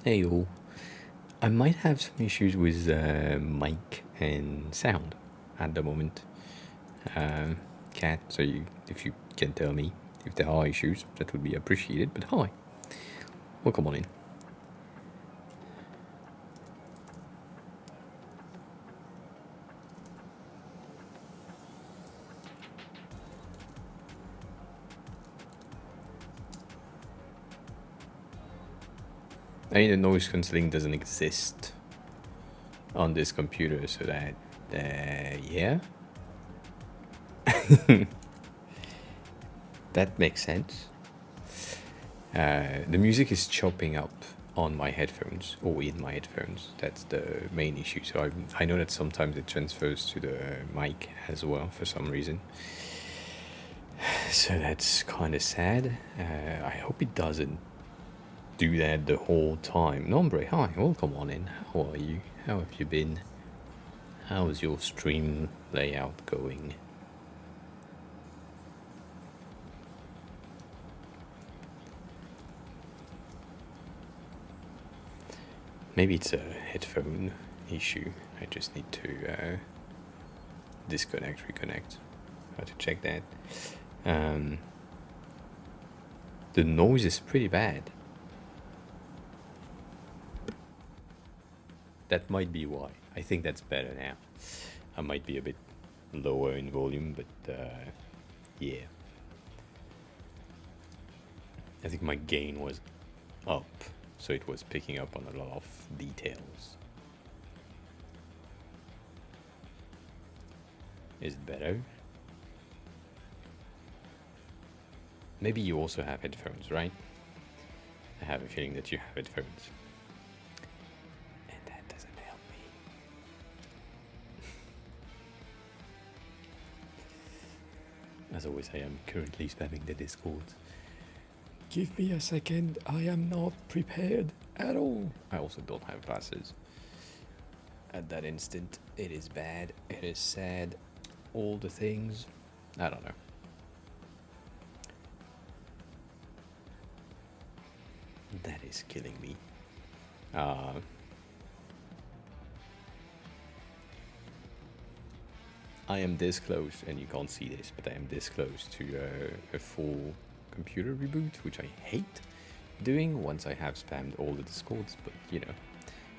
Hey all. I might have some issues with mic and sound at the moment. Cat, so if you can tell me if there are issues, that would be appreciated. But hi, welcome on in. I mean, the noise cancelling doesn't exist on this computer, so that, yeah, that makes sense. The music is chopping up on my headphones or in my headphones. That's the main issue. So I know that sometimes it transfers to the mic as well for some reason. So that's kind of sad. I hope it doesn't do that the whole time. Nombre, hi, welcome on in. How are you? How have you been? How's your stream layout going? Maybe it's a headphone issue. I just need to disconnect, reconnect. How to check that? The noise is pretty bad. That might be why. I think that's better now. I might be a bit lower in volume, but yeah. I think my gain was up, so it was picking up on a lot of details. Is it better? Maybe you also have headphones, right? I have a feeling that you have headphones. And that doesn't help me. As always, I am currently spamming the Discord. Give me a second, I am not prepared at all. I also don't have glasses. At that instant, it is bad, it is sad, all the things. I don't know. That is killing me. I am this close, and you can't see this, but I am this close to a full computer reboot, which I hate doing once I have spammed all the Discords, but you know,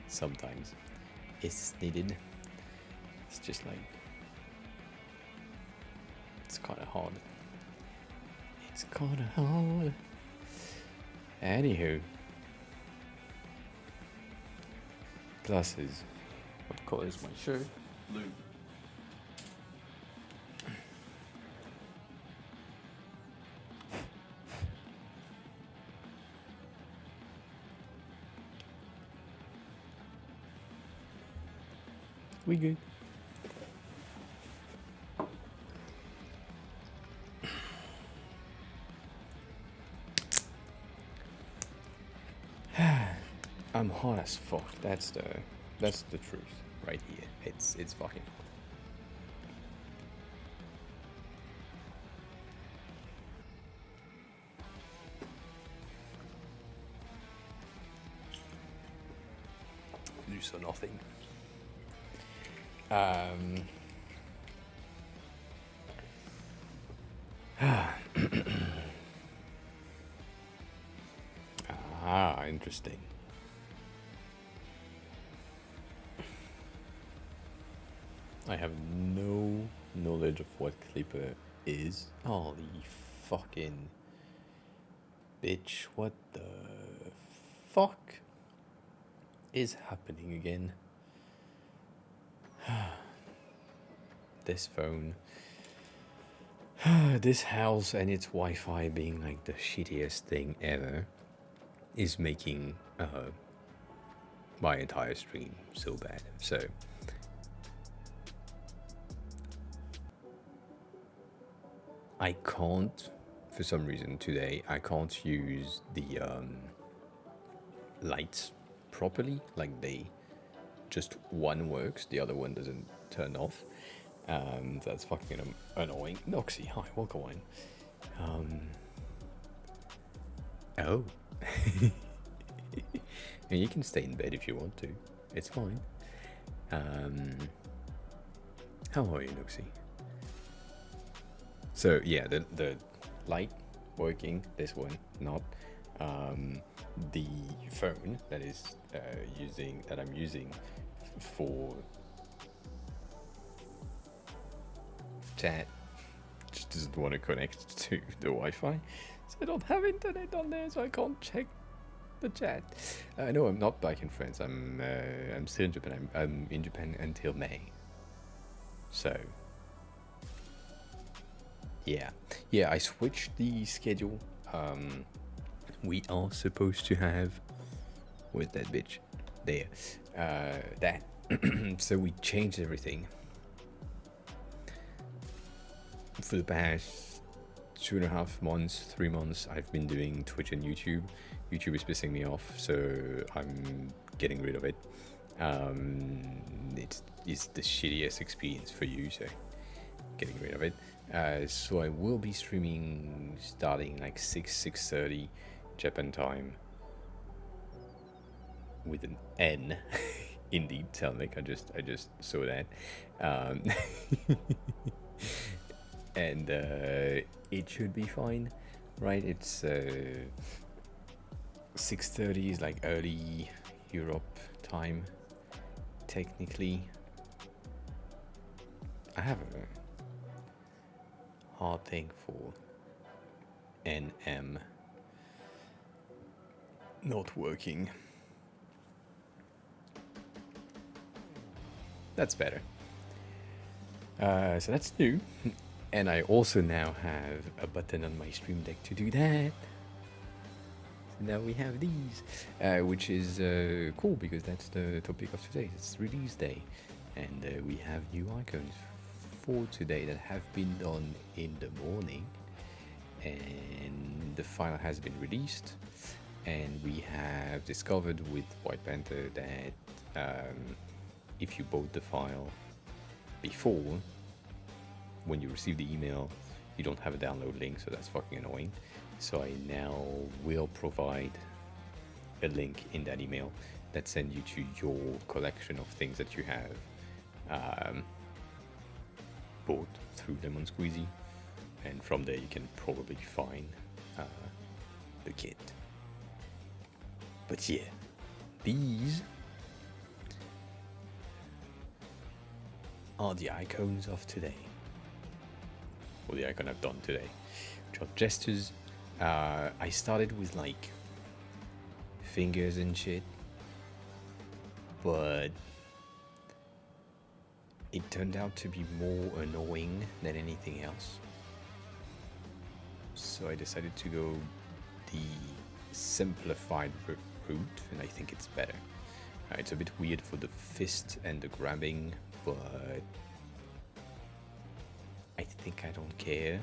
sometimes it's needed. It's just like, it's kind of hard. It's kind of hard. Anywho, glasses. What color is my shirt? Blue. We good. I'm hot as fuck. That's the truth right here. It's fucking hot. Loose or nothing. Interesting. I have no knowledge of what Clipper is. Holy fucking bitch, what the fuck is happening again? This phone, this house and its Wi-Fi being like the shittiest thing ever is making my entire stream so bad. So I can't, for some reason today, I can't use the lights properly. Like just one works, the other one doesn't turn off. That's fucking annoying. Noxy, hi, welcome on. Oh. And you can stay in bed if you want to. It's fine. How are you, Noxie? So yeah, the light working. This one not. The phone that I'm using for chat just doesn't want to connect to the Wi-Fi, so I don't have internet on there, so I can't check the chat. No, I'm not back in France. I'm still in Japan. I'm in Japan until May. So yeah, I switched the schedule. We are supposed to have with that bitch there that so we changed everything for the past 2.5 months, 3 months. I've been doing Twitch and YouTube. YouTube is pissing me off, so I'm getting rid of it. It's the shittiest experience for you, so getting rid of it. So I will be streaming starting like 6:30 Japan time with an N. Indeed, Telmic. I just saw that. And it should be fine, right? It's 6:30 is like early Europe time, technically. I have a hard thing for NM not working. That's better. So that's new. And I also now have a button on my Stream Deck to do that. So now we have these, which is cool because that's the topic of today. It's release day. And we have new icons for today that have been done in the morning. And the file has been released. And we have discovered with White Panther that if you bought the file before, when you receive the email, you don't have a download link, so that's fucking annoying. So I now will provide a link in that email that sends you to your collection of things that you have bought through Lemon Squeezy, and from there you can probably find the kit. But yeah, these are the icons of today. Or the icon I've done today, which are gestures. I started with like fingers and shit, but it turned out to be more annoying than anything else. So I decided to go the simplified route, and I think it's better. It's a bit weird for the fist and the grabbing, but I think I don't care.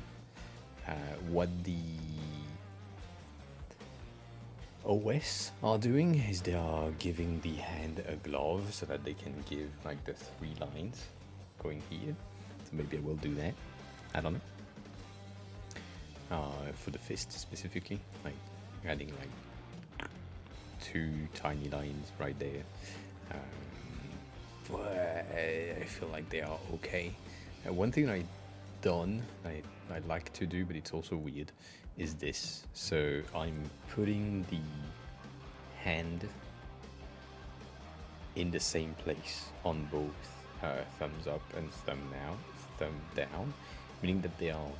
What the OS are doing is they are giving the hand a glove so that they can give like the 3 lines going here. So maybe I will do that. I don't know. For the fist specifically, like adding like 2 tiny lines right there. But I feel like they are okay. One thing I'd like to do, but it's also weird, is this. So I'm putting the hand in the same place on both thumbs up and thumb down, meaning that they are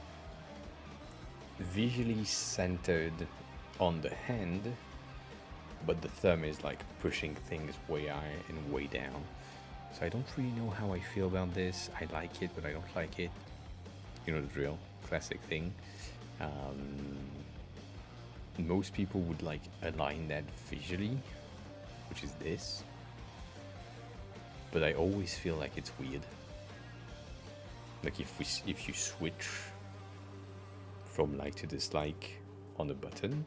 visually centered on the hand, but the thumb is like pushing things way high and way down. So I don't really know how I feel about this. I like it, but I don't like it. You know the drill, classic thing. Most people would like align that visually, which is this. But I always feel like it's weird. Like if you switch from like to dislike on a button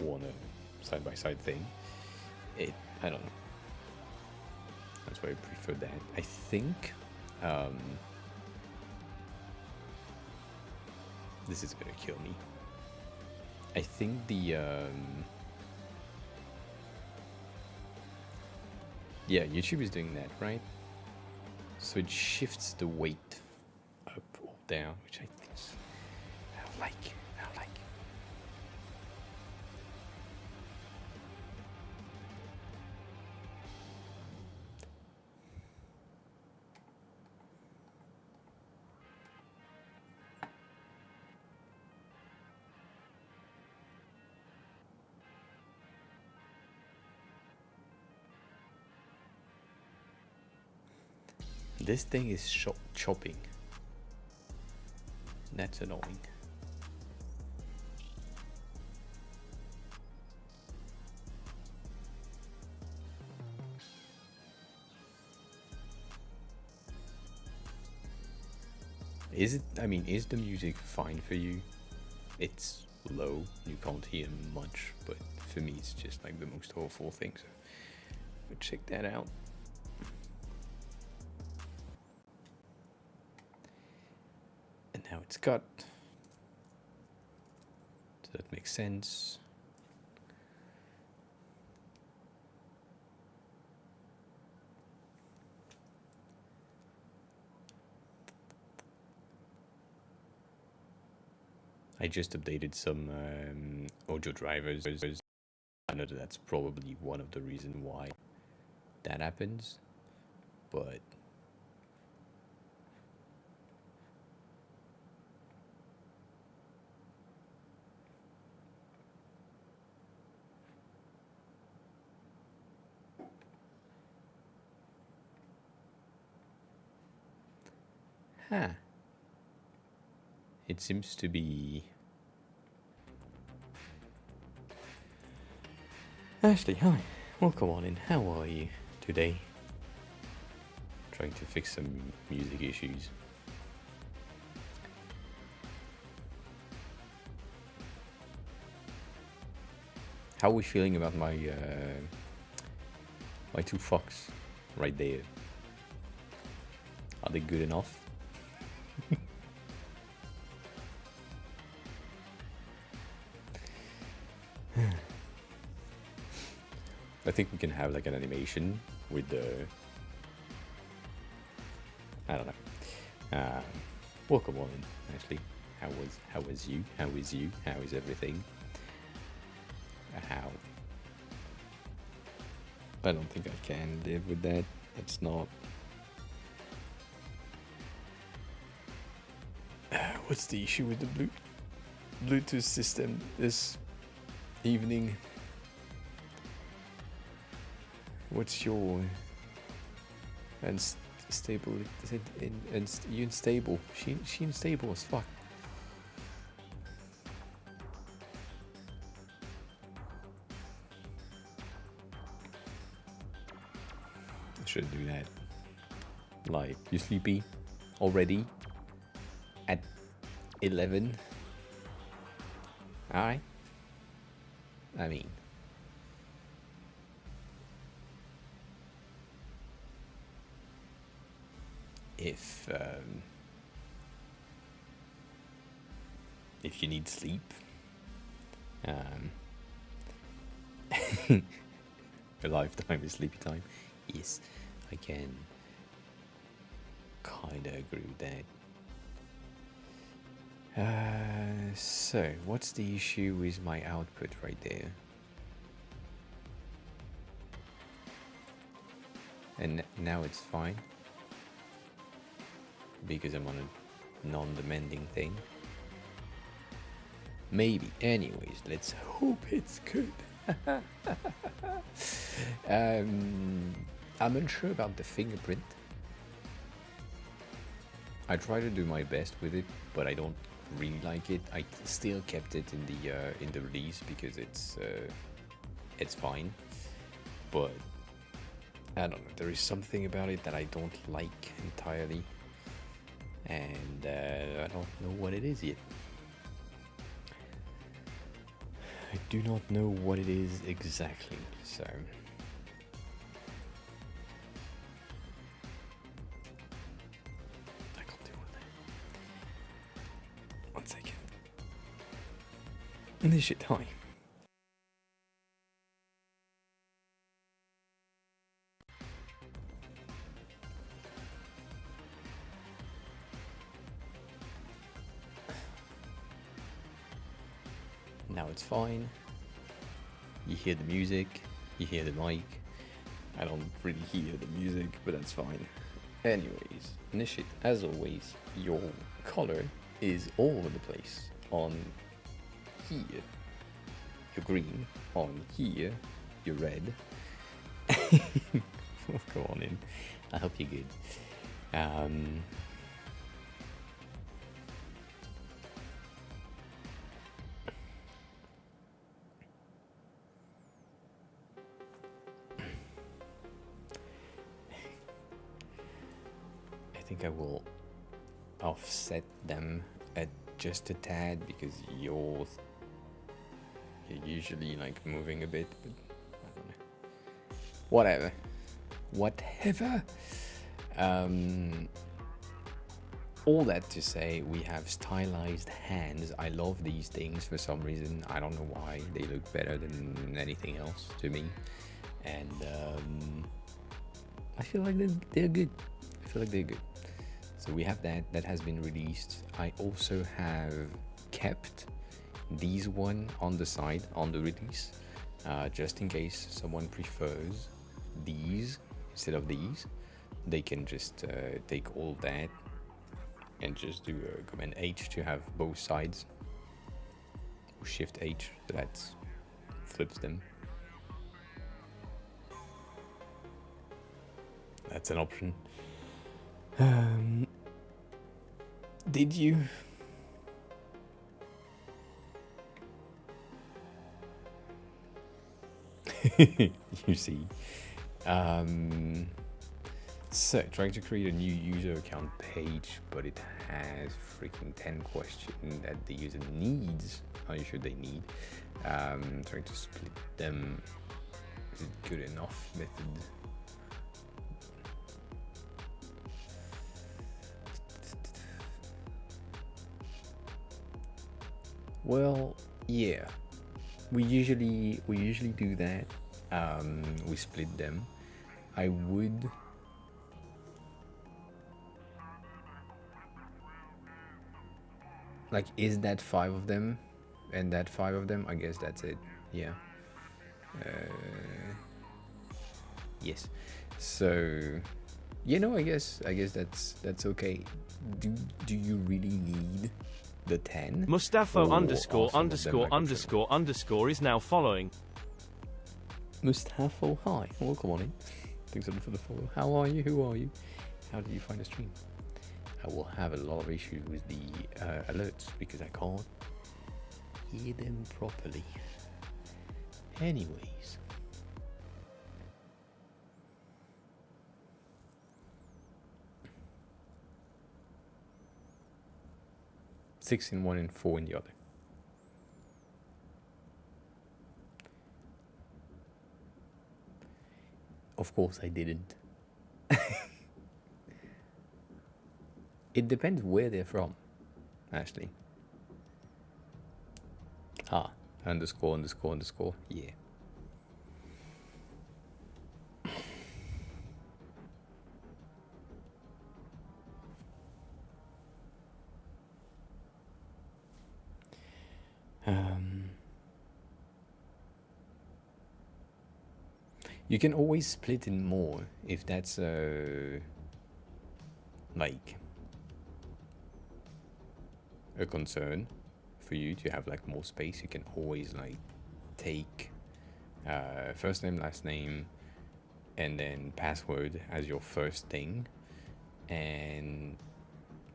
or on a side-by-side thing, I don't know. That's why I prefer that. I think this is gonna kill me. I think the Yeah, YouTube is doing that, right? So it shifts the weight up or down, which I think I like. I like. This thing is chopping. That's annoying. Is it? I mean, is the music fine for you? It's low. You can't hear much, but for me, it's just like the most awful thing. So, we'll check that out. And now it's cut. So that makes sense. I just updated some audio drivers. I know that that's probably one of the reasons why that happens, but it seems to be. Ashley, hi. Welcome on in. How are you today? Trying to fix some music issues. How are we feeling about my my two fucks right there? Are they good enough? I think we can have like an animation with the. I don't know. Welcome on in, Ashley. How was you? How is you? How is everything? How? I don't think I can live with that. That's not. What's the issue with the Bluetooth system this evening? What's your unstable? Is it you unstable? She unstable as fuck. I should do that. Like, you sleepy already at 11? Alright. I mean, if you need sleep, a lifetime is sleepy time. Yes, I can kinda agree with that. So what's the issue with my output right there? And now it's fine because I'm on a non-demanding thing. Maybe. Anyways, let's hope it's good. I'm unsure about the fingerprint. I try to do my best with it, but I don't really like it. I still kept it in the release because it's fine. But I don't know. There is something about it that I don't like entirely, and I don't know what it is yet. I do not know what it is exactly, so. I can't deal with that. 1 second. This shit, hi. Now it's fine. You hear the music, you hear the mic. I don't really hear the music, but that's fine. Anyways, Nishit, as always, your color is all over the place. On here, you're green. On here, you're red. Go on in. I hope you're good. I think I will offset them at just a tad because you're usually like moving a bit, but I don't know. Whatever. All that to say, we have stylized hands. I love these things for some reason. I don't know why. They look better than anything else to me. And I feel like they're good. So we have that has been released. I also have kept these one on the side on the release, just in case someone prefers these instead of these. They can just take all that and just do Command H to have both sides, or Shift H, so that flips them. That's an option. Did you? You see. So, trying to create a new user account page, but it has freaking 10 questions that the user needs. Are you sure they need? Trying to split them. Is it good enough method? Well, yeah. We usually do that. We split them. I would. Like, is that 5 of them? And that 5 of them? I guess that's it. Yeah. Yes. So, I guess that's okay. Do you really need the 10? Mustafo ___ is now following. Mustafo, hi. Welcome on in. Thanks a lot for the follow. How are you? Who are you? How did you find the stream? I will have a lot of issues with the alerts because I can't hear them properly. Anyways. Six in one and 4 in the other. Of course I didn't. It depends where they're from, Ashley. ____. Yeah. You can always split in more if that's like a concern for you to have like more space. You can always like take first name, last name, and then password as your first thing. And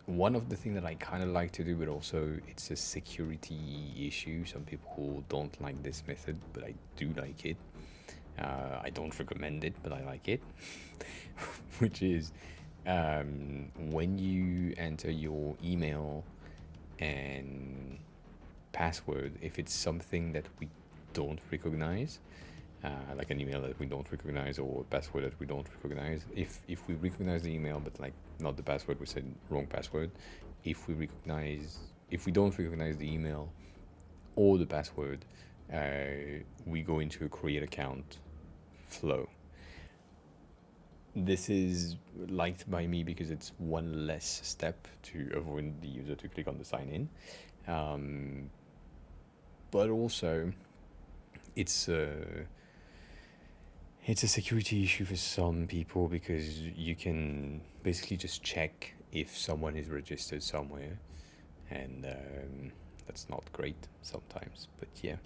one of the things that I kind of like to do, but also it's a security issue. Some people don't like this method, but I do like it. I don't recommend it, but I like it. Which is when you enter your email and password, if it's something that we don't recognize, like an email that we don't recognize or a password that we don't recognize, if we recognize the email but like not the password, we said wrong password. If we don't recognize the email or the password, we go into a create account flow. This is liked by me because it's one less step to avoid the user to click on the sign in. but also it's a security issue for some people, because you can basically just check if someone is registered somewhere, and that's not great sometimes. But yeah,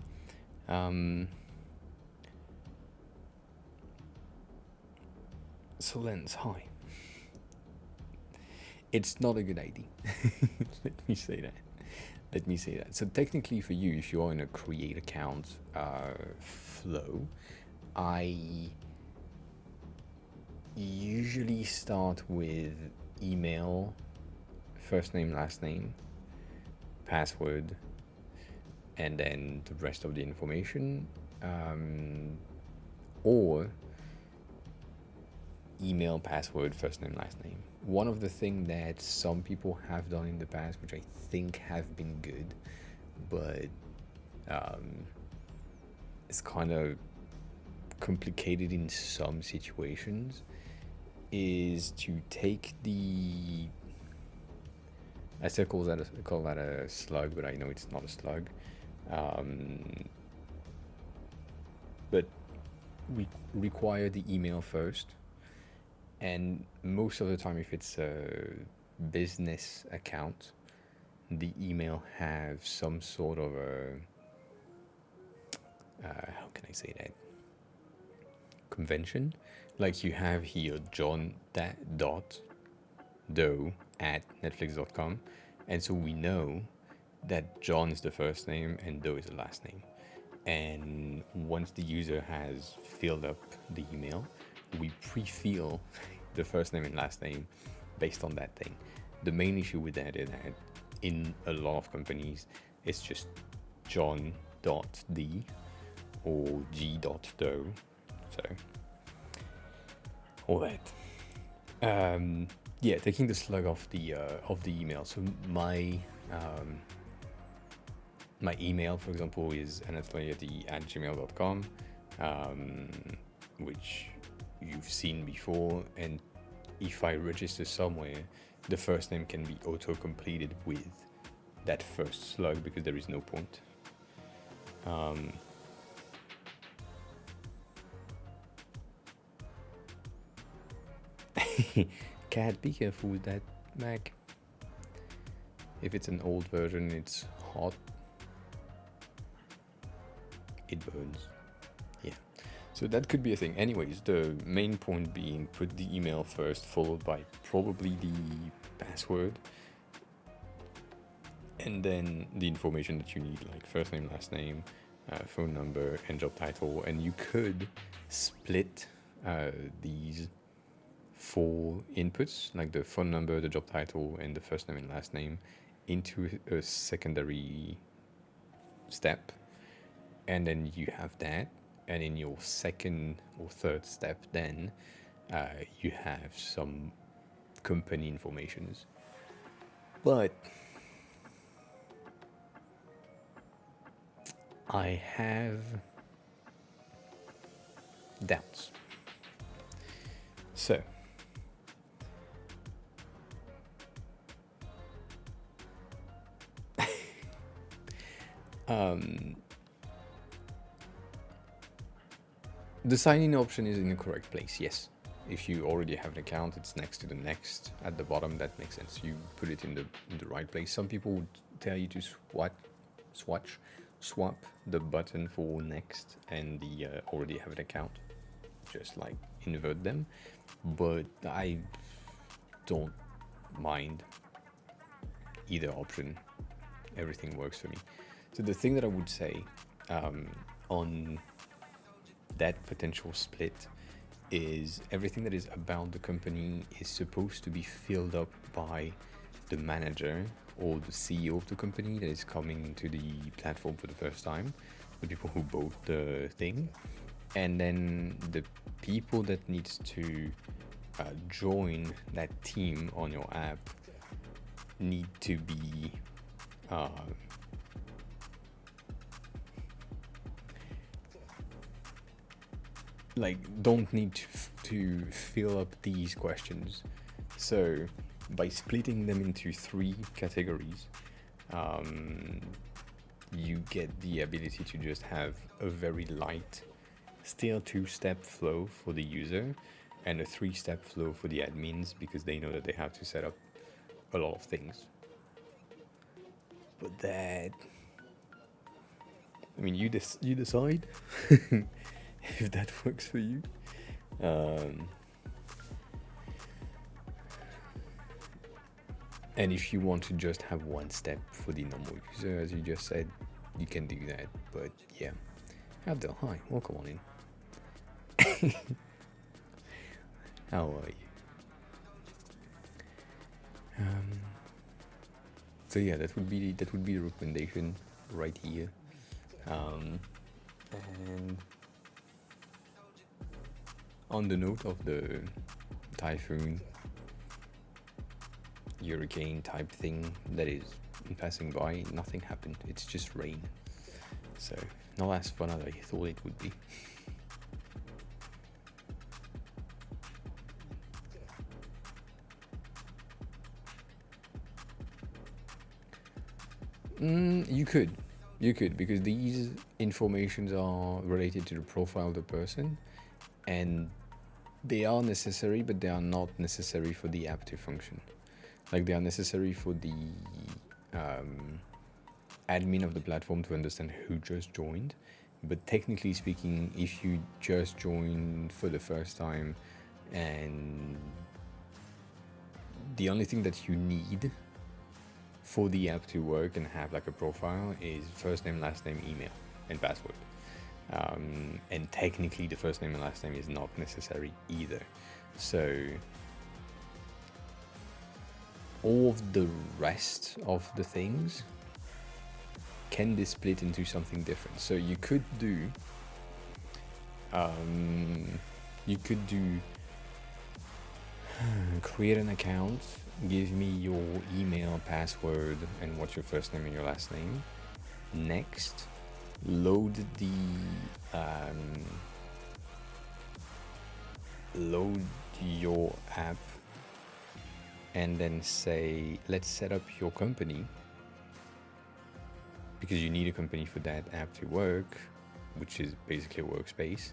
so Lens, hi. It's not a good idea. Let me say that. So technically, for you, if you're in a create account flow, I usually start with email, first name, last name, password, and then the rest of the information, or email, password, first name, last name. One of the things that some people have done in the past, which I think have been good, but it's kind of complicated in some situations, is to take the, I still call that a slug, but I know it's not a slug. But we require the email first, and most of the time, if it's a business account, the email have some sort of a how can I say that, convention. Like you have here john.doe@netflix.com, and so we know that John is the first name and Doe is the last name. And once the user has filled up the email, we pre-fill the first name and last name based on that thing. The main issue with that is that in a lot of companies, it's just john.d or g.doe. So all that. Yeah, taking the slug off the email. So my email, for example, is anatolyadi@gmail.com, which you've seen before. And if I register somewhere, the first name can be auto-completed with that first slug, because there is no point. Cat, be careful with that, Mac. If it's an old version, it's hot. It burns. Yeah. So that could be a thing. Anyways, the main point being, put the email first, followed by probably the password, and then the information that you need, like first name, last name, phone number, and job title. And you could split these 4 inputs, like the phone number, the job title, and the first name and last name, into a secondary step. And then you have that, and in your second or third step, then you have some company informations. But I have doubts. So the sign-in option is in the correct place, yes. If you already have an account, it's next to the next at the bottom. That makes sense. You put it in the right place. Some people would tell you to swap the button for next and the already have an account, just like invert them. But I don't mind either option. Everything works for me. So the thing that I would say on that potential split is everything that is about the company is supposed to be filled up by the manager or the CEO of the company that is coming to the platform for the first time, the people who bought the thing. And then the people that needs to join that team on your app need to be don't need to fill up these questions. So by splitting them into 3 categories, you get the ability to just have a very light, still 2-step flow for the user and a 3-step flow for the admins, because they know that they have to set up a lot of things. But that, I mean, you decide if that works for you. And if you want to just have one step for the normal user, as you just said, you can do that. But yeah, Abdel, hi, welcome on in. How are you? So yeah, that would be the recommendation right here. And on the note of the typhoon, hurricane type thing that is passing by, nothing happened. It's just rain. So not as fun as I thought it would be. You could, because these informations are related to the profile of the person, and they are necessary, but they are not necessary for the app to function. Like, they are necessary for the admin of the platform to understand who just joined. But technically speaking, if you just joined for the first time, and the only thing that you need for the app to work and have like a profile is first name, last name, email, and password. And technically the first name and last name is not necessary either. So all of the rest of the things can be split into something different. So you could do create an account, give me your email, password, and what's your first name and your last name. Next, load your app, and then say, let's set up your company, because you need a company for that app to work, which is basically a workspace.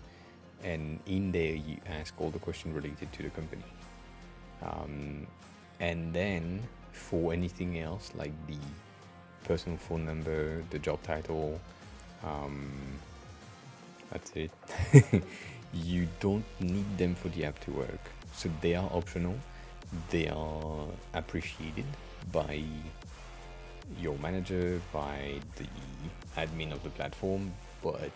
And in there you ask all the questions related to the company. And then for anything else, like the personal phone number, the job title, that's it. You don't need them for the app to work. So they are optional. They are appreciated by your manager, by the admin of the platform, but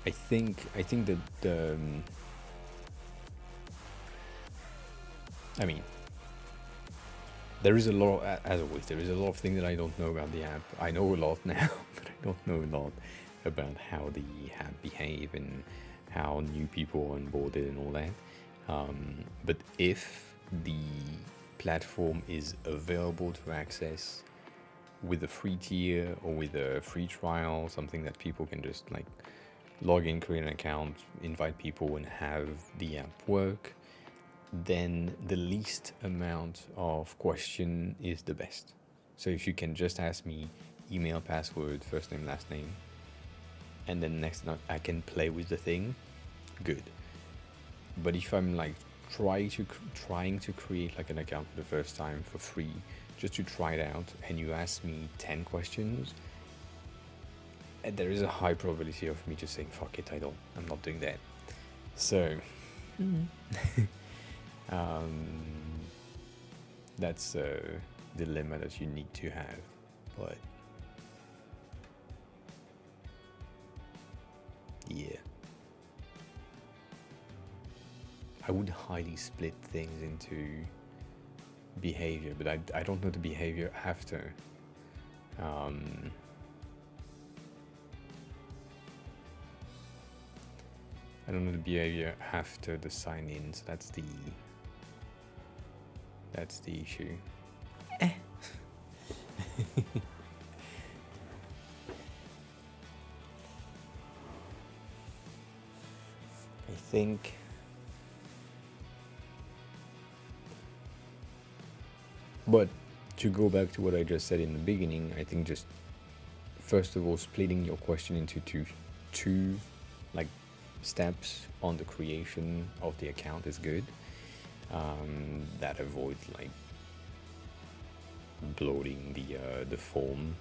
I think that I mean, there is a lot, as always, there is a lot of things that I don't know about the app. I know a lot now, but I don't know a lot about how the app behave and how new people are onboarded and all that. But if the platform is available to access with a free tier or with a free trial, something that people can just like log in, create an account, invite people, and have the app work, then the least amount of question is the best. So if you can just ask me email, password, first name, last name, and then next time I can play with the thing, good. But if I'm like trying to create like an account for the first time for free, just to try it out, and you ask me 10 questions, there is a high probability of me just saying fuck it, I'm not doing that. So that's a dilemma that you need to have. But yeah, I would highly split things into behavior, but I don't know the behavior after. I don't know the behavior after the sign-in, so that's the issue. I think but to go back to what I just said in the beginning, I think just first of all, splitting your question into two like steps on the creation of the account is good. That avoids like bloating the form.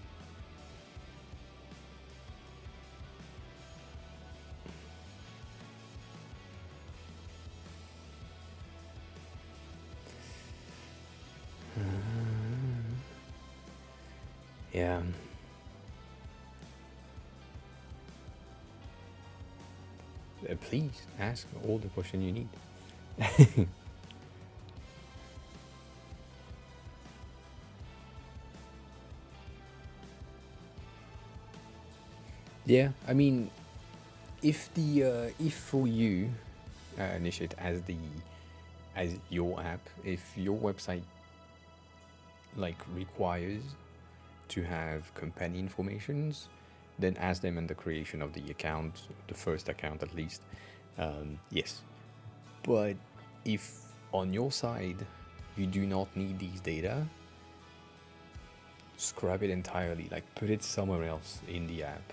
Yeah. Please ask all the question you need. Yeah, I mean, if for you initiate as your app, if your website like requires to have company informations, then ask them in the creation of the account, the first account at least. Yes, but if on your side you do not need these data, scrap it entirely. Like put it somewhere else in the app.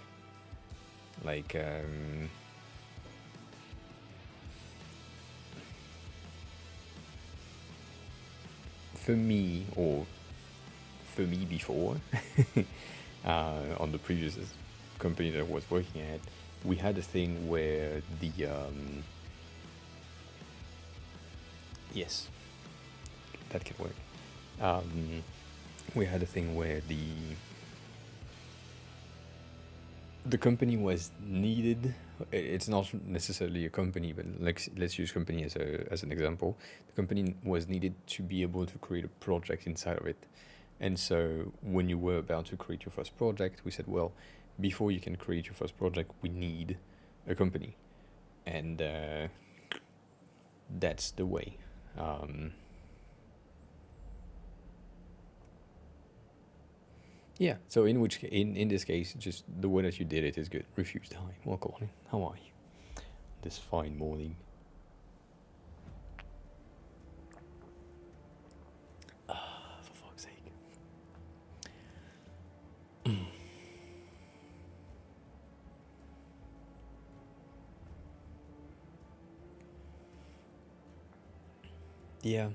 Like for me before on the previous company that I was working at, we had a thing where the yes, that can work. We had a thing where the company was needed. It's not necessarily a company, but let's use company as an example. The company was needed to be able to create a project inside of it. And so when you were about to create your first project, we said, well, before you can create your first project, we need a company. And that's the way. Yeah, so in this case, just the way that you did it is good. Refused. Hi, welcome on. How are you? This fine morning. For fuck's sake. Yeah.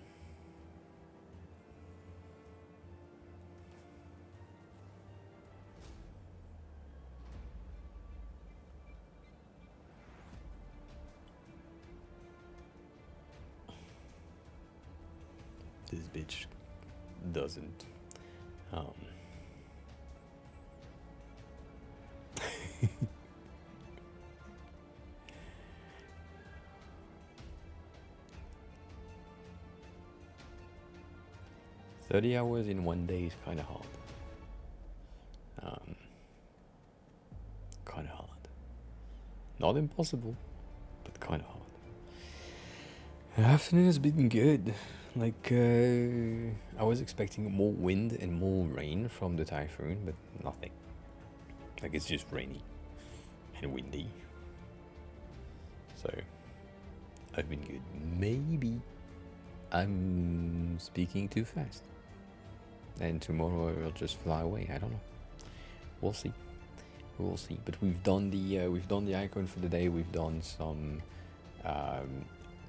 This bitch doesn't. 30 hours in one day is kind of hard. Kind of hard. Not impossible, but kind of hard. The afternoon has been good. Like, I was expecting more wind and more rain from the typhoon, but nothing. Like, it's just rainy and windy. So, I've been good. Maybe I'm speaking too fast. And tomorrow I'll just fly away. I don't know. We'll see. We'll see. But we've done the icon for the day. We've done some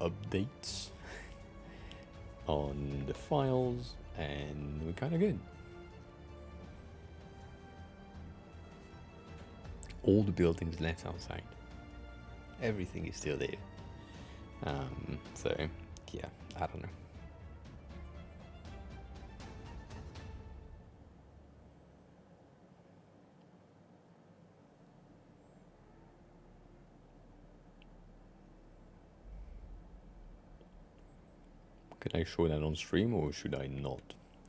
updates on the files, and we're kind of good. All the buildings left outside. Everything is still there. So yeah, I don't know. Can I show that on stream or should I not?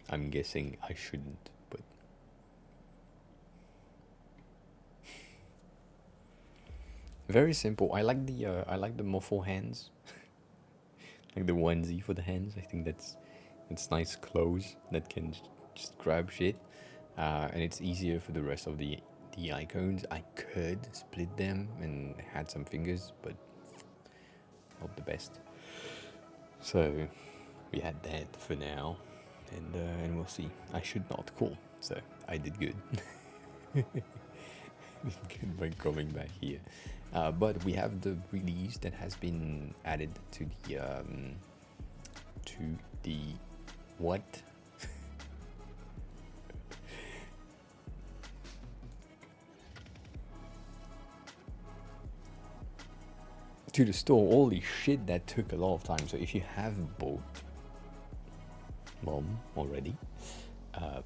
I'm guessing I shouldn't, but very simple. I like the muffle hands, like the onesie for the hands. I think that's nice clothes that can just grab shit, and it's easier for the rest of the icons. I could split them and add some fingers, but not the best. So we had that for now, and we'll see. I should not call, so I did good. Good by coming back here. But we have the release that has been added to the what? To the store. Holy shit, that took a lot of time. So if you have bought MoooM already,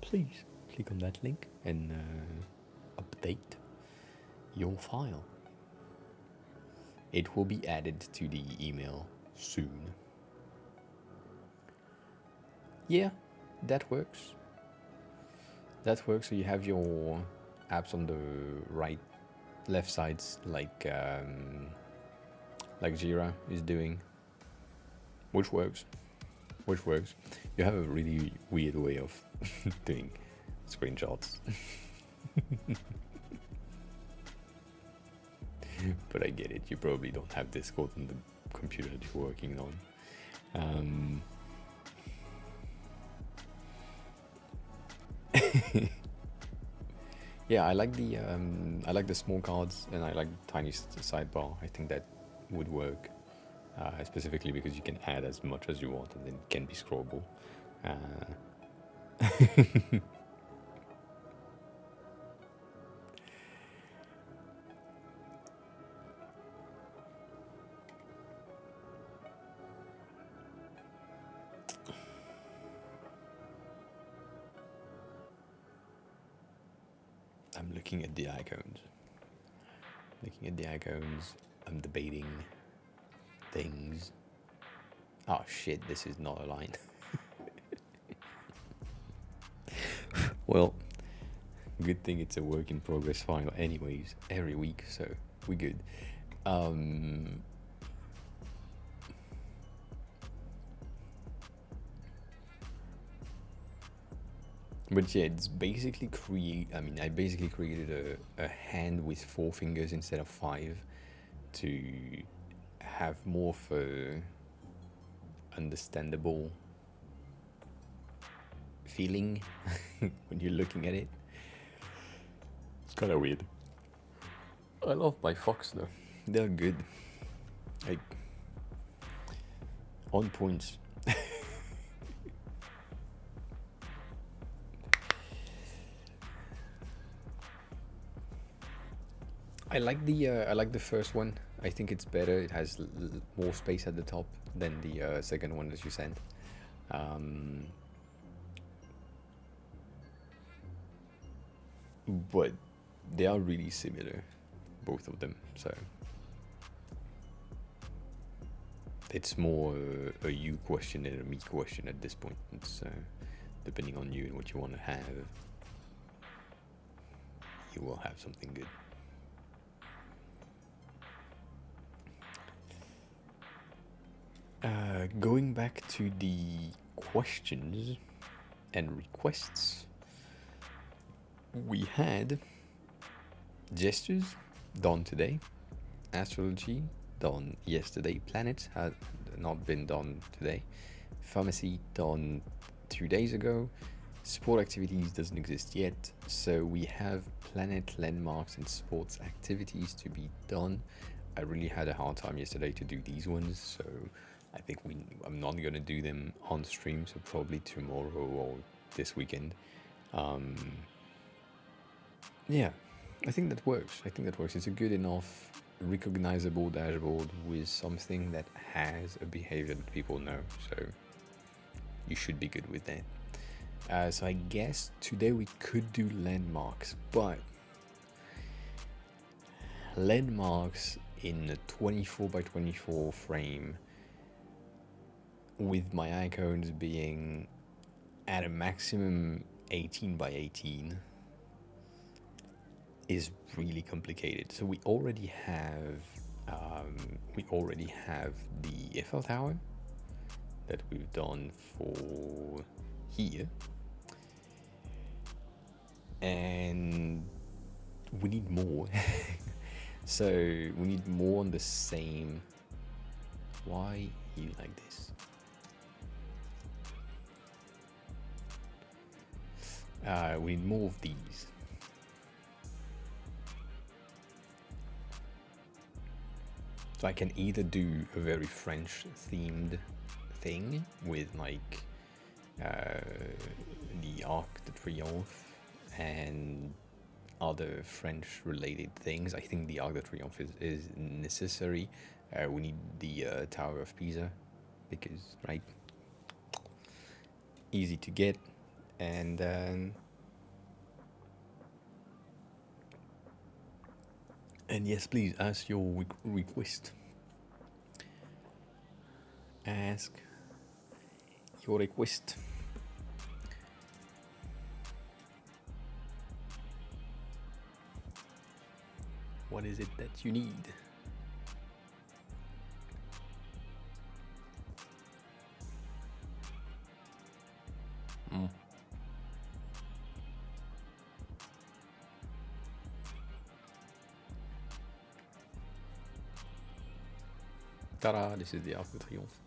please click on that link and update your file. It will be added to the email soon. Yeah, that works. That works. So you have your apps on the left sides, like Jira is doing, which works. You have a really weird way of doing screenshots. But I get it. You probably don't have Discord on the computer that you're working on. Yeah, I like the small cards, and I like the tiny sidebar. I think that would work, specifically because you can add as much as you want, and then it can be scrollable. I'm looking at the icons. I'm debating things. Oh shit, this is not aligned. Well, good thing it's a work in progress file anyways, every week, so we're good. But yeah, it's basically I basically created a hand with 4 fingers instead of 5 to have more of a understandable feeling when you're looking at it. It's kind of weird. I love my fox though. They're good. Like, on points. I like the first one. I think it's better. It has more space at the top than the second one that you sent. But they are really similar, both of them. So it's more a you question than a me question at this point. It's depending on you and what you want to have, you will have something good. Going back to the questions and requests, we had gestures done today, astrology done yesterday, planets had not been done today, pharmacy done 2 days ago, sport activities doesn't exist yet, so we have planet landmarks and sports activities to be done. I really had a hard time yesterday to do these ones, so I think I'm not gonna do them on stream, so probably tomorrow or this weekend. Yeah, I think that works. It's a good enough recognizable dashboard with something that has a behavior that people know, so you should be good with that. So I guess today we could do landmarks, but landmarks in a 24 by 24 frame with my icons being at a maximum 18 by 18 is really complicated. So we already have the Eiffel Tower that we've done for here, and we need more. So we need more on the same. Why you like this? We need more of these. So I can either do a very French themed thing with like the Arc de Triomphe and other French related things. I think the Arc de Triomphe is necessary. We need the Tower of Pisa because, right, easy to get. And yes, please ask your request. Ask your request. What is it that you need? Ta-da, this is the Arc de Triomphe.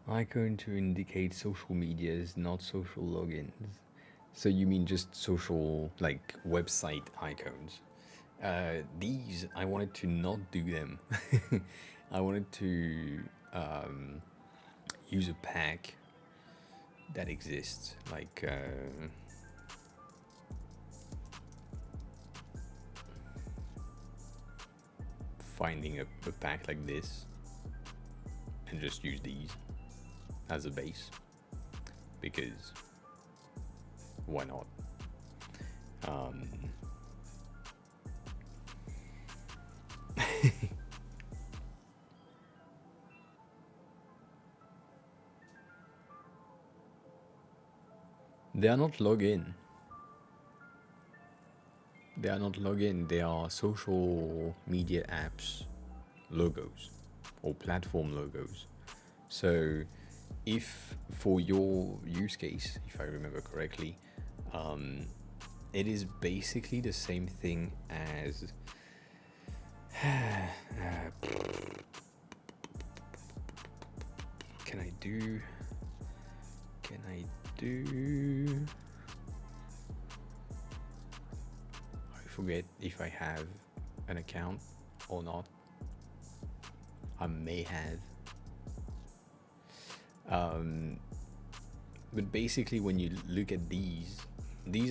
Icon to indicate social medias, not social logins. So you mean just social, like website icons? These, I wanted to not do them. I wanted to use a pack that exists, like finding a pack like this and just use these as a base, because why not? They are not login. They are not login. They are social media apps logos or platform logos. So if for your use case, if I remember correctly, it is basically the same thing as can I do I forget if I have an account or not. I may have. But basically when you look at these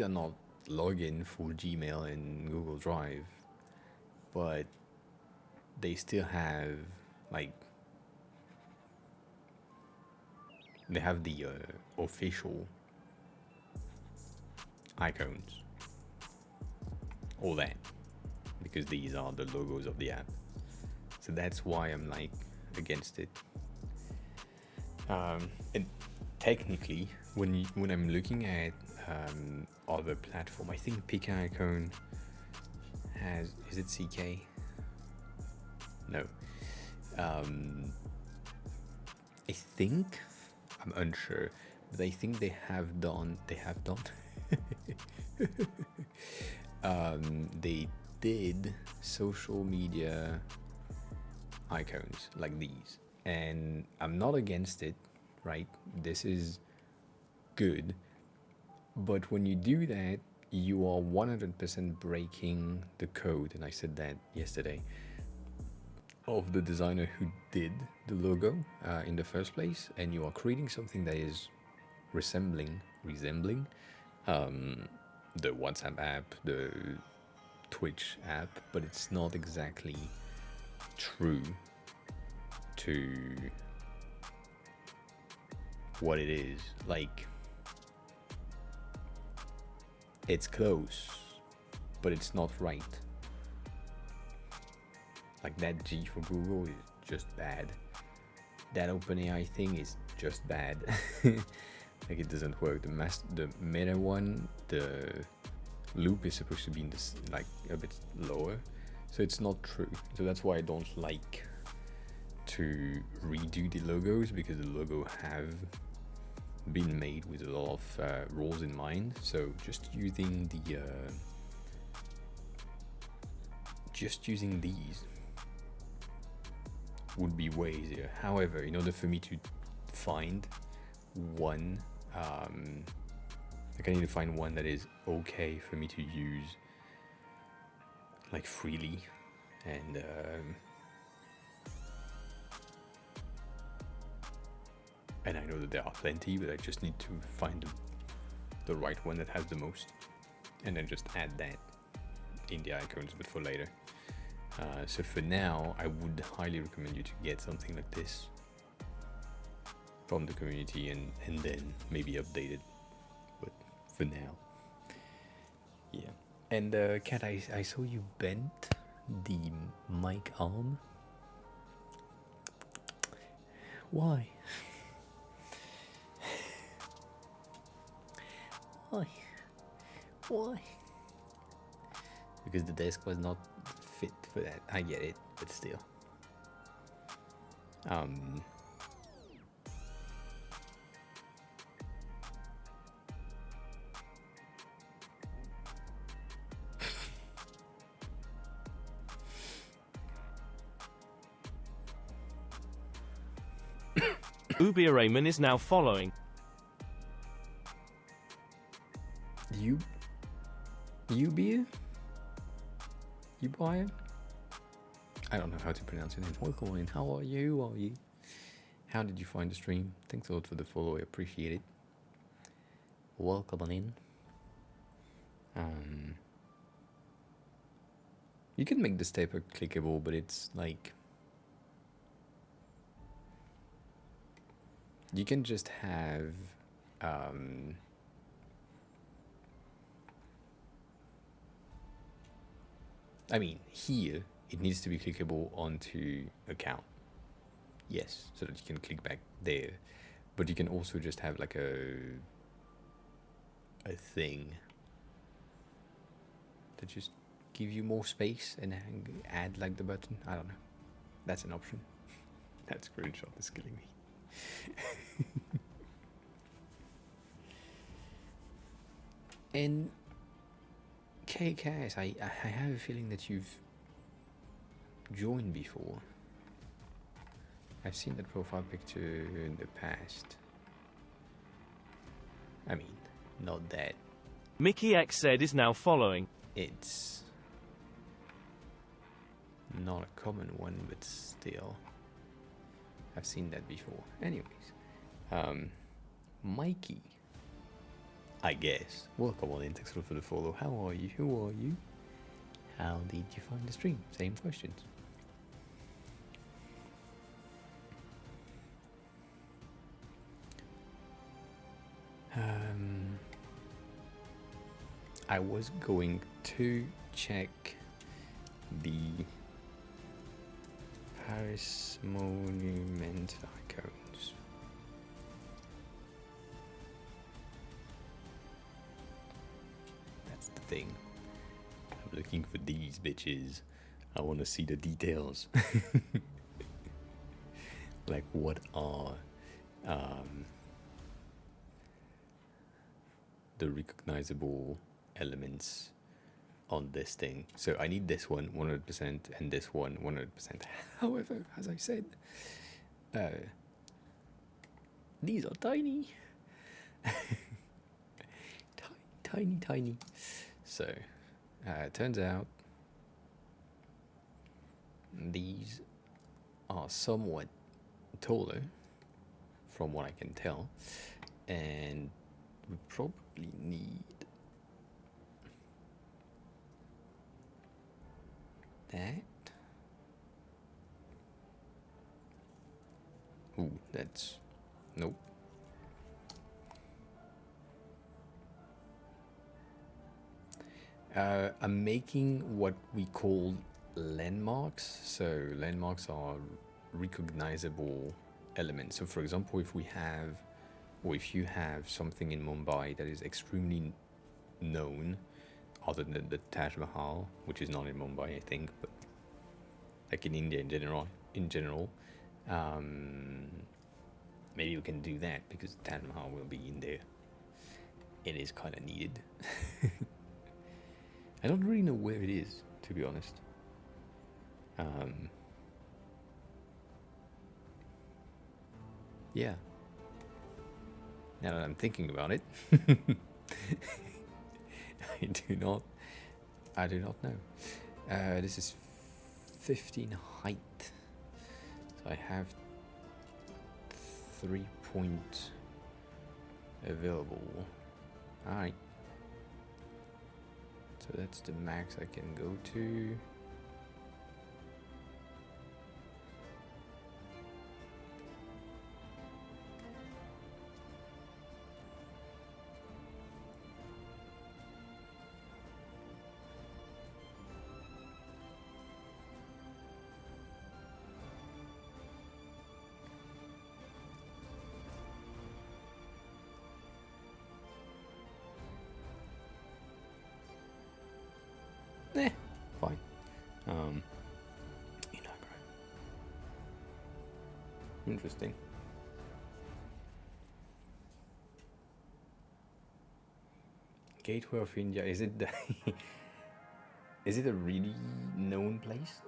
are not login for Gmail and Google Drive, but they still have like they have the official icons, all that, because these are the logos of the app. So that's why I'm like against it. And technically, when I'm looking at other platform, I think Pick Icon has, is it CK? No. I think, I'm unsure, but I think they have done they did social media icons like these, and I'm not against it, right? This is good, but when you do that, you are 100% breaking the code, and I said that yesterday, of the designer who did the logo in the first place, and you are creating something that is resembling the WhatsApp app, the Twitch app, but it's not exactly true to what it is. Like, it's close, but it's not right. Like that G for Google is just bad. That OpenAI thing is just bad. Like, it doesn't work. The meta one, the loop is supposed to be in this, like, a bit lower, so it's not true. So that's why I don't like to redo the logos, because the logo have been made with a lot of rules in mind. So just using these would be way easier. However, in order for me to find one, like I need to find one that is okay for me to use like freely, and I know that there are plenty, but I just need to find the right one that has the most, and then just add that in the icons, but for later. So for now, I would highly recommend you to get something like this from the community, and then maybe update it. But for now, yeah. And Kat, I saw you bent the mic arm. Why? Why? Because the desk was not fit for that. I get it, but still. Ubi Raymond is now following. You beer? You buy it? I don't know how to pronounce your name. Welcome in. How are you? How are you? How did you find the stream? Thanks a lot for the follow. I appreciate it. Welcome on in. You can make the stepper clickable, but it's like you can just have I mean, here it needs to be clickable onto account. Yes, so that you can click back there. But you can also just have like a thing that just give you more space and add like the button. I don't know. That's an option. That screenshot is killing me. And KKS, I have a feeling that you've joined before. I've seen that profile picture in the past. I mean, not that. Mickey X said is now following. It's not a common one, but still. I've seen that before. Anyways. Mikey. I guess. Welcome on in. Thanks a lot for the follow. How are you? Who are you? How did you find the stream? Same questions. I was going to check the Paris Monument icons. That's the thing. I'm looking for these bitches. I want to see the details. Like, what are the recognizable elements on this thing? So I need this one 100% and this one 100%. However, as I said, these are tiny. tiny. So it turns out these are somewhat taller from what I can tell, and we probably need that. Ooh, that's nope. I'm making what we call landmarks. So landmarks are recognizable elements. So for example, if we have, or if you have something in Mumbai that is extremely known, other than the Taj Mahal, which is not in Mumbai, I think, but like in India in general, maybe we can do that because Taj Mahal will be in there. It is kind of needed. I don't really know where it is, to be honest. Yeah. Now that I'm thinking about it, I do not know. This is 15 height. So I have 3 points available. Alright. So that's the max I can go to. Fine. Inagra. Interesting. Gateway of India. Is it the is it a really known place?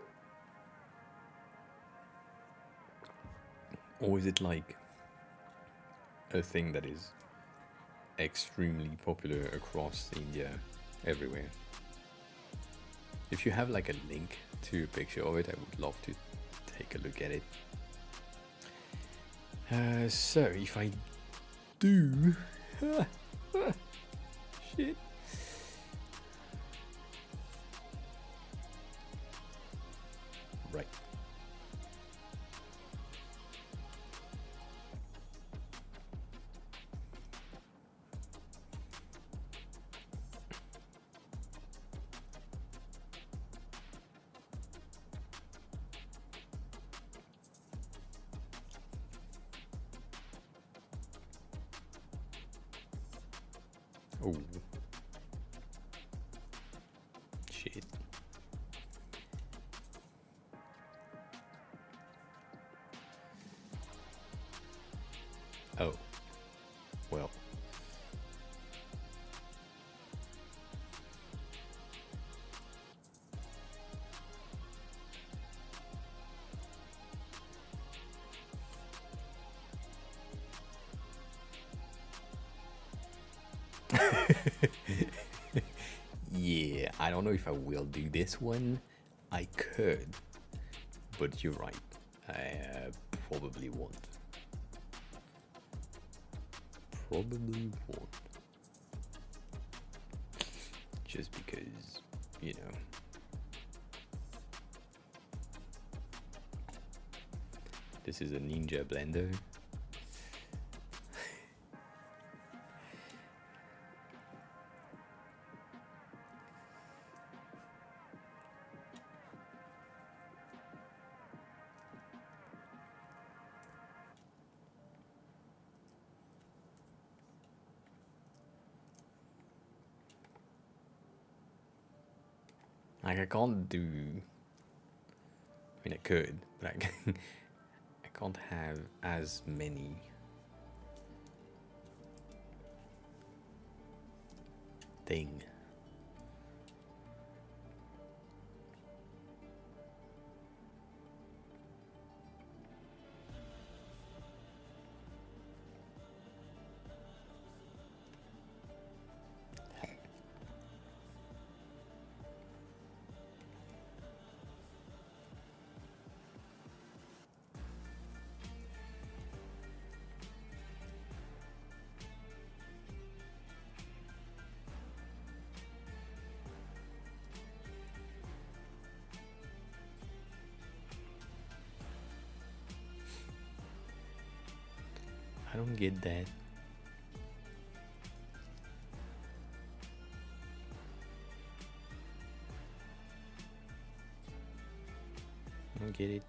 Or is it like a thing that is extremely popular across India, everywhere? If you have like a link to a picture of it, I would love to take a look at it. So if I do, shit. Right. Oh. Shit. Oh. Well. Yeah, I don't know if I will do this one. I could, but you're right. I probably won't. Probably won't. Just because, you know. This is a Ninja Blender. Like I can't do. I mean, I could, but I can't have as many thing. I don't get that. I don't get it.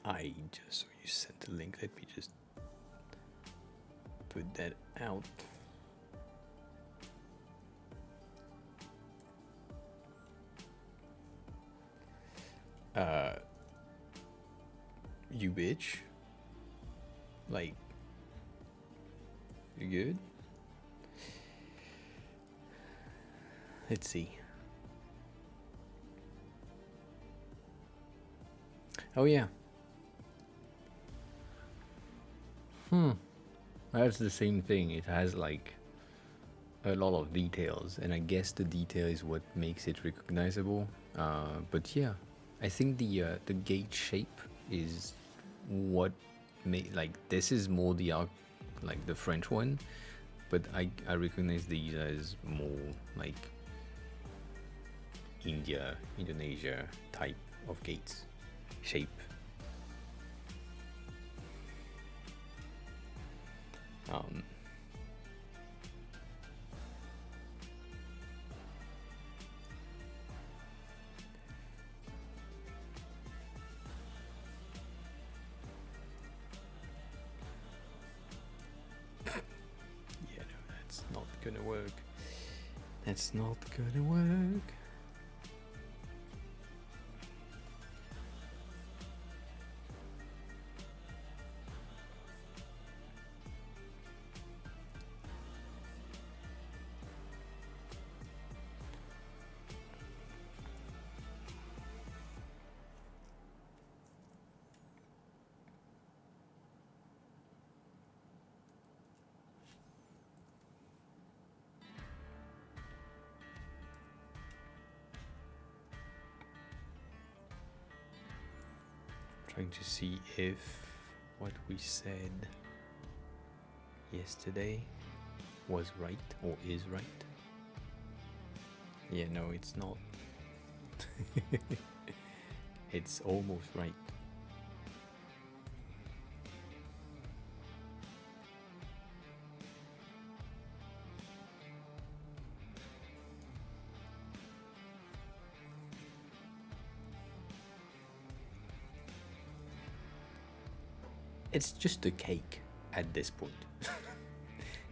I just saw you sent the link. Let me just put that out. You bitch. Like, you good? Let's see. Oh yeah. That's the same thing. It has like a lot of details, and I guess the detail is what makes it recognizable. But yeah, I think the gate shape is what like this is more the like the French one, but I recognize these as more like Indonesia type of gates shape. Yeah, no, that's not gonna work. That's not gonna work. Trying to see if what we said yesterday was right or is right. Yeah, no, it's not. It's almost right. It's just a cake at this point.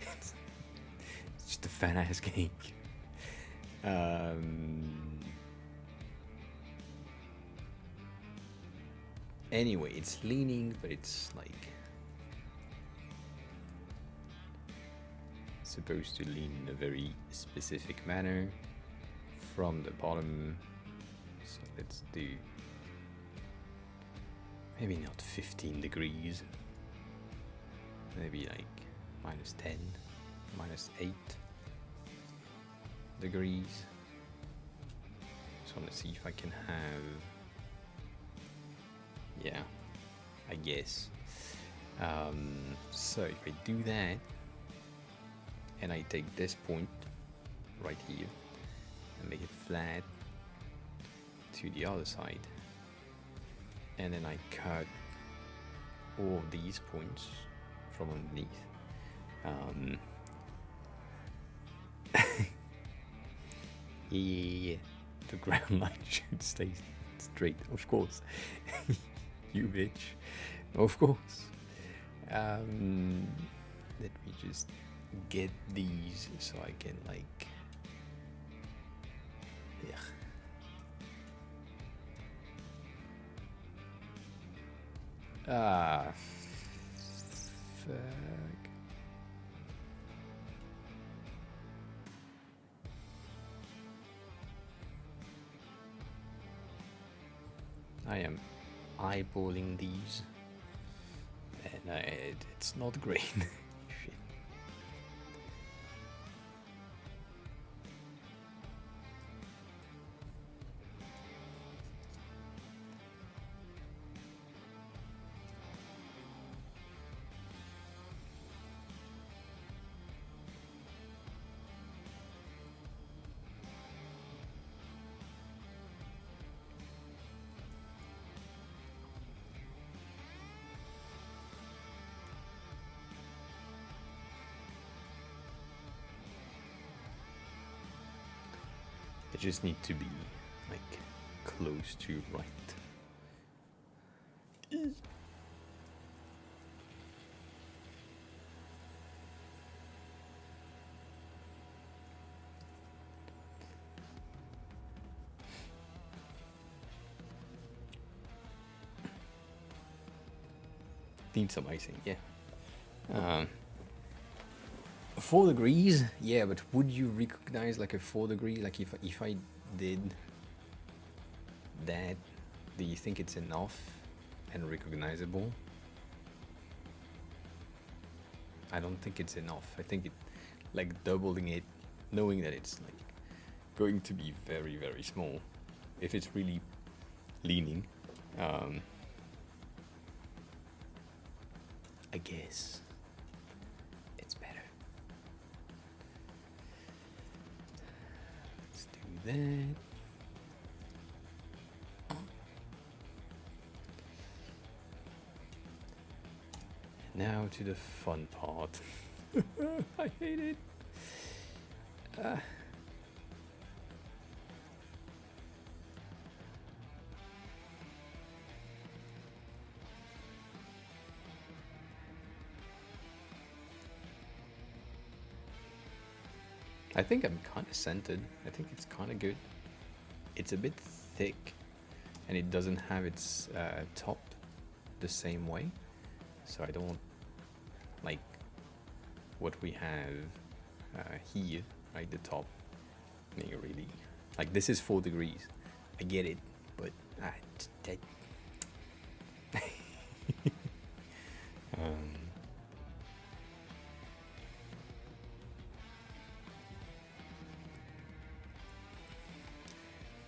it's just a fat ass cake. Anyway, it's leaning, but it's like supposed to lean in a very specific manner from the bottom. So let's do maybe not 15 degrees, maybe like -10, -8 degrees. Just want to see if I can have, yeah, I guess. So if I do that, and I take this point right here and make it flat to the other side, and then I cut all of these points from underneath. Yeah. The ground line should stay straight, of course. You bitch. Of course. Let me just get these so I can like. Yeah. Ah, fuck. I am eyeballing these, and it's not great. Shit. They just need to be like close to right. Need some icing, yeah. 4 degrees, yeah, but would you recognize like a 4 degree? Like if I did that, do you think it's enough and recognizable? I don't think it's enough. I think it, like doubling it, knowing that it's like going to be very, very small, if it's really leaning, I guess it's better. Let's do that. Now to the fun part. I hate it. I think I'm kind of scented. I think it's kind of good. It's a bit thick, and it doesn't have its top the same way. So I don't like what we have here, right? The top. I mean, really, like this is 4 degrees. I get it, but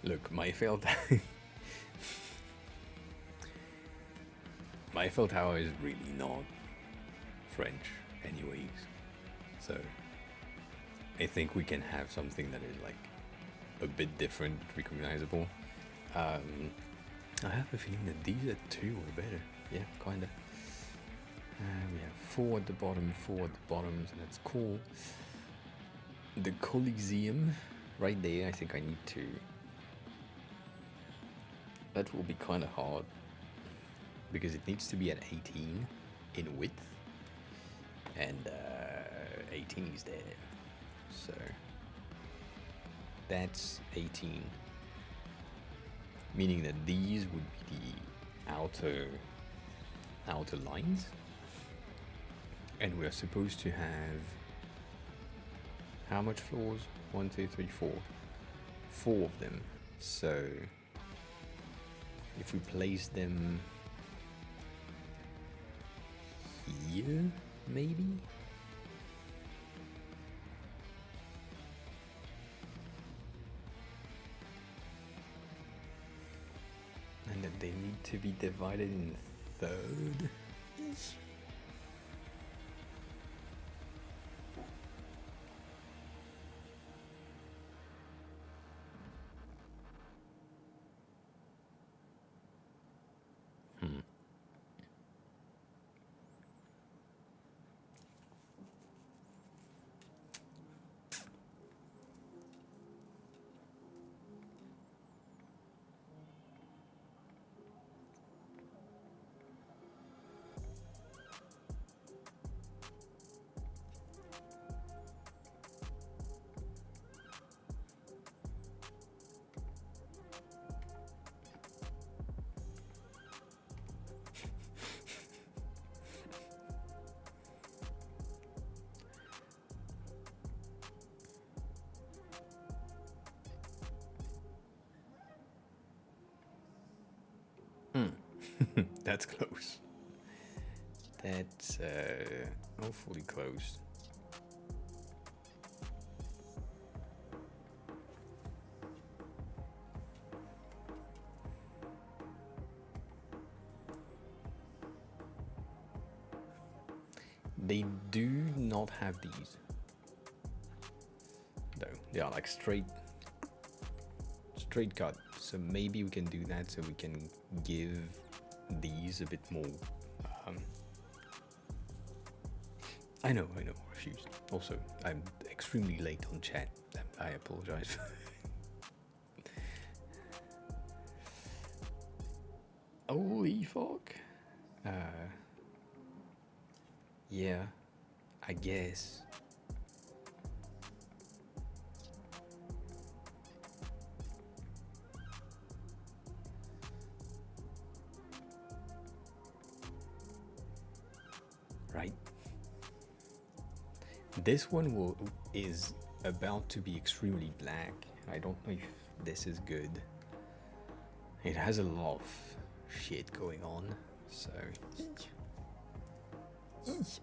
look, my Eiffel Tower is really not French anyways, so I think we can have something that is like a bit different, recognizable. I have a feeling that these are 2 or better. Yeah, kinda. We have 4 at the bottom, 4 at the bottom, so that's cool. The Coliseum right there, I think I need to... That will be kind of hard, because it needs to be at 18 in width, and 18 is there, so that's 18, meaning that these would be the outer lines, and we're supposed to have how much floors? 1, 2, 3, 4. 4 of them. So if we place them here, maybe? And that they need to be divided in third. That's close. That's awfully close. They do not have these, though. They are like straight cut. So maybe we can do that, so we can give these a bit more. I know, refused. Also, I'm extremely late on chat. I apologize. Holy fuck. Yeah, I guess. Right. This one is about to be extremely black. I don't know if this is good. It has a lot of shit going on, so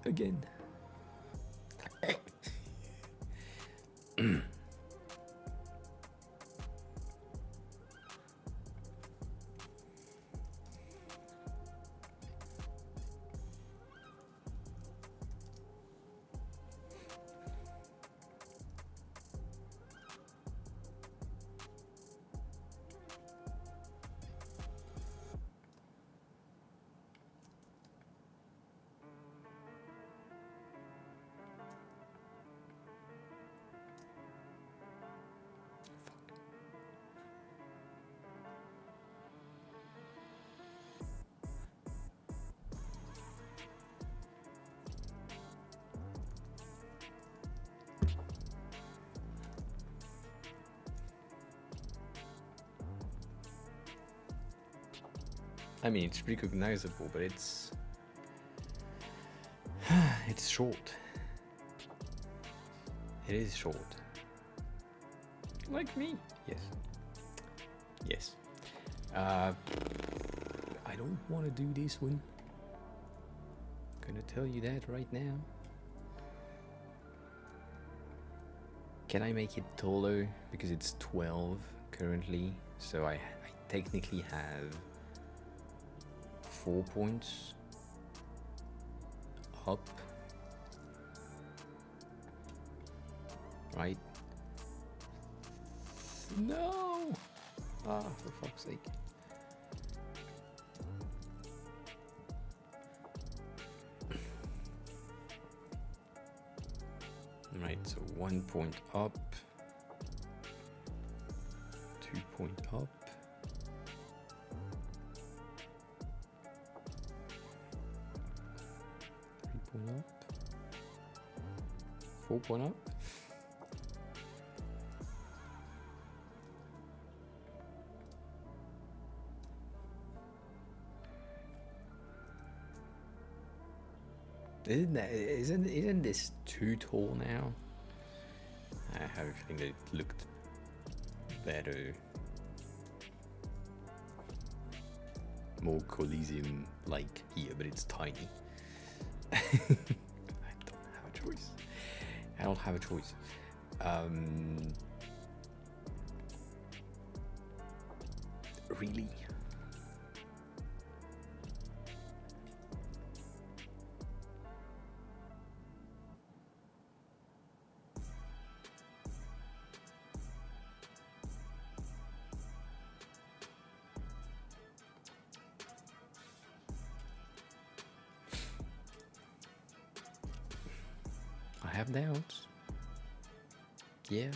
again. I mean, it's recognizable, but it's short. It is short. Like me. Yes. Yes. I don't want to do this one. I'm gonna tell you that right now. Can I make it taller? Because it's 12 currently, so I technically have 4 points up, right? No! Ah, for fuck's sake. Right, so 1 point up, 2 point up, 3 point up, 4 point up. Isn't this too tall now? I have a feeling that it looked better, more Coliseum-like here, but it's tiny. I don't have a choice. I don't have a choice. Really? I have doubts. Yeah.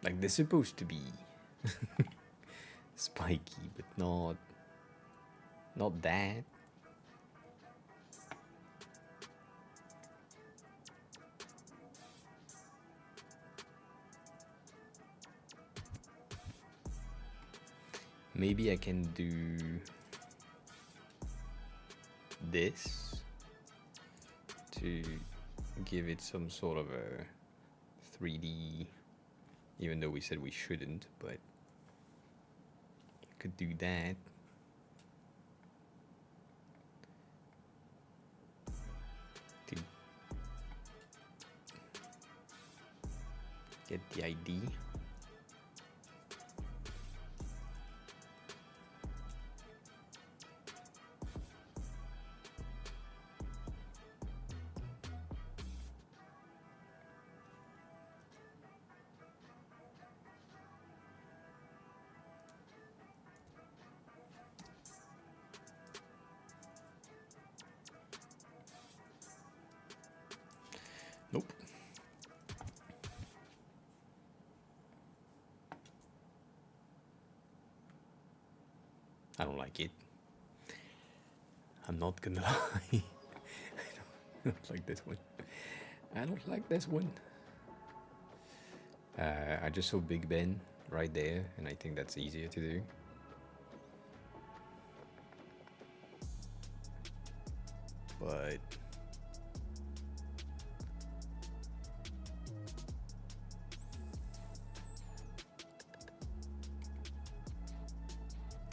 Like, they're supposed to be spiky, but not that. Maybe I can do this to give it some sort of a 3D, even though we said we shouldn't, but I could do that. To get the ID. Nope. I don't like it. I'm not gonna lie. I don't like this one. I don't like this one. I just saw Big Ben right there, and I think that's easier to do. but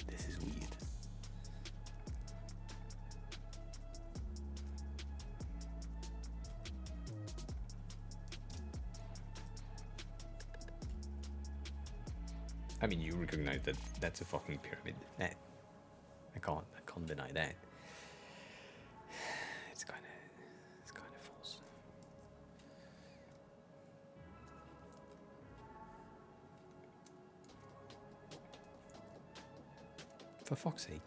this is weird. I mean, you recognize that that's a fucking pyramid. I can't deny that. It's kind of false. For fuck's sake.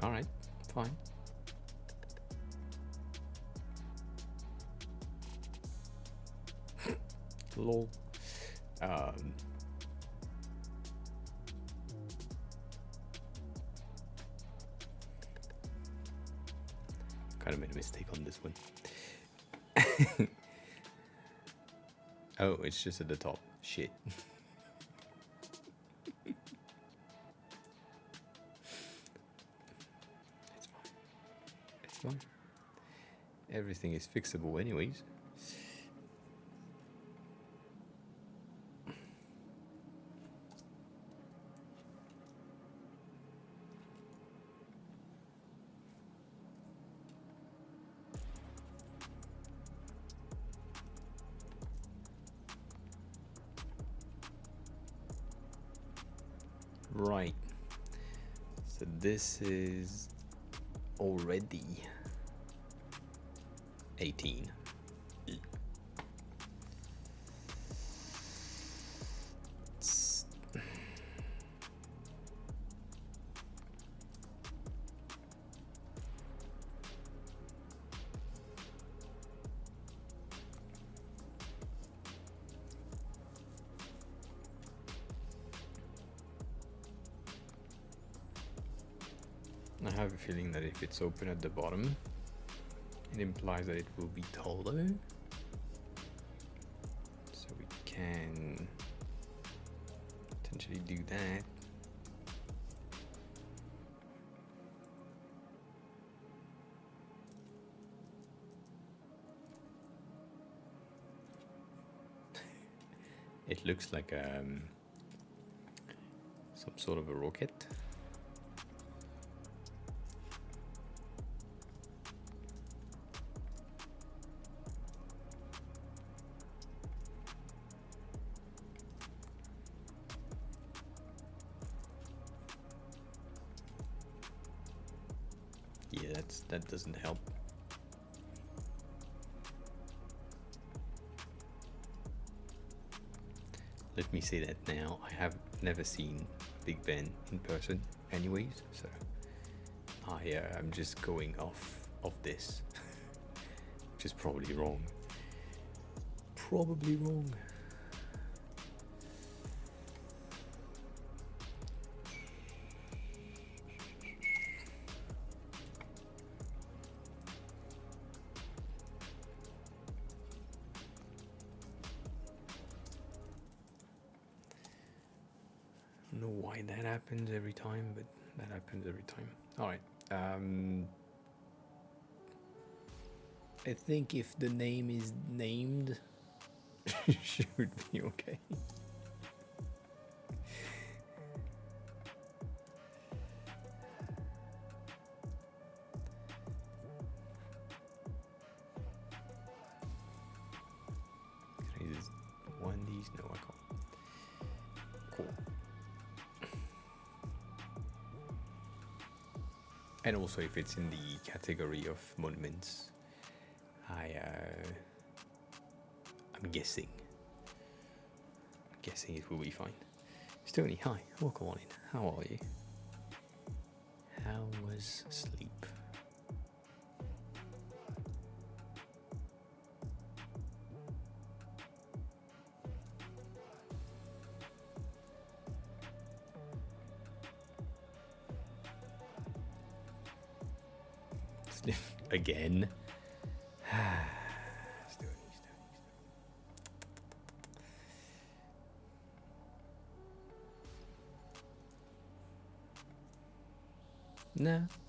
All right, fine. Lol. Kind of made a mistake on this one. Oh, it's just at the top. Shit. It's fine. Everything is fixable anyways. Right. So this is already 18. I have a feeling that if it's open at the bottom, it implies that it will be taller. So we can potentially do that. It looks like some sort of a rocket. Yeah, that doesn't help. Let me say that now. I have never seen Big Ben in person anyways, so I'm just going off of this, which is probably wrong. Probably wrong. I don't know why that happens every time, but that happens every time. Alright. I think if the name is named, it should be okay. Can I use one of these? No, I can't. Cool. And also if it's in the category of monuments, I'm guessing. Guessing it will be fine. Stony, hi, welcome on in. How are you? How was sleep? Sleep again.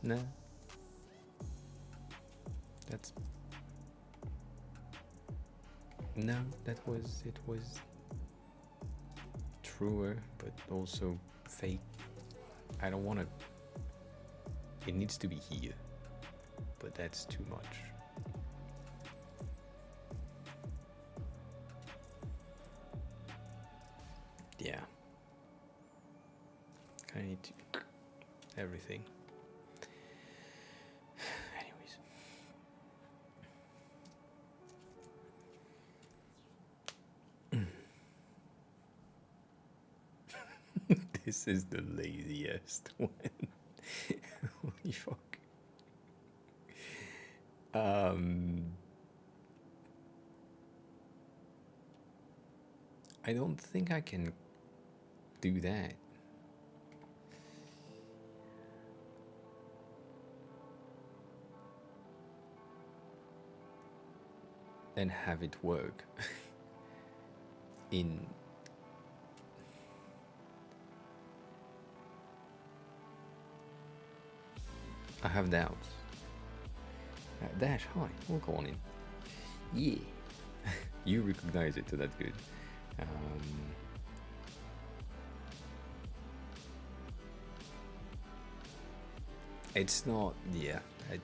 No. That's no. It was truer, but also fake. I don't want to. It needs to be here, but that's too much. Yeah. I need to everything. This is the laziest one. Holy fuck. I don't think I can do that. And have it work in I have doubts. Dash, hi, welcome on in. Yeah. You recognize it, so that's good. It's not, yeah. I'm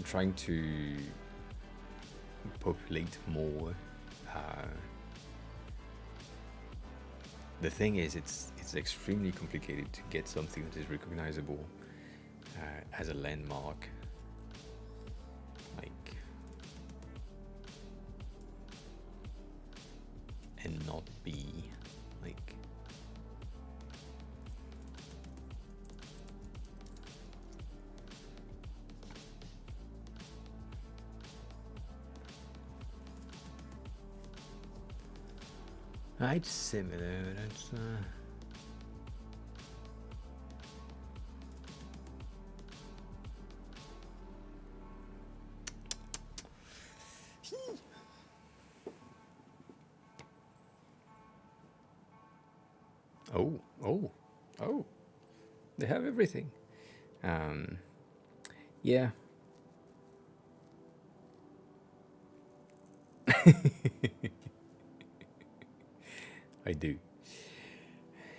trying to populate more. The thing is, it's extremely complicated to get something that is recognizable as a landmark. Like, and not be like it's similar. That's oh, they have everything. Yeah. I do.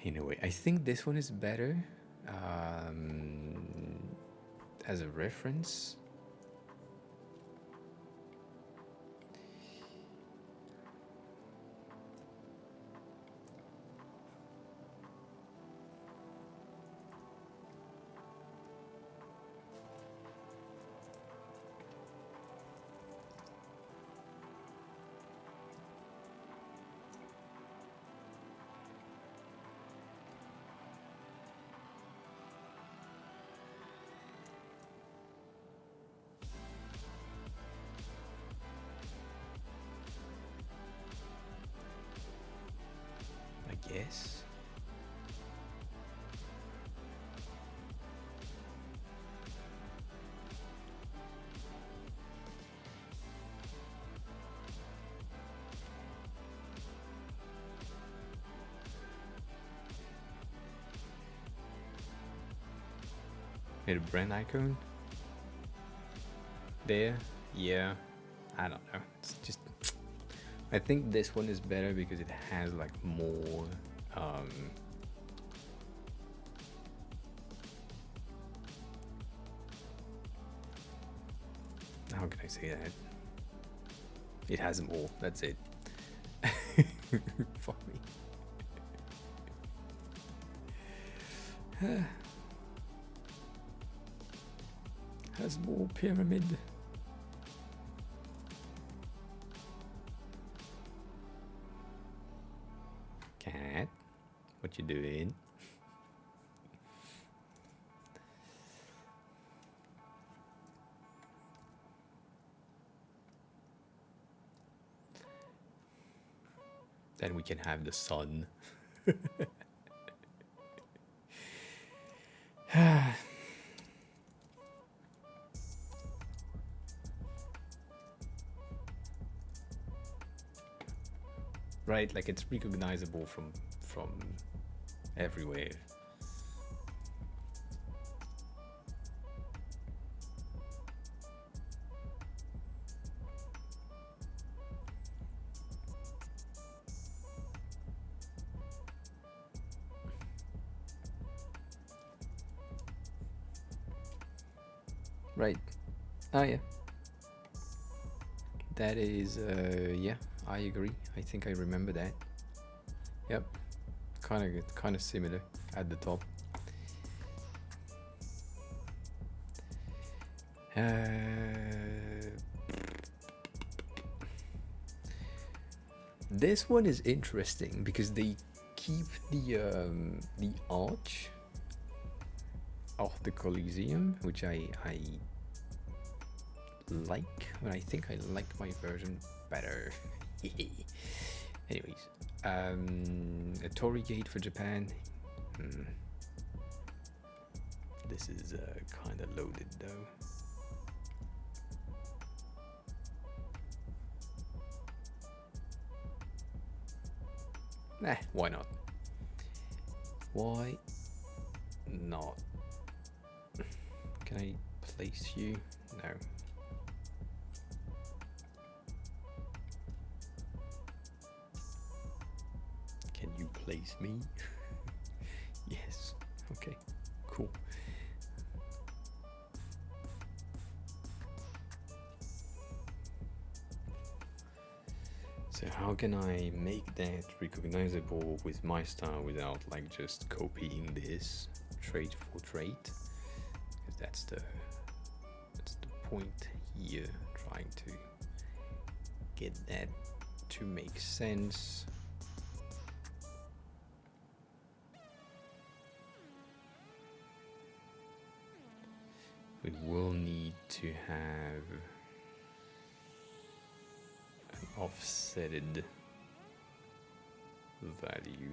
In a way, I think this one is better as a reference. Yes. Made a brand icon there. Yeah, I don't know. It's just, I think this one is better because it has like more how can I say that? It has more, that's it. Fuck me. has more pyramid. Cat, what you doing? Then we can have the sun. Right, like it's recognizable from everywhere. Right. Oh yeah. That is yeah, I agree. I think I remember that. Yep. Kind of similar at the top. This one is interesting because they keep the arch of the Colosseum, which I like, but I think I like my version better. Anyways, a Torii Gate for Japan. This is kind of loaded though. Nah, why not? Why not? Can I place you? No. Can you place me? Yes. Okay. Cool. So how can I make that recognizable with my style without like just copying this trait for trait? Because that's the point here, trying to get that to make sense. We will need to have an offsetted value.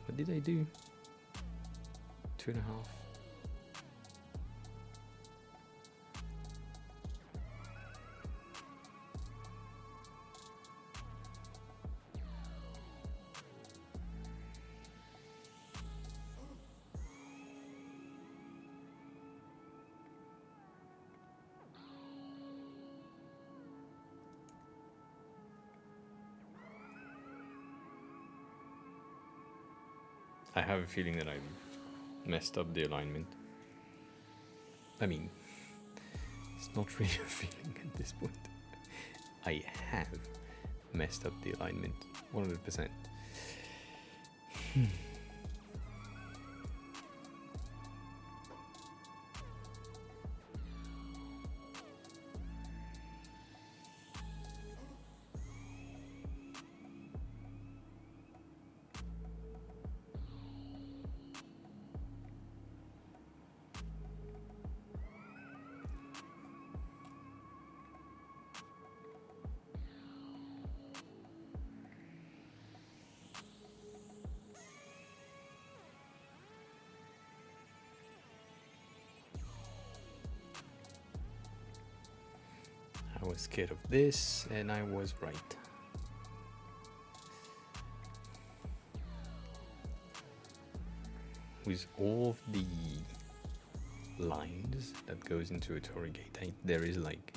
What did I do? 2.5. I have a feeling that I've messed up the alignment. I mean, it's not really a feeling at this point. I have messed up the alignment 100%. I was scared of this, and I was right. With all of the lines that goes into a Torii Gate, there is like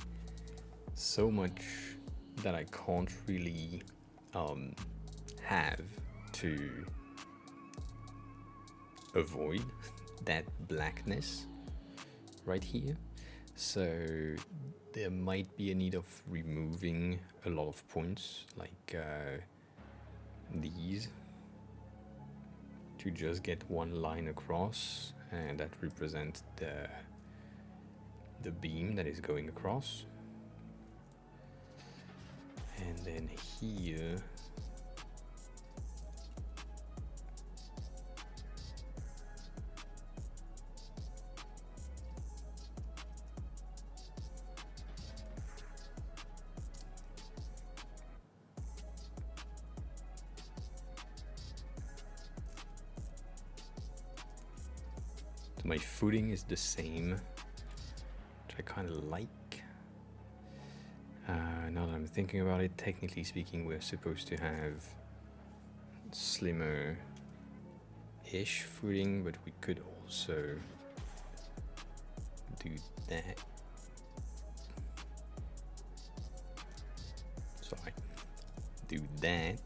so much that I can't really have to avoid that blackness right here. So there might be a need of removing a lot of points like these to just get one line across, and that represents the beam that is going across. And then here my footing is the same, which I kind of like. Now that I'm thinking about it, technically speaking, we're supposed to have slimmer-ish footing, but we could also do that. Sorry, do that.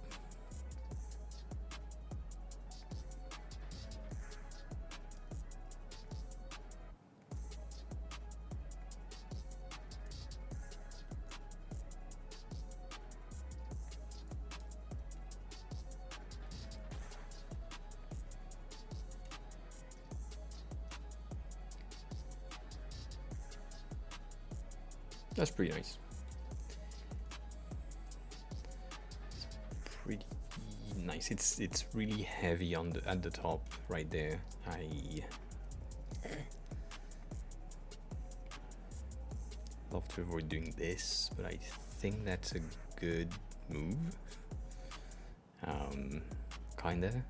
That's pretty nice. It's pretty nice. It's really heavy on the at the top right there. I love to avoid doing this, but I think that's a good move. Kinda.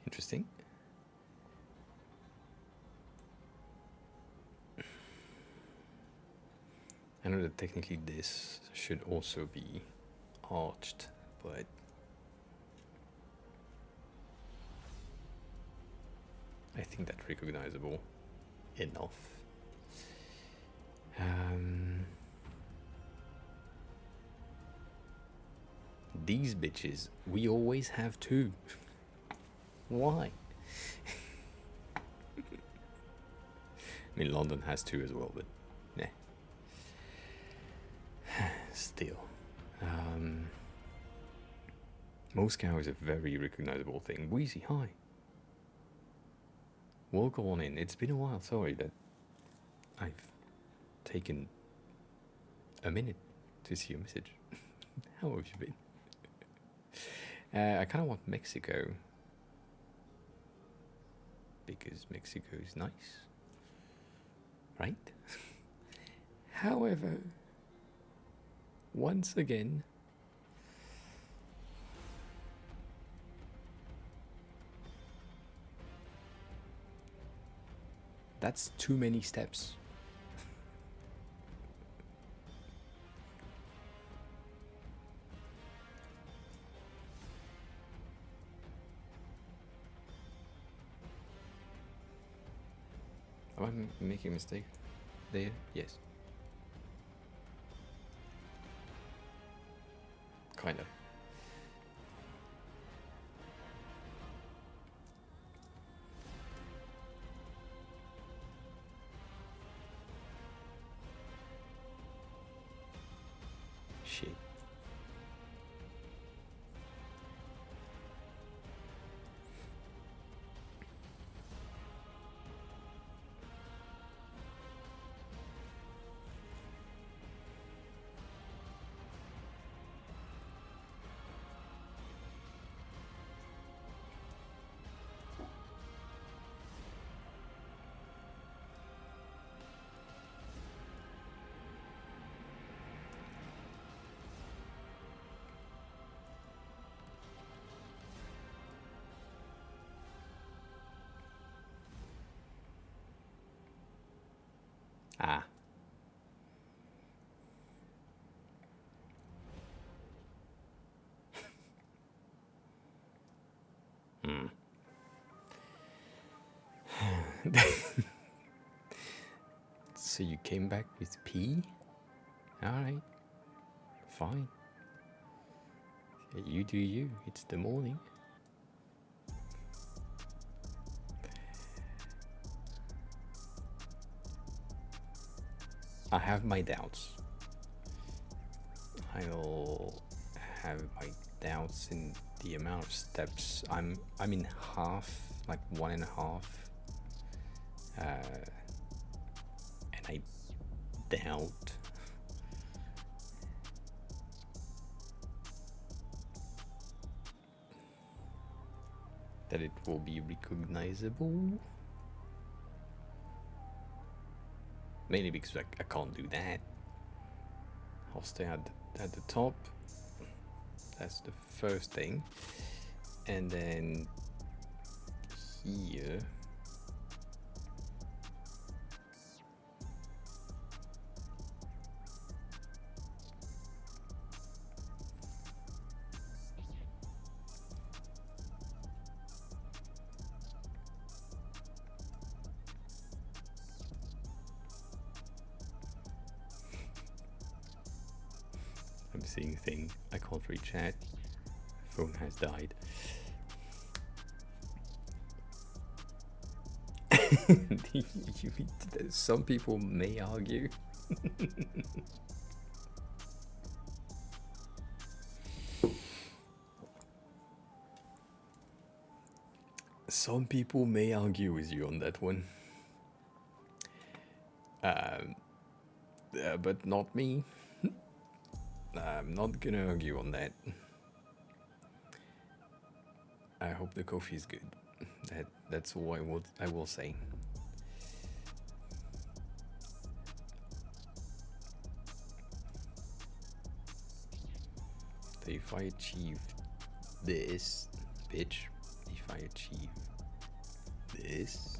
Interesting. I know that technically this should also be arched, but I think that's recognizable enough. These bitches, we always have two. Why? I mean, London has two as well, but yeah. Still. Moscow is a very recognizable thing. Wheezy, hi. Welcome on in. It's been a while. Sorry that I've taken a minute to see your message. How have you been? I kind of want Mexico, because Mexico is nice, right? However, once again, that's too many steps. Am I making a mistake there? Yes. Kinda. Shit. Ah. So you came back with P? Alright. Fine. You do you. It's the morning. I have my doubts. I'll have my doubts in the amount of steps. I'm in half, like 1.5, and I doubt that it will be recognizable. Mainly because I can't do that. I'll stay at the top. That's the first thing. And then here. I'm seeing a thing. I can't read chat. Phone has died. Some people may argue. Some people may argue with you on that one. But not me. I'm not gonna argue on that. I hope the coffee is good. That's all I will say. So if I achieve this, bitch, if I achieve this,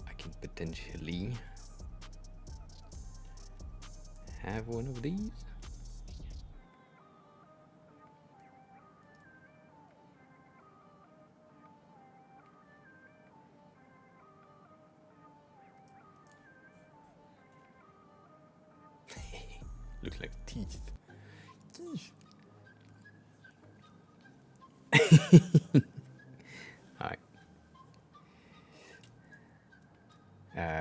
I can potentially have one of these. Look like teeth. Alright.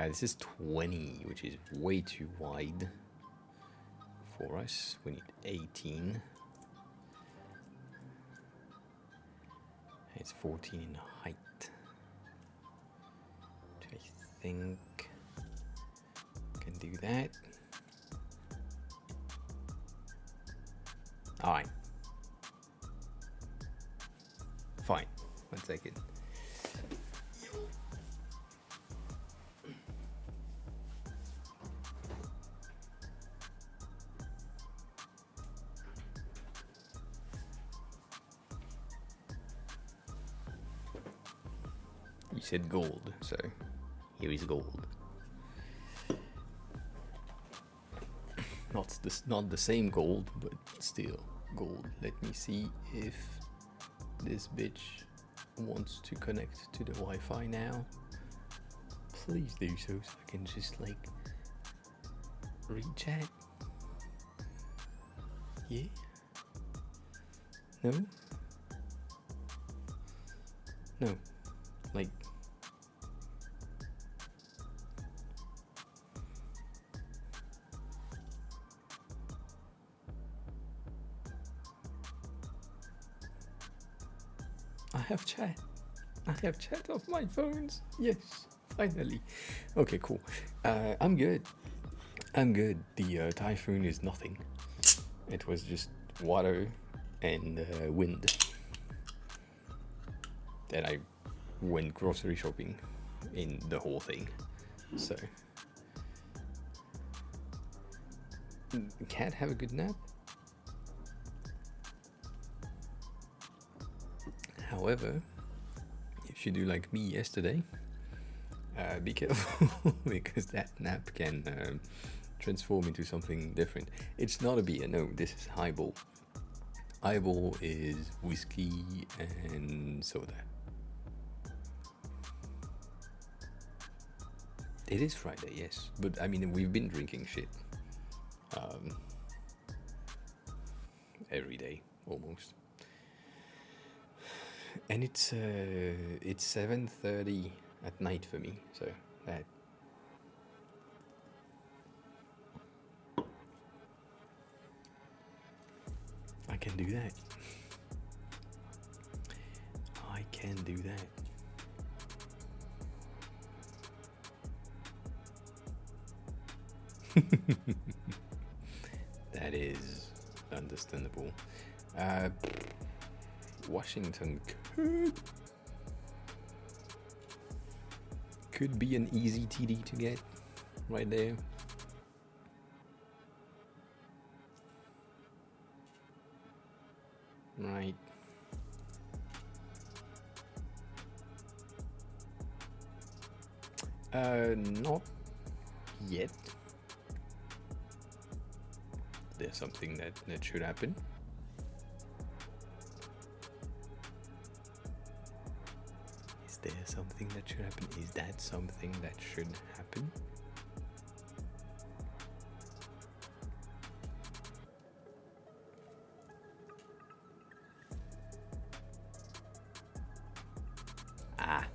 This is 20, which is way too wide for us. We need 18. It's 14 in height, which I think can do that. Alright. Fine. 1 second. You said gold, so here is gold. Not the same gold, but still gold. Let me see if this bitch wants to connect to the Wi-Fi now. Please do so I can just like read chat. Yeah? No? No. Like I have chat. I have chat off my phones. Yes, finally. Okay, cool. I'm good. The typhoon is nothing. It was just water and wind. Then I went grocery shopping in the whole thing. So, cat have a good nap. However, if you do like me yesterday, be careful because that nap can transform into something different. It's not a beer, no, this is highball. Highball is whiskey and soda. It is Friday, yes, but I mean we've been drinking shit every day almost. And it's 7:30 at night for me, so that I can do that. I can do that. That is understandable. Washington could be an easy TD to get right there. Right. Not yet. There's something that should happen. Is there something that should happen? Is that something that should happen? Ah.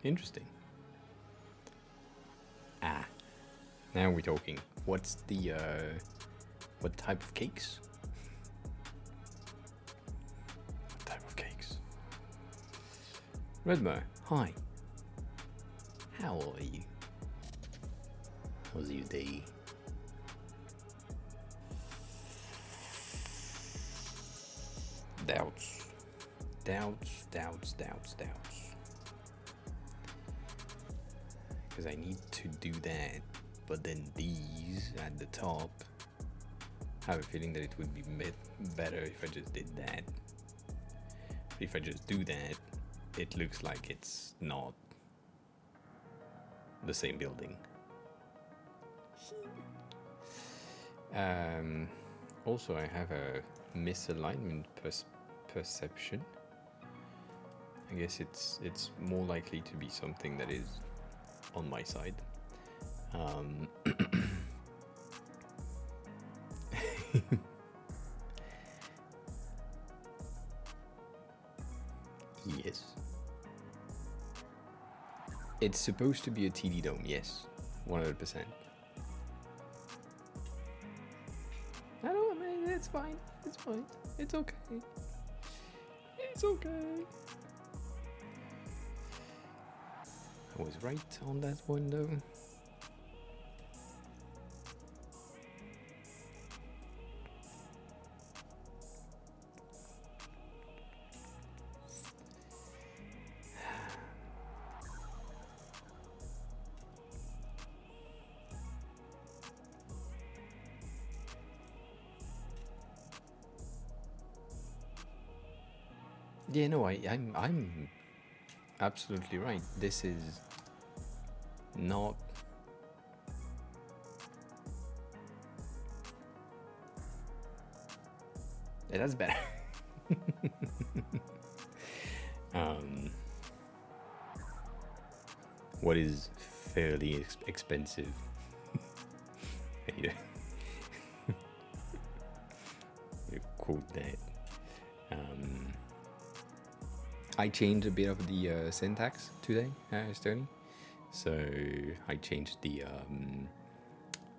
Interesting. Ah, now we're talking. What's the what type of cakes? What type of cakes? Redmo, hi. How are you? How's your day? Doubts. Because I need to do that, but then these at the top, I have a feeling that it would be better if I just did that. But if I just do that, it looks like it's not the same building. Also, I have a misalignment perception. I guess it's more likely to be something that is on my side. Yes. It's supposed to be a TD dome, yes. 100%. I know, man, it's fine. It's fine. It's okay. It's okay. I was right on that one though. Yeah, no, I'm absolutely right. This is not yeah, that's better. What is fairly expensive? You quote that. I changed a bit of the syntax today, Stony. So I changed the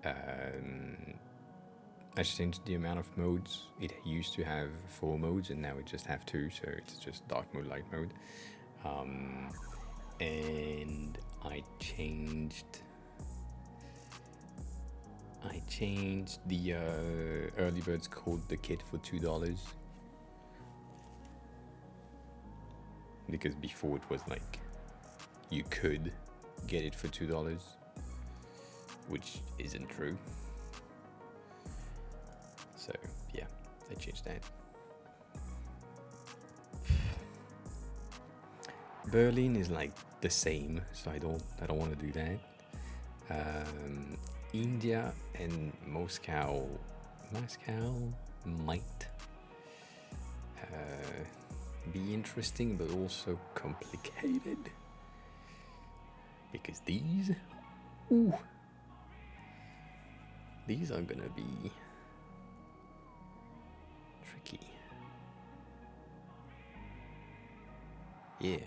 I changed the amount of modes. It used to have 4 modes, and now it just have 2. So it's just dark mode, light mode. And I changed the early birds code the kit for $2. Because before it was like you could get it for $2, which isn't true. So yeah, I changed that. Berlin is like the the same, so I don't want to do that. India and Moscow might be interesting, but also complicated, because these are gonna be tricky. Yeah,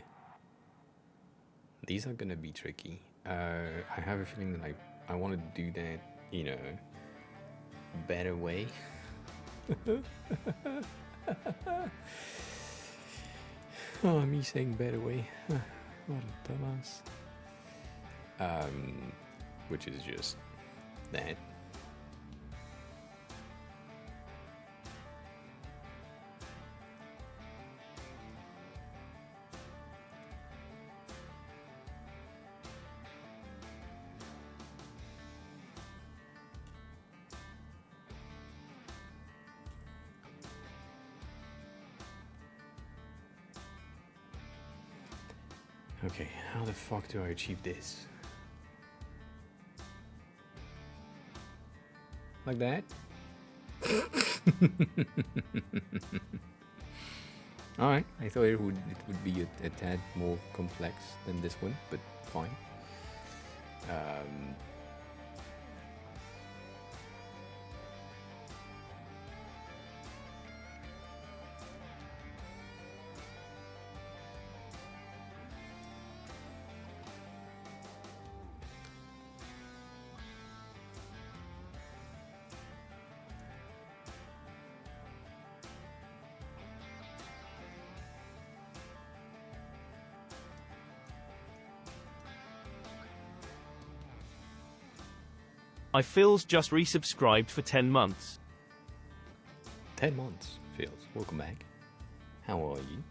these are gonna be tricky. I have a feeling that I want to do that in a better way. Oh, me saying better way. What a dumbass. Which is just that. Okay, how the fuck do I achieve this? Like that? Alright, I thought it would be a tad more complex than this one, but fine. I feels just resubscribed for 10 months. 10 months, Phils. Welcome back. How are you?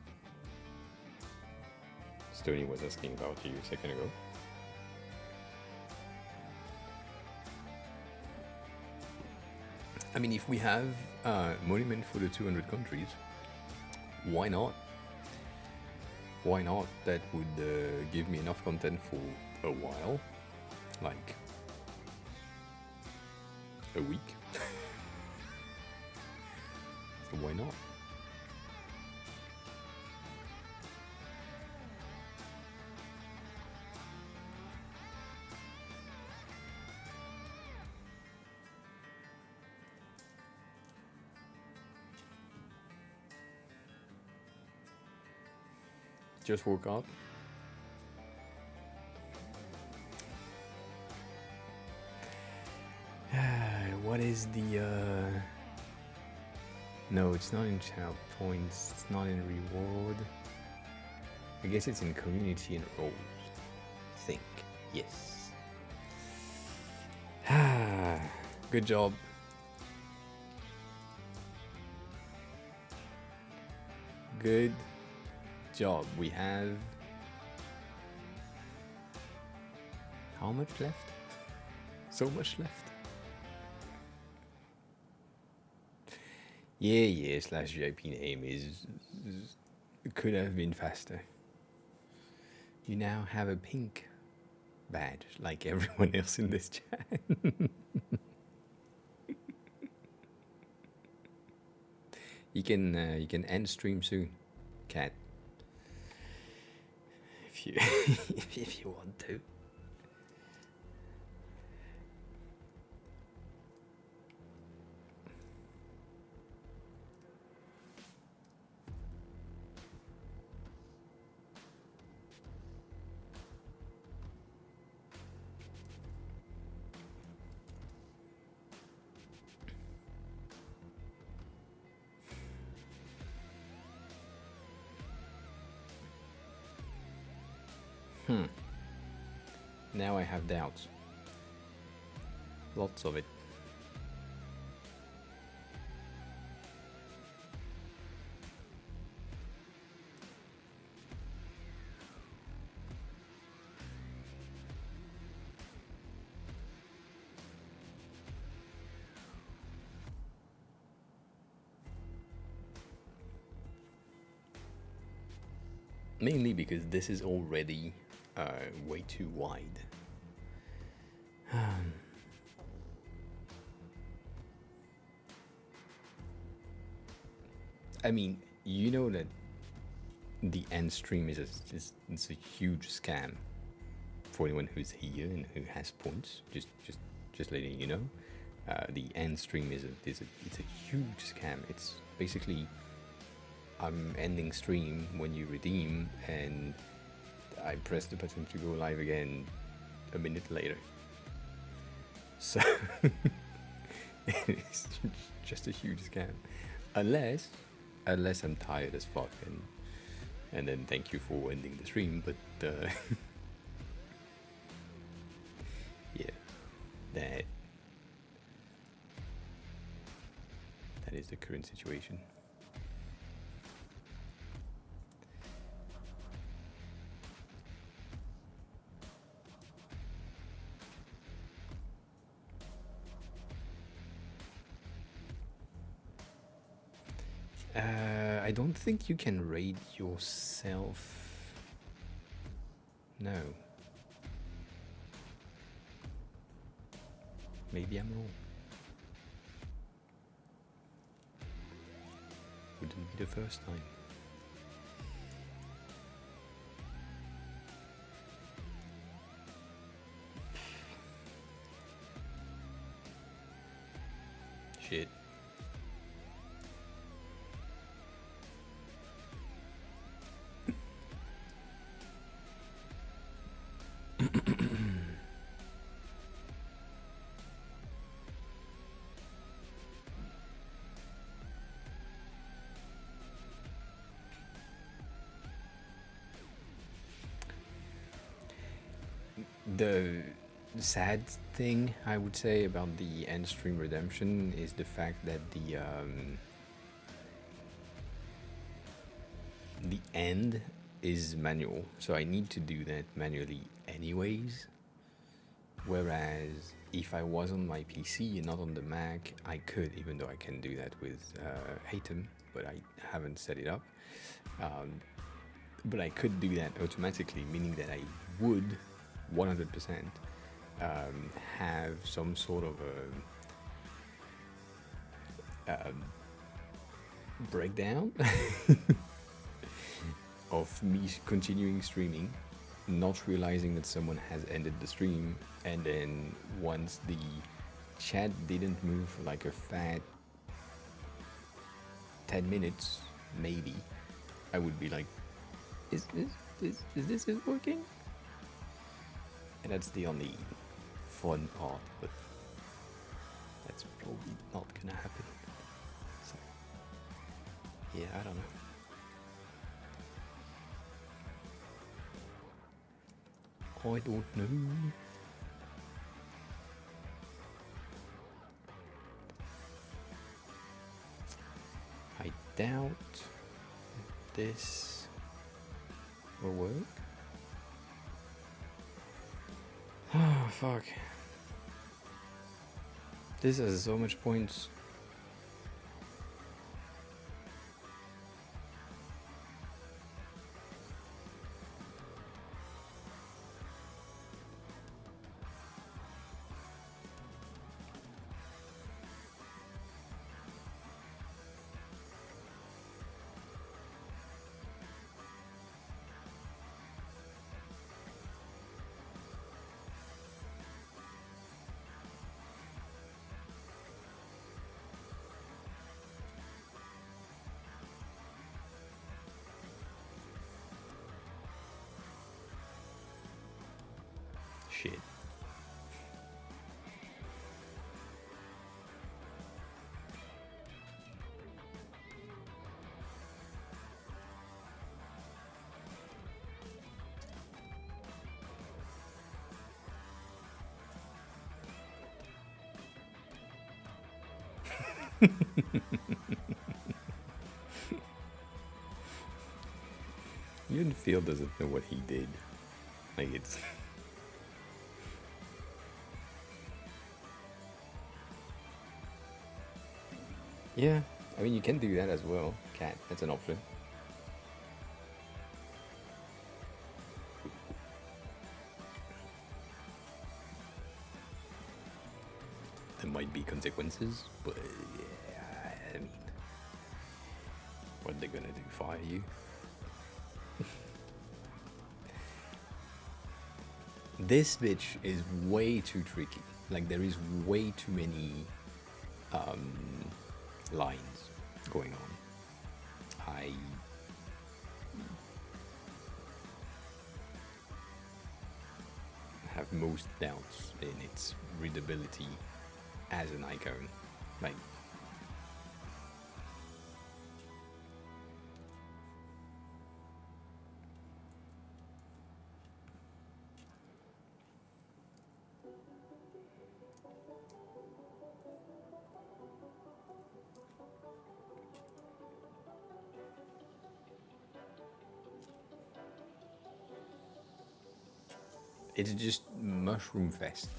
Stoney was asking about you a second ago. I mean, if we have monument for the 200 countries, why not? Why not? That would give me enough content for a while, like a week. So why not? Just woke up. What is the no, it's not in child points, it's not in reward. I guess it's in community and roles. I think. Yes. Good job. Good job. We have how much left? So much left. Yeah, slash VIP name is could have been faster. You now have a pink badge like everyone else in this chat. You can end stream soon, Cat. If you if you want to. Now I have doubts. Lots of it. Mainly because this is already way too wide. I mean, you know that the end stream is a huge scam for anyone who's here and who has points. Just letting you know, the end stream it's a huge scam. It's basically I'm ending stream when you redeem, and I press the button to go live again a minute later. So it's just a huge scam, unless I'm tired as fuck, and then thank you for ending the stream. But yeah, that is the current situation. I don't think you can rate yourself. No. Maybe I'm wrong. Wouldn't be the first time. Shit. The sad thing I would say about the end stream redemption is the fact that the end is manual, so I need to do that manually anyways. Whereas if I was on my PC and not on the Mac, I could, even though I can do that with Atom, but I haven't set it up. But I could do that automatically, meaning that I would 100% have some sort of a breakdown of me continuing streaming, not realizing that someone has ended the stream, and then once the chat didn't move for like a fat 10 minutes, maybe, I would be like, is this working? And that's the only fun part, but that's probably not gonna happen. So, yeah, I don't know. I don't know. I doubt this will work. Oh, fuck. This has so much points. Shit. Even Phil doesn't know what he did. Like, it's... Yeah, I mean, you can do that as well, Cat. That's an option. there might be consequences, but yeah, I mean, what they're gonna do, fire you? This bitch is way too tricky. Like, there is way too many lines going on. I have most doubts in its readability as an icon. Like, it's just mushroom fest.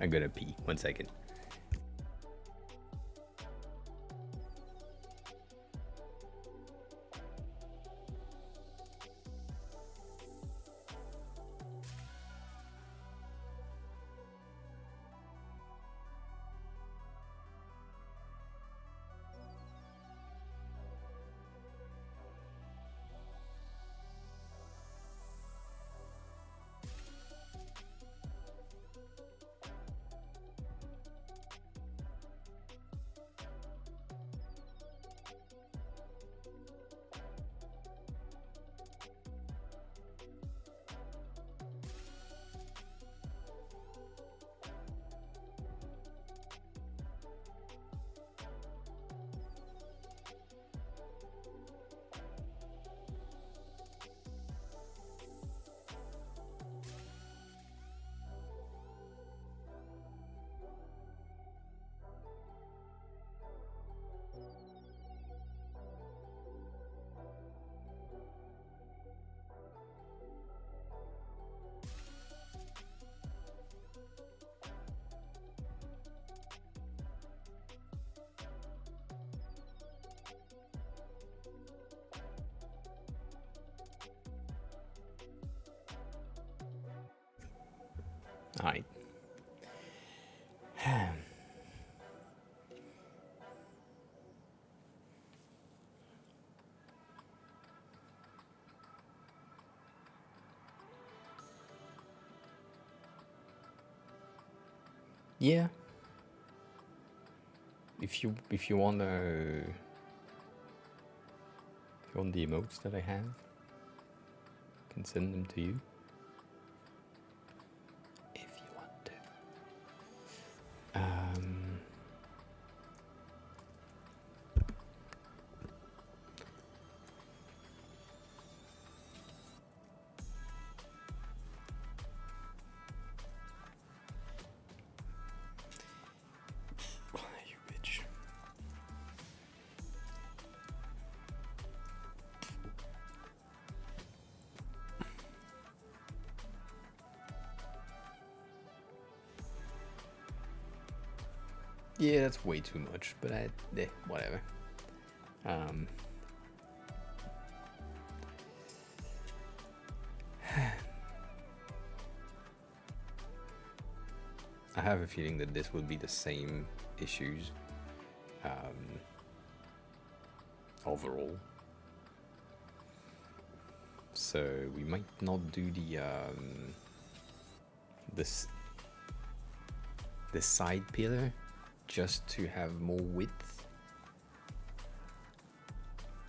I'm gonna pee. 1 second. Alright. Yeah. If you want the emotes that I have, I can send them to you. If you want to. You bitch. Yeah, that's way too much, but whatever. I have a feeling that this will be the same issues overall. So we might not do the side pillar just to have more width.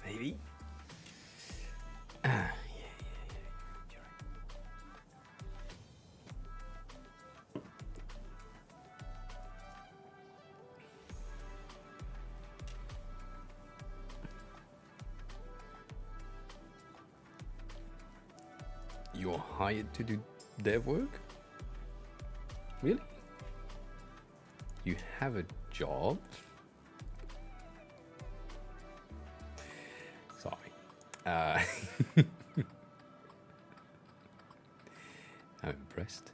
Maybe. Yeah. You're right. You're hired to do dev work? Really? You have a job? Sorry. I'm impressed.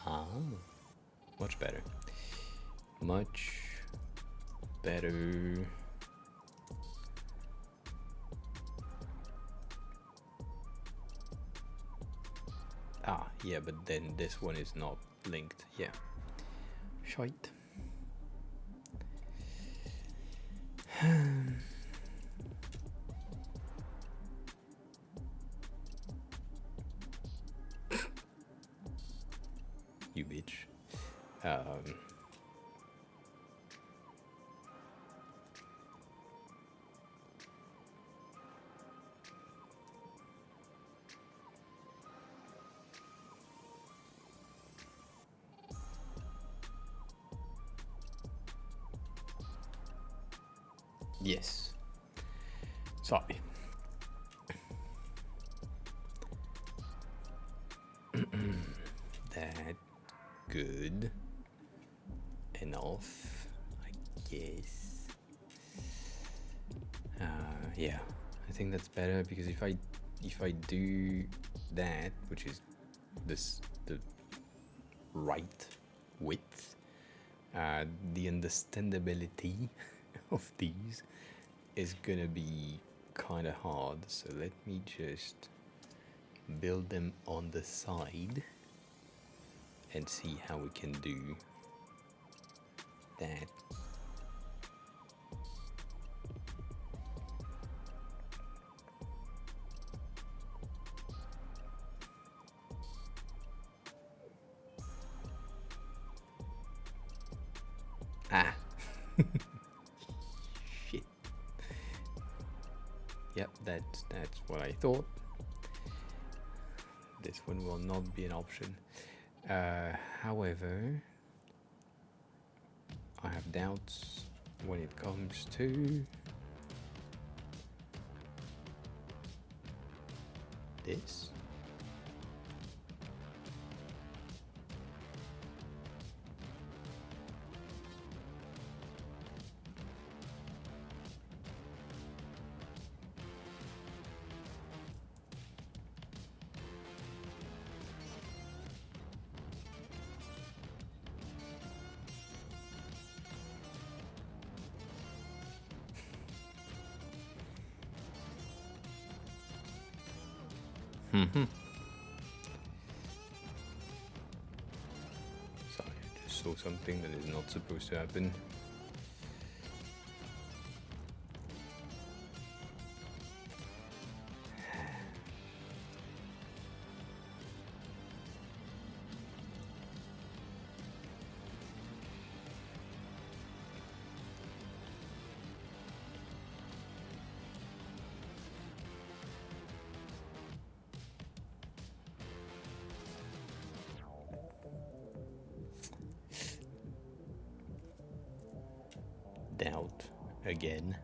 Ah, much better. Much better. Ah, yeah, but then this one is not linked. Yeah. Shite. You bitch. Yes. Sorry. That good enough, I guess. Yeah, I think that's better, because if I do that, which is the right width, the understandability of these is gonna be kind of hard. So let me just build them on the side and see how we can do that. Ah. Shit. Yep, that's what I thought. This one will not be an option. However, I have doubts when it comes to this. Sorry, I just saw something that is not supposed to happen. Doubt again.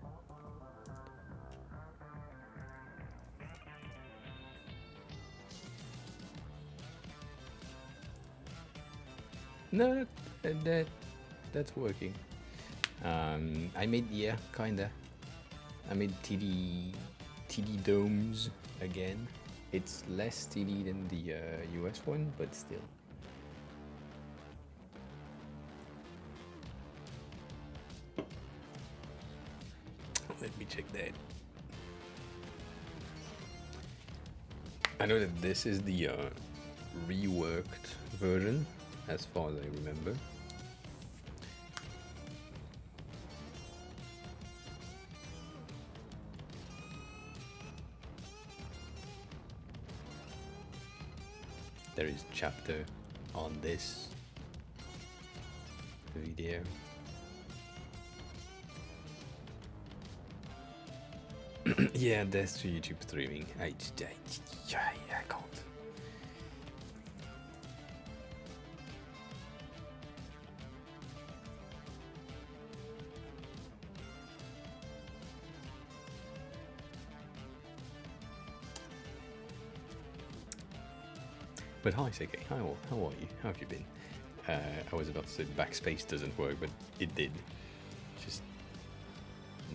No, that's working. I made, yeah, kinda. I made TD domes again. It's less TD than the US one, but still. Let me check that. I know that this is the reworked version, as far as I remember. There is chapter on this video. Yeah, that's to YouTube streaming. I can't. But hi, Seke. How are you? How have you been? I was about to say backspace doesn't work, but it did. Just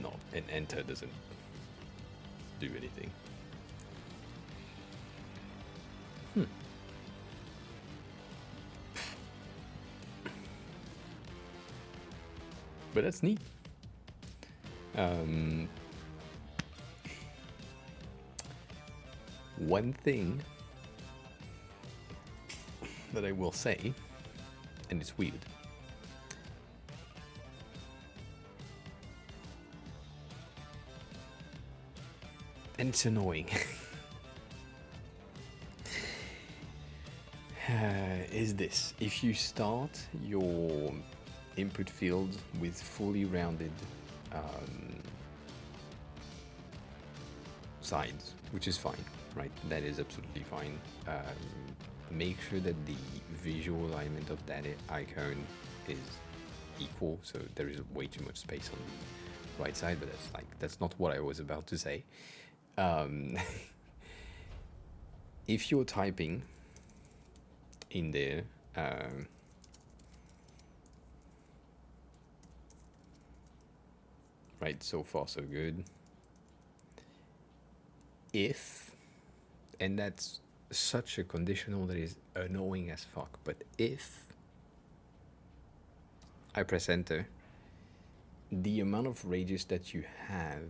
not. And enter doesn't do anything. But that's neat. One thing that I will say, and it's weird, and it's annoying, is this. If you start your input field with fully rounded sides, which is fine, right? That is absolutely fine. Make sure that the visual alignment of that icon is equal, so there is way too much space on the right side, but that's not what I was about to say. If you're typing in there, right, so far so good. If, and that's such a conditional that is annoying as fuck, but if I press enter, the amount of radius that you have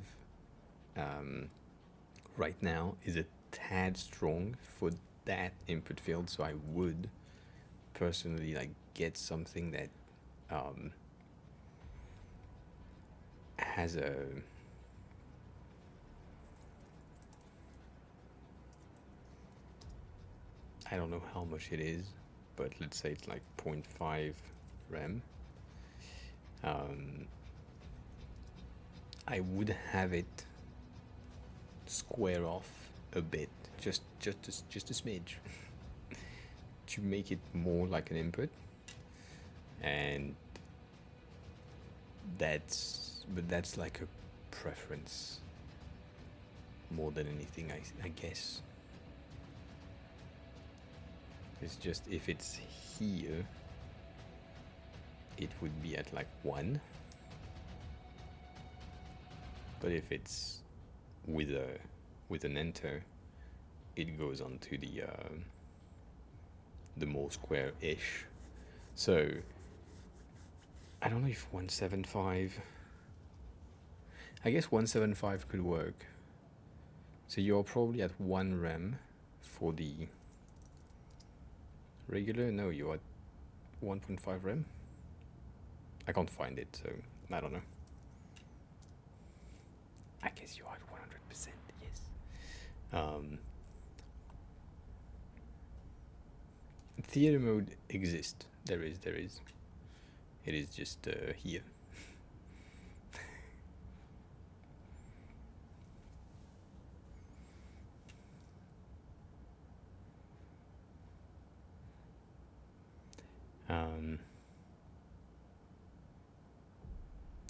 right now is a tad strong for that input field, so I would personally like get something that has a I don't know how much it is, but let's say it's like 0.5 rem. I would have it square off a bit, just a smidge, to make it more like an input, and that's like a preference more than anything, I guess. It's just if it's here, it would be at like 1, but if it's with an enter, it goes on to the more square-ish. So I don't know if 175. I guess 175 could work. So you're probably at 1 rem for the regular. No, you're at 1.5 rem. I can't find it, so I don't know. I guess you are at 100%. Yes. Theater mode exists. There is. It is just here.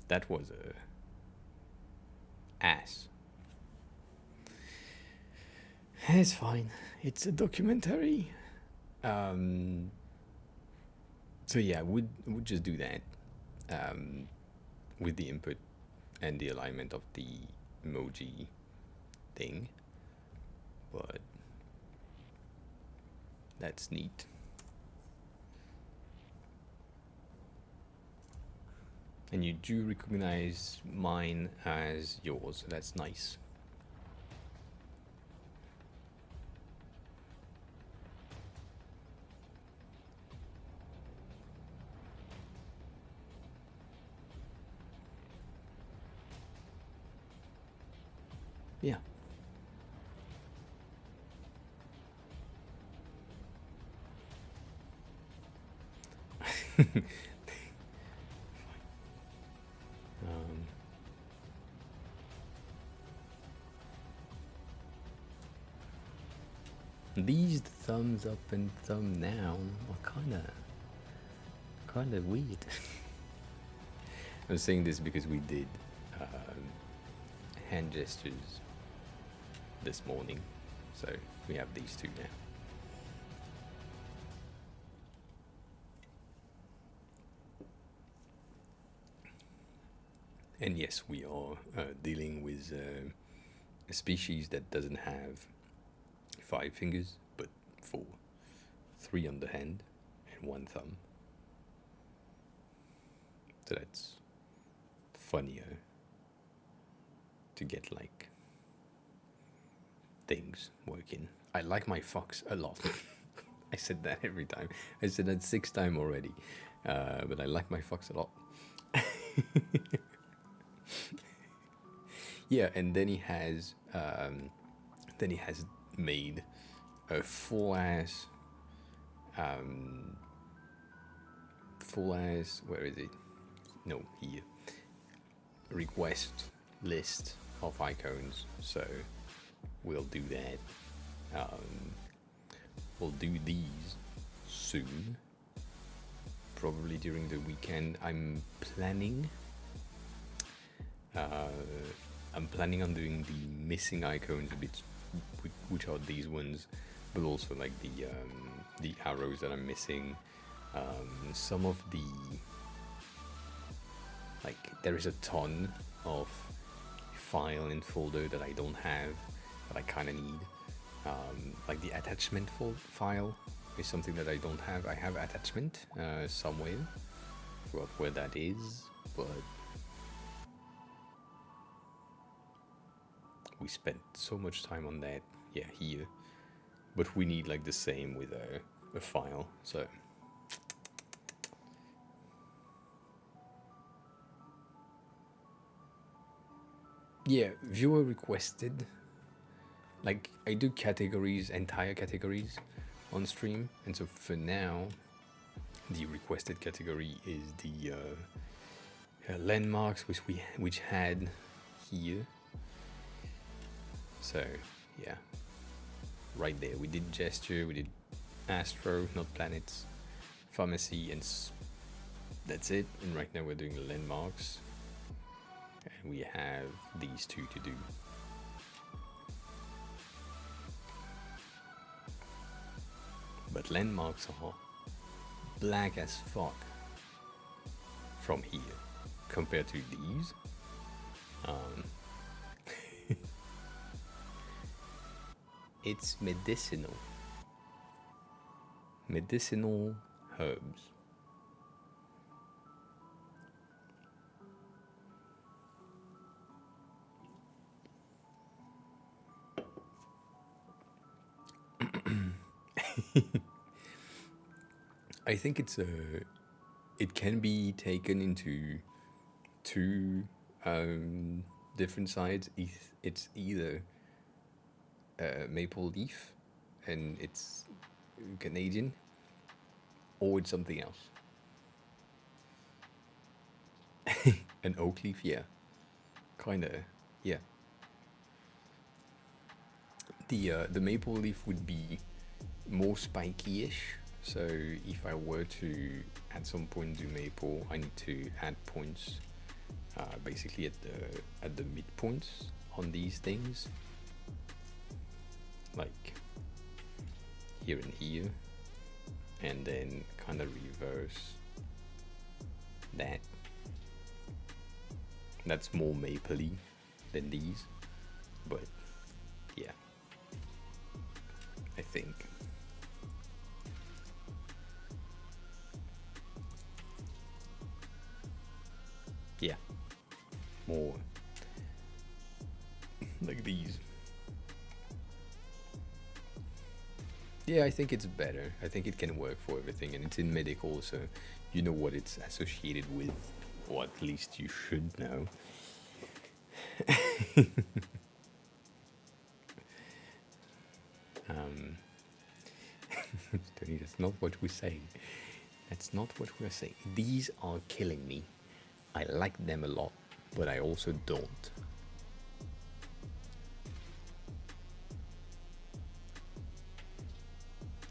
That was a ass. It's fine. It's a documentary. So yeah, would just do that with the input and the alignment of the emoji thing, but that's neat. And you do recognize mine as yours, so that's nice. Yeah. These thumbs up and thumb down are kind of weird. I'm saying this because we did hand gestures this morning, so we have these two now. And yes, we are dealing with a species that doesn't have 5 fingers, but 4. 3 on the hand and 1 thumb. So that's funnier to get like things working. I like my fox a lot. I said that every time. I said that 6 times already. But I like my fox a lot. Yeah, and then he has made a full ass where is it? No, here. Request list of icons. So we'll do that. We'll do these soon. Probably during the weekend. I'm planning on doing the missing icons, which are these ones, but also like the arrows that I'm missing. Some of the there is a ton of file and folder that I don't have that I kind of need. Like the attachment file is something that I don't have. I have attachment somewhere. Forgot where that is, but we spent so much time on that. Yeah, here. But we need like the same with a file. So yeah, viewer requested. Like I do categories, entire categories on stream, and so for now the requested category is the landmarks which had here. So yeah, right there we did gesture, we did astro, not planets, pharmacy, and that's it. And right now we're doing landmarks, and we have these two to do. But landmarks are black as fuck from here compared to these. It's medicinal herbs. I think it can be taken into two different sides. It's either maple leaf and it's Canadian, or it's something else. An oak leaf, yeah, kinda, yeah. The maple leaf would be more spiky-ish. So if I were to at some point do maple, I need to add points, basically at the midpoints on these things, like here and here, and then kind of reverse that. That's more mapley than these, but yeah, I think. Yeah, more like these. Yeah, I think it's better. I think it can work for everything, and it's in medical, so you know what it's associated with, or at least you should know. Tony, that's not what we're saying. That's not what we're saying. These are killing me. I like them a lot, but I also don't.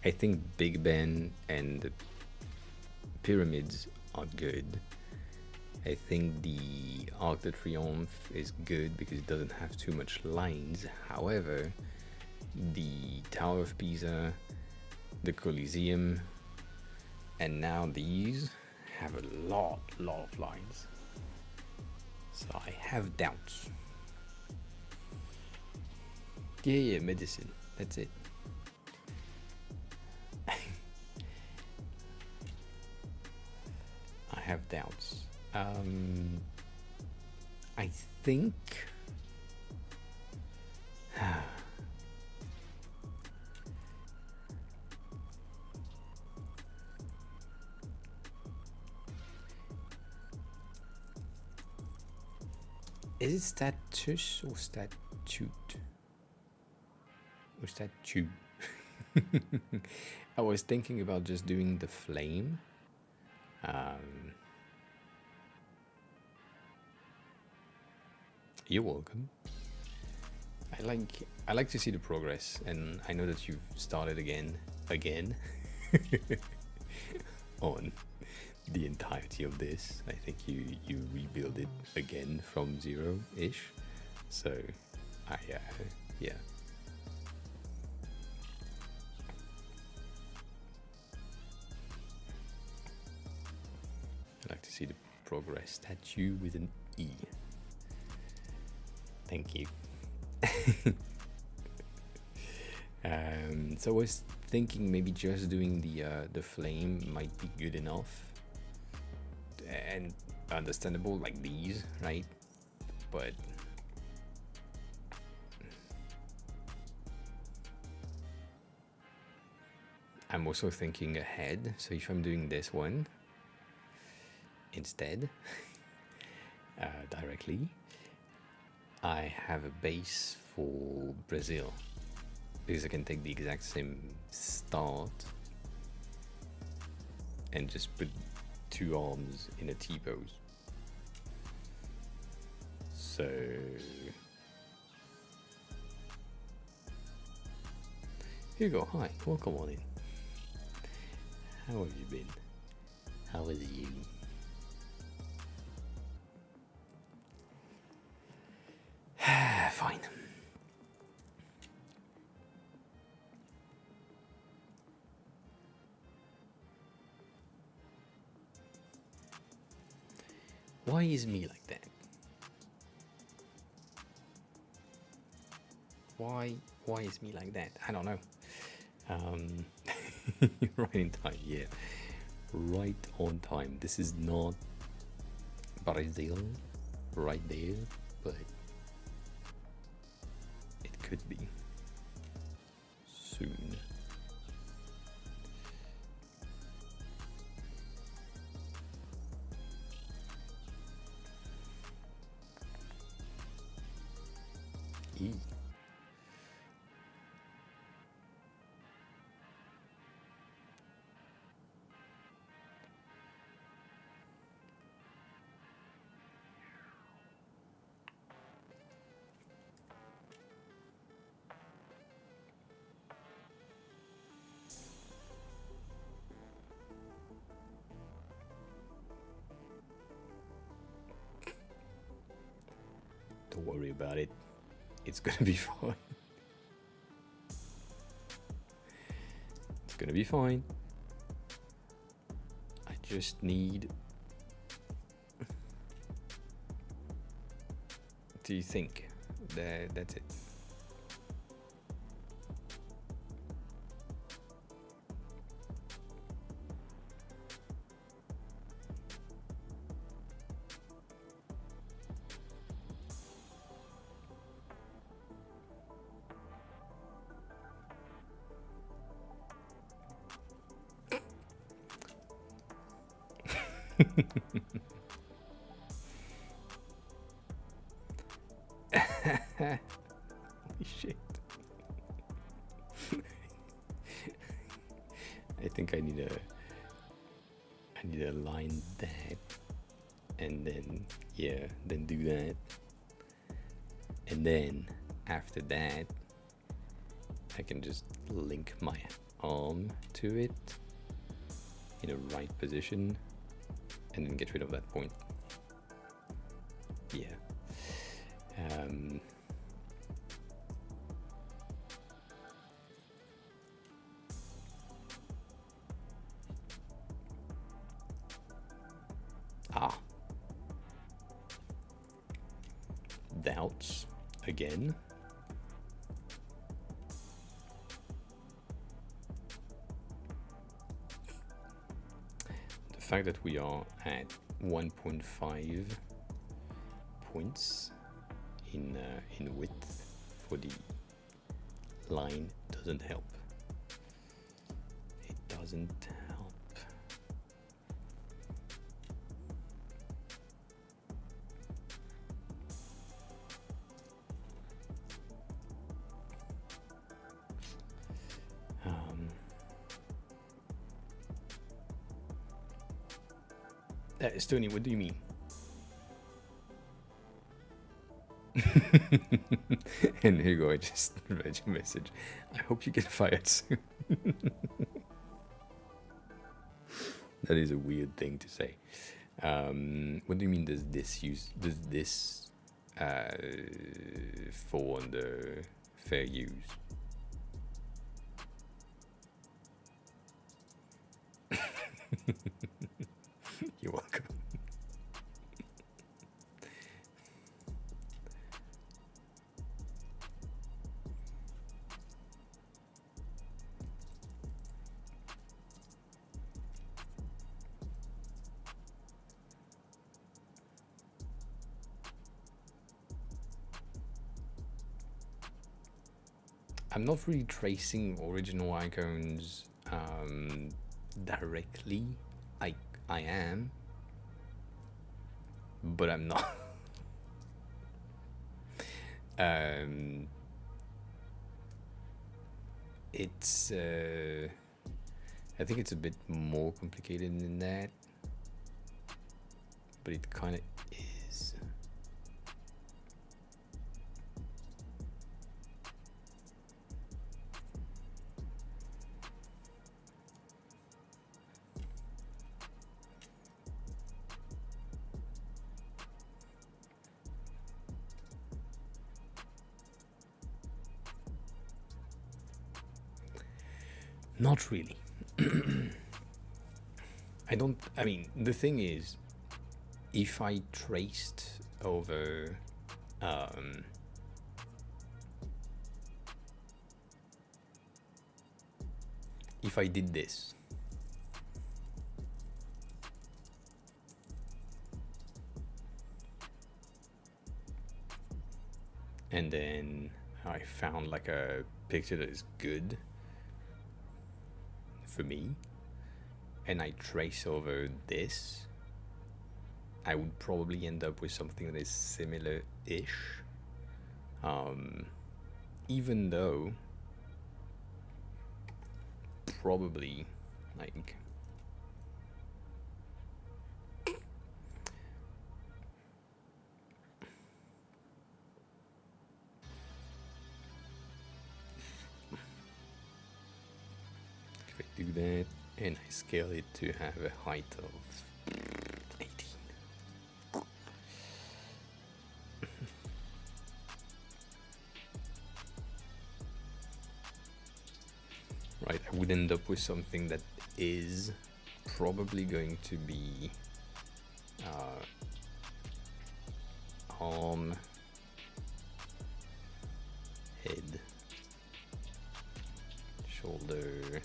I think Big Ben and the pyramids are good. I think the Arc de Triomphe is good because it doesn't have too much lines. However, the Tower of Pisa, the Colosseum, and now these have a lot of lines. So I have doubts. Yeah, medicine. That's it. I have doubts. I think is it status or statute? Or statue? I was thinking about just doing the flame. You're welcome. I like to see the progress, and I know that you've started again on the entirety of this. I think you rebuild it again from zero-ish. So yeah. I like to see the progress. Statue with an E. Thank you. So I was thinking maybe just doing the flame might be good enough and understandable, like these, right? But I'm also thinking ahead. So if I'm doing this one instead, directly, I have a base for Brazil, because I can take the exact same start and just put two arms in a T-pose. So here you go. Hi, welcome on in. How have you been? How is you? Fine. Why is me like that? Why is me like that? I don't know. Right in time, yeah. Right on time. This is not Brazil right there, but it could be soon. E. Don't worry about it. It's gonna be fine. It's gonna be fine. I just need to think. That's it. Holy shit. I think I need a line that, and then then do that, and then after that I can just link my arm to it in a right position and then get rid of that point. Yeah. Doubts again. The fact that we are at 1.5 points in width for the line doesn't help. It doesn't help. Stony, what do you mean? And here you go, I just read your message. I hope you get fired soon. That is a weird thing to say. What do you mean does this fall under fair use? You're welcome. I'm not really tracing original icons directly. I am, but I'm not. It's I think it's a bit more complicated than that, but it kind of is. Not really. I mean, the thing is, if I traced over if I did this, and then I found like a picture that is good for me, and I trace over this, I would probably end up with something that is similar-ish, even though probably like if I do that and I scale it to have a height of 18. Right, I would end up with something that is probably going to be arm, head, shoulder,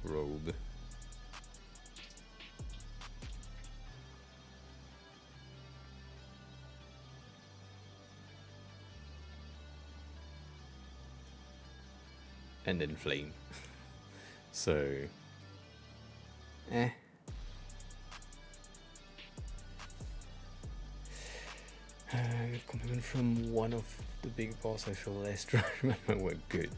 robe, and then flame. So, compliment from one of the big boss. I feel less dry. My work good.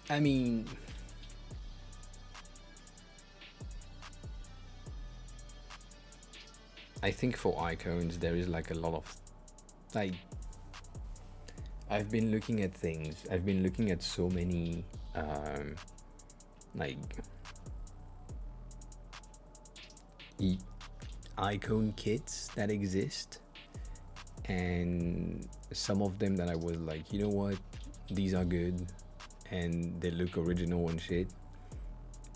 I mean, I think for icons there is like a lot of like I've been looking at things. I've been looking at so many like icon kits that exist, and some of them that I was like, you know what, these are good and they look original and shit,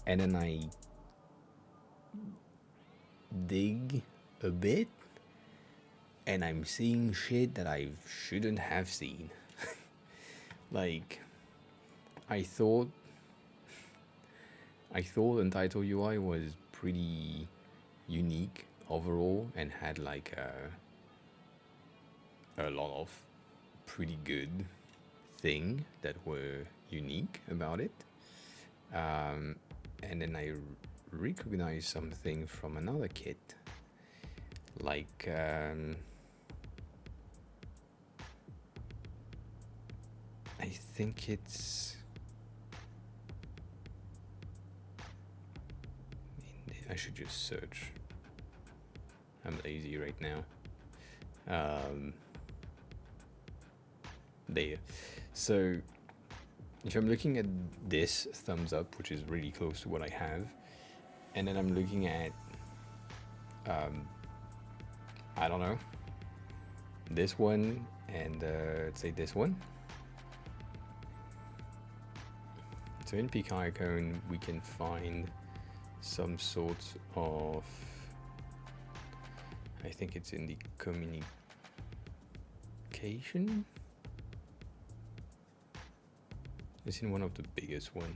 and then I dig a bit and I'm seeing shit that I shouldn't have seen. Like, I thought Untitled UI was pretty unique overall and had like a lot of pretty good thing that were unique about it. And then I recognized something from another kit, like I think it's. I should just search. I'm lazy right now. There. So if I'm looking at this thumbs up, which is really close to what I have, and then I'm looking at, I don't know, this one, and let's say this one. So in Peak Icon, we can find some sort of, I think it's in the communication. It's in one of the biggest one.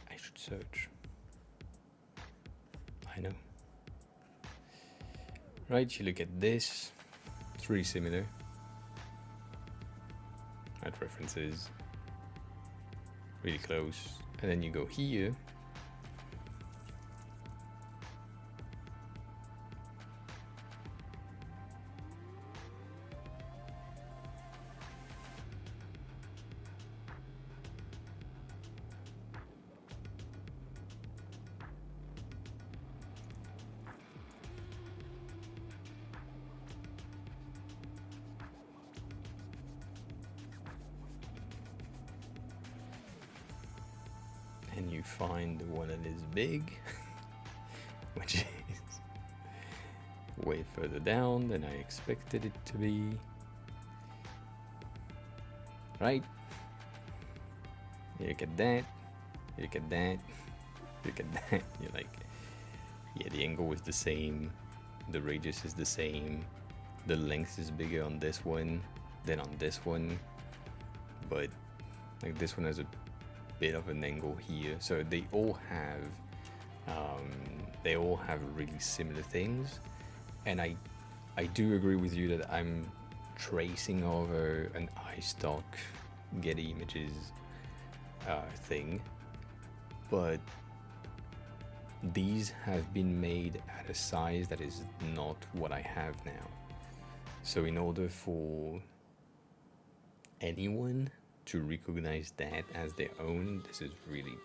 I should search. I know. Right, you look at this. It's really similar. At references. Really close. And then you go here. And you find the one that is big, which is way further down than I expected it to be. Right? You look at that, you look at that, look at that. You're like, yeah, the angle is the same, the radius is the same, the length is bigger on this one than on this one, but like this one has a bit of an angle here, so they all have really similar things. And I do agree with you that I'm tracing over an iStock Getty Images thing, but these have been made at a size that is not what I have now. So in order for anyone to recognize that as their own, this is really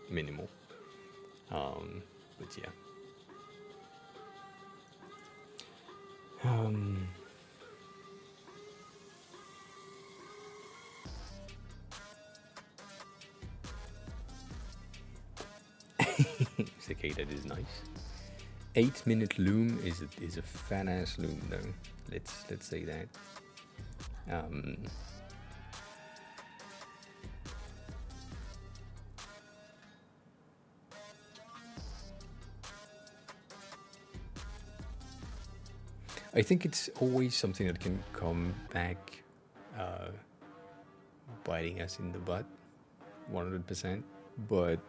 minimal. But yeah. It's okay, that is nice. 8-minute loom is a fat ass loom though. Let's say that. I think it's always something that can come back biting us in the butt, 100%. But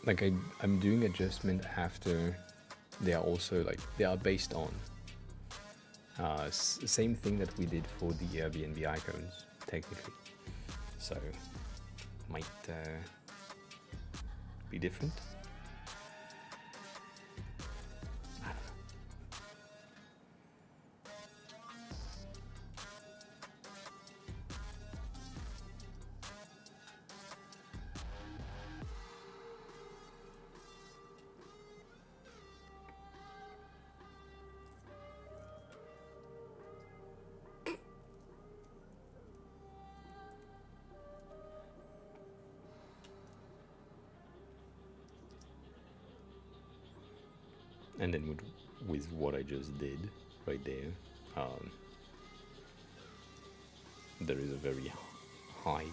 like I'm doing adjustment after they are also like they are based on same thing that we did for the Airbnb icons technically, so might be different. I don't know. And then with what I just did right there, there is a very high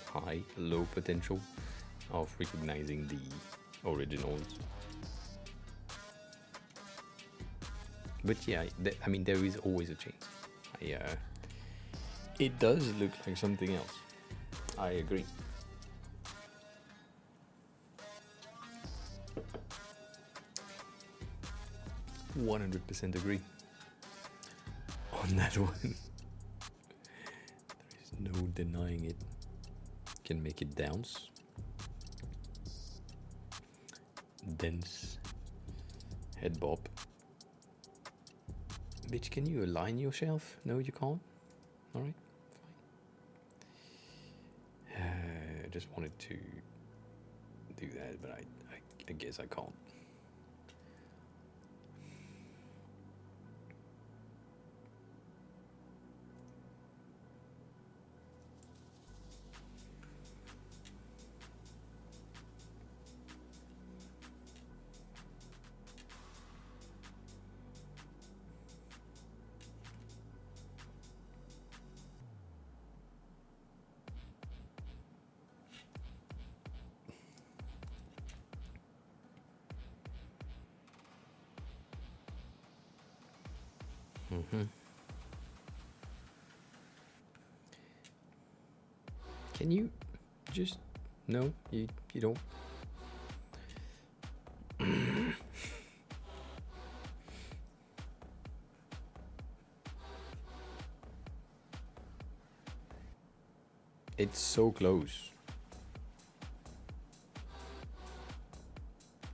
high, low potential of recognizing the originals. But yeah, I mean, there is always a chance. It does look like something else. I agree. "100% agree on that one." There is no denying it. Can make it dance, dense, head bob. Bitch, can you align your shelf? No, you can't. All right, fine. I just wanted to do that, but I guess I can't. Can you just... No, you don't. It's so close.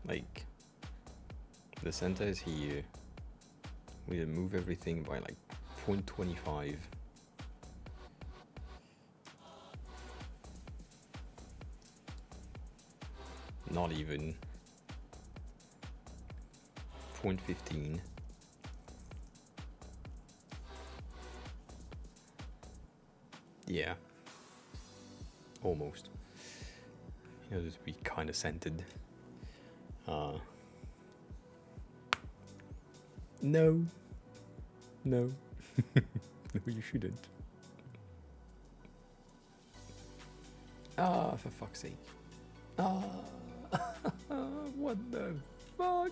Like, the center is here. We move everything by like 0.25. Not even 0.15. Yeah, almost. You know, just be kind of centered. No, no, no, you shouldn't. For fuck's sake. What the fuck?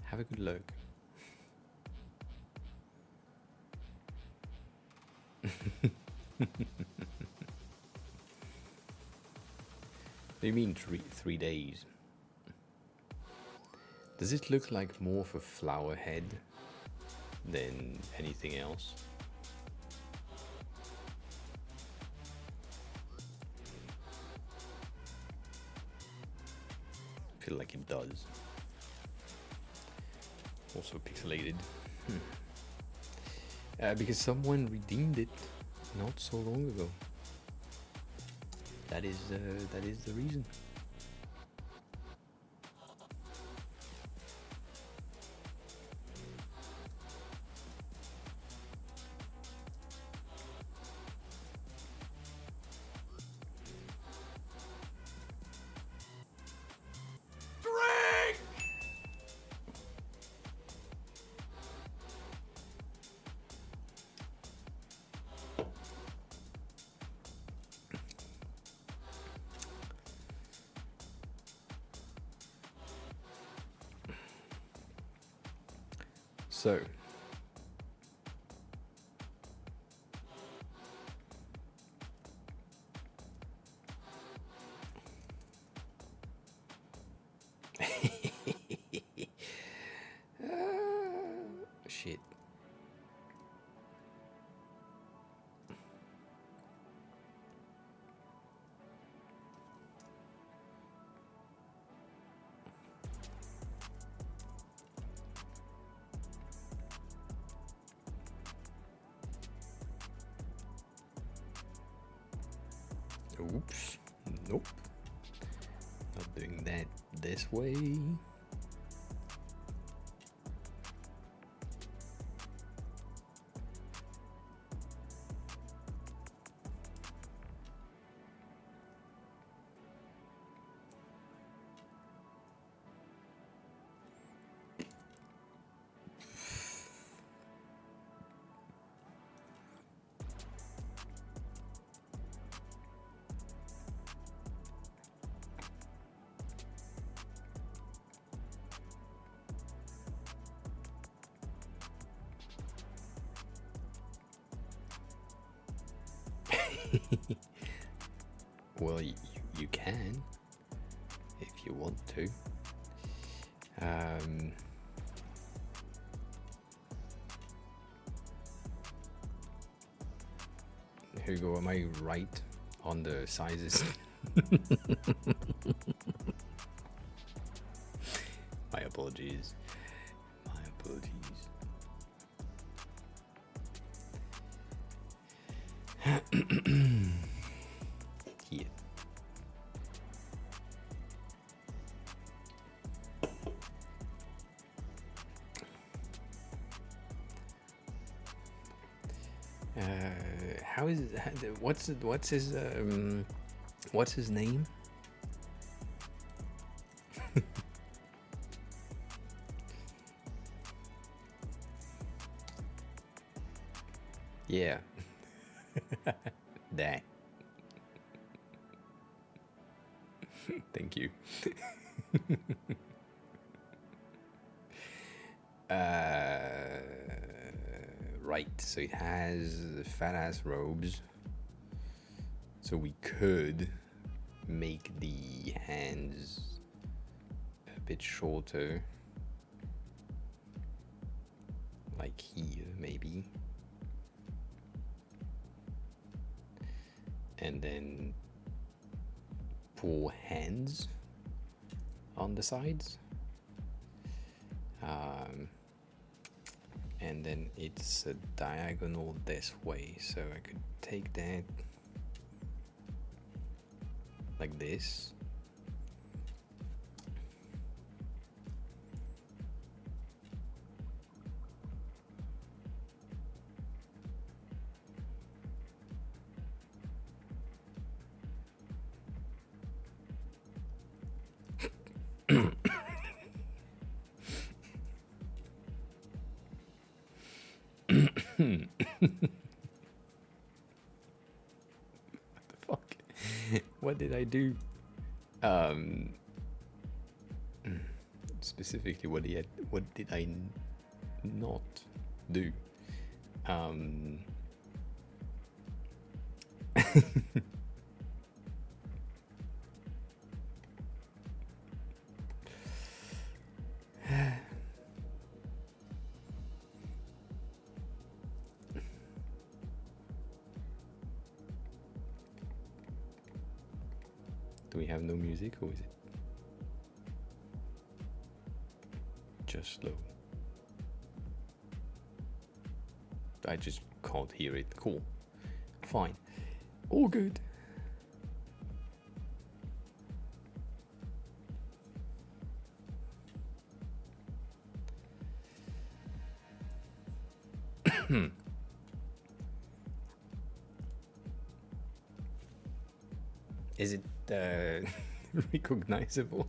Have a good look. Do you mean 3 days? Does it look like more of a flower head than anything else? I feel like it does. Also pixelated. Because someone redeemed it not so long ago. That is the reason. So, shit. Oops. Nope. Not doing that this way. Well, you can if you want to. Hugo, am I right on the sizes? My apologies. My apologies. Here. How is what's his name? Yeah. That. Thank you. Right, so it has fat ass robes. So we could make the hands a bit shorter. Like here, maybe. And then pour hands on the sides. And then it's a diagonal this way, so I could take that like this. What the fuck? What did I do? Specifically, what did I not do? Do we have no music, or is it just slow? I just can't hear it. Cool. Fine. All good. Is it recognizable?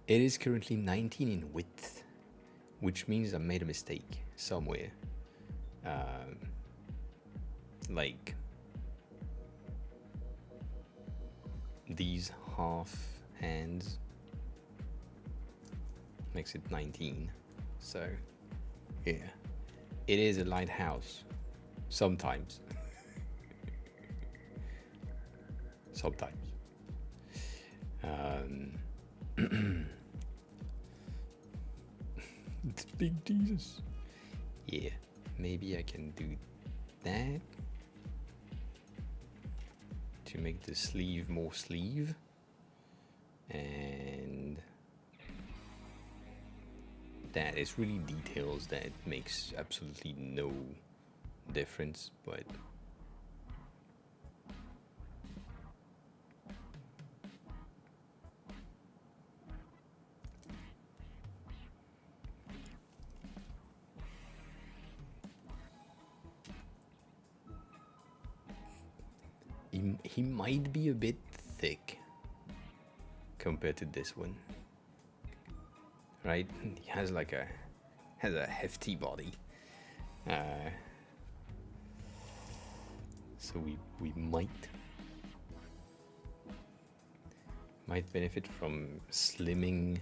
It is currently 19 in width, which means I made a mistake somewhere. Like these half hands makes it 19. So yeah, it is a lighthouse sometimes. Sometimes. It's big Jesus. Yeah, maybe I can do that to make the sleeve more sleeve, and that is really details that makes absolutely no difference, but he might be a bit thick compared to this one, right? He has like a hefty body, so we might benefit from slimming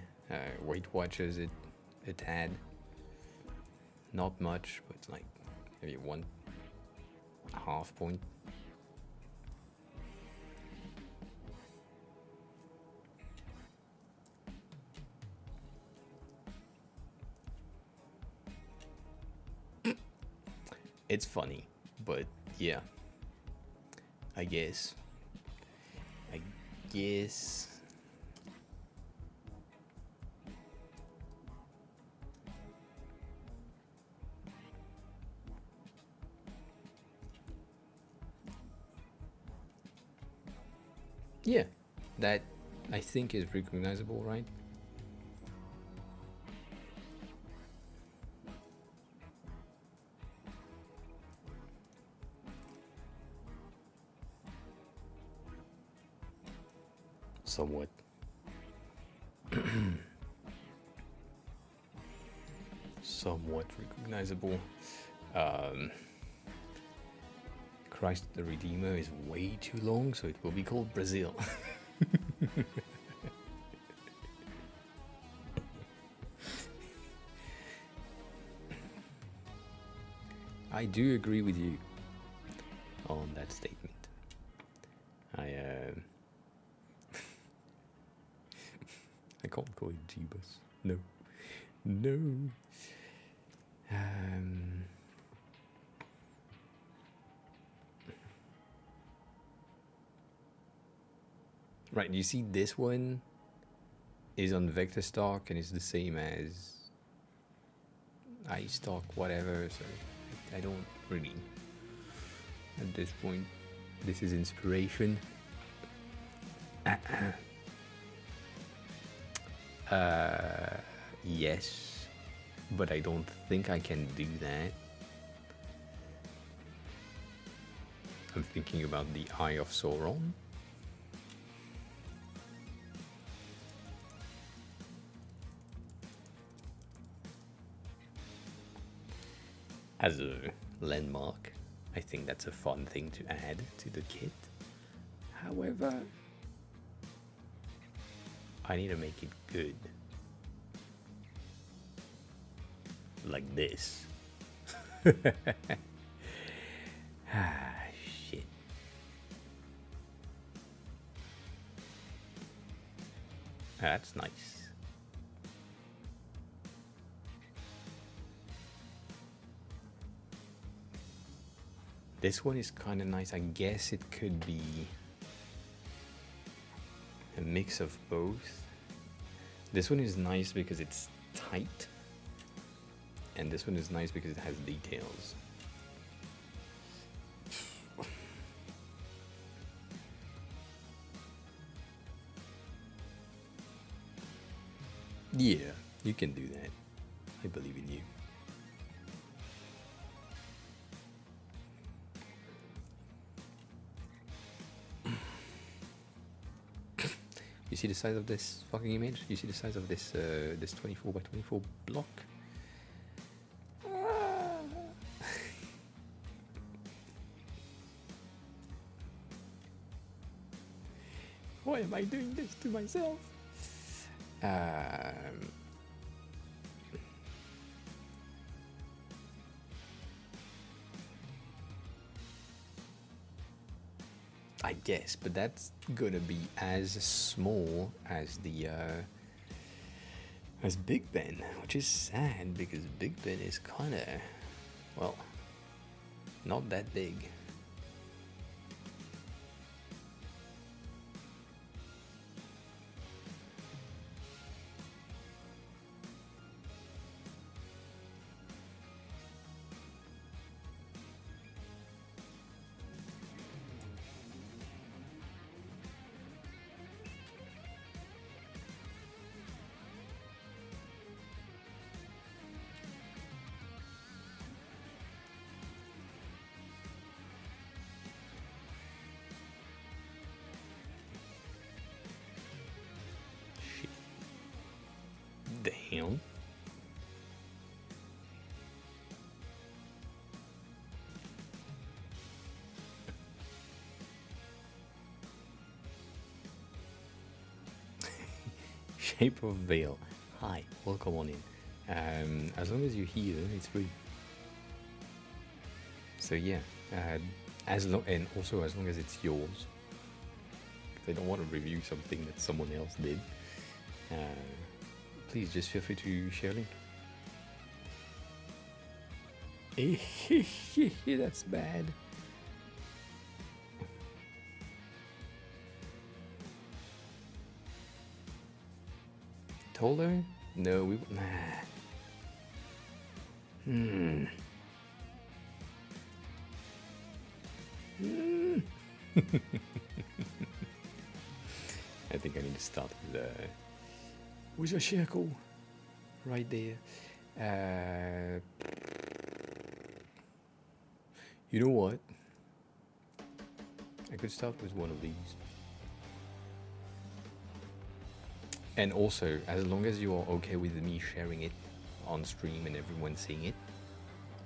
Weight Watchers it a tad. Not much, but like maybe 1.5 point. It's funny, but yeah. I guess. Yeah, that I think is recognizable, right? Somewhat. Somewhat recognizable. Christ the Redeemer is way too long, so it will be called Brazil. I do agree with you on that statement. I can't call it Jeebus. No. No. Right, you see this one is on vector stock and it's the same as iStock, whatever, so I don't really, at this point, this is inspiration. Yes, but I don't think I can do that. I'm thinking about the Eye of Sauron. As a landmark, I think that's a fun thing to add to the kit. However, I need to make it good. Like this. Ah, shit. That's nice. This one is kind of nice. I guess it could be a mix of both. This one is nice because it's tight, and this one is nice because it has details. Yeah, you can do that. I believe in you. You see the size of this fucking image? You see the size of this this 24 by 24 block? Why am I doing this to myself? I guess, but that's gonna be as small as the as Big Ben, which is sad because Big Ben is kind of, well, not that big. Damn. Shape of Veil. Hi, welcome on in. As long as you're here, it's free. So yeah, and also as long as it's yours. They don't want to review something that someone else did. Please just feel free to share a link. That's bad. Told her? No, we. Nah. I think I need to start with a circle right there. You know what? I could start with one of these. And also, as long as you are okay with me sharing it on stream and everyone seeing it,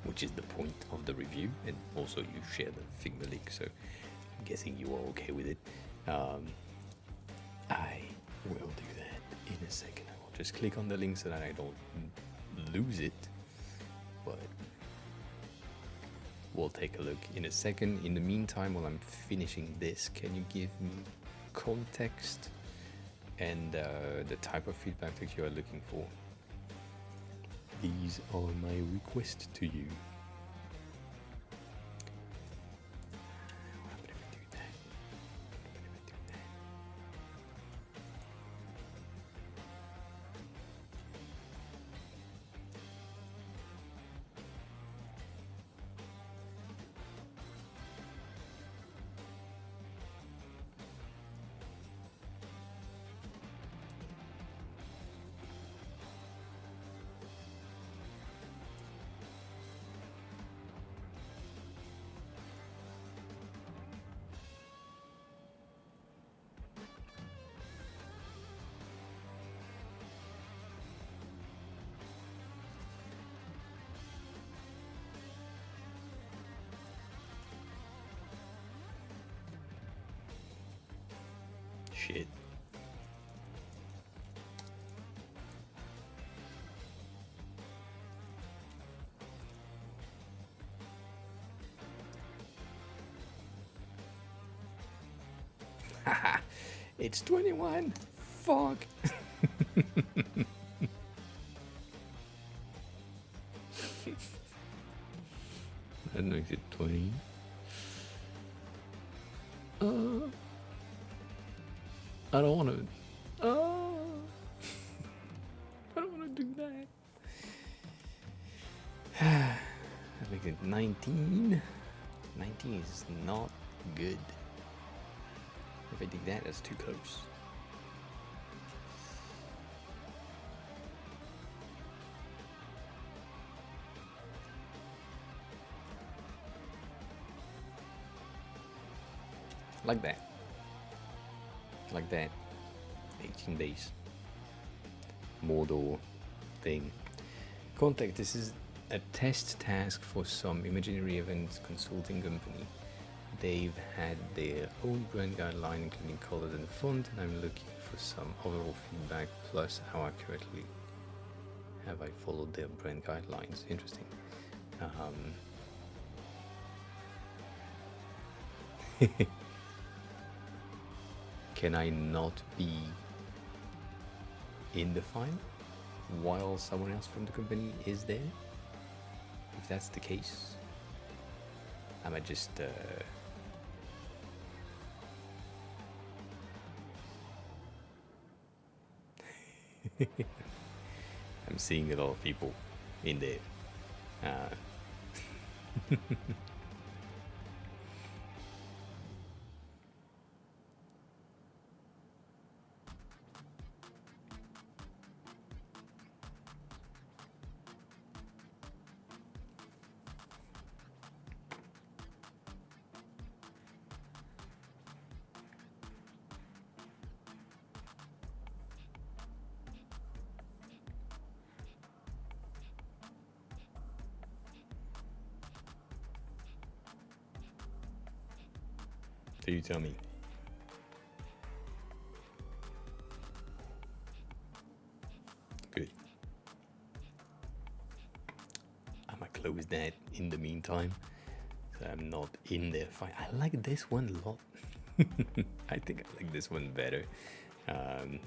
which is the point of the review, and also you share the Figma link, so I'm guessing you are okay with it. I will do that in a second. I will just click on the link so that I don't lose it, but we'll take a look in a second. In the meantime, while I'm finishing this, can you give me context and the type of feedback that you are looking for? These are my requests to you. What happens if I do that? Shit. Haha, it's 21. Fuck. That makes it 20. I don't want to. I don't want to do that. That makes it 19. 19 is not good. If I did that, that's too close. Like that. Like that. 18 days. Model thing. Contact. This is a test task for some imaginary events consulting company. They've had their own brand guideline, including colors and font, and I'm looking for some overall feedback, plus how accurately have I followed their brand guidelines. Interesting. Can I not be in the file while someone else from the company is there? If that's the case, I might just I'm seeing a lot of people in there. So you tell me. Good. close that in the meantime, so I'm not in there fight. I like this one a lot. I think I like this one better.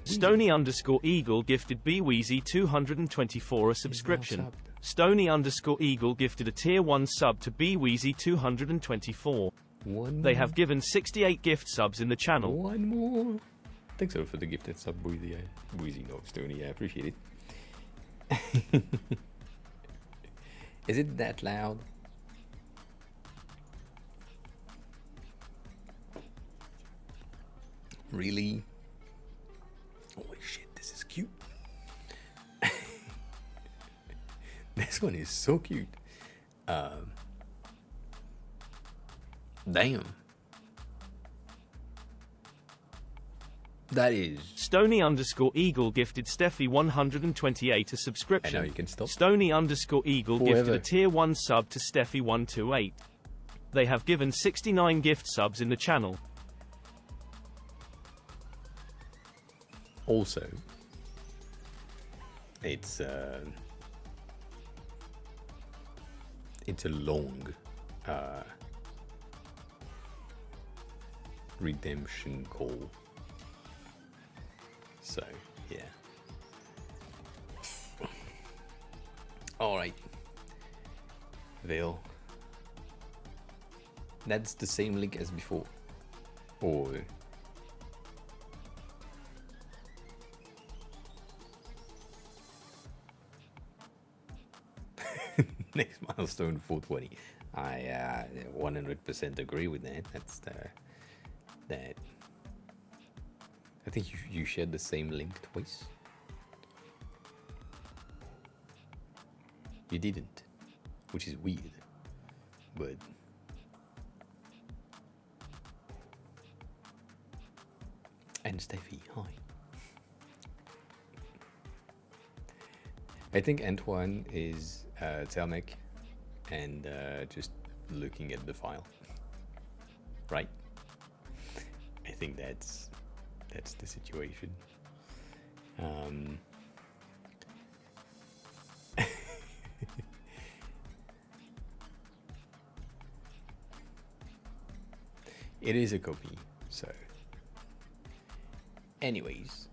Stony_Eagle gifted bweezy 224 a subscription. Stony_Eagle gifted a tier 1 sub to bweezy 224. They have given 68 gift subs in the channel. One more. Thanks for the gifted sub, Wheezy. Wheezy, no, Stony, I appreciate it. Is it that loud? Really? Holy shit, this is cute. This one is so cute. Damn. That is... Stony_Eagle gifted Steffi 128 a subscription. I know, you can stop. Stony_Eagle gifted a tier 1 sub to Steffi 128. They have given 69 gift subs in the channel. Also, it's a long redemption call. So, yeah. Alright. Veil. That's the same link as before. Or... next milestone 420. I 100% agree with that. That's that. I think you shared the same link twice. You didn't, which is weird, but and Steffi, hi. I think Antoine is Telmec and just looking at the file, right? I think that's the situation. It is a copy, so anyways,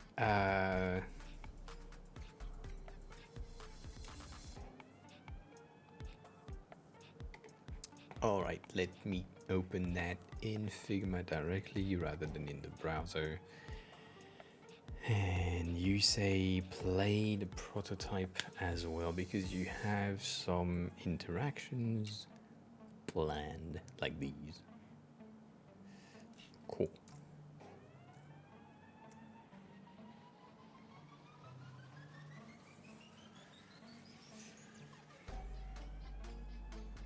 all right, let me open that in Figma directly rather than in the browser. And you say play the prototype as well because you have some interactions planned like these. Cool.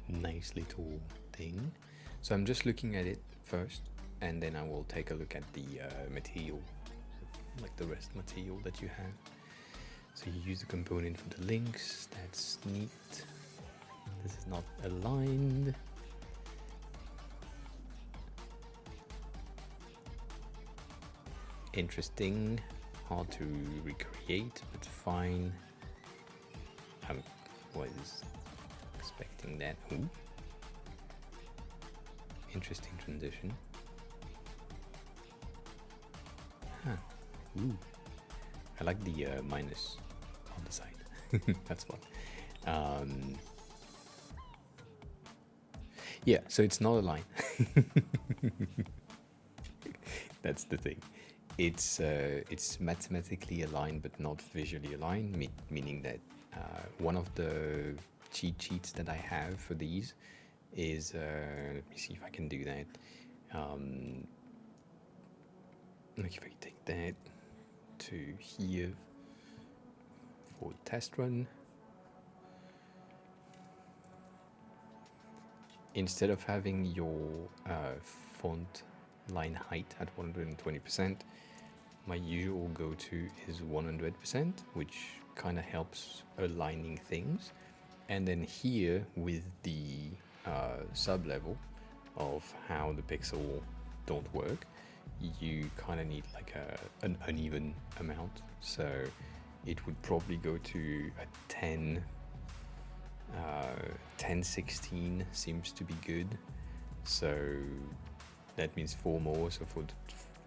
Nice little thing. So I'm just looking at it first, and then I will take a look at the material, like the rest material that you have. So you use the component for the links. That's neat. This is not aligned. Interesting. Hard to recreate, but fine. I was expecting that. Ooh. Interesting transition. Huh. Ooh. I like the minus on the side. That's fun. Yeah, so it's not a line. That's the thing. It's mathematically aligned but not visually aligned, meaning that one of the cheat sheets that I have for these is let me see if I can do that. Like if I take that to here for test run, instead of having your font line height at 120%, my usual go-to is 100%, which kind of helps aligning things. And then here with the sub level of how the pixel don't work, you kind of need like an uneven amount. So it would probably go to a 10 1016 seems to be good, so that means 4 more. So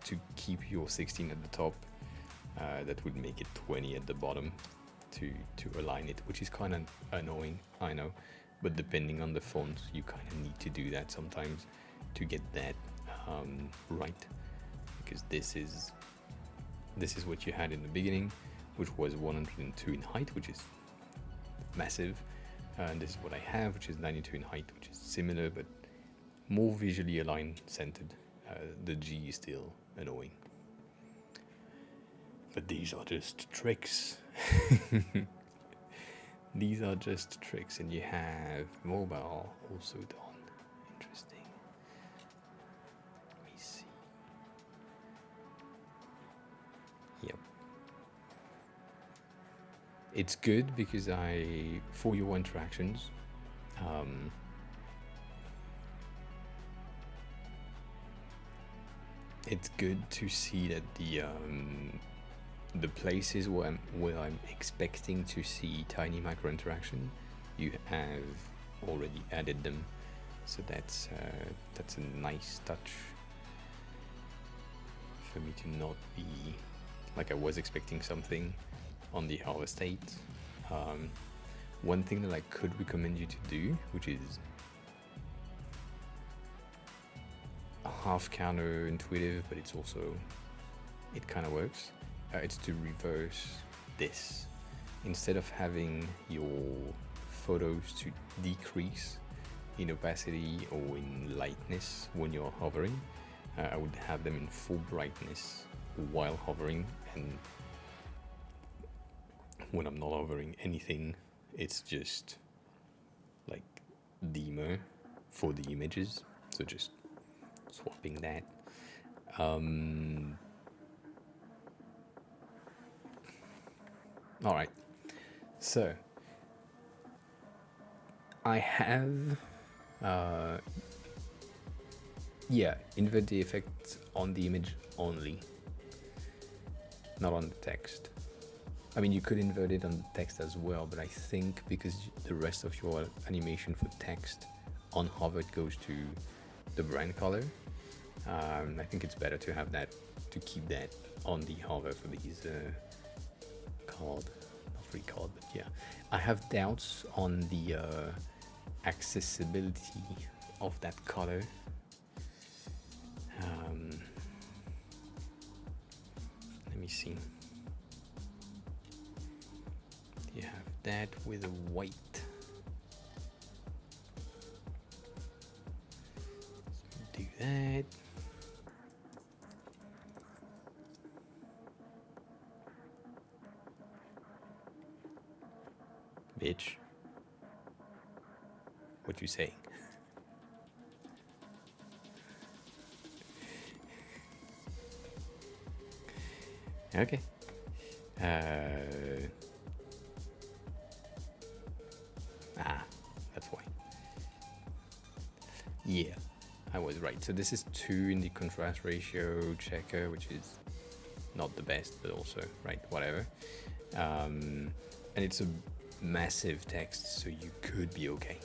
to keep your 16 at the top, that would make it 20 at the bottom to align it, which is kind of annoying, I know, but depending on the font, you kind of need to do that sometimes to get that right, because this is what you had in the beginning, which was 102 in height, which is massive, and this is what I have, which is 92 in height, which is similar but more visually aligned, centered. The G is still annoying, but these are just tricks. These are just tricks. And you have mobile also done. Interesting. Let me see. Yep. It's good because for your interactions, it's good to see that the places where I'm expecting to see tiny micro interaction, you have already added them, so that's a nice touch for me to not be like I was expecting something on the hover state. One thing that I could recommend you to do, which is half counterintuitive, but it kind of works. It's to reverse this. Instead of having your photos to decrease in opacity or in lightness when you're hovering, I would have them in full brightness while hovering, and when I'm not hovering anything, it's just like dimmer for the images. So just swapping that. All right, so I have invert the effect on the image only, not on the text. I mean, you could invert it on the text as well, but I think because the rest of your animation for text on hover, it goes to the brand color, I think it's better to have that, to keep that on the hover for these not free card, but yeah. I have doubts on the accessibility of that color. Let me see. You have that with a white. Let's do that. Bitch. What you saying? Okay. That's why. Yeah, I was right. So this is 2 in the contrast ratio checker, which is not the best, but also, right, whatever. And it's a massive text, so you could be okay.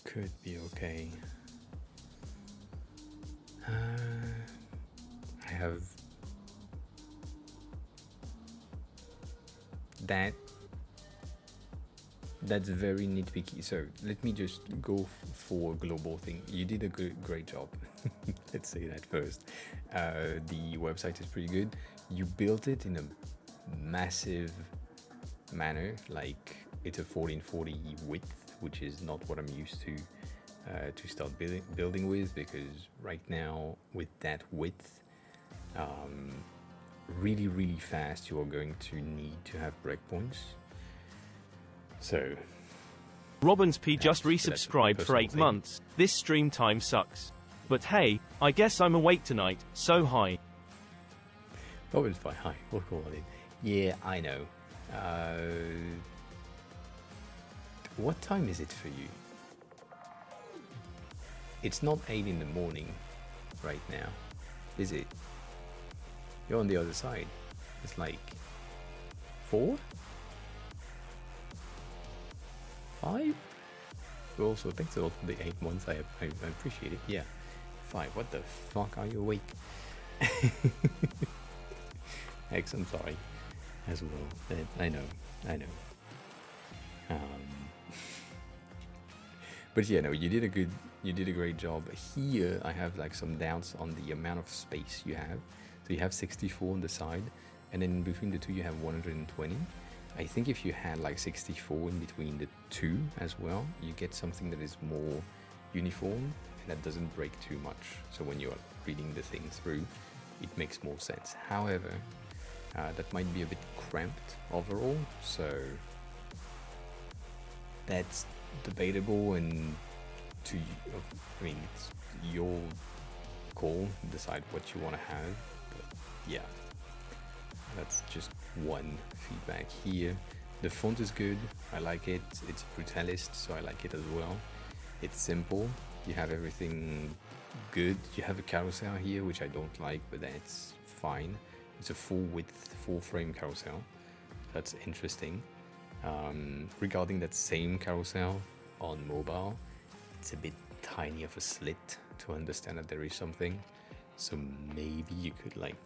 Could be okay. I have that. That's very nitpicky. So let me just go for a global thing. You did a great job. Let's say that first. The website is pretty good. You built it in a massive manner, like it's a 1440 width, which is not what I'm used to start building with, because right now with that width, really, really fast, you are going to need to have breakpoints. So Robbins P just resubscribed for 8 months. This stream time sucks. But hey, I guess I'm awake tonight, so hi. Robbins P, hi, we'll call it in. Yeah, I know. What time is it for you? It's not 8 in the morning right now, is it? You're on the other side. It's like 4, 5. Also, thanks a lot for the 8 months. I appreciate it. Yeah, 5. What the fuck? Are you awake? X, I'm sorry as well. I know. But yeah, no, you did a great job. Here, I have like some doubts on the amount of space you have. So you have 64 on the side, and then in between the two you have 120. I think if you had like 64 in between the two as well, you get something that is more uniform and that doesn't break too much. So when you're reading the thing through, it makes more sense. However, that might be a bit cramped overall, so that's debatable, and I mean, it's your call, decide what you want to have. But yeah, that's just one feedback here. The font is good, I like it. It's brutalist, so I like it as well. It's simple, you have everything good. You have a carousel here, which I don't like, but that's fine. It's a full width, full frame carousel. That's interesting. Regarding that same carousel on mobile, it's a bit tiny of a slit to understand that there is something. So maybe you could like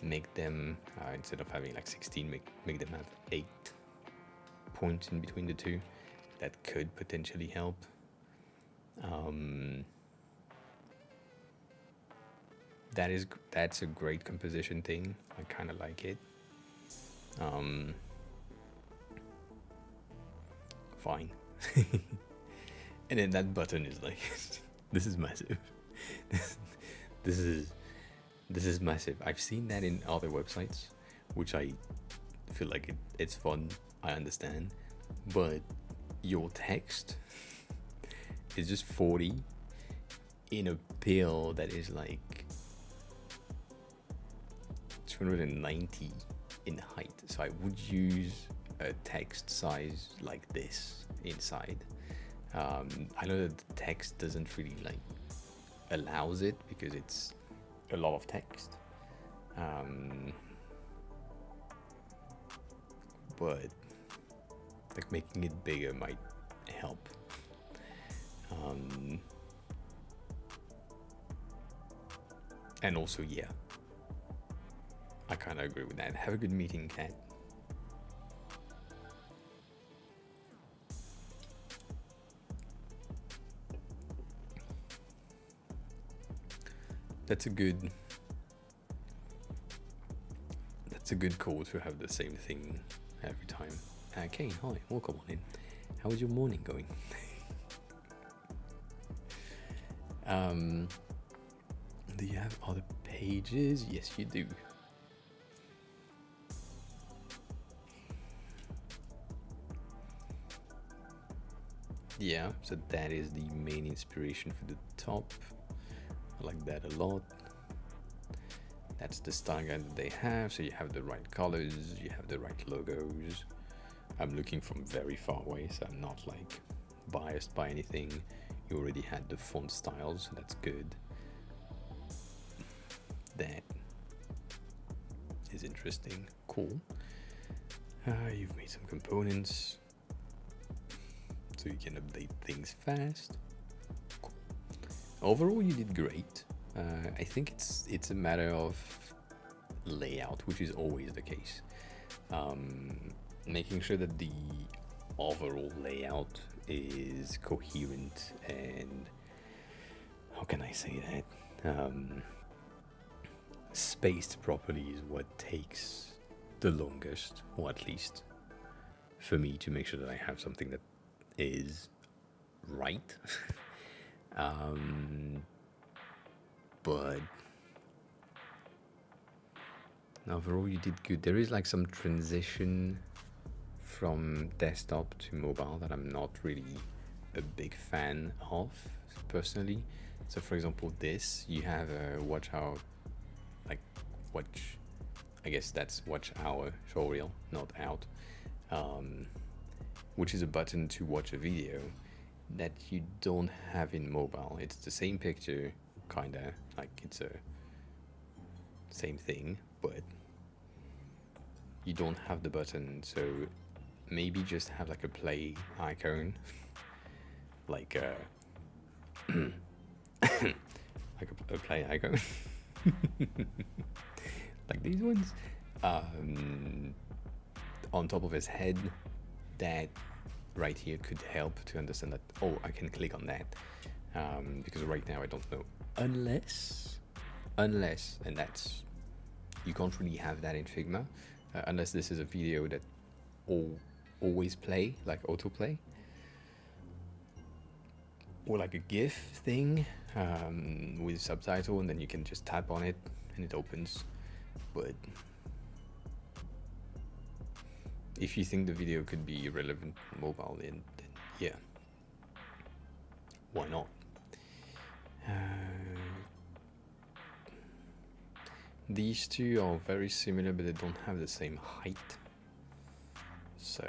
make them, instead of having like 16, make them have 8 points in between the two. That could potentially help. That's a great composition thing. I kind of like it. Fine. And then that button is like, this is massive. This is massive. I've seen that in other websites, which I feel like it's fun. I understand, but your text is just 40 in a pill that is like 290 in height. So I would use a text size like this inside. I know that the text doesn't really like allows it because it's a lot of text, but like making it bigger might help. And also, yeah, I kind of agree with that. Have a good meeting, Kat. That's a good call to have the same thing every time. Kane, hi, welcome on in. How is your morning going? Do you have other pages? Yes, you do. Yeah, so that is the main inspiration for the top. I like that a lot. That's the style guide that they have. So you have the right colors, you have the right logos. I'm looking from very far away, so I'm not like biased by anything. You already had the font styles, so that's good. That is interesting. Cool. You've made some components so you can update things fast. Cool. Overall, you did great. I think it's a matter of layout, which is always the case. Making sure that the overall layout is coherent and, how can I say that, spaced properly is what takes the longest, or at least for me, to make sure that I have something that is right. But overall you did good. There is like some transition from desktop to mobile that I'm not really a big fan of personally. So for example, this, you have a watch hour, like watch, I guess that's watch hour showreel, not out, which is a button to watch a video that you don't have in mobile. It's the same picture, kinda, like it's a same thing, but you don't have the button, so maybe just have like a play icon, like like a play icon, like these ones, on top of his head. That right here could help to understand that, oh, I can click on that, because right now I don't know, unless, and that's, you can't really have that in Figma, unless this is a video that always play, like autoplay, or like a GIF thing, with subtitle, and then you can just tap on it and it opens. But if you think the video could be relevant on mobile, then yeah, why not? These two are very similar, but they don't have the same height. So,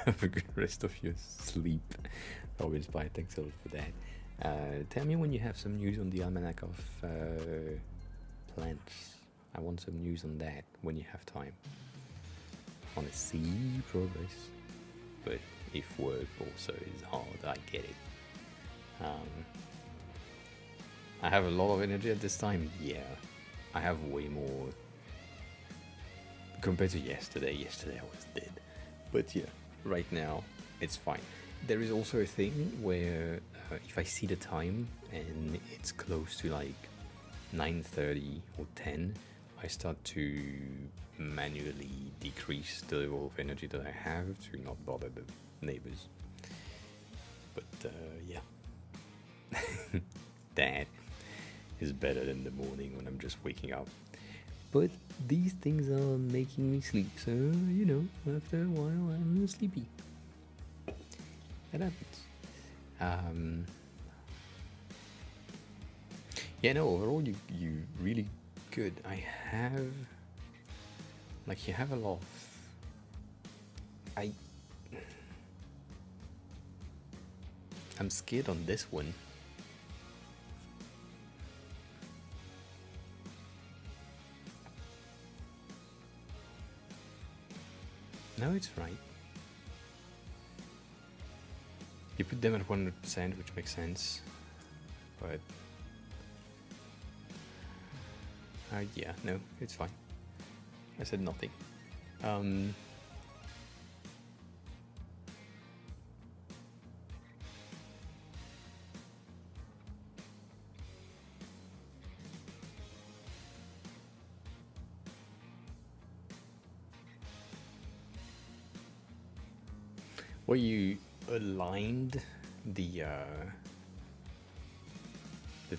have a good rest of your sleep. Always bye. Thanks a lot for that. Tell me when you have some news on the almanac of plants. I want some news on that when you have time. I want to see progress. But if work also is hard, I get it. I have a lot of energy at this time. Yeah, I have way more compared to yesterday. Yesterday I was dead. But yeah, right now it's fine. There is also a thing where if I see the time and it's close to like 9:30 or 10, I start to manually decrease the level of energy that I have to not bother the neighbors. But yeah, that is better than the morning when I'm just waking up. But these things are making me sleep, so you know, after a while I'm sleepy. That happens. Yeah, no, overall you really good. I have, like, you have a lot of, I'm scared on this one. No, it's right. You put them at 100%, which makes sense. But yeah, no, it's fine. I said nothing. Well, you aligned the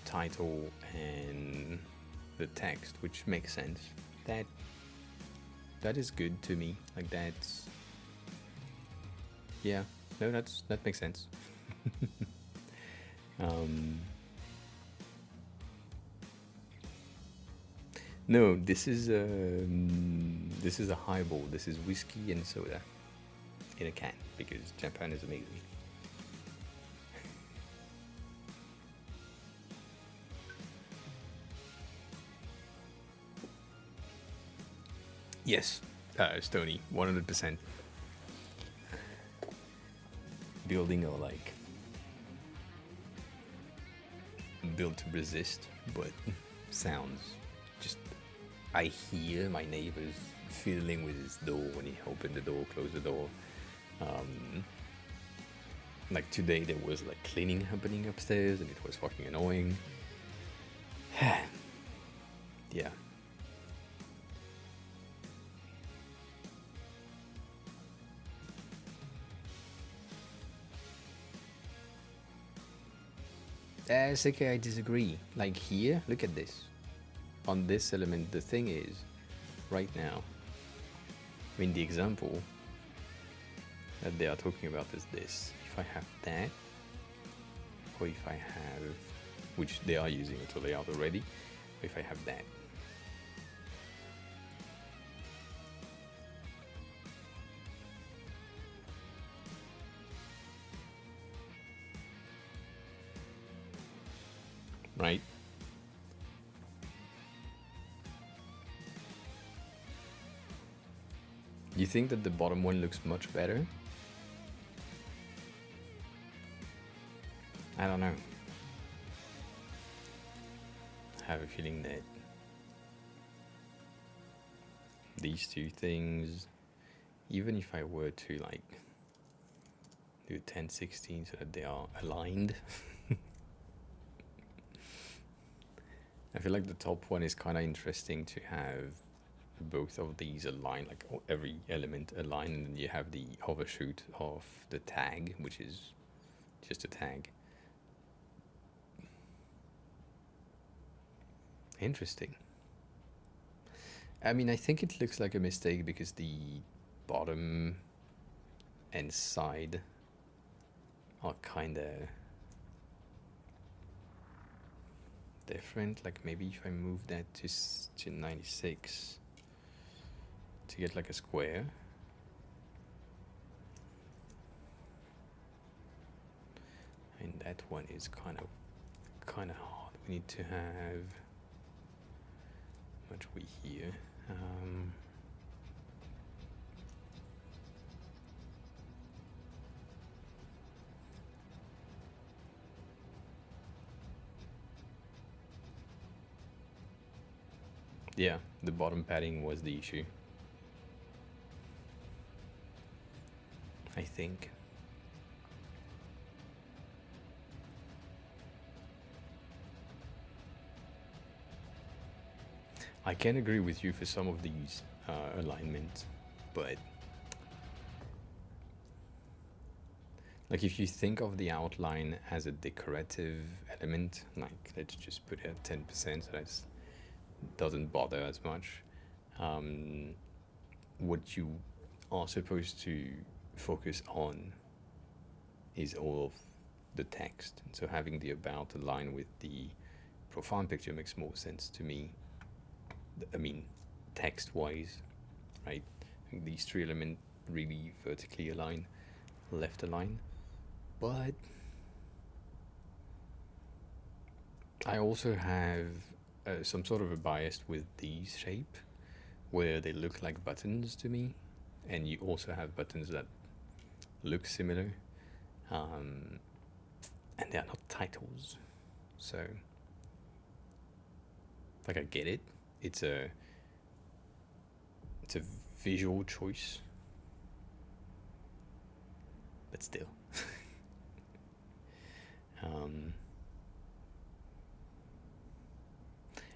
title and the text, which makes sense. That is good to me. Like, that's, yeah, no, that makes sense. No, this is a highball. This is whiskey and soda in a can, because Japan is amazing. Yes, Stony, 100%. Building or like built to resist, but sounds just, I hear my neighbors fiddling with his door when he opened the door, closed the door. Like today there was like cleaning happening upstairs and it was fucking annoying. Yeah. That's okay, I disagree. Like here, look at this. On this element, the thing is, right now, I mean, the example that they are talking about is this. If I have that, or if I have, which they are using until they are already, if I have that. right? You think that the bottom one looks much better? I don't know. I have a feeling that these two things, even if I were to like do 10-16 so that they are aligned, I feel like the top one is kind of interesting to have both of these aligned, like every element aligned, and then you have the overshoot of the tag, which is just a tag. Interesting. I mean, I think it looks like a mistake because the bottom and side are kind of different. Like maybe if I move that to 96 to get like a square. And that one is kind of hard. We need to have much we here. Yeah, the bottom padding was the issue, I think. I can agree with you for some of these alignments, but like if you think of the outline as a decorative element, like let's just put it at 10% so that doesn't bother as much. What you are supposed to focus on is all of the text. And so having the about align with the profile picture makes more sense to me. I mean, text-wise, right? These three elements really vertically align, left align. But I also have some sort of a bias with these shape, where they look like buttons to me, and you also have buttons that look similar, and they are not titles. So, like, I get it. It's a visual choice, but still.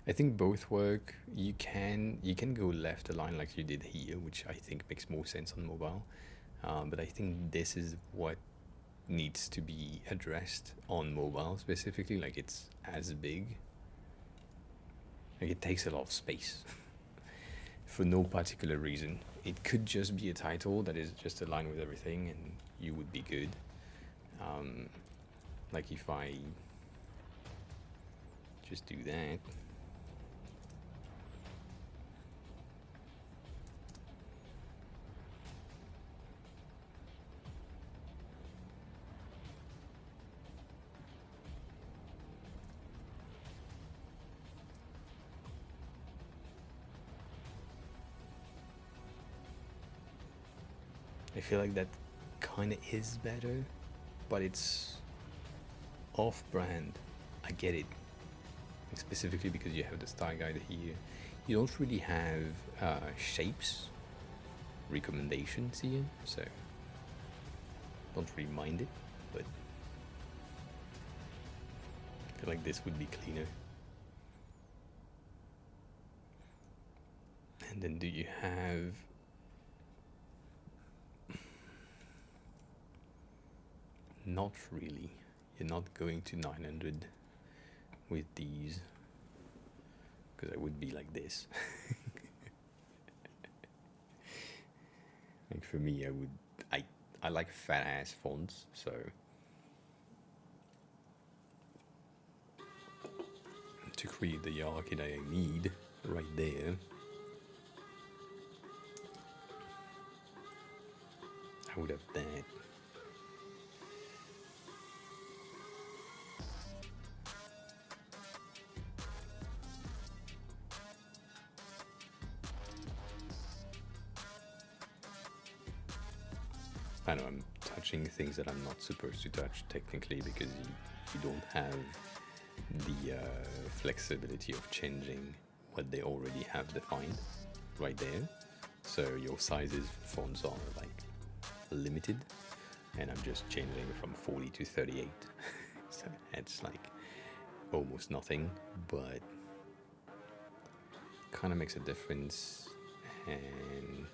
I think both work. You can go left align like you did here, which I think makes more sense on mobile. But I think this is what needs to be addressed on mobile specifically. Like it's as big. Like it takes a lot of space for no particular reason. It could just be a title that is just aligned with everything, and you would be good. Like if I just do that. I feel like that kind of is better, but it's off-brand. I get it, like specifically because you have the style guide here. You don't really have shapes recommendations here, so don't really mind it, but I feel like this would be cleaner. And then do you have not really. You're not going to 900 with these, because I would be like this. Like for me, I like fat ass fonts, so to create the hierarchy that I need right there, I would have that. I know I'm touching things that I'm not supposed to touch technically, because you don't have the flexibility of changing what they already have defined right there. So your sizes fonts are like limited, and I'm just changing from 40 to 38. So it's like almost nothing, but kind of makes a difference. And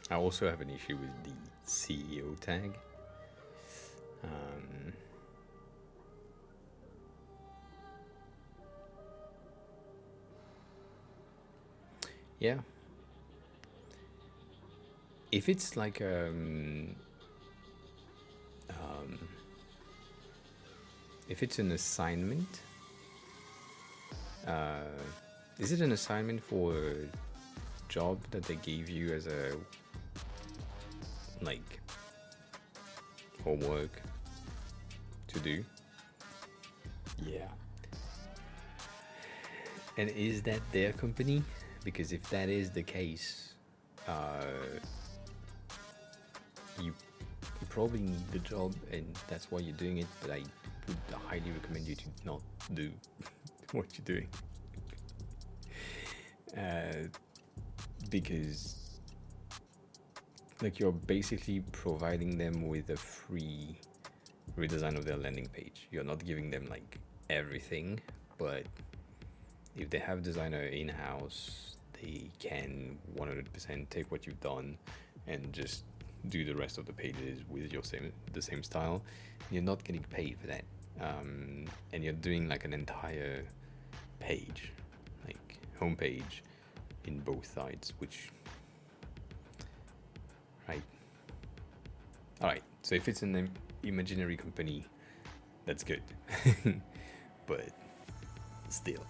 I also have an issue with the CEO tag. Yeah. If it's like if it's an assignment, is it an assignment for a job that they gave you as a like homework to do? Yeah. And is that their company? Because if that is the case, you probably need the job, and that's why you're doing it. But I would highly recommend you to not do what you're doing, because like you're basically providing them with a free redesign of their landing page. You're not giving them like everything, but if they have designer in-house, they can 100% take what you've done and just do the rest of the pages with the same style. You're not getting paid for that, and you're doing like an entire page, like homepage, in both sides, which, right? All right. So if it's an imaginary company, that's good, but still,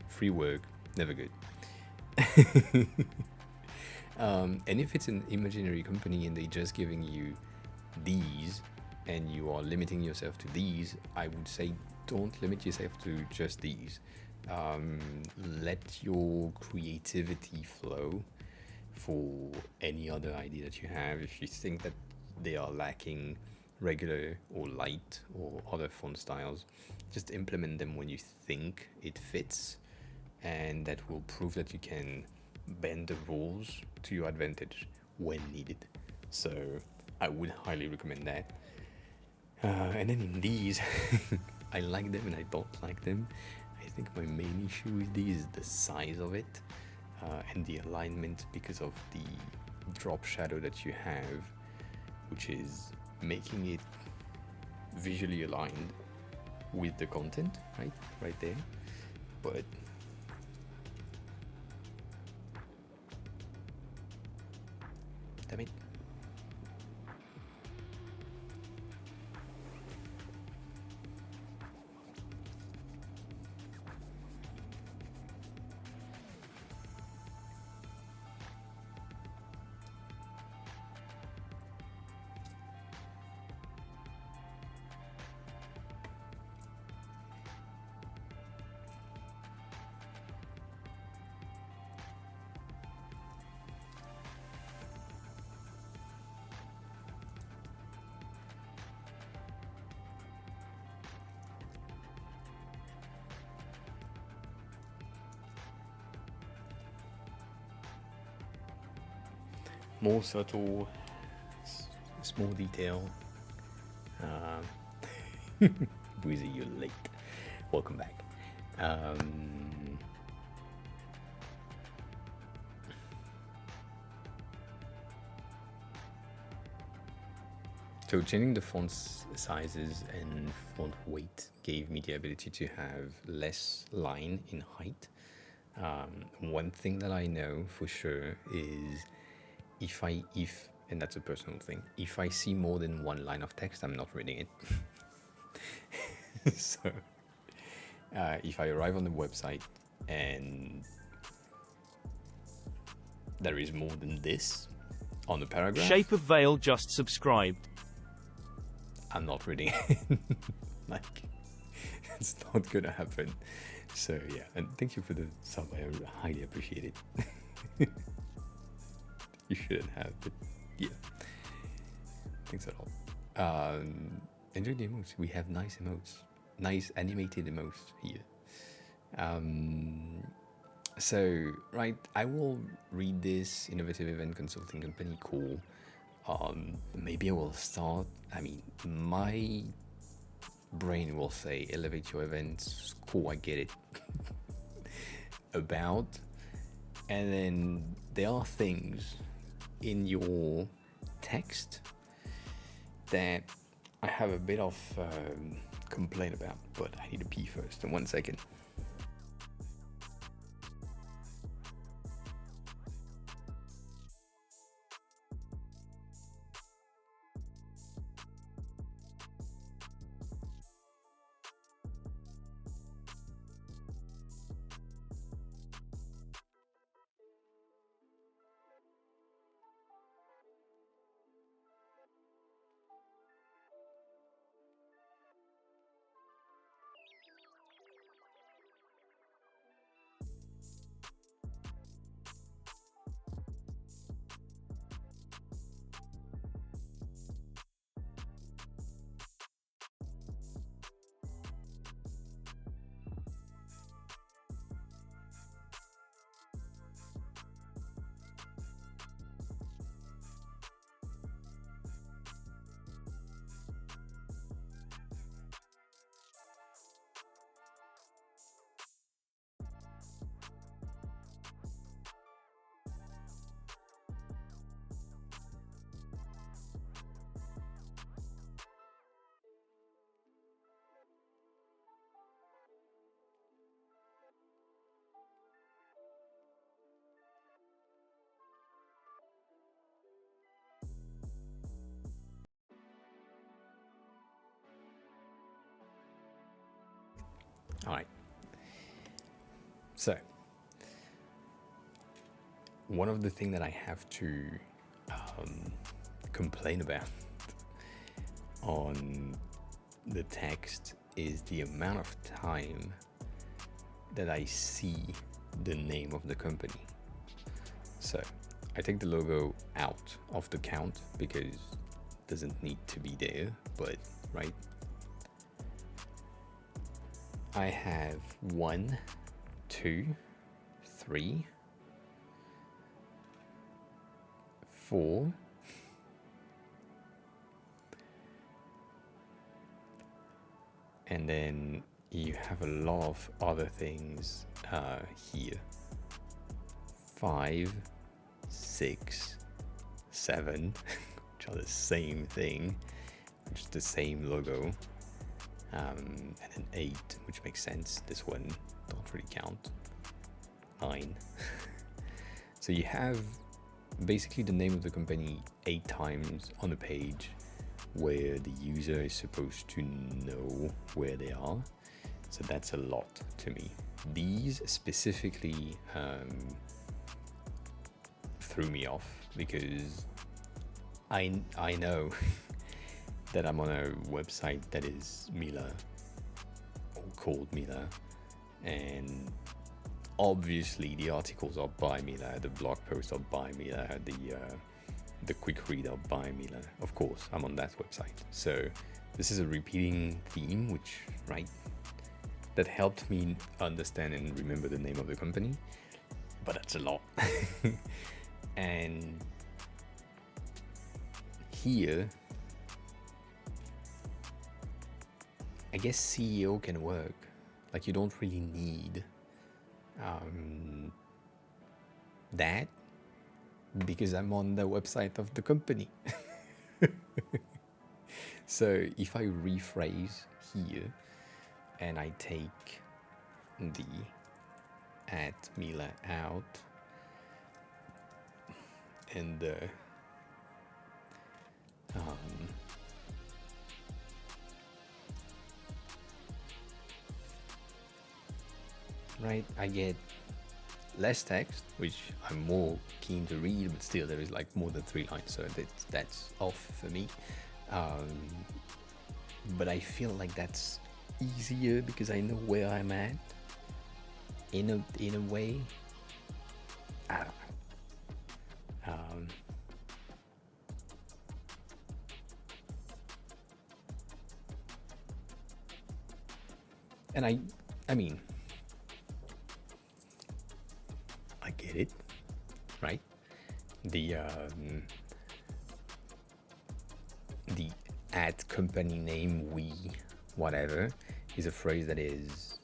free work, never good. And if it's an imaginary company and they're just giving you these and you are limiting yourself to these, I would say don't limit yourself to just these. Let your creativity flow for any other idea that you have. If you think that they are lacking regular or light or other font styles, just implement them when you think it fits, and that will prove that you can bend the rules to your advantage when needed. So I would highly recommend that. And then in these, I like them and I don't like them. I think my main issue with these is the size of it, and the alignment, because of the drop shadow that you have, which is making it visually aligned with the content, right there. But damn it. More subtle, small detail. Wheezy, you're late. Welcome back. So changing the font sizes and font weight gave me the ability to have less line in height. One thing that I know for sure is if and that's a personal thing, if I see more than one line of text, I'm not reading it. So if I arrive on the website and there is more than this on the paragraph, Shape of Veil just subscribed. I'm not reading it. Like, it's not gonna happen. So yeah, and thank you for the sub. I highly appreciate it. You shouldn't have, but yeah. Thanks a lot. Enjoy the emotes. We have nice emotes, nice animated emotes here. So right, I will read this innovative event consulting company. Cool. Maybe I will start. I mean, my brain will say elevate your events. Cool, I get it. About, and then there are things in your text that I have a bit of complaint about, but I need to pee first. In 1 second. All right. So, one of the things that I have to complain about on the text is the amount of time that I see the name of the company. So, I take the logo out of the count because it doesn't need to be there, but right. I have 1, 2, 3, 4, and then you have a lot of other things here. 5, 6, 7, which are the same thing, which is the same logo. And then 8, which makes sense. This one don't really count. 9. So you have basically the name of the company 8 times on a page where the user is supposed to know where they are. So that's a lot to me. These specifically threw me off because I know that I'm on a website that is Mila, or called Mila, and obviously the articles are by Mila, the blog posts are by Mila, the quick read are by Mila. Of course, I'm on that website. So this is a repeating theme, which, right, that helped me understand and remember the name of the company, but that's a lot. And here, I guess CEO can work. Like, you don't really need that because I'm on the website of the company. So if I rephrase here and I take the at Mila out and right, I get less text, which I'm more keen to read, but still there is like more than 3 lines, so that's off for me. But I feel like that's easier because I know where I'm at. In a way, I don't know. And I mean, I get it, right? The ad company name, we whatever, is a phrase that is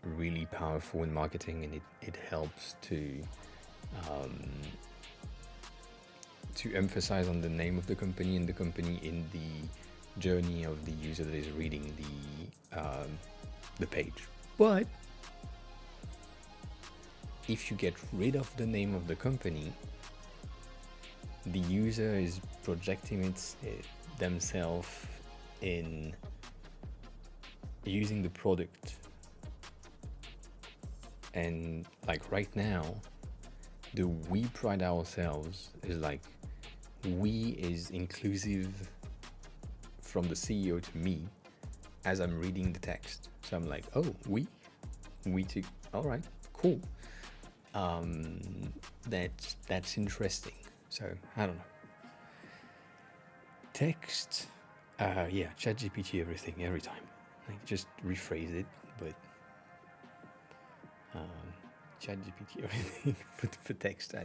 really powerful in marketing, and it helps to emphasize on the name of the company and the company in the journey of the user that is reading the page. But if you get rid of the name of the company, the user is projecting themselves in using the product. And like right now, the we pride ourselves is like, we is inclusive from the CEO to me as I'm reading the text. So I'm like, oh, we took, all right, cool. That's interesting. So I don't know. Text, yeah, ChatGPT everything every time. Like just rephrase it, but ChatGPT everything for text.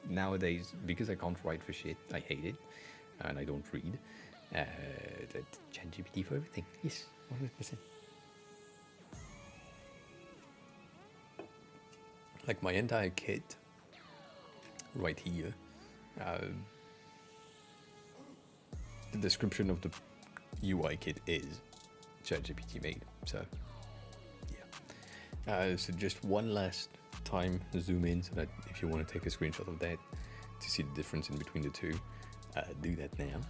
Nowadays, because I can't write for shit, I hate it, and I don't read. That ChatGPT for everything. Yes, 100%. Like my entire kit right here, the description of the UI kit is ChatGPT made. So yeah. So just one last time, zoom in so that if you want to take a screenshot of that to see the difference in between the two, do that now.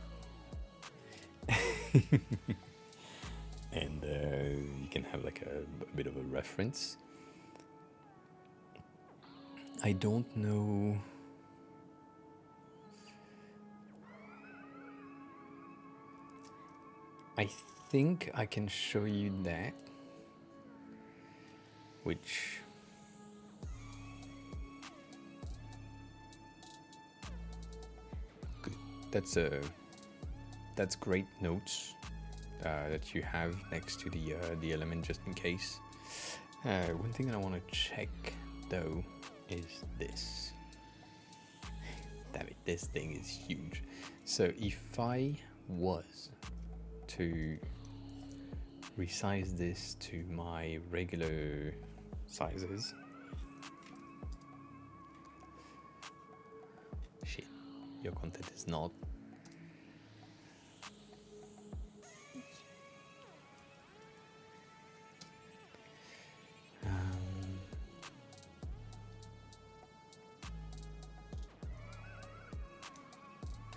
And you can have like a bit of a reference. I don't know. I think I can show you that, which good. That's great notes that you have next to the element, just in case. One thing that I want to check though is this. Damn it, this thing is huge. So if I was to resize this to my regular sizes, shit, your content is not.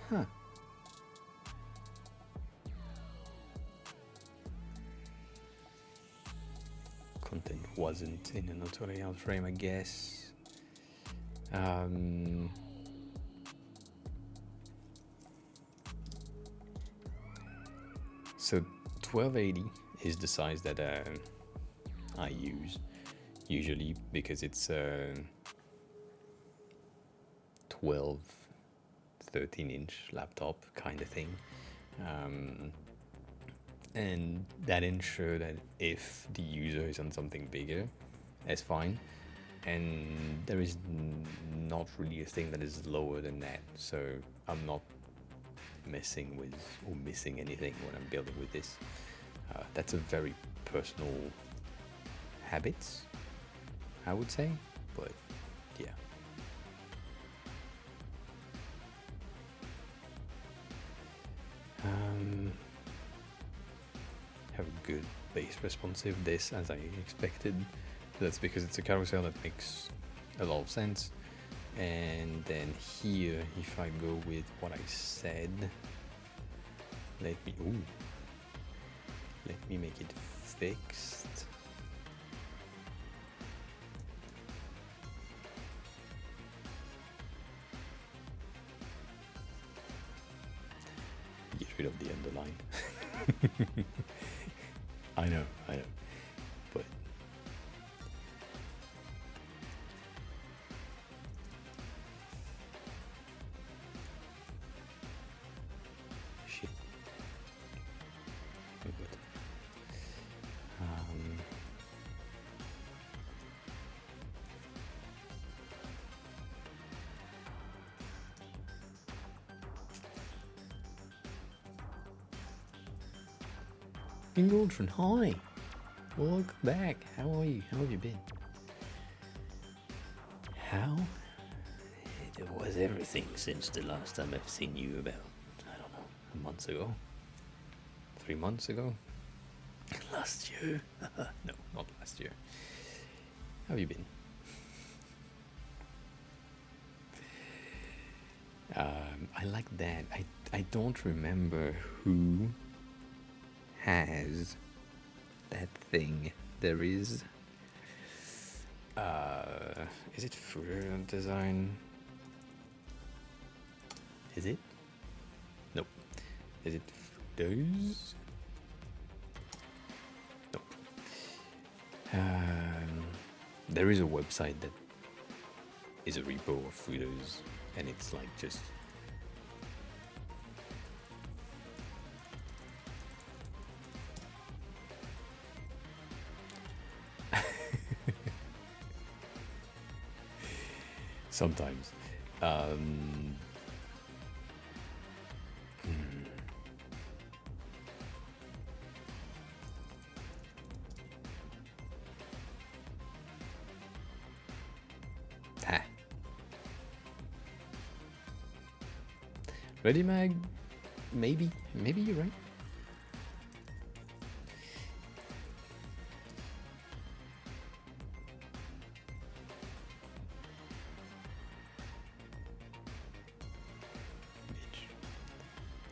Huh. Content wasn't in an auto layout frame, I guess. So 1280 is the size that I use usually, because it's 12, 13-inch laptop kind of thing. And that ensures that if the user is on something bigger, that's fine. And there is not really a thing that is lower than that. So I'm not messing with or missing anything when I'm building with this. That's a very personal habit, I would say, but yeah. good base responsive this as I expected. That's because it's a carousel that makes a lot of sense. And then here, if I go with what I said, let me make it fixed. Get rid of the underline. I know, but shit. Oh, good. Ingoltron, hi! Welcome back. How are you? How have you been? How was everything since the last time I've seen you about, I don't know, a month ago? 3 months ago? Last year? No, not last year. How have you been? I like that. I don't remember who has that thing. There is it Fruiter Design? Is it? Nope. Is it Fruiters? Nope. There is a website that is a repo of Fruiters, and it's like just sometimes. Ready Mag? Maybe you're right.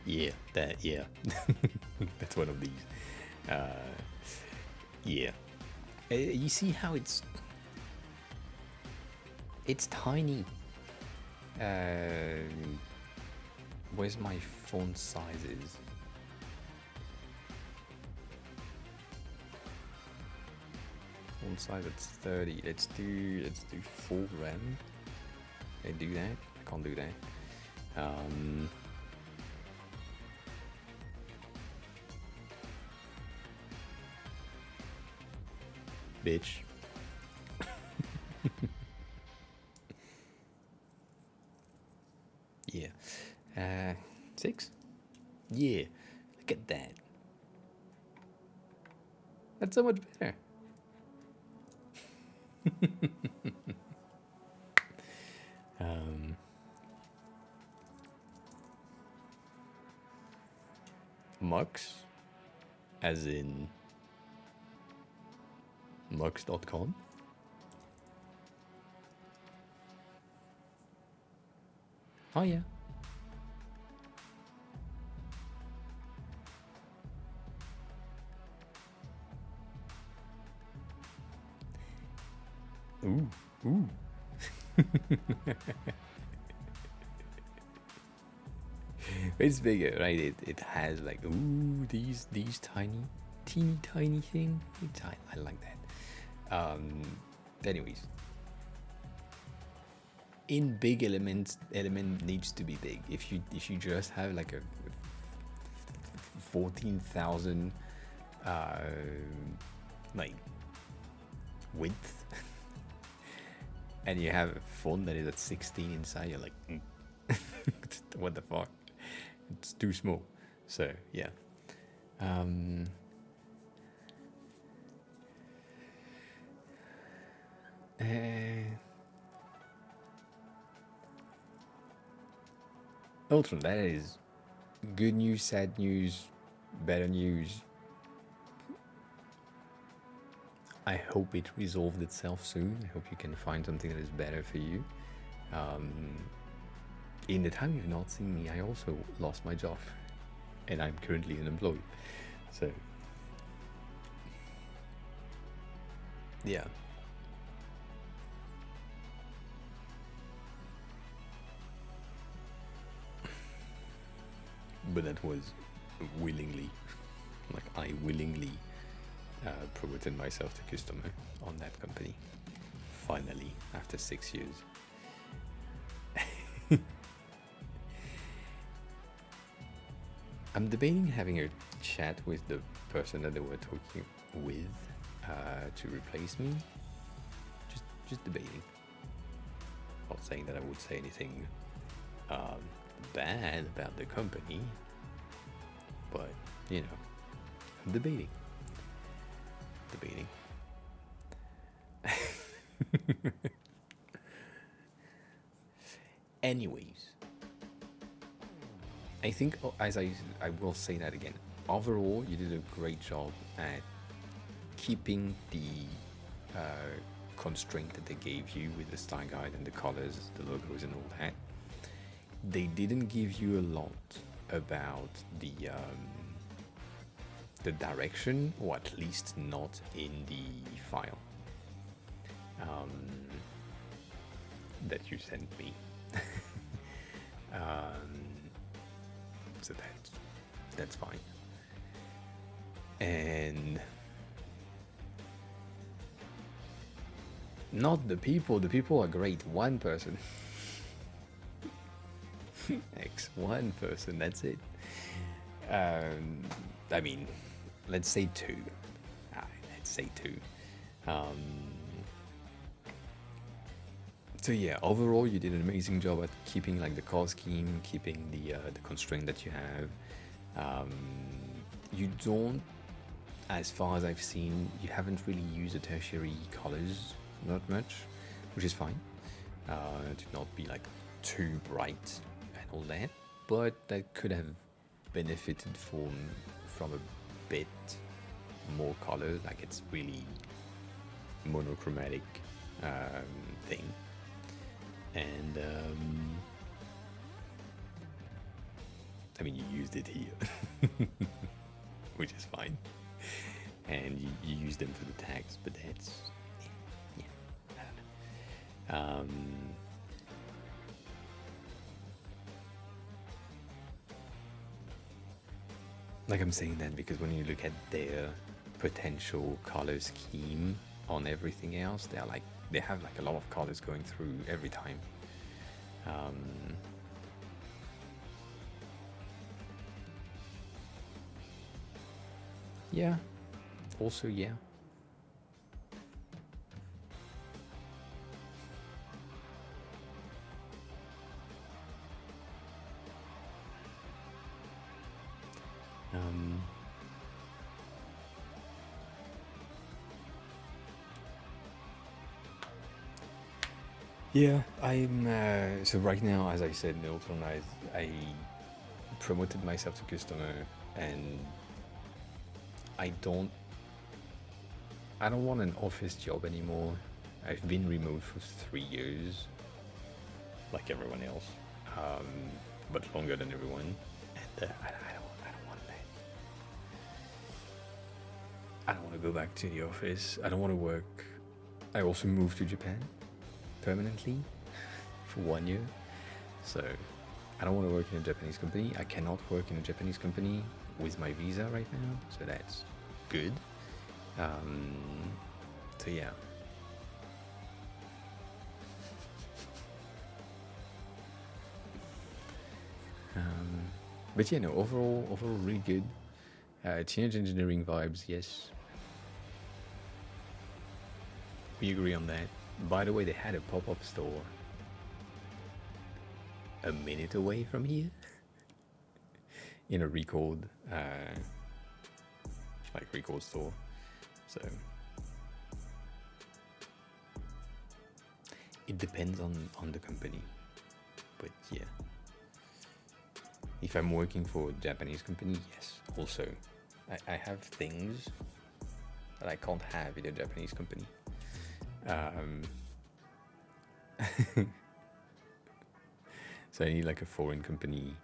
Yeah, yeah. That's one of these. Yeah. You see how it's tiny. Where's my font sizes? Font size it's 30. Let's do full rem. Can I do that? I can't do that. Bitch. Yeah. 6? Yeah. Look at that. That's so much better. Mux, as in mux.com. Oh yeah. Ooh. It's bigger, right? It has like these teeny tiny thing. I like that. Anyways, in big element needs to be big. If you just have like a 14,000 like width and you have a font that is at 16 inside, you're like what the fuck, it's too small. So yeah. Ultron, that is good news, sad news, better news, I hope it resolved itself soon. I hope you can find something that is better for you. In the time you've not seen me, I also lost my job, and I'm currently unemployed. So, yeah. But that was willingly, like I willingly promoted myself to customer on that company. Finally, after 6 years. I'm debating having a chat with the person that they were talking with to replace me. Just debating. Not saying that I would say anything bad about the company, but you know, I'm debating. Anyways, I think, as I will say that again, overall you did a great job at keeping the constraint that they gave you with the style guide and the colors, the logos and all that. They didn't give you a lot about the direction, or at least not in the file that you sent me. So that's fine. And not the people. The people are great. One person. One person. That's it. I mean, let's say two. Let's say two. So yeah, overall you did an amazing job at keeping like the color scheme, keeping the constraint that you have. You don't, as far as I've seen, you haven't really used the tertiary colors, not much, which is fine. To not be like too bright and all that, but that could have benefited from a bit more color, like it's really monochromatic thing. And I mean, you used it here, which is fine, and you use them for the tags, but that's yeah, I don't know. Like I'm saying that because when you look at their potential color scheme on everything else, they have like a lot of colors going through every time. Yeah. Also, yeah. Yeah, I'm. So right now, as I said, Neutron, I promoted myself to customer, and I don't want an office job anymore. I've been remote for 3 years, like everyone else, but longer than everyone. And I don't want that. I don't want to go back to the office. I don't want to work. I also moved to Japan permanently for 1 year, so I don't want to work in a Japanese company. I cannot work in a Japanese company with my visa right now, so that's good. So yeah. But yeah, no, overall really good. Teenage engineering vibes, yes. We agree on that. By the way, they had a pop-up store a minute away from here in a record store. So it depends on the company, but yeah, if I'm working for a Japanese company, yes. Also, I have things that I can't have in a Japanese company. So I need like a foreign company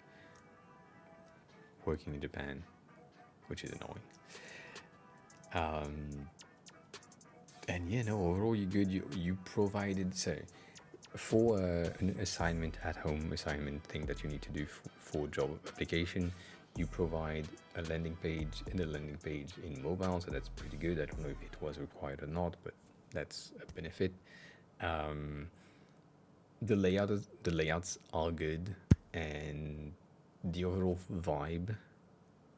working in Japan, which is annoying. And yeah, no, overall you're good. You provided, so for an assignment at home assignment thing that you need to do for job application, you provide a landing page and a landing page in mobile, so that's pretty good. I don't know if it was required or not, but that's a benefit. The layouts are good, and the overall vibe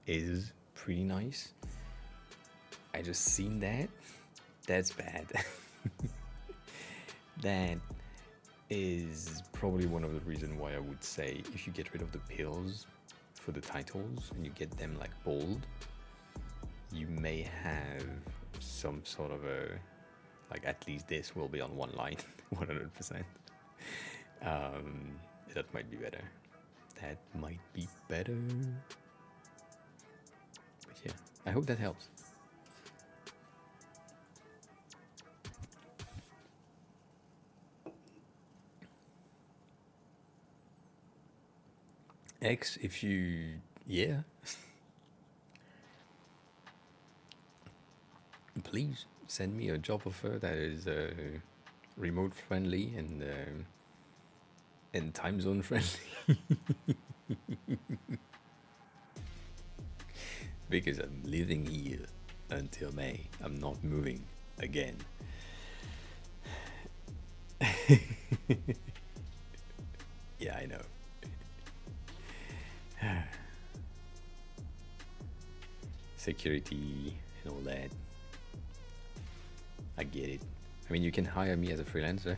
is pretty nice. I just seen that. That's bad. That is probably one of the reasons why I would say if you get rid of the pills for the titles and you get them like bold, you may have some sort of a, like, at least this will be on one line, 100%. That might be better. That might be better. But yeah, I hope that helps. X, if you, yeah. Please send me a job offer that is remote friendly and time zone friendly. Because I'm living here until May. I'm not moving again. Yeah, I know. Security and all that. I get it. I mean, you can hire me as a freelancer.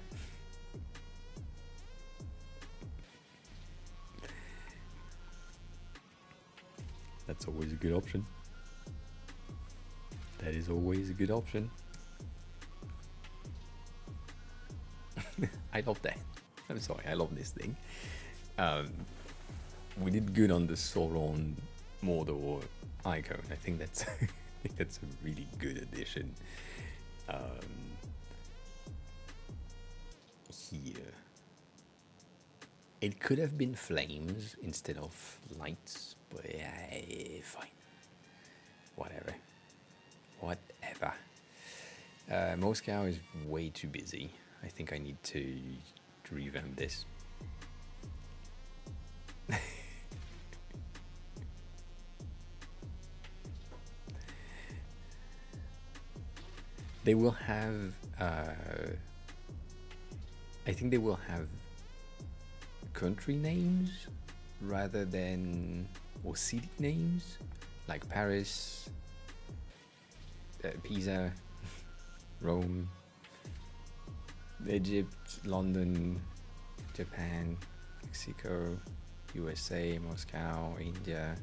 That's always a good option. That is always a good option. I love that. I'm sorry, I love this thing. We did good on the Sauron Mordor icon. I think that's a really good addition. Here, it could have been flames instead of lights, but yeah, fine. Whatever. Moscow is way too busy. I think I need to revamp this. They will have, I think they will have country names rather than, or city names, like Paris, Pisa, Rome, Egypt, London, Japan, Mexico, USA, Moscow, India,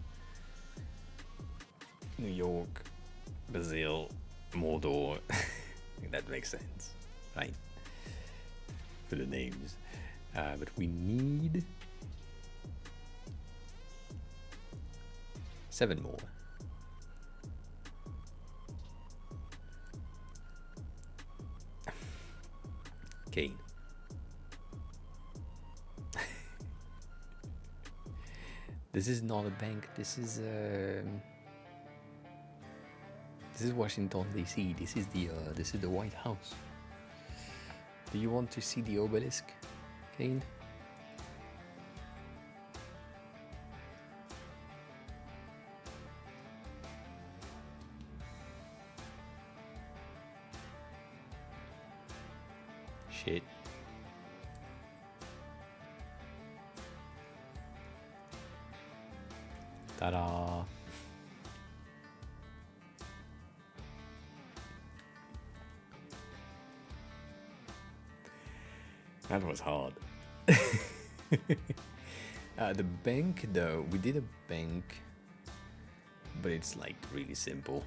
New York, Brazil, Mordor. That makes sense, right? For the names. But we need 7 more. Kane. This is not a bank. This is Washington D.C. This is the White House. Do you want to see the obelisk, Kane? Shit. Ta-da! That was hard. The bank, though, we did a bank, but it's like really simple.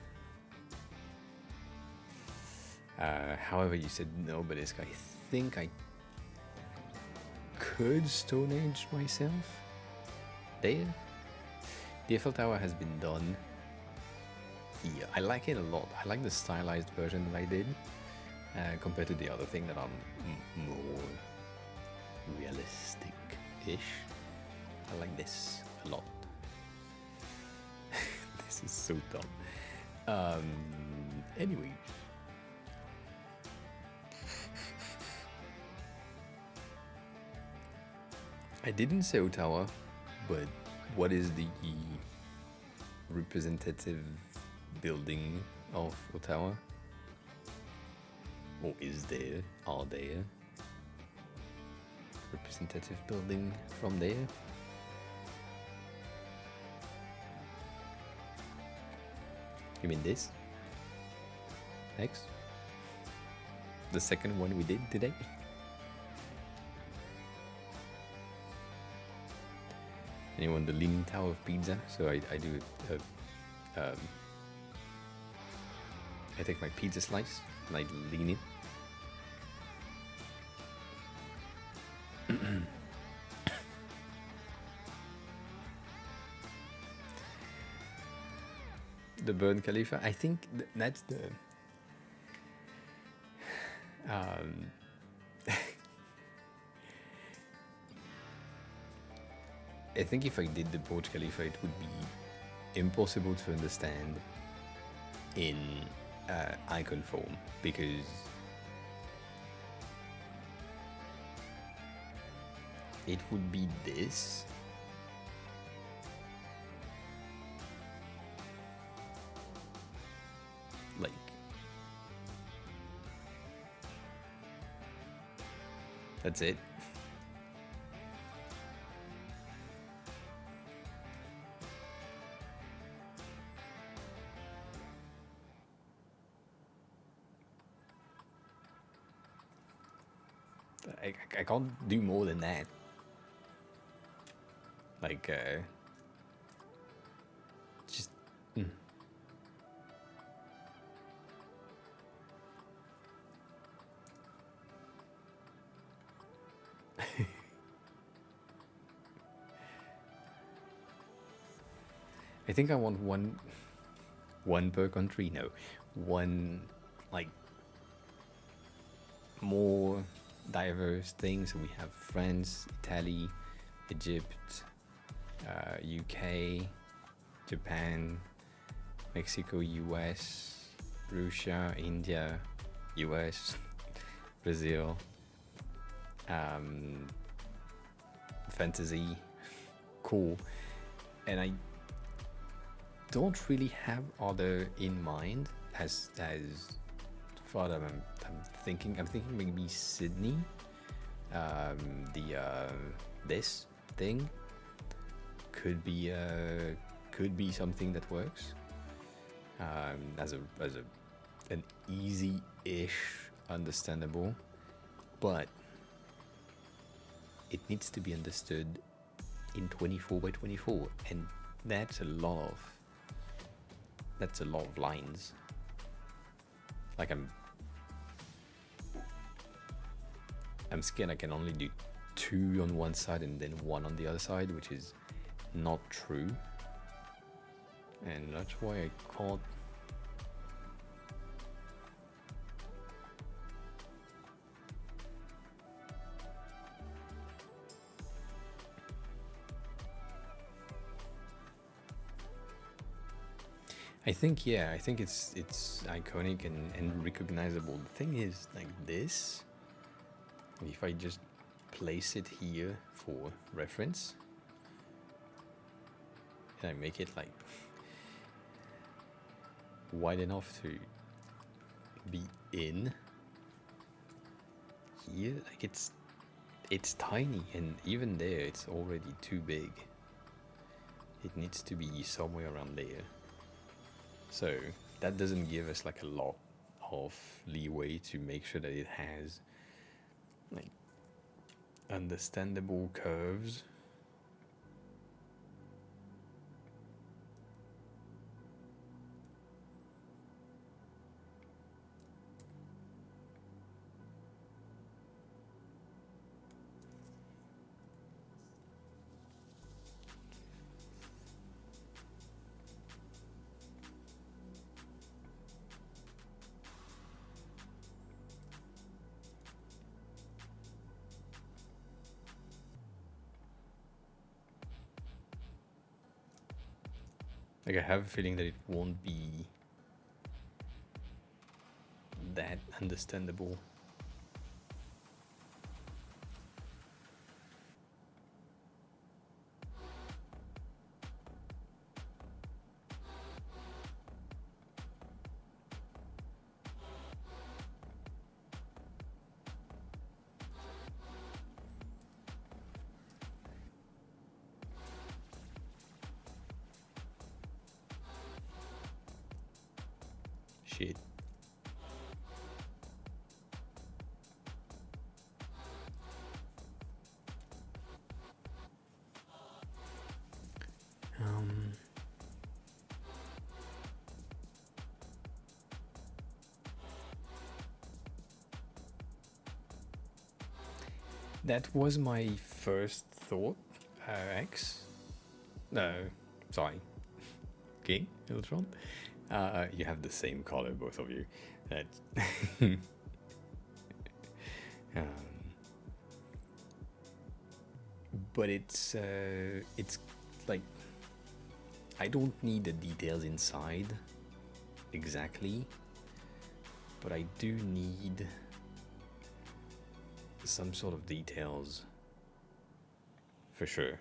However, you said no obelisk. I think I could Stone Age myself there. The Eiffel Tower has been done. here. I like it a lot. I like the stylized version that I did compared to the other thing that are more realistic-ish. I like this a lot. This is so dumb. Anyway. I didn't say Ottawa, but what is the representative building of Ottawa? Or is there? Are there representative building from there? You mean this? Next? The second one we did today? Anyone, the Leaning Tower of Pizza? So I do I take my pizza slice and I lean it. The Burj Khalifa. I think that's the. I think if I did the Burj Khalifa, it would be impossible to understand in icon form because it would be this. Like that's it. I can't do more than that. Like, just. I think I want one per country. No, one like more diverse things. So we have France, Italy, Egypt, UK, Japan, Mexico, US, Russia, India, US, Brazil, fantasy, cool, and I don't really have other in mind as far as I'm thinking maybe Sydney, this thing could be something that works as an easy-ish understandable, but it needs to be understood in 24 by 24, and that's a lot of lines. Like I'm scared I can only do 2 on one side and then 1 on the other side, which is not true, and that's why I can't. I think it's iconic and recognizable. The thing is, like this, if I just place it here for reference, and I make it like wide enough to be in here, like it's tiny, and even there it's already too big. It needs to be somewhere around there. So that doesn't give us like a lot of leeway to make sure that it has like understandable curves. Like, I have a feeling that it won't be that understandable. Shit. That was my first thought, X. No, sorry. King, Iltron. You have the same color, both of you. That's but it's like, I don't need the details inside exactly, but I do need some sort of details for sure.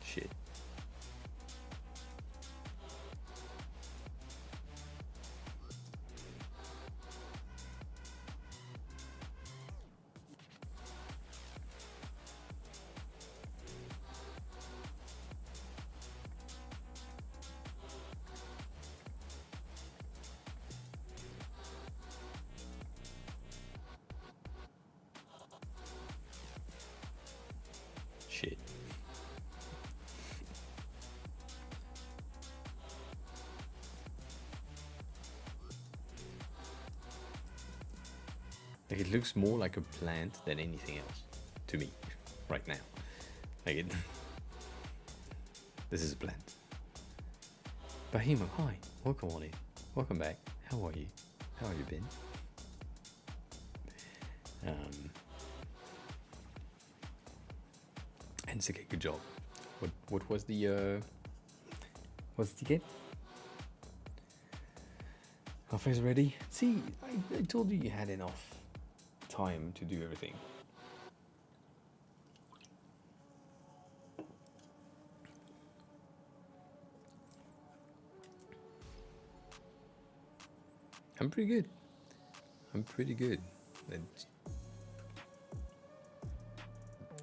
Shit. Shit. Like, it looks more like a plant than anything else to me right now. Like it. This is a plant. Bahima, hi. Welcome on in. Welcome back. How are you? How have you been? And it's okay, good job. What was the what's the ticket? Halfway's ready? See, I told you had enough time to do everything. I'm pretty good. I'm pretty good. And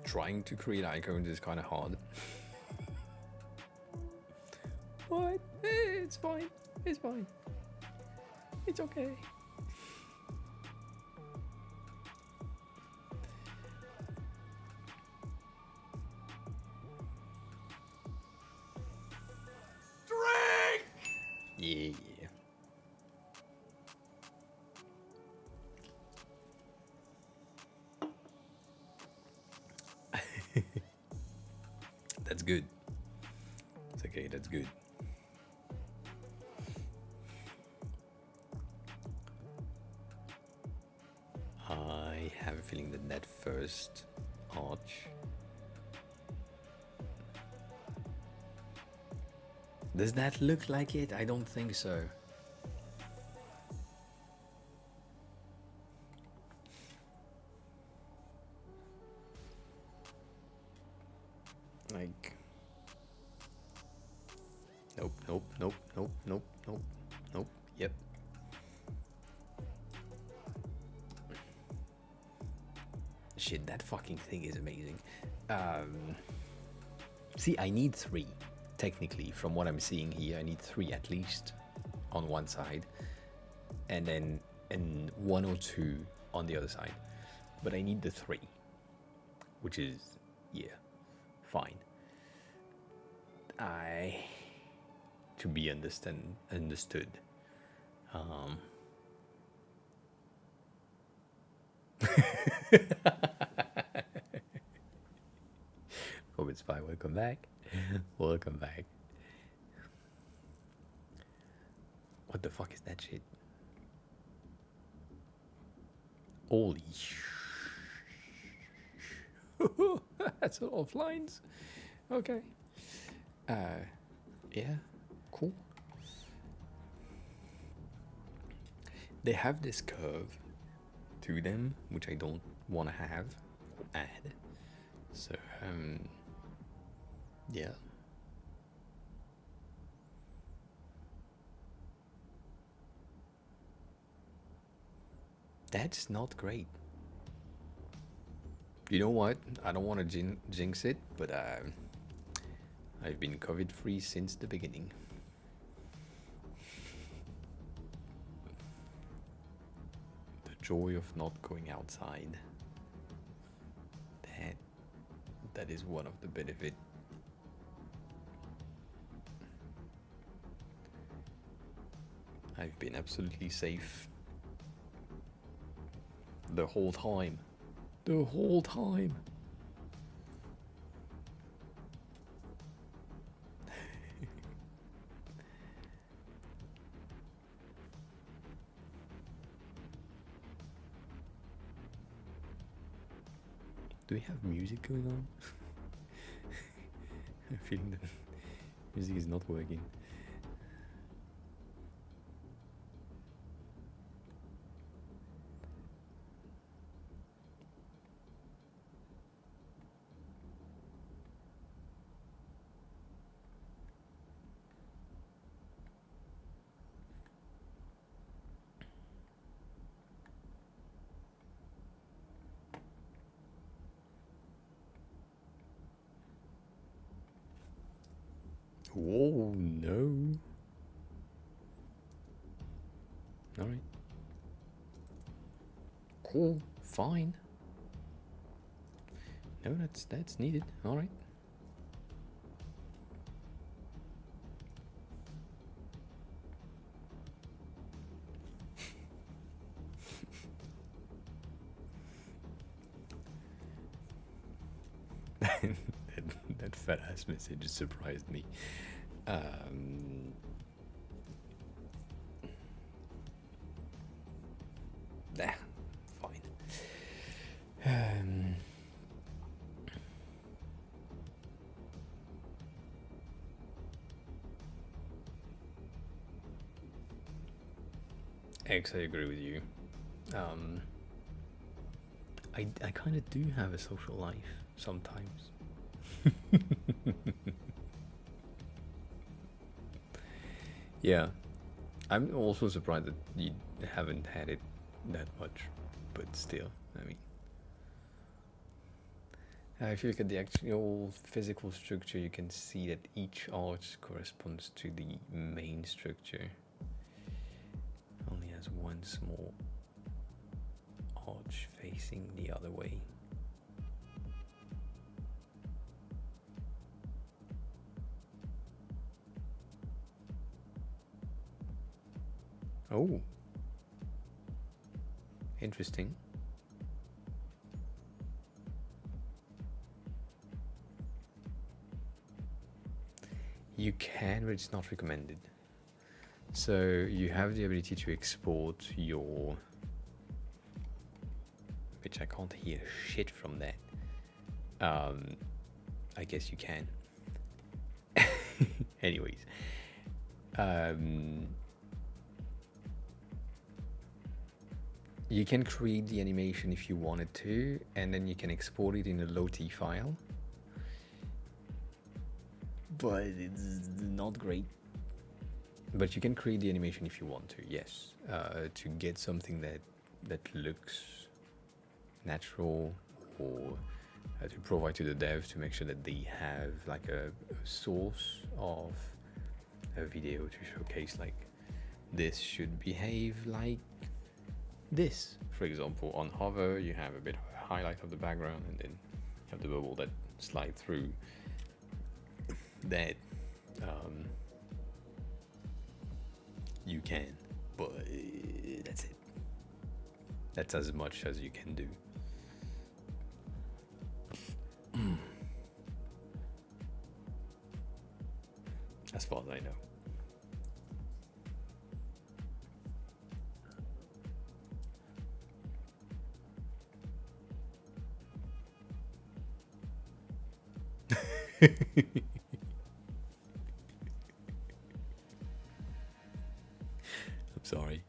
trying to create icons is kind of hard. What? It's fine. It's fine. It's okay. Drink! Yeah. That's good. It's okay, that's good. I have a feeling that first arch. Does that look like it? I don't think so. Like, nope, nope, nope, nope, nope, nope, nope, yep. Shit, that fucking thing is amazing. See, I need 3. Technically, from what I'm seeing here, I need 3 at least on one side, and then 1 or 2 on the other side. But I need the 3, which is, yeah, fine. To be understood. Hope it's fine. Welcome back. Welcome back. What the fuck is that shit? Holy that's a lot of lines. Okay. Yeah, cool. They have this curve to them, which I don't want to have or add. So, yeah. That's not great. You know what? I don't want to jinx it, but I've been COVID-free since the beginning. The joy of not going outside. That is one of the benefits. I've been absolutely safe the whole time. The whole time. Do we have music going on? I'm feeling that music is not working. Whoa, no. Alright. Cool, fine. No, that's needed. Alright. that fat ass message surprised me. Fine. X, I agree with you. I kind of do have a social life sometimes. Yeah, I'm also surprised that you haven't had it that much, but still, I mean, if you look at the actual physical structure, you can see that each arch corresponds to the main structure. Only has one small arch facing the other way. Oh, interesting. You can, but it's not recommended. So you have the ability to export your, which I can't hear shit from that. I guess you can. Anyways, you can create the animation if you wanted to, and then you can export it in a LOT file. But it's not great. But you can create the animation if you want to, yes, to get something that looks natural, or to provide to the dev to make sure that they have like a source of a video to showcase, like this should behave like this. For example, on hover you have a bit of a highlight of the background, and then you have the bubble that slide through that. You can, but that's it. That's as much as you can do. as far as I know. I'm sorry.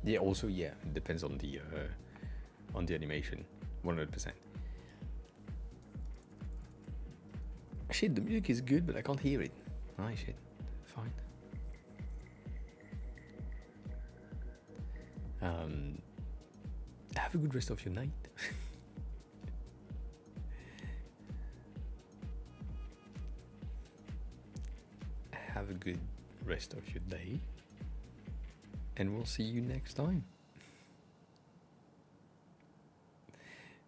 Yeah, also, yeah, it depends on the animation, 100%. Shit, the music is good, but I can't hear it. Alright, shit, fine. Have a good rest of your night. Have a good rest of your day. And we'll see you next time.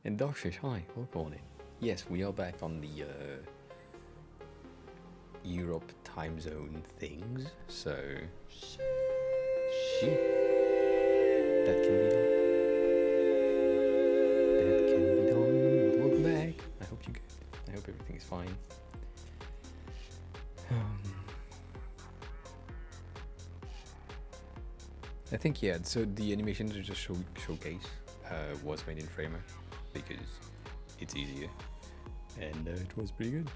And Dogfish, hi, welcome on in. Yes, we are back on the Europe time zone things, so shit, that can be done. That can be done. Welcome back. I hope you're good. I hope everything is fine. I think, yeah, so the animation to just showcase was made in Framer because it's easier, and it was pretty good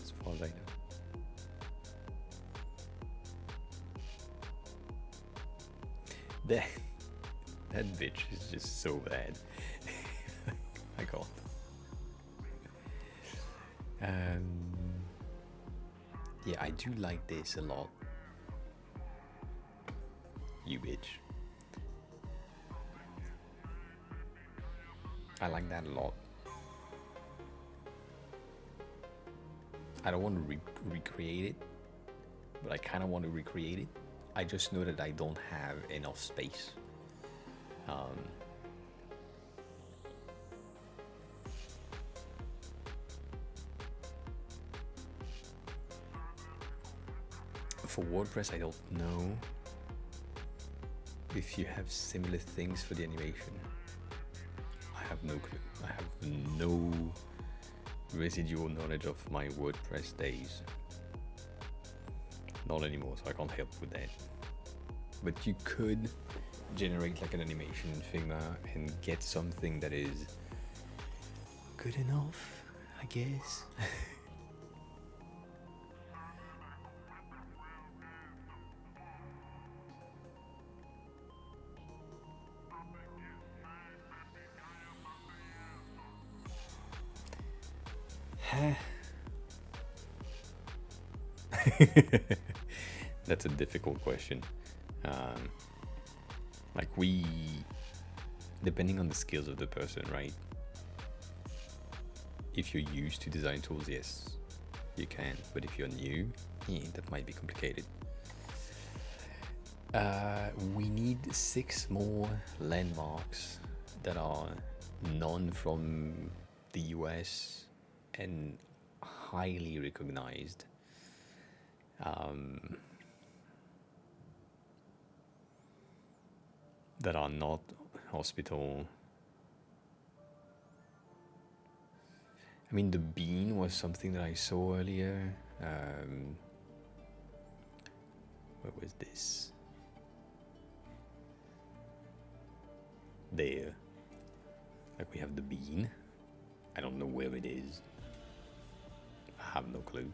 as far as I know. That bitch is just so bad. I can't. Yeah, I do like this a lot. You bitch. I like that a lot. I don't want to recreate it, but I kind of want to recreate it. I just know that I don't have enough space. For WordPress, I don't know if you have similar things for the animation. I have no clue. I have no residual knowledge of my WordPress days. Not anymore, so I can't help with that. But you could generate like an animation in Figma and get something that is good enough, I guess. That's a difficult question. Like depending on the skills of the person, right? If you're used to design tools, yes, you can. But if you're new, yeah, that might be complicated. We need 6 more landmarks that are known from the US and highly recognized. That are not hospital. I mean, the bean was something that I saw earlier. Where was this? There. Like, we have the bean. I don't know where it is. I have no clue.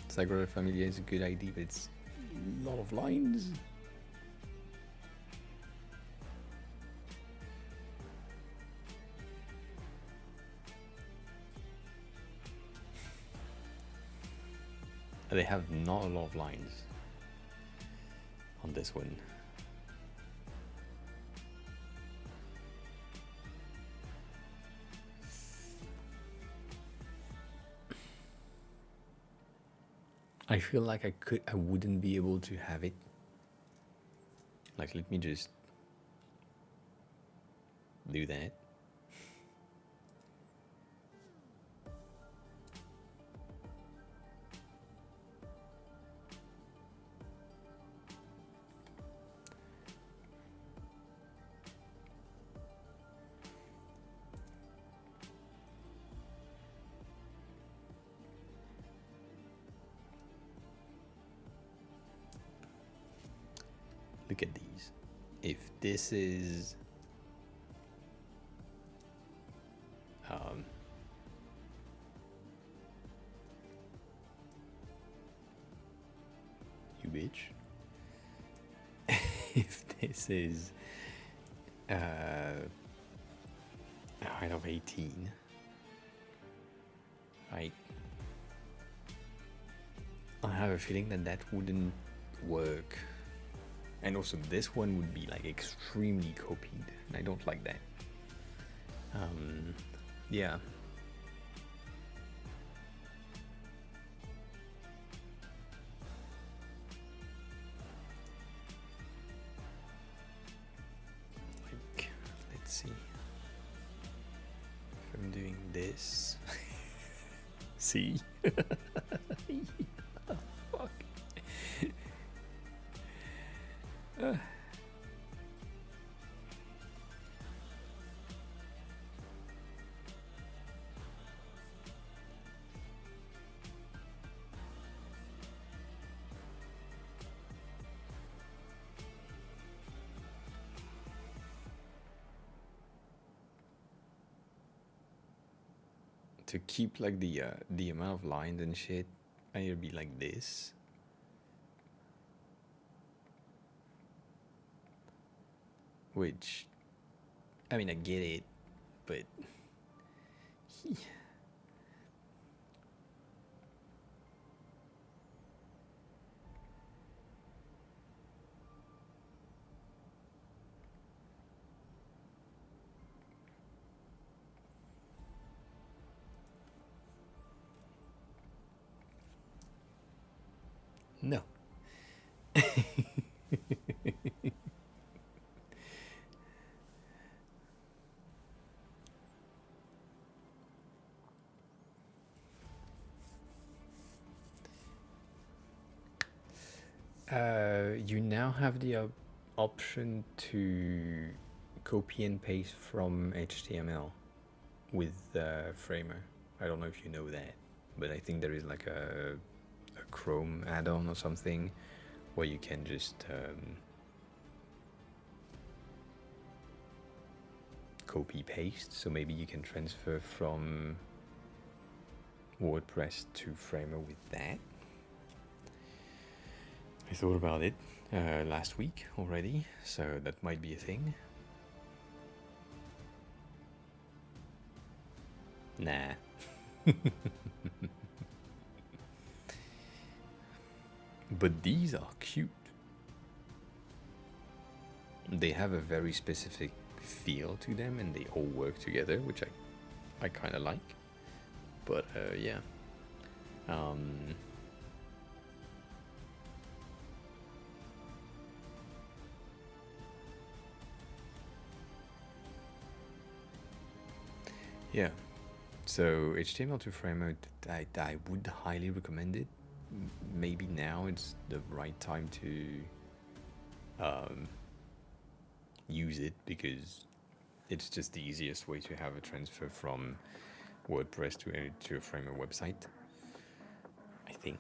Sagrada Familia is a good idea, but it's a lot of lines. They have not a lot of lines on this one. I feel like I wouldn't be able to have it. Like, let me just do that. Look at these. If this is you bitch. If this is height of 18, I have a feeling that wouldn't work. And also this one would be like extremely copied, and I don't like that. Yeah. Like, let's see. If I'm doing this. See? Fuck. To keep like the amount of lines and shit, I need to be like this. Which, I mean, I get it, but no. You now have the option to copy and paste from HTML with Framer. I don't know if you know that, but I think there is like a Chrome add-on or something where you can just copy paste. So maybe you can transfer from WordPress to Framer with that. I thought about it last week already, so that might be a thing. Nah. But these are cute. They have a very specific feel to them, and they all work together, which I kind of like. But yeah. Yeah, so HTML to Framer, I would highly recommend it. Maybe now it's the right time to use it, because it's just the easiest way to have a transfer from WordPress to a Framer website, I think.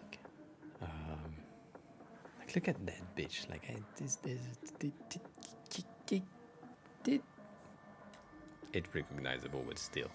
Like, look at that bitch. Like, it's recognizable, but still.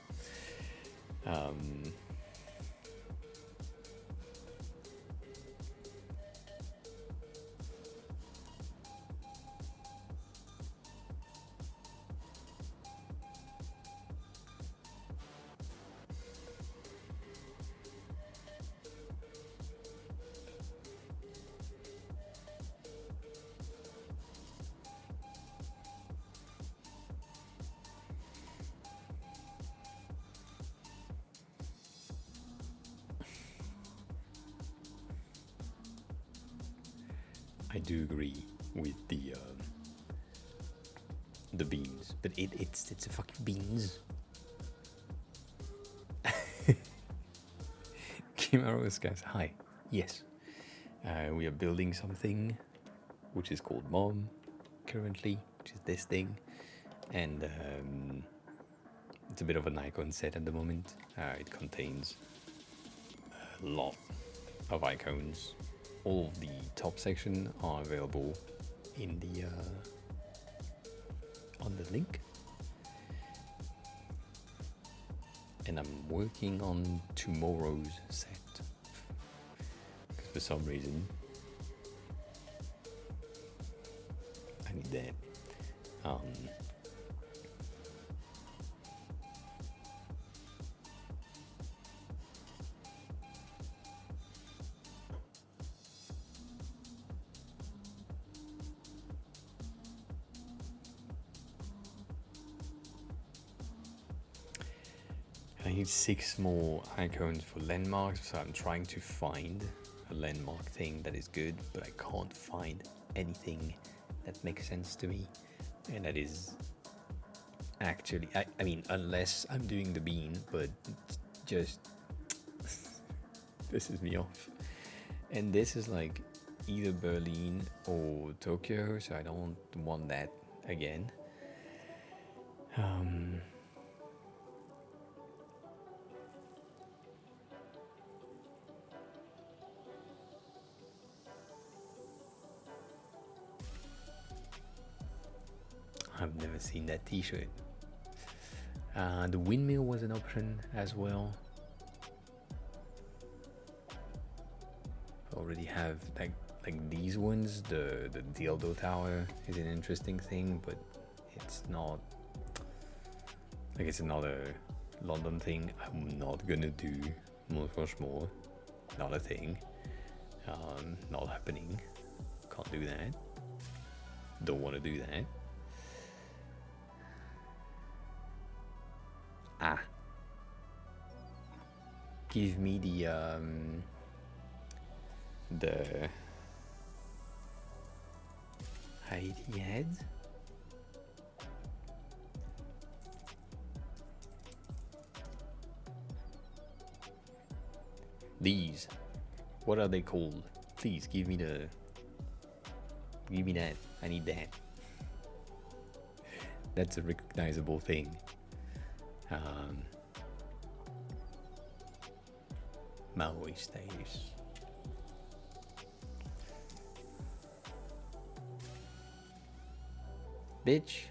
I do agree with the beans, but it's a fucking beans. Kimaros guys, hi. Yes, we are building something which is called MoooM currently, which is this thing, and it's a bit of an icon set at the moment. It contains a lot of icons. All of the top section are available in the on the link, and I'm working on tomorrow's set because for some reason I need that. I need 6 more icons for landmarks, so I'm trying to find a landmark thing that is good, but I can't find anything that makes sense to me. And that is actually, I mean, unless I'm doing the bean, but just pisses me off. And this is like either Berlin or Tokyo, so I don't want that again. I've never seen that t-shirt. The windmill was an option as well. I already have like these ones. The dildo tower is an interesting thing, but it's not like, it's another London thing. I'm not gonna do much more. Not a thing. Not happening. Can't do that. Don't want to do that. Give me the Heidi head. These, what are they called? Please give me that. I need that. That's a recognizable thing. Maui status. Bitch.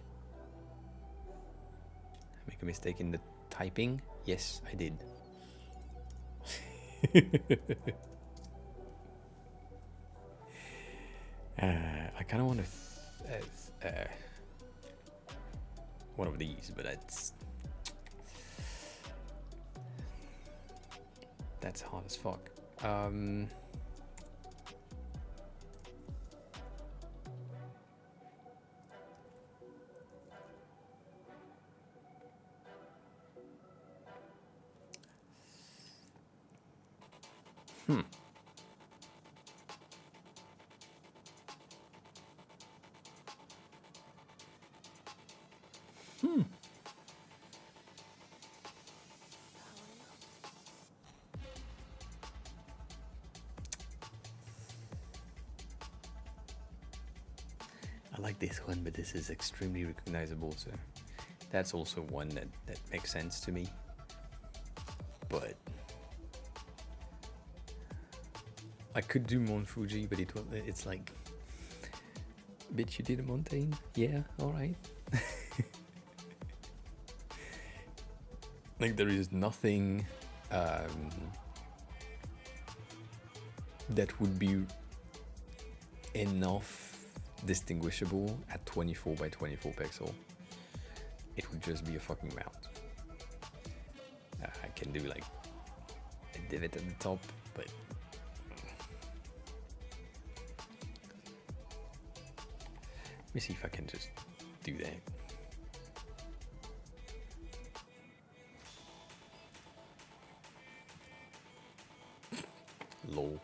Make a mistake in the typing? Yes, I did. I kind of want to one of these, but that's hard as fuck. I like this one, but this is extremely recognizable, so that's also one that makes sense to me. But I could do Mount Fuji, but it's like, bitch, you did a mountain? Yeah, alright. Like, there is nothing that would be enough distinguishable at 24 by 24 pixel. It would just be a fucking mount. I can do like a divot at the top, but let me see if I can just do that. Lol.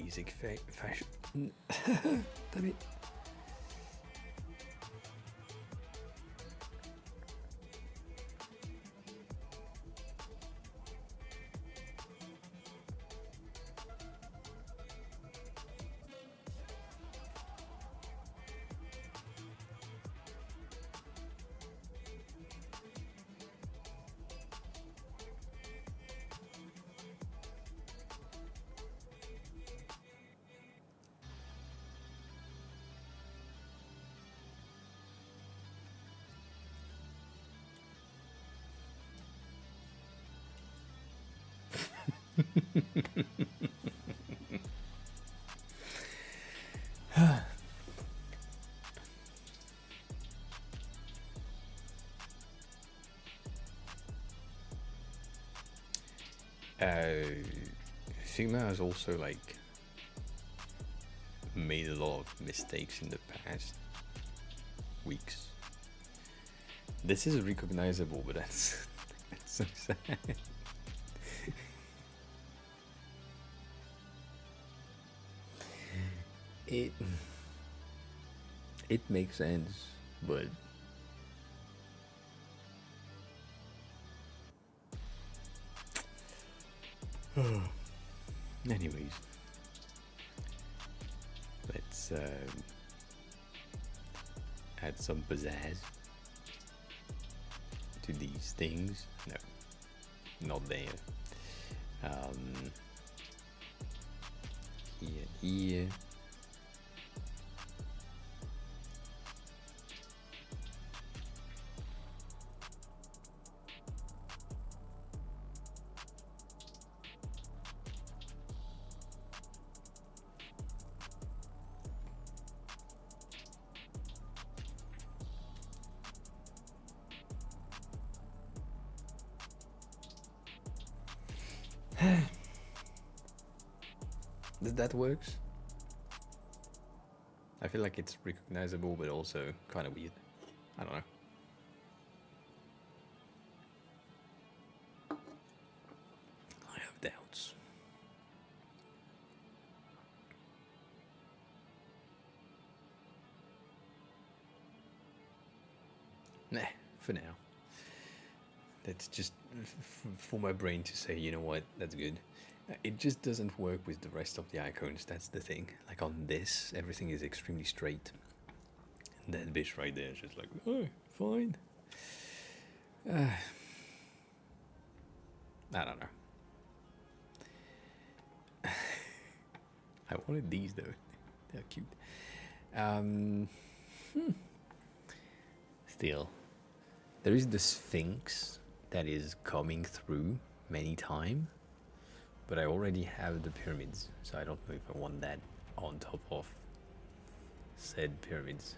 basic fashion. Damn it. Figma has also like made a lot of mistakes in the past weeks. This is recognizable, but that's that's so sad. It makes sense, but anyways, let's add some pizzazz to these things. No, not there. Here. That works. I feel like it's recognizable, but also kind of weird. I don't know. I have doubts. Nah, for now. That's just for my brain to say, you know what, that's good. It just doesn't work with the rest of the icons, that's the thing. Like on this, everything is extremely straight. And that bitch right there is just like, oh, fine. I don't know. I wanted these though. They're cute. Still, there is the Sphinx that is coming through many times. But I already have the pyramids, so I don't know if I want that on top of said pyramids.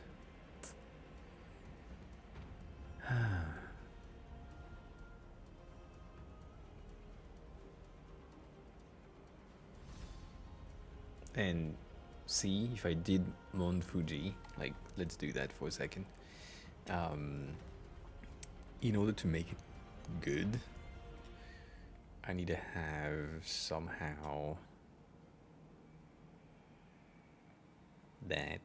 And see, if I did Mount Fuji, like, let's do that for a second. In order to make it good, I need to have somehow that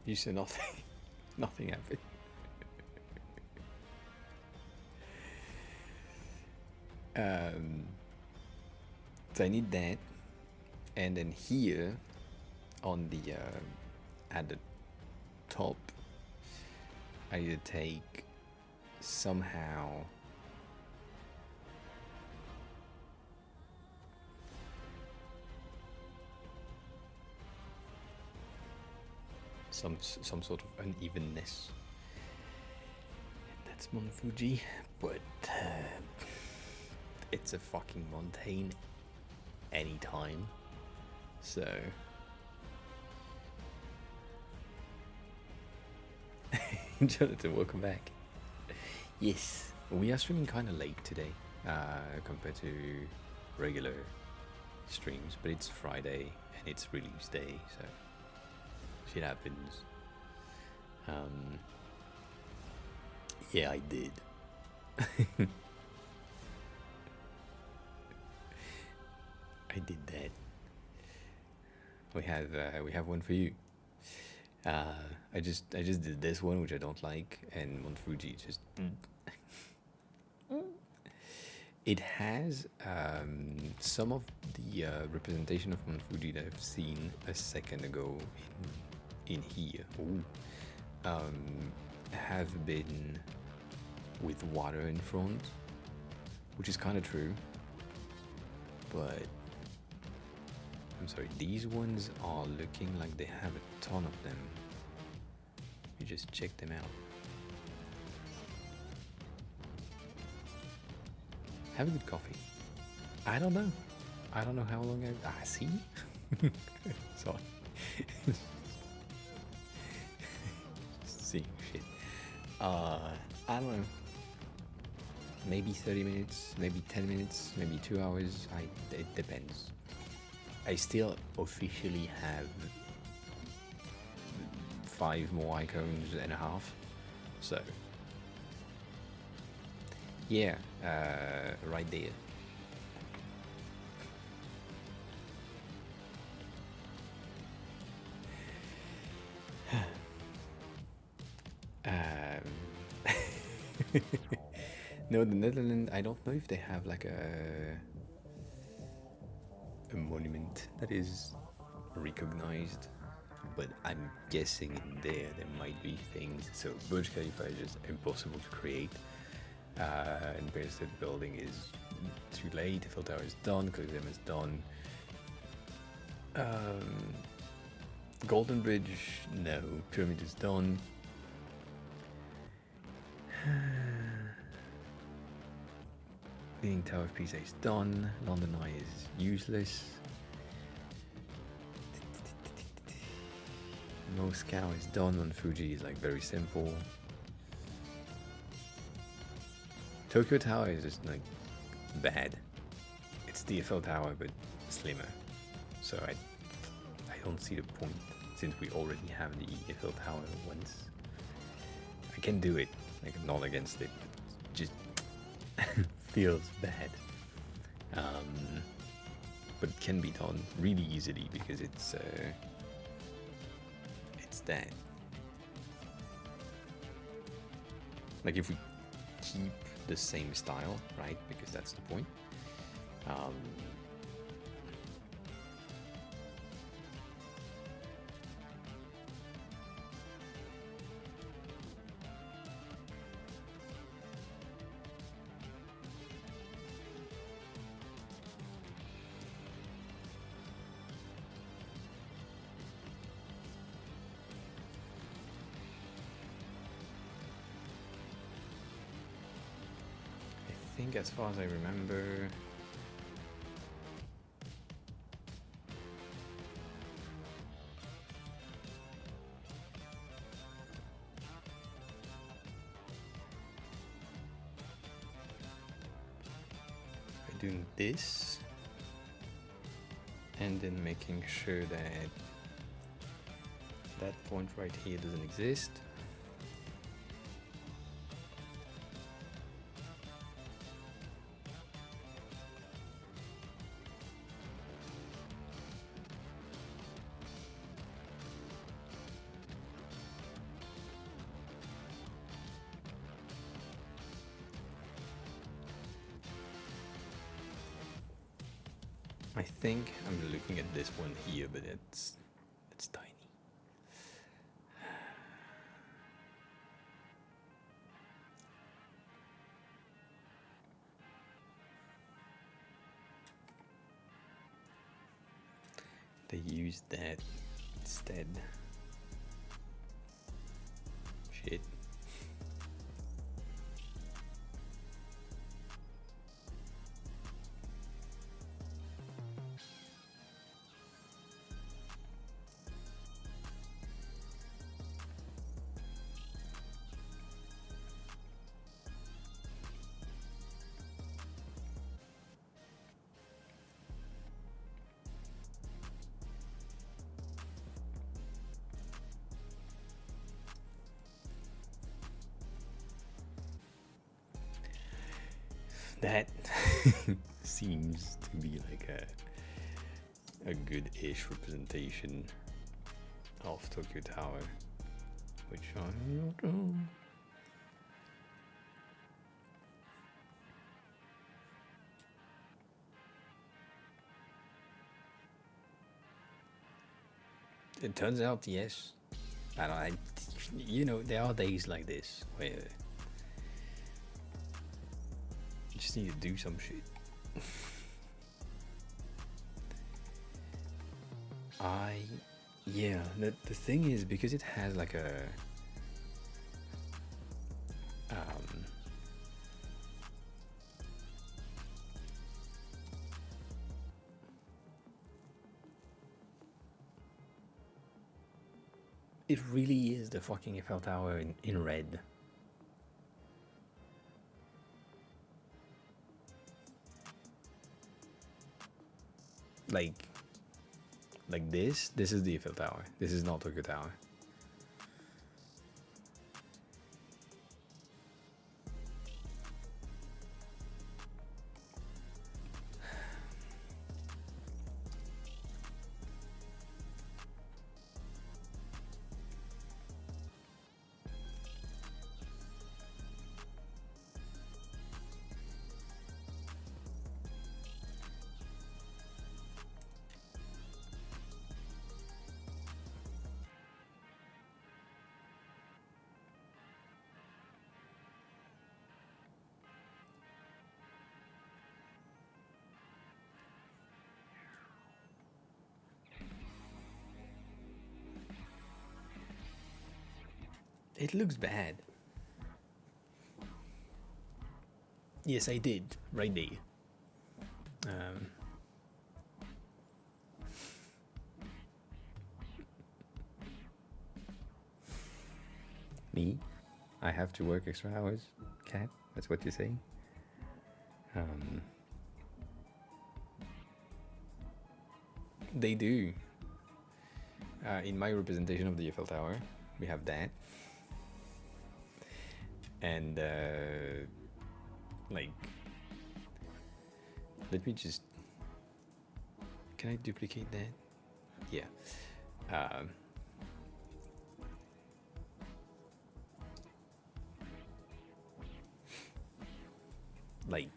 you said nothing. Nothing happened. So I need that, and then here on the at the top, I need to take somehow some sort of unevenness. That's Mount Fuji, but it's a fucking mountain any time. So Jonathan, welcome back. Yes, we are streaming kind of late today compared to regular streams, but it's Friday and it's release day, so shit happens. Yeah, I did. I did that. We have one for you. I just did this one, which I don't like, and Mount Fuji just. It has some of the representation of Mount Fuji that I've seen a second ago in here. Have been with water in front, which is kind of true, but I'm sorry, these ones are looking like they have a ton of them. You just check them out. Have a good coffee. I don't know how long I see. Sorry. Seeing shit. I don't know. Maybe 30 minutes, maybe 10 minutes, maybe 2 hours. It depends. I still officially have 5 more icons and a half. So yeah, right there. No, the Netherlands, I don't know if they have like a monument that is recognized, but I'm guessing in there might be things. So Burj Khalifa is just impossible to create. Empire State Building is too late. Eiffel Tower is done. Colosseum is done. Golden Bridge, no. Pyramid is done. Leaning Tower of Pisa is done. London Eye is useless. Moscow is done. On Fuji is like very simple. Tokyo Tower is just like bad. It's the Eiffel Tower but slimmer. So I don't see the point since we already have the Eiffel Tower once. I can do it. Like I'm not against it. But just feels bad. But it can be done really easily because it's that. Like if we keep the same style, right? Because that's the point. I think as far as I remember, by doing this and then making sure that that point right here doesn't exist. I think I'm looking at this one here, but it's tiny. They used that instead. Shit. That seems to be like a good-ish representation of Tokyo Tower, which I don't know. It turns out, yes. You know, there are days like this where you just need to do some shit. Yeah, the thing is, because it has like a it really is the fucking Eiffel Tower in red. Like this is the Eiffel Tower. This is not Tokyo Tower. It looks bad. Yes, I did. Right there. Me? I have to work extra hours? Cat? That's what you're saying? They do. In my representation of the Eiffel Tower, we have that. And like, let me just, can I duplicate that? Yeah. Like,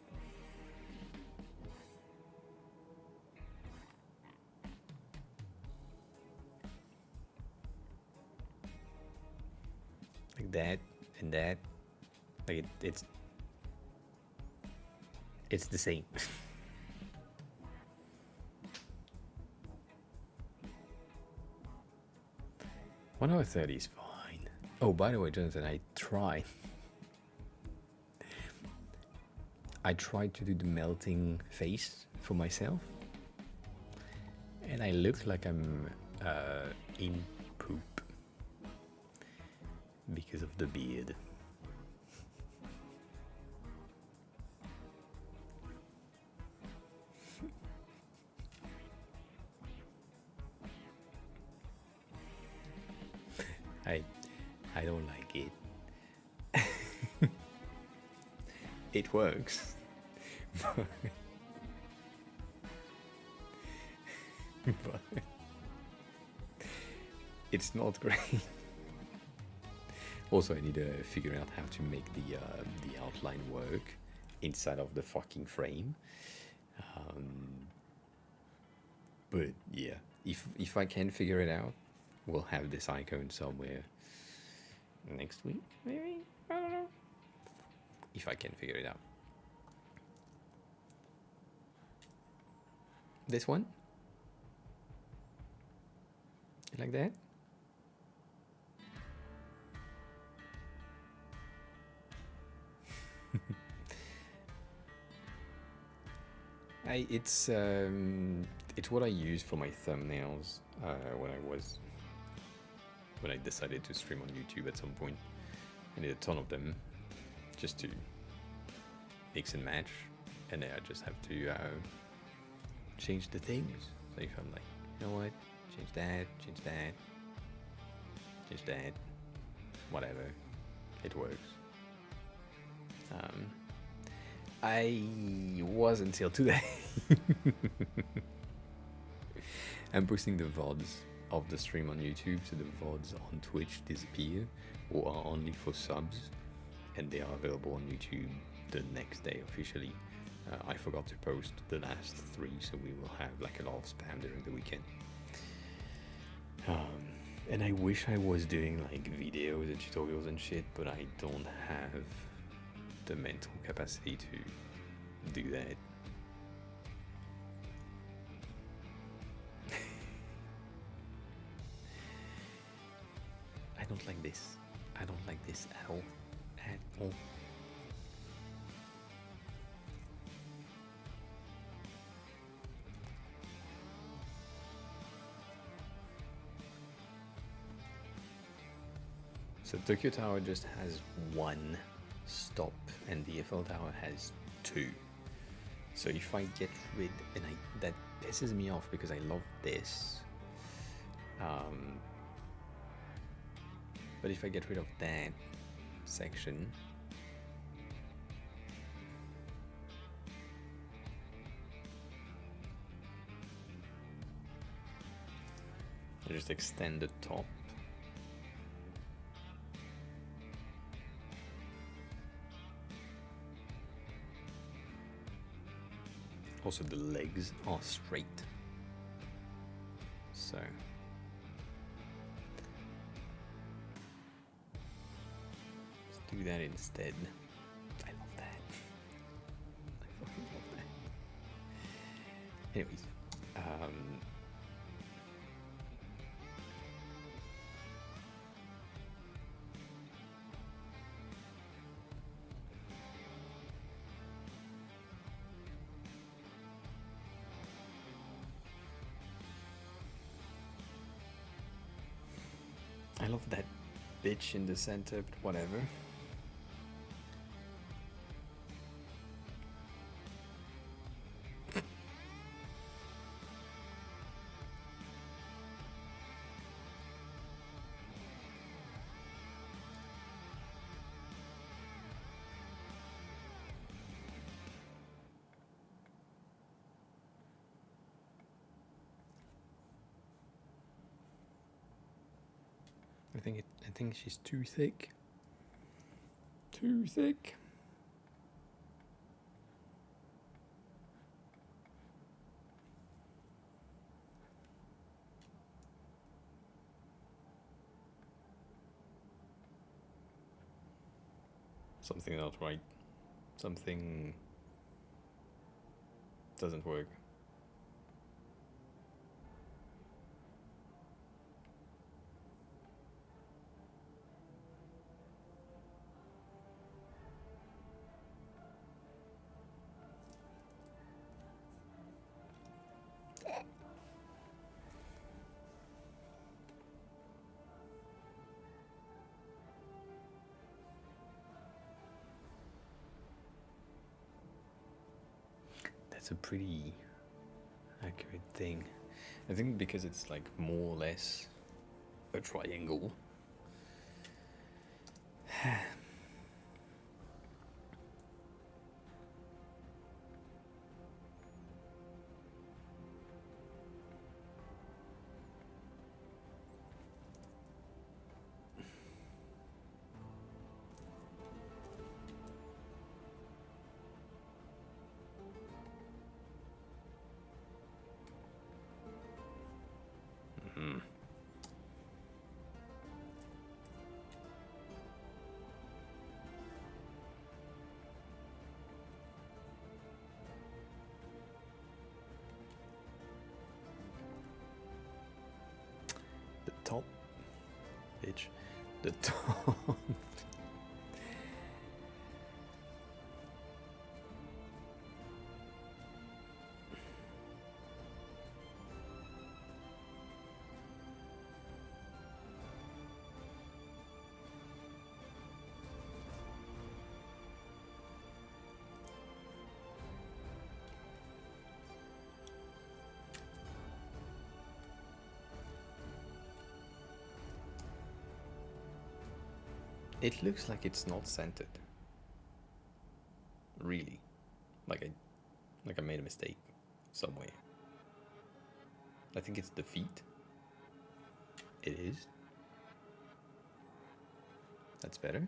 that and that. Like it's the same. 1 hour 30 is fine. Oh, by the way, Jonathan, I tried to do the melting face for myself, and I look like I'm in poop because of the beard. I don't like it. It works. But it's not great. Also, I need to figure out how to make the outline work inside of the fucking frame. But yeah, if I can figure it out, we'll have this icon somewhere next week, maybe? I don't know. If I can figure it out. This one? You like that? It's what I use for my thumbnails when I decided to stream on YouTube at some point. I did a ton of them just to mix and match, and then I just have to change the things. So if I'm like, you know what, change that, whatever, it works. I was until today. I'm posting the VODs of the stream on YouTube, so the VODs on Twitch disappear or are only for subs, and they are available on YouTube the next day officially. I forgot to post the last 3, so we will have like a lot of spam during the weekend. And I wish I was doing like videos and tutorials and shit, but I don't have the mental capacity to do that. I don't like this. I don't like this at all. At all. So Tokyo Tower just has 1 stop and the Eiffel Tower has 2. So if I get rid, and that pisses me off because I love this. But if I get rid of that section, I just extend the top. Also, the legs are straight. So let's do that instead. I love that. I fucking love that. Anyways, I love that bitch in the center, but whatever. I think she's too thick. Too thick. Something not right. Something doesn't work. That's a pretty accurate thing. I think because it's like more or less a triangle. Top, bitch, the top. It looks like it's not centered. Really. Like I made a mistake somewhere. I think it's the feet. It is. That's better.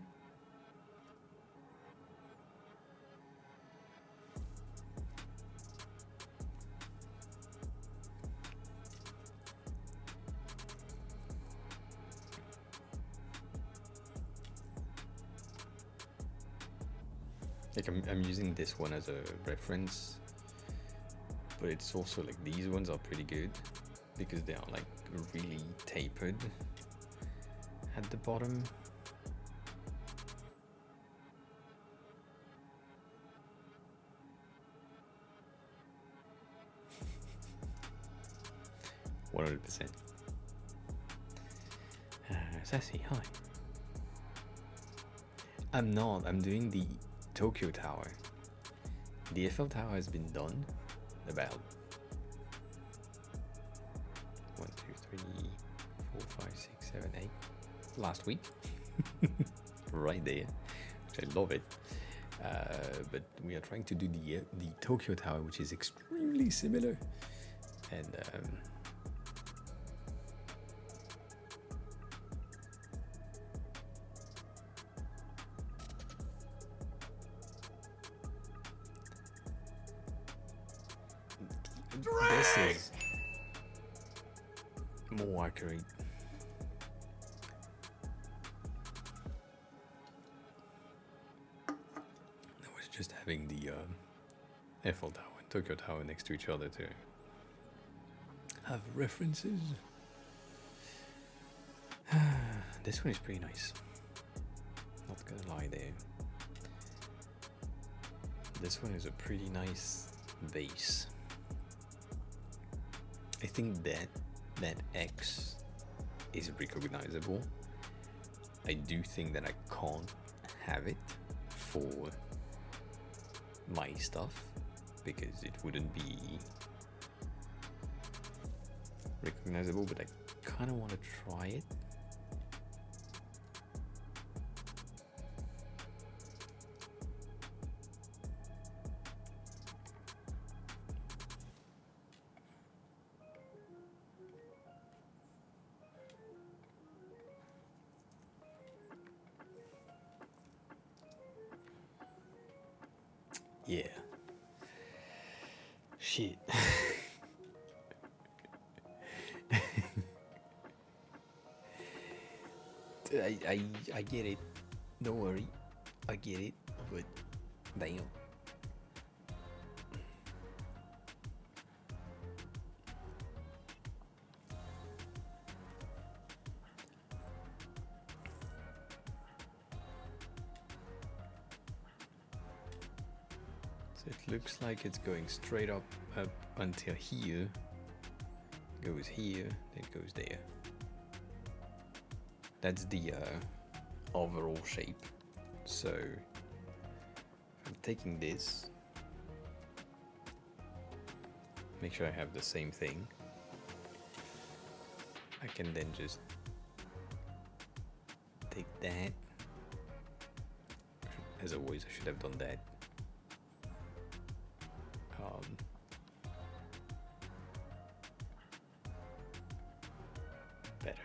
Like I'm using this one as a reference, but it's also like these ones are pretty good because they are like really tapered at the bottom. %. Sassy, hi. I'm not. I'm doing the Tokyo Tower. The Eiffel Tower has been done about 1, 2, 3, 4, 5, 6, 7, 8 last week. Right there, which I love it. But we are trying to do the Tokyo Tower, which is extremely similar, and this is more accurate. I was just having the Eiffel Tower and Tokyo Tower next to each other to have references. This one is pretty nice. Not gonna lie there. This one is a pretty nice base. I think that X is recognizable. I do think that I can't have it for my stuff because it wouldn't be recognizable, but I kind of want to try it. Yeah. Shit. I get it. Don't worry. I get it. But damn. It looks like it's going straight up until here, goes here, then goes there. That's the overall shape. So I'm taking this, make sure I have the same thing. I can then just take that. As always, I should have done that. Better.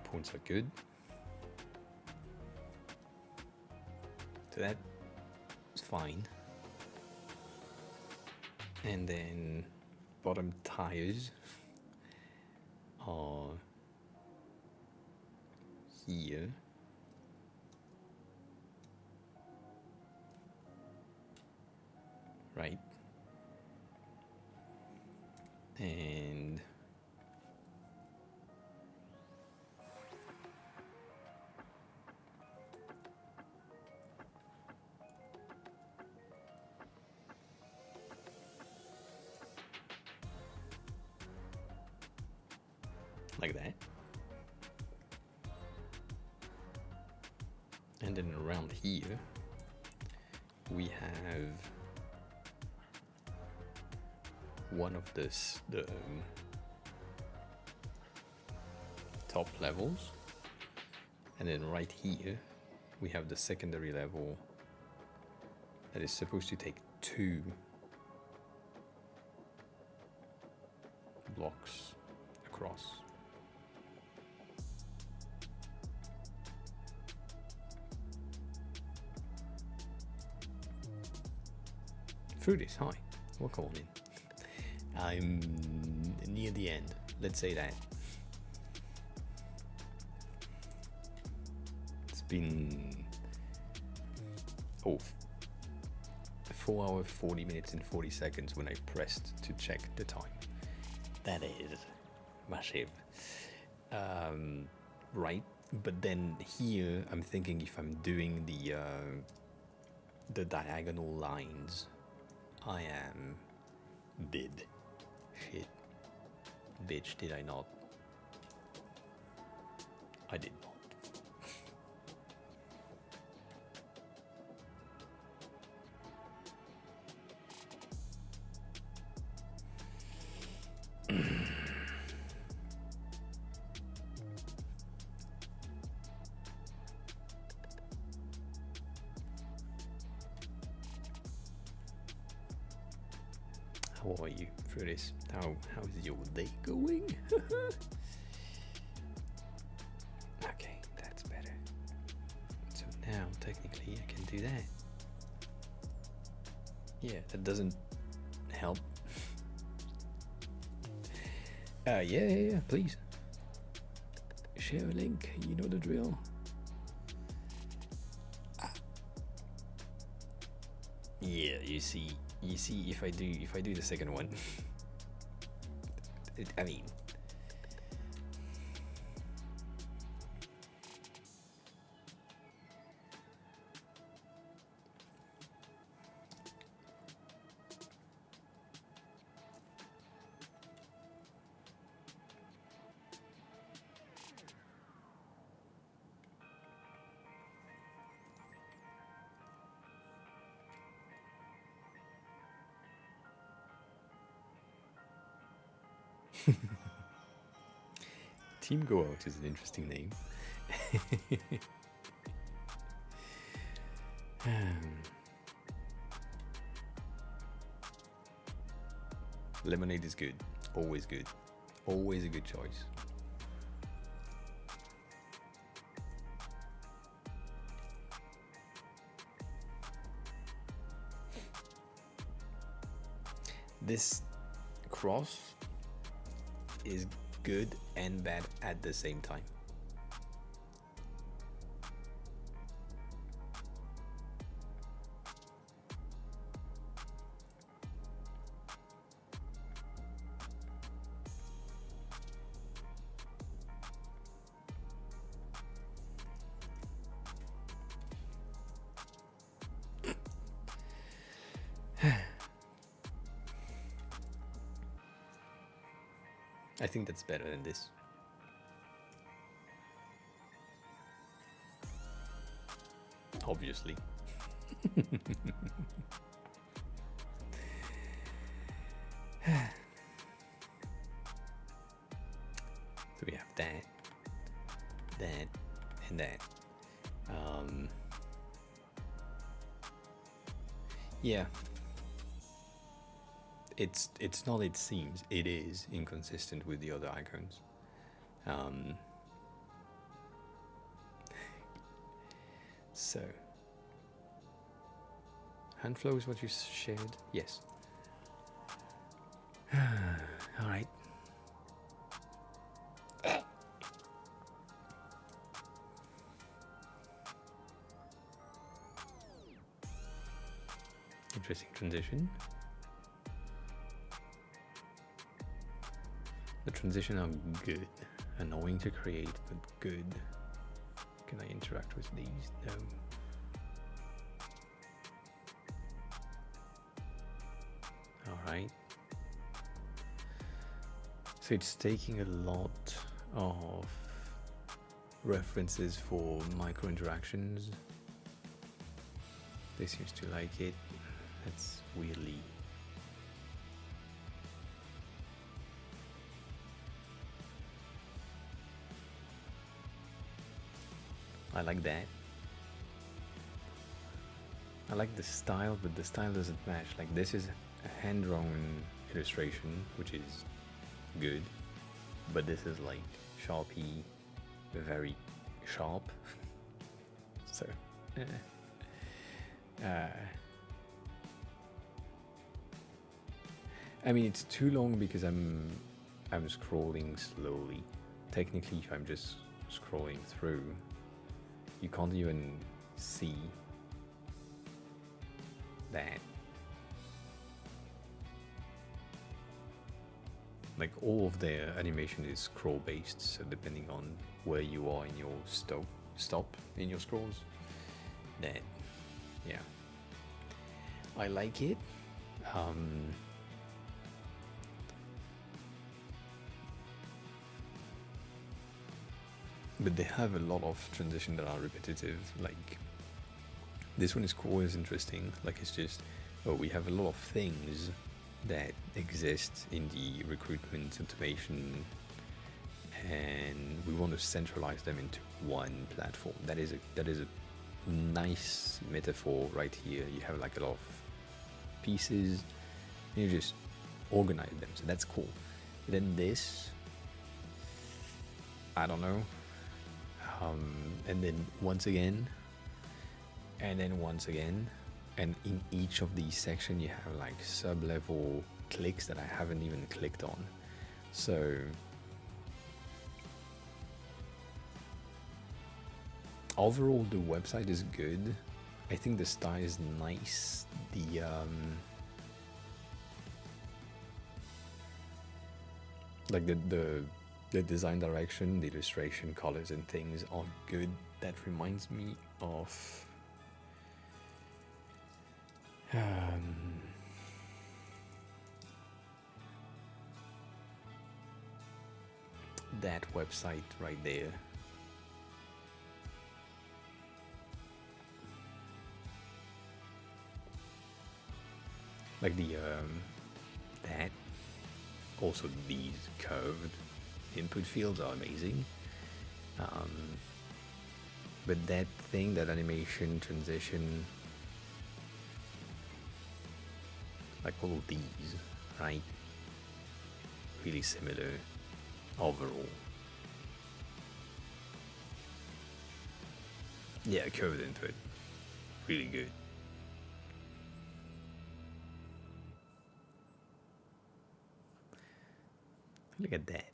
Points are good. So that's fine. And then bottom tires are here. Right. And like that. And then around here we have one of the top levels, And then right here, we have the secondary level that is supposed to take 2 blocks across. Fruit is hi. Welcome on in. I'm near the end. Let's say that. It's been 4 hours, 40 minutes and 40 seconds when I pressed to check the time. That is massive. Right, but then here I'm thinking if I'm doing the diagonal lines, I am bid. Shit. Bitch, did I not? I did not. How are you for this? How's your day going? Okay, that's better. So now technically I can do that. Yeah, that doesn't help. Yeah, please. Share a link, you know the drill. Yeah, you see if I do the second one. I mean, Team Go Out is an interesting name. Lemonade is good. Always good. Always a good choice. This cross is good and bad at the same time. I think that's better than this. Obviously. So we have that, and that. Yeah. It's not, it seems, it is inconsistent with the other icons. So, hand flow is what you shared? Yes. All right. Interesting transition. The transition are good. Annoying to create, but good. Can I interact with these? No. Alright. So it's taking a lot of references for micro interactions. They seems to like it. That's weirdly. I like that. I like the style, but the style doesn't match. Like, this is a hand-drawn illustration, which is good, but this is like Sharpie, very sharp. So, I mean, it's too long because I'm scrolling slowly. Technically, if I'm just scrolling through, you can't even see that. Like, all of their animation is scroll based, so depending on where you are in your stop in your scrolls, that, yeah, I like it. But they have a lot of transitions that are repetitive. Like, this one is cool, is interesting. Like, it's just, oh, we have a lot of things that exist in the recruitment automation, and we want to centralize them into one platform. That is a nice metaphor right here. You have like a lot of pieces, and you just organize them. So that's cool. But then this, I don't know. And then once again, and then once again, and in each of these sections you have like sub-level clicks that I haven't even clicked on. So overall the website is good. I think the style is nice. The design direction, the illustration, colors and things are good. That reminds me of that website right there. Like that. Also, these curved input fields are amazing. But that thing, that animation transition, like all of these, right? Really similar overall. Yeah, curved input, really good. Look at that.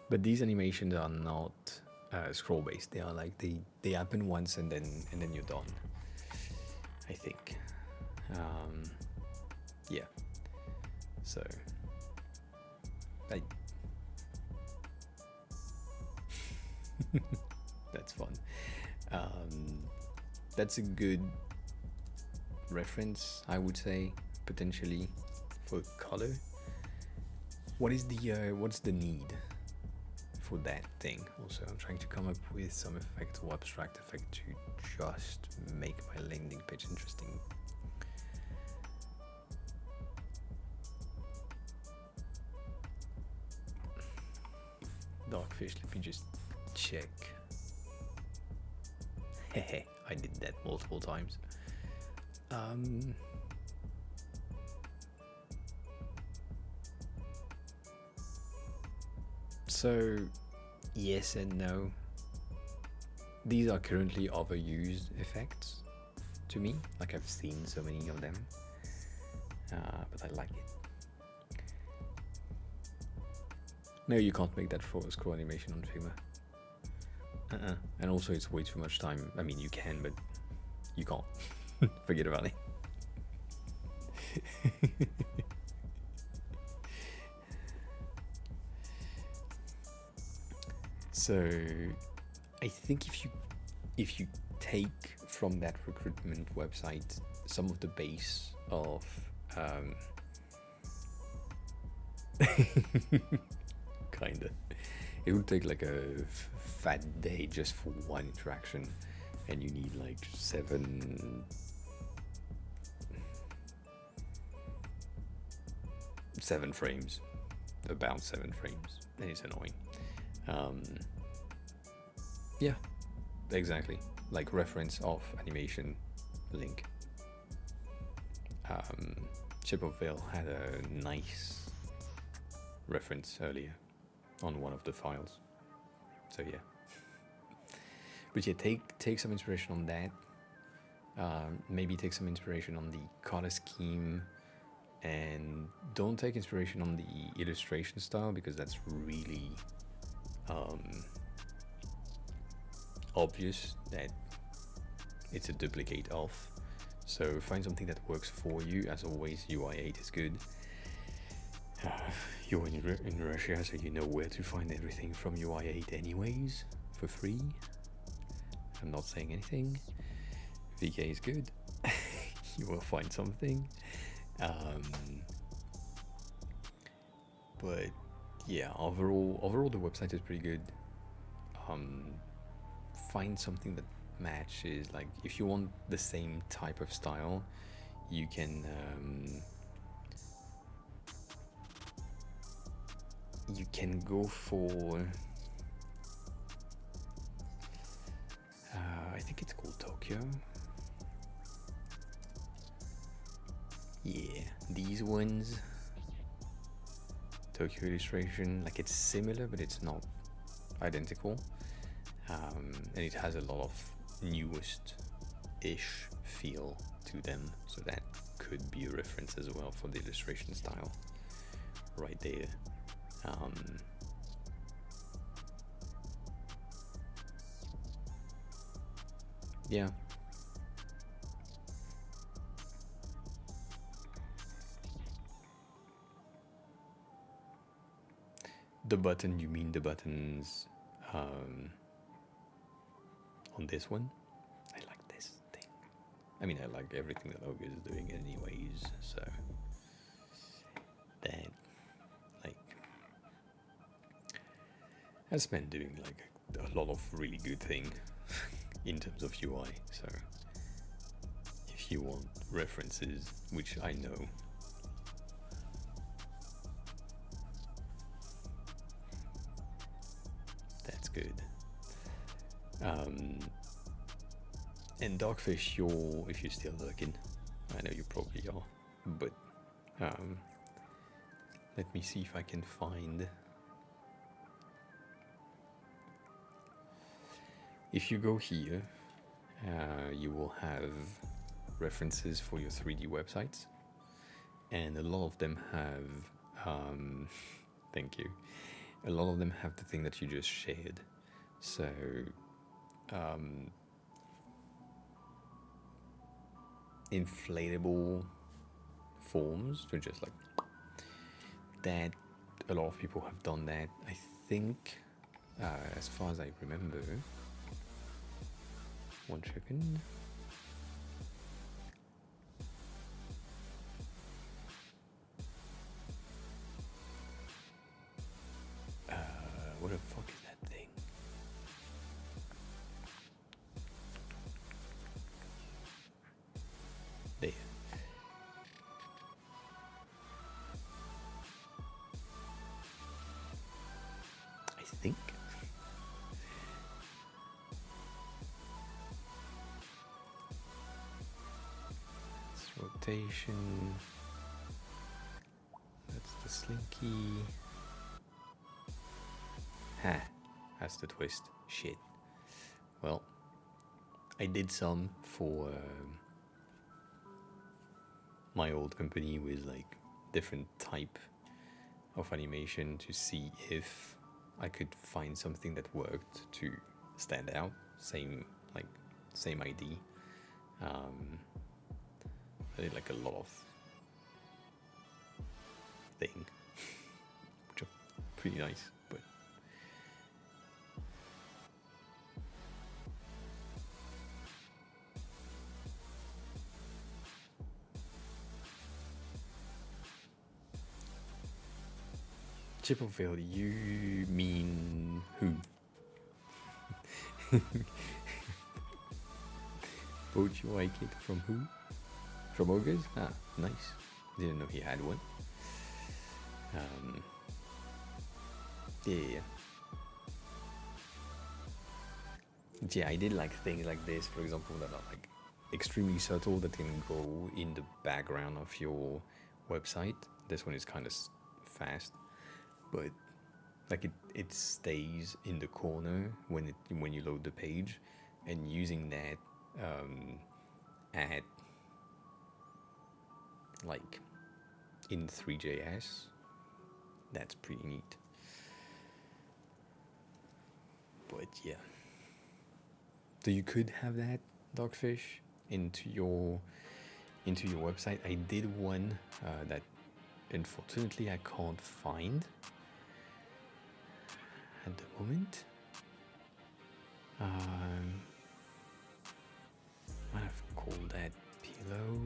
But these animations are not scroll based. They are like they happen once and then you're done, I think. Yeah. So that's fun. That's a good reference, I would say, potentially, for color. What's the need for that thing? Also, I'm trying to come up with some effect or abstract effect to just make my landing page interesting. Darkfish, let me just check. Hehe, I did that multiple times. So, yes and no. These are currently overused effects to me. Like, I've seen so many of them, but I like it. No, you can't make that for a scroll animation on Figma. And also, it's way too much time. I mean, you can, but you can't. Forget about it. So, I think if you take from that recruitment website some of the base of kinda, it would take like a fat day just for one interaction, and you need like 7 frames. about 7 frames, and it's annoying. Yeah, exactly. Like reference of animation link. Chip of Veil had a nice reference earlier on one of the files. So yeah. But yeah, take some inspiration on that. Maybe take some inspiration on the color scheme, and don't take inspiration on the illustration style, because that's really obvious that it's a duplicate of. So find something that works for you. As always, UI8 is good. You're in Russia, so you know where to find everything from UI8 anyways, for free. I'm not saying anything. VK is good. You will find something. But yeah, overall the website is pretty good. Find something that matches. Like if you want the same type of style, you can go for I think it's called Tokyo. Yeah, these ones. Tokyo illustration, like it's similar but it's not identical, and it has a lot of newest-ish feel to them, so that could be a reference as well for the illustration style right there. Yeah. The button, you mean the buttons on this one? I like this thing. I mean, I like everything that Ogre is doing anyways, so that, like, has been doing like a lot of really good thing in terms of UI, so if you want references, which I know, that's good. And Dogfish, if you're still looking, I know you probably are, but let me see if I can find. If you go here, you will have references for your 3D websites, and a lot of them have, thank you, a lot of them have the thing that you just shared. So, inflatable forms, to just like that. A lot of people have done that. I think, as far as I remember. 1 second. What the fuck is that thing? There. I think. Rotation. That's the slinky. Ha, that's the twist. Shit. Well, I did some for my old company with like different type of animation to see if I could find something that worked to stand out. Same ID. I did like a lot of thing, which are pretty nice, but Chipperfield, you mean who? Bought UI kit from who? From Ogres? Ah, nice. Didn't know he had one. Yeah. Yeah, I did like things like this, for example, that are like extremely subtle that can go in the background of your website. This one is kind of fast, but like it stays in the corner when you load the page, and using that at like in 3JS, that's pretty neat. But yeah, so you could have that dogfish into your website. I did one that unfortunately I can't find at the moment. Might have called that pillow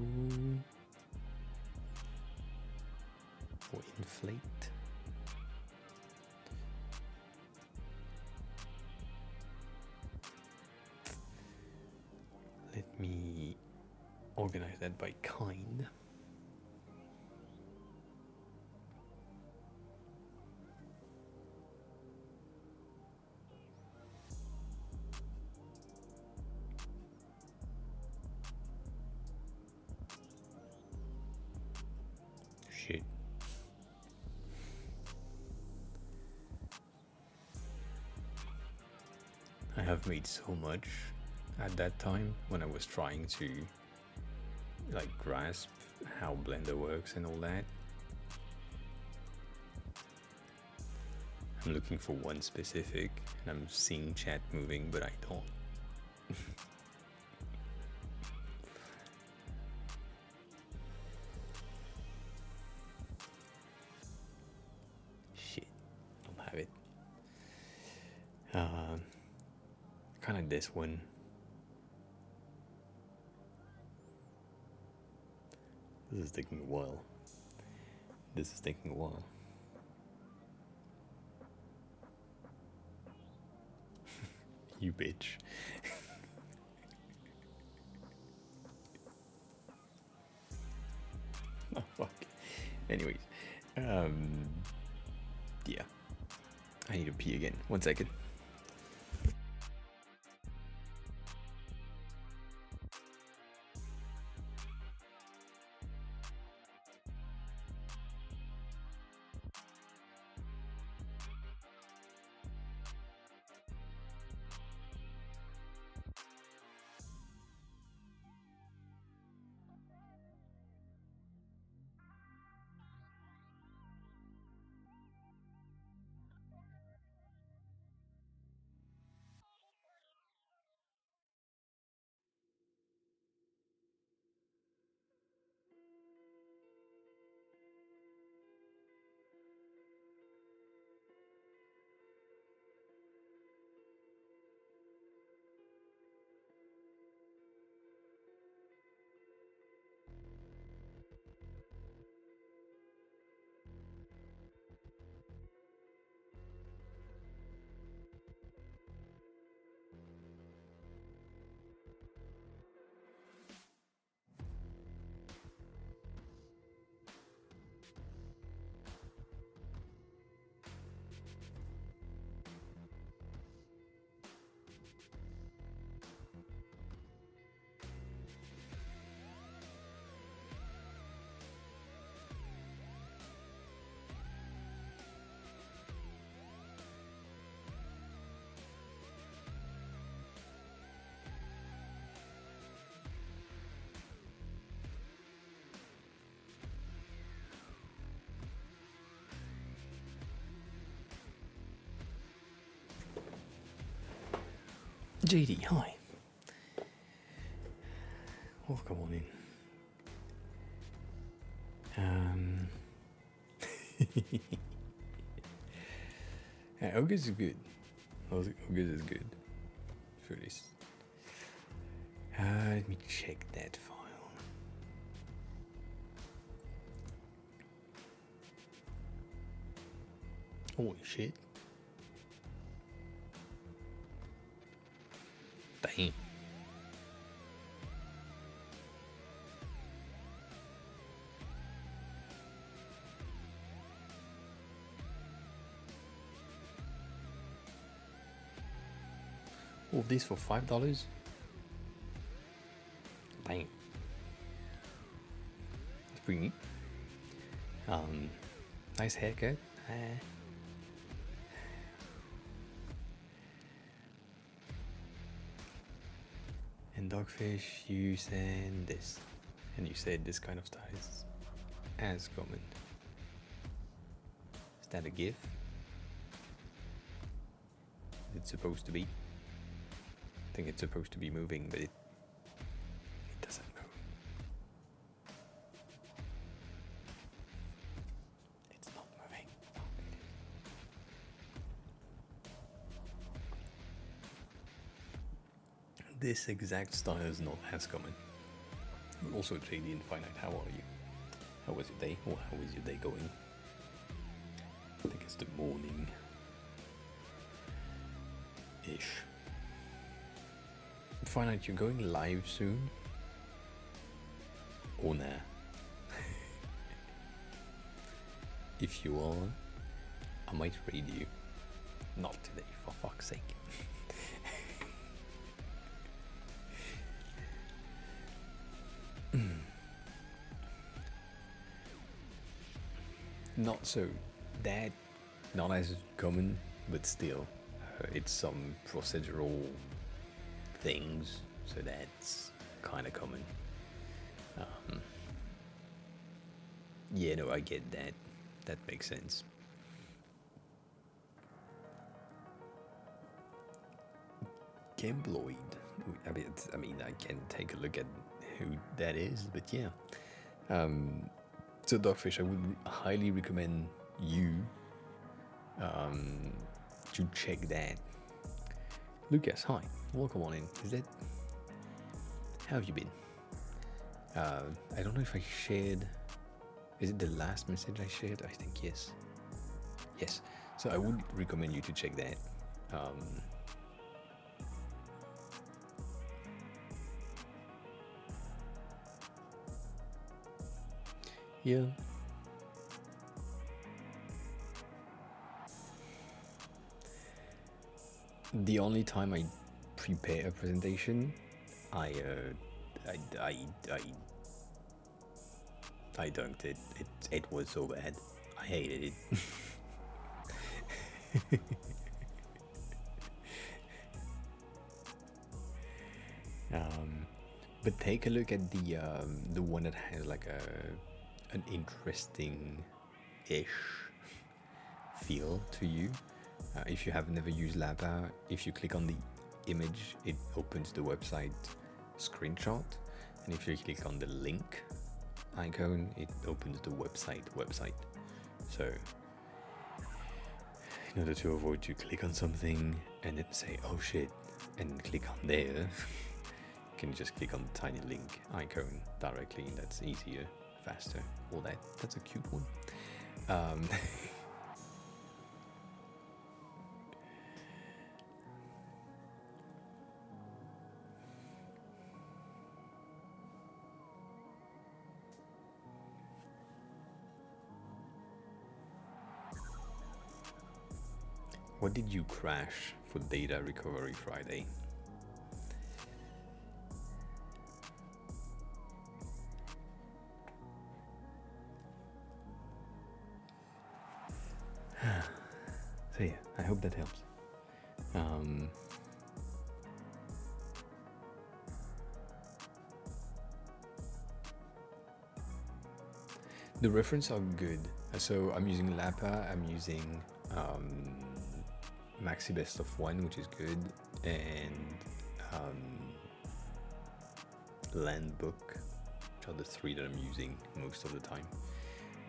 or inflate. Let me organize that by kind. Shit. I have made so much at that time when I was trying to like grasp how Blender works and all that. I'm looking for one specific and I'm seeing chat moving, but I don't. Shit, don't have it. Kind of this one. This is taking a while. You bitch. Oh fuck. Anyways, yeah. I need to pee again. 1 second. JD, hi. Oh, come on in. August is good. August is good. For this. Let me check that file. Holy shit. Damn. All of this for $5? Dang. It's pretty neat. Nice haircut. And Dogfish, you said this. And you said this kind of style is as common. Is that a GIF? Is it supposed to be? I think it's supposed to be moving, but it doesn't move. It's not moving. Oh, it is. This exact style is not as common. Also, JD Infinite, how are you? How was your day? Or how is your day going? I think it's the morning ish. Finite, you're going live soon? Or nah? If you are, I might read you. Not today, for fuck's sake. Not so that, not as common, but still, it's some procedural things, so that's kind of common. Yeah, no, I get that. That makes sense. Gambloid. I mean, I can take a look at who that is, but yeah. So Dogfish, I would highly recommend you to check that. Lucas, hi, welcome on in. Is that? How have you been? I don't know if I shared. Is it the last message I shared? I think yes. Yes. So I would recommend you to check that. Yeah. The only time I prepare a presentation, I dunked it. It was so bad. I hated it. But take a look at the one that has like an interesting-ish feel to you. If you have never used Lapa, if you click on the image, it opens the website screenshot, and if you click on the link icon, it opens the website. So in order to avoid to click on something and then say, oh shit, and click on there, you can just click on the tiny link icon directly, and that's easier, faster, all that. That's a cute one. What did you crash for Data Recovery Friday? So yeah, I hope that helps. The references are good. So I'm using Lapa, I'm using Maxi Best of One, which is good, and Landbook, which are the three that I'm using most of the time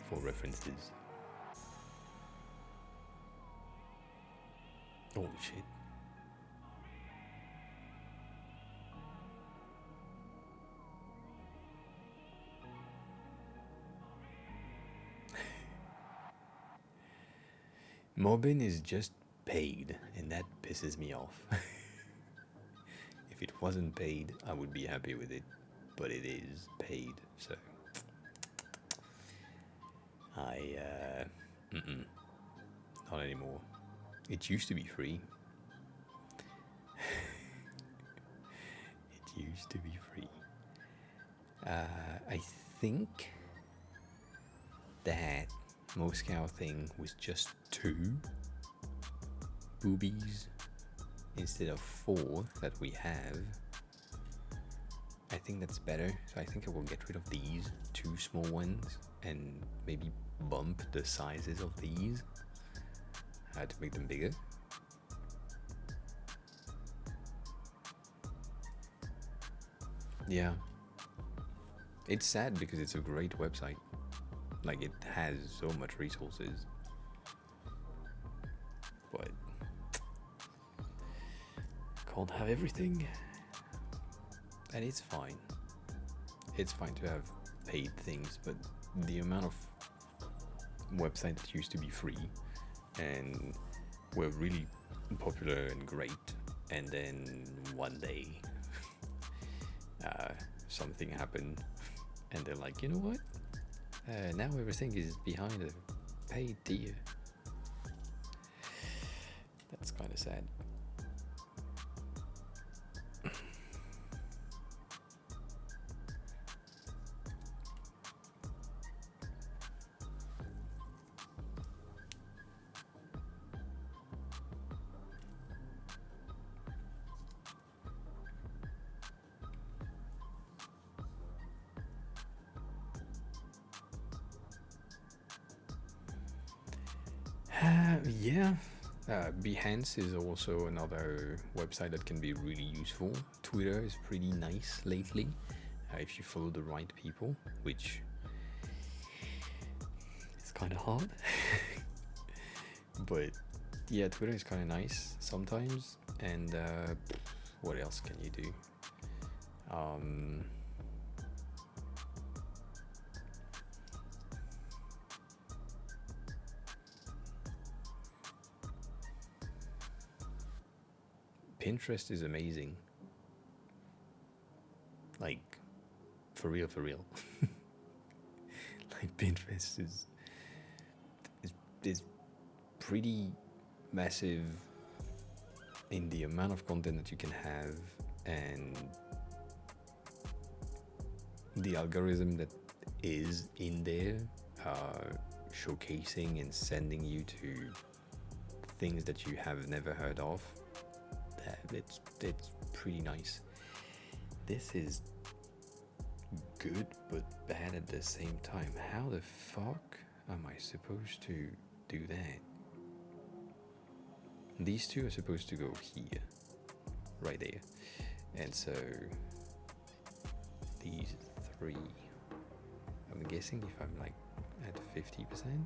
for references. Holy shit. Mobbing is just paid, and that pisses me off. If it wasn't paid, I would be happy with it, but it is paid, so not anymore. It used to be free. used to be free. I think that Moscow thing was just 2 boobies instead of 4 that we have. I think that's better, so I think I will get rid of these 2 small ones and maybe bump the sizes of these to make them bigger. Yeah, it's sad because it's a great website. Like, it has so much resources, but can't have everything. And it's fine. It's fine to have paid things, but the amount of websites that used to be free and were really popular and great, and then one day something happened and they're like, you know what? Now everything is behind a paid tier. That's kind of sad. Yeah, Behance is also another website that can be really useful. Twitter is pretty nice lately, if you follow the right people, which is kind of hard. But yeah, Twitter is kind of nice sometimes. And what else can you do? Pinterest is amazing. Like, for real. Like, Pinterest is pretty massive in the amount of content that you can have, and the algorithm that is in there, showcasing and sending you to things that you have never heard of. It's pretty nice. This is good but bad at the same time. How the fuck am I supposed to do that? These 2 are supposed to go here, right there, and so these 3, I'm guessing if I'm like at 50%,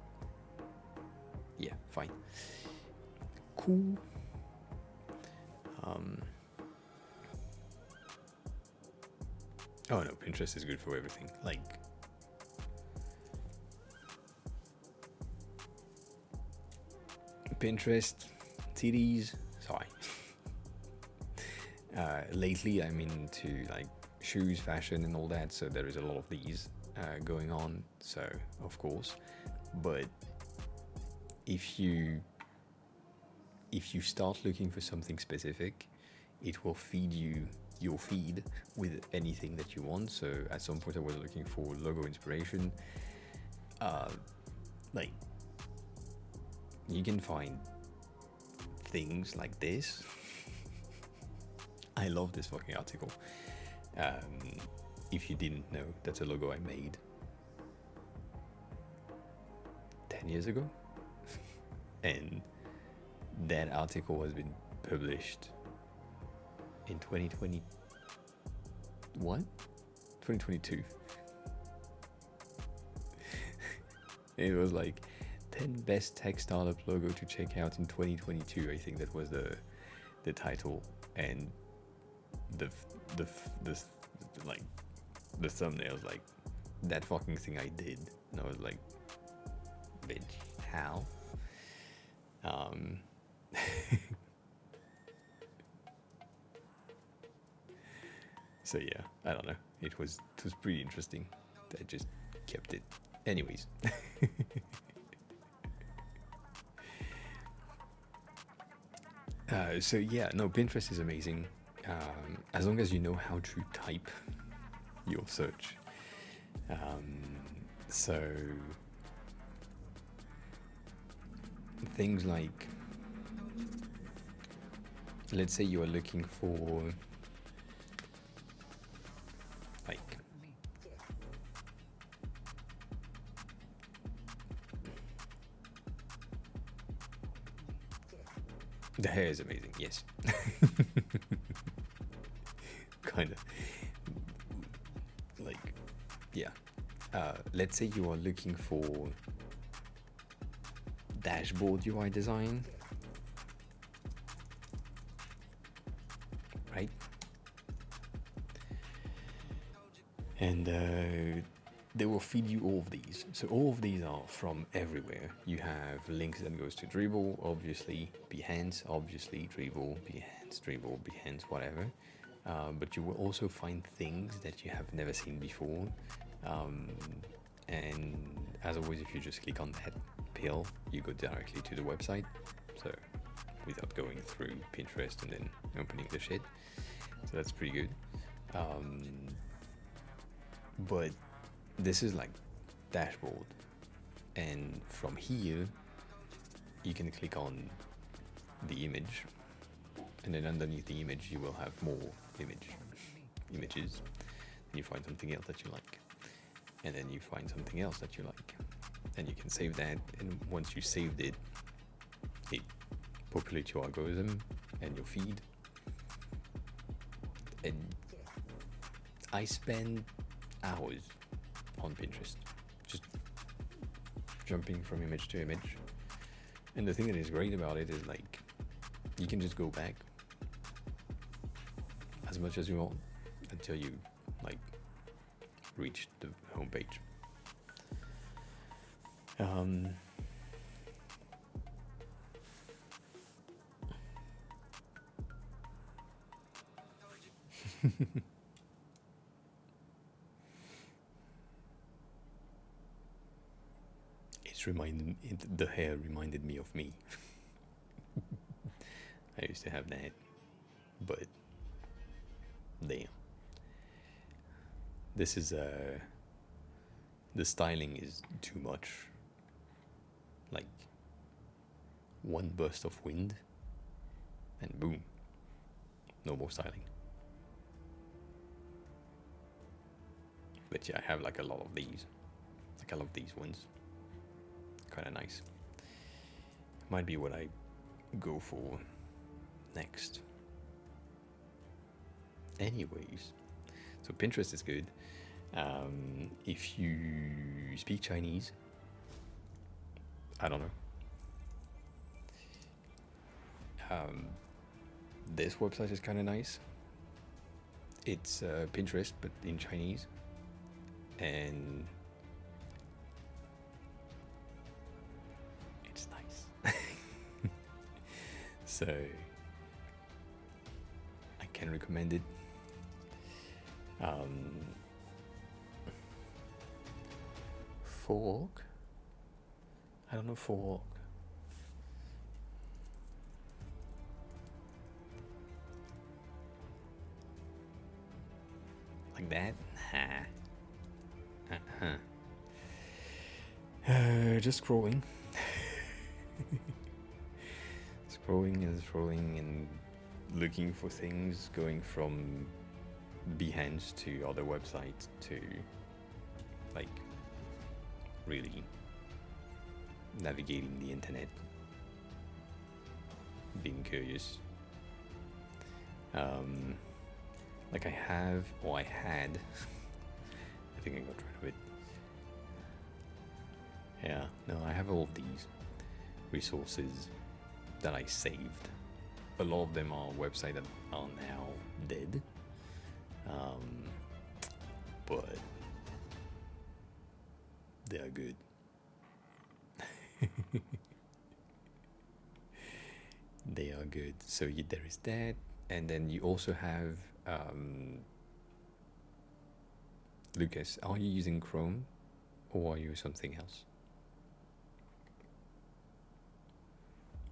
yeah, fine, cool. Oh no, Pinterest is good for everything. Like, Pinterest, titties, sorry. Lately I'm into like shoes, fashion and all that, so there is a lot of these going on, so of course. But if you start looking for something specific, it will feed you your feed with anything that you want. So at some point I was looking for logo inspiration. Like, you can find things like this. I love this fucking article. If you didn't know, that's a logo I made 10 years ago. And that article has been published in 2022. It was like 10 best tech startup logo to check out in 2022. I think that was the title, and the like the thumbnail was like that fucking thing I did, and I was like, bitch, how? So yeah, I don't know. It was pretty interesting. I just kept it. Anyways. So yeah, no, Pinterest is amazing. as long as you know how to type your search. So things like, let's say you are looking for like the hair is amazing, yes. Kind of like, yeah. Let's say you are looking for dashboard UI design, right? And they will feed you all of these. So all of these are from everywhere. You have links that goes to Dribble, obviously, Behance, obviously, Dribble, Behance, whatever. But you will also find things that you have never seen before. And as always, if you just click on that pill, you go directly to the website. So without going through Pinterest and then opening the shit. So that's pretty good. But this is like dashboard, and from here you can click on the image, and then underneath the image you will have more images. And you find something else that you like, and then you find something else that you like, and you can save that. And once you saved it, it populates your algorithm and your feed. And I spend hours on Pinterest just jumping from image to image. And the thing that is great about it is like you can just go back as much as you want until you like reach the homepage. The hair reminded me of me. I used to have that, but damn. This is the styling is too much. Like one burst of wind and boom, no more styling. But yeah, I have like a lot of these. Like I love these ones. Kind of nice. Might be what I go for next. Anyways, so Pinterest is good. If you speak Chinese, I don't know. This website is kind of nice. It's Pinterest, but in Chinese. And it's nice. So I can recommend it. Fork? I don't know fork. Like that? Just scrolling. Scrolling and looking for things, going from Behance to other websites to like really navigating the internet, being curious. Like I had, I think I got rid of it. Yeah, no, I have all of these resources that I saved. A lot of them are websites that are now dead. But they are good. They are good. So there is that, and then you also have Lucas, are you using Chrome or are you something else?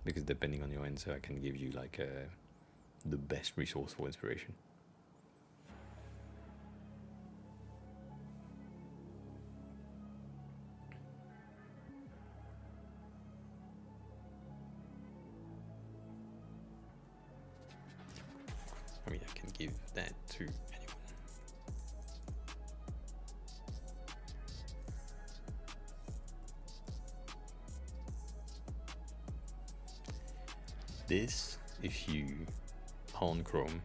Because depending on your answer, I can give you like the best resource for inspiration. I mean, I can give that to anyone. This, if you are on Chrome,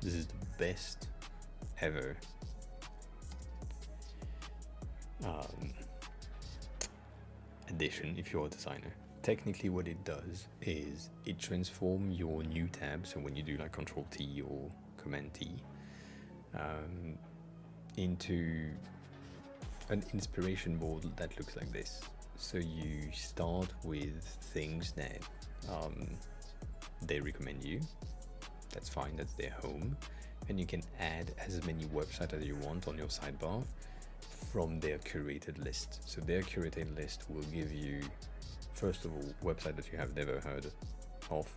this is the best ever addition if you're a designer. Technically what it does is it transforms your new tab, so when you do like Control T or Command T, into an inspiration board that looks like this. So you start with things that they recommend you. That's fine, that's their home. And you can add as many websites as you want on your sidebar from their curated list. So their curated list will give you, first of all, websites that you have never heard of,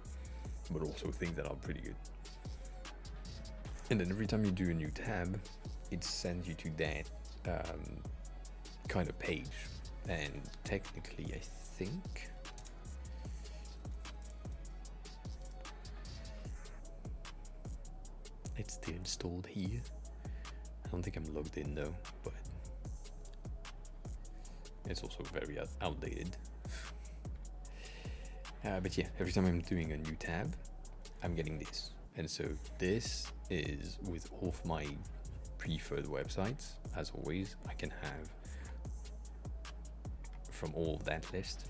but also things that are pretty good. And then every time you do a new tab, it sends you to that kind of page. And technically, I think it's still installed here. I don't think I'm logged in though, but it's also very outdated. But yeah, every time I'm doing a new tab, I'm getting this. And so this is with all of my preferred websites. As always, I can have from all of that list.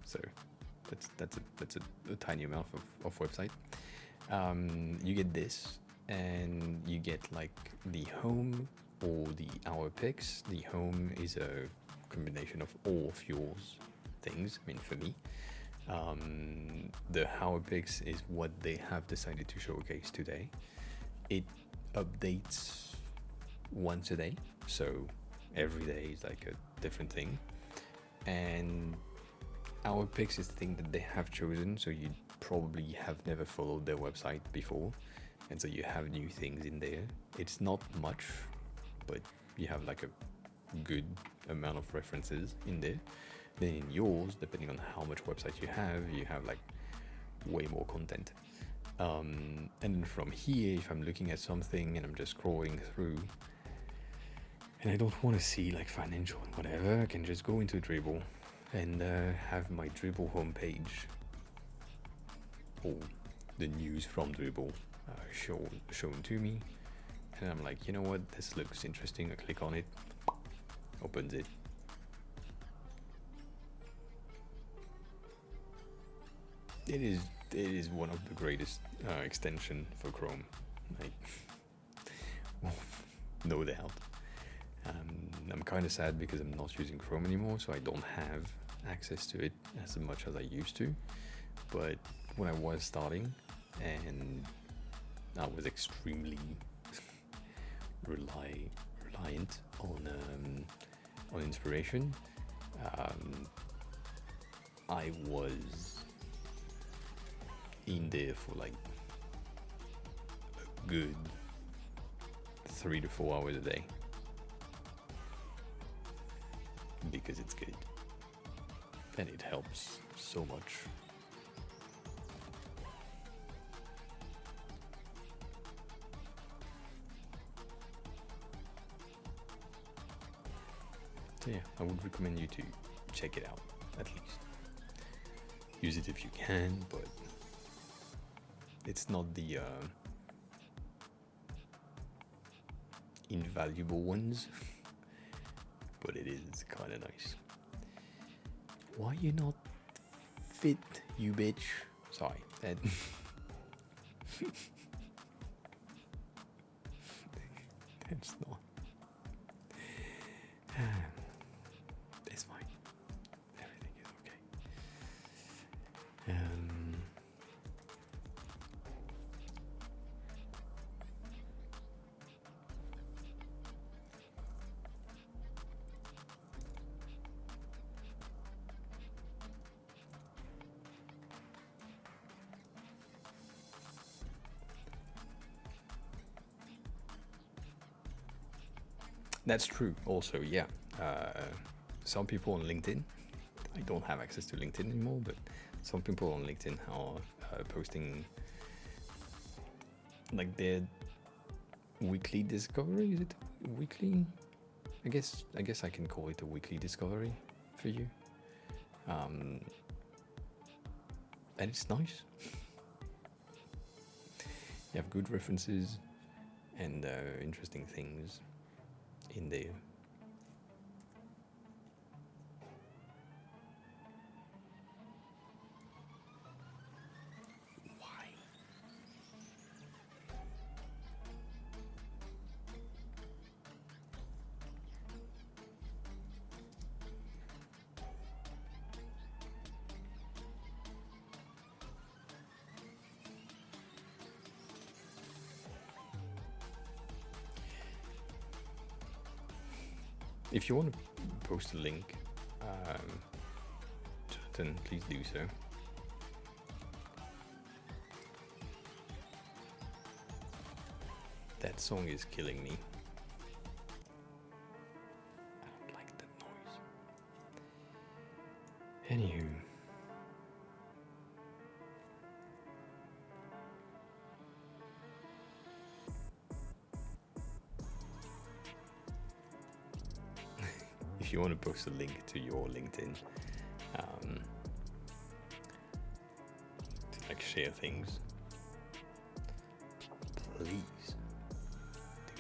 So that's a tiny amount of website. You get this, and you get like the home or the our picks. The home is a combination of all of yours things. I mean, for me, the How Picks is what they have decided to showcase today. It updates once a day, so every day is like a different thing. And Our Picks is the thing that they have chosen, so you probably have never followed their website before, and so you have new things in there. It's not much, but you have like a good amount of references in there. Then in yours, depending on how much website you have like way more content. And then from here, if I'm looking at something and I'm just scrolling through and I don't want to see like financial and whatever, I can just go into Dribble and have my Dribble homepage or the news from Dribble shown to me. And I'm like, you know what, this looks interesting. I click on it, opens it. It is one of the greatest extension for Chrome, like no doubt. I'm kind of sad because I'm not using Chrome anymore, so I don't have access to it as much as I used to. But when I was starting, and I was extremely reliant on inspiration, I was in there for like a good 3 to 4 hours a day because it's good and it helps so much. So yeah, I would recommend you to check it out, at least. Use it if you can, but it's not the invaluable ones, but it is kind of nice. Why you not fit, you bitch? Sorry, that that's not. It's fine. Everything is okay. That's true. Also, yeah. Some people on LinkedIn. I don't have access to LinkedIn anymore, but some people on LinkedIn are posting like their weekly discovery. Is it weekly? I guess I can call it a weekly discovery for you. And it's nice. You have good references and interesting things in there. Why? If you want to post a link, then please do so. That song is killing me. I don't like that noise. Anywho. If you want to post a link to your LinkedIn, to like share things, please do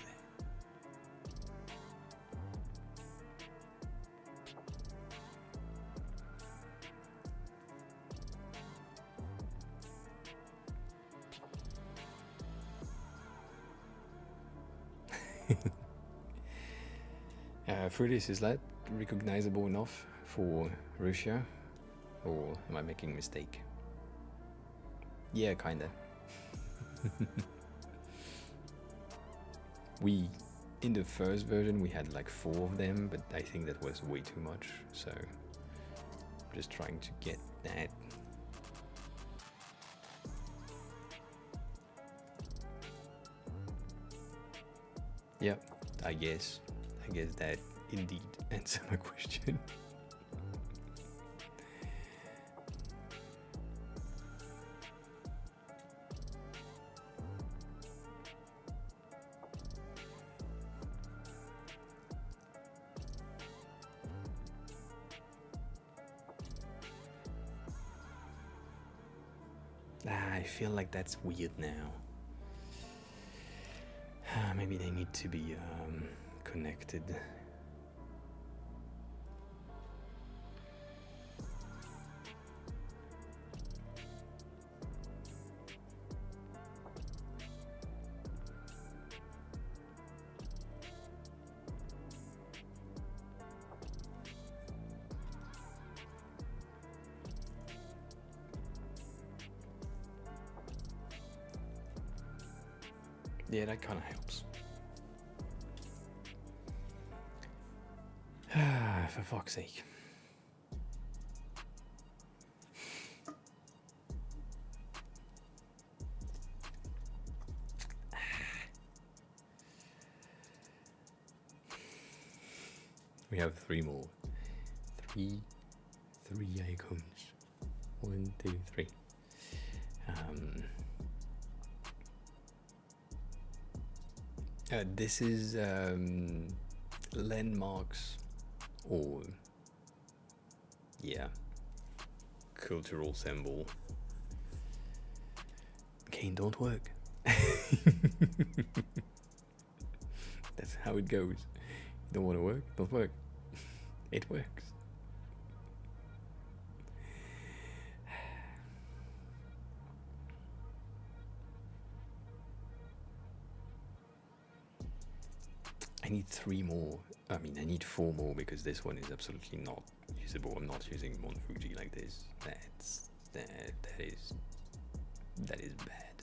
that. Fruities, is that recognizable enough for Russia, or am I making a mistake? Yeah, kinda. In the first version we had like 4 of them, but I think that was way too much, so I'm just trying to get that. Yep, I guess that indeed answers my question. I feel like that's weird now. Maybe they need to be connected. Yeah, that kind of helps. For fuck's sake. We have 3 more. Three icons. 1, 2, 3. This is landmarks, or yeah, cultural symbol. Cane don't work. That's how it goes. You don't want to work? Don't work. It works. I need 3 more. I mean, I need 4 more because this one is absolutely not usable. I'm not using Mount Fuji like this. That is bad.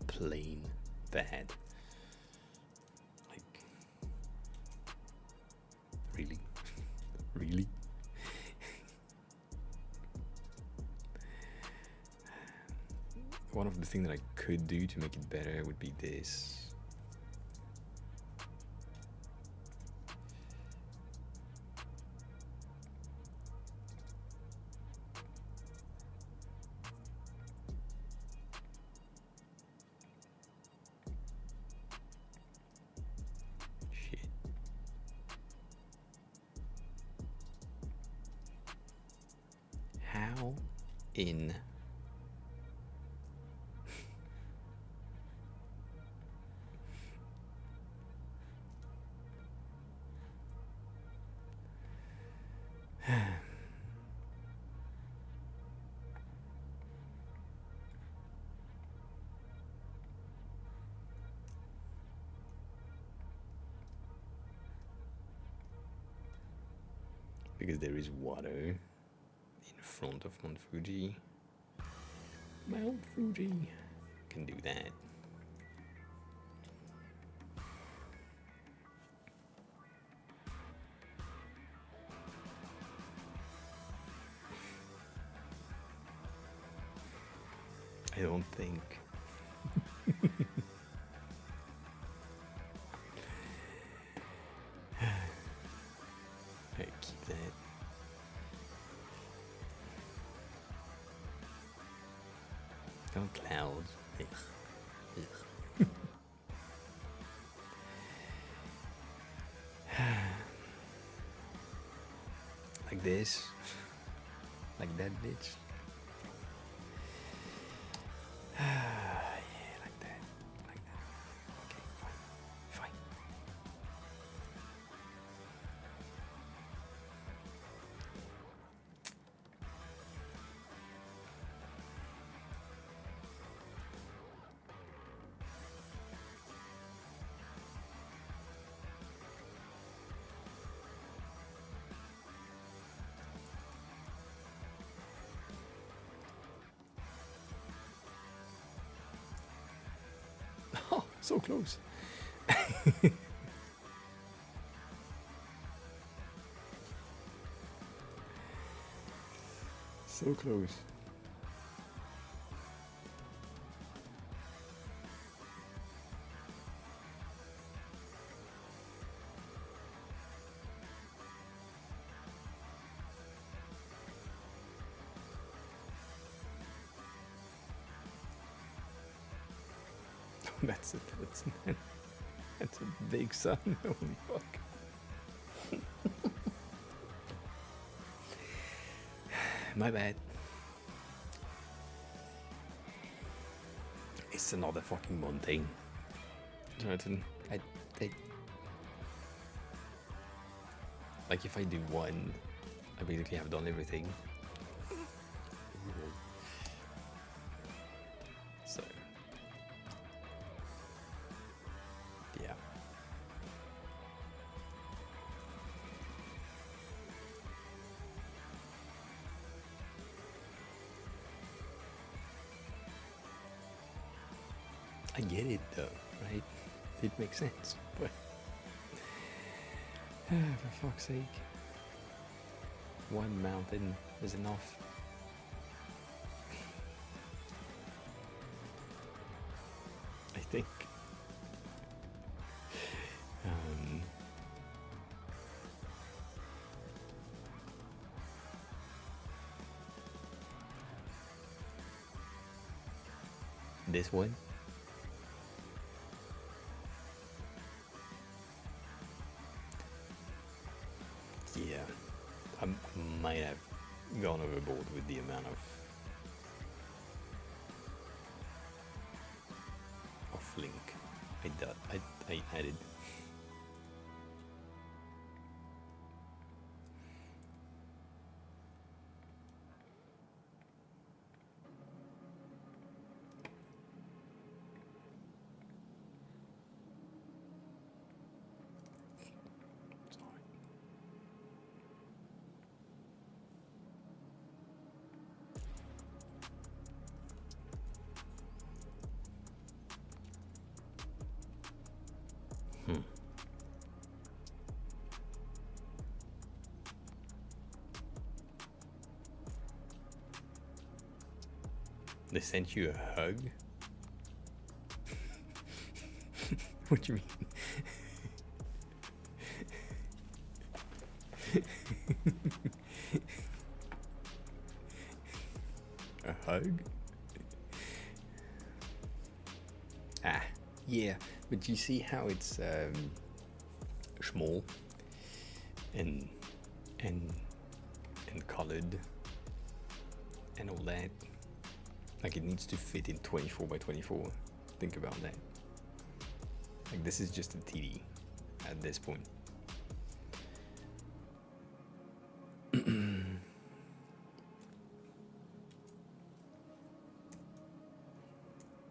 Plain bad. Like, really? Really? One of the things that I could do to make it better would be this. now in because there is water in front of Mount Fuji. Mount Fuji can do that. I don't think. I keep that. Don't clouds. Ugh. Ugh. Like this. Like that bitch. Yeah, like that. Like that. Okay, fine. Fine. Oh, so close. So close. That's a big sun. Holy fuck. My bad. It's another fucking mountain. Jonathan, I like if I do one, I basically have done everything. So yeah. I get it though, right? It makes sense, but for fuck's sake, one mountain is enough. I think. This one. Yeah, I might have gone overboard with the amount of link I added. They sent you a hug? What do you mean? A hug? Ah, yeah, but you see how it's small and colored. and all that. Like, it needs to fit in 24 by 24. Think about that. Like, this is just a TD at this point.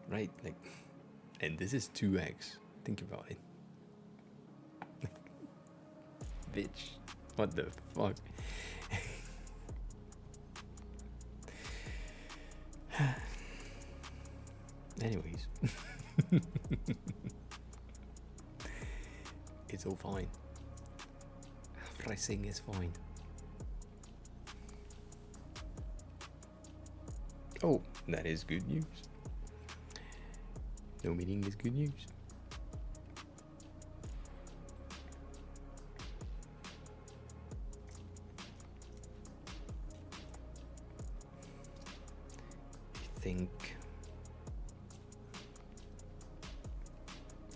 Right, like, and this is 2x. Think about it. Bitch, what the fuck? Anyways, it's all fine. Everything is fine. Oh, that is good news. No meeting is good news. I think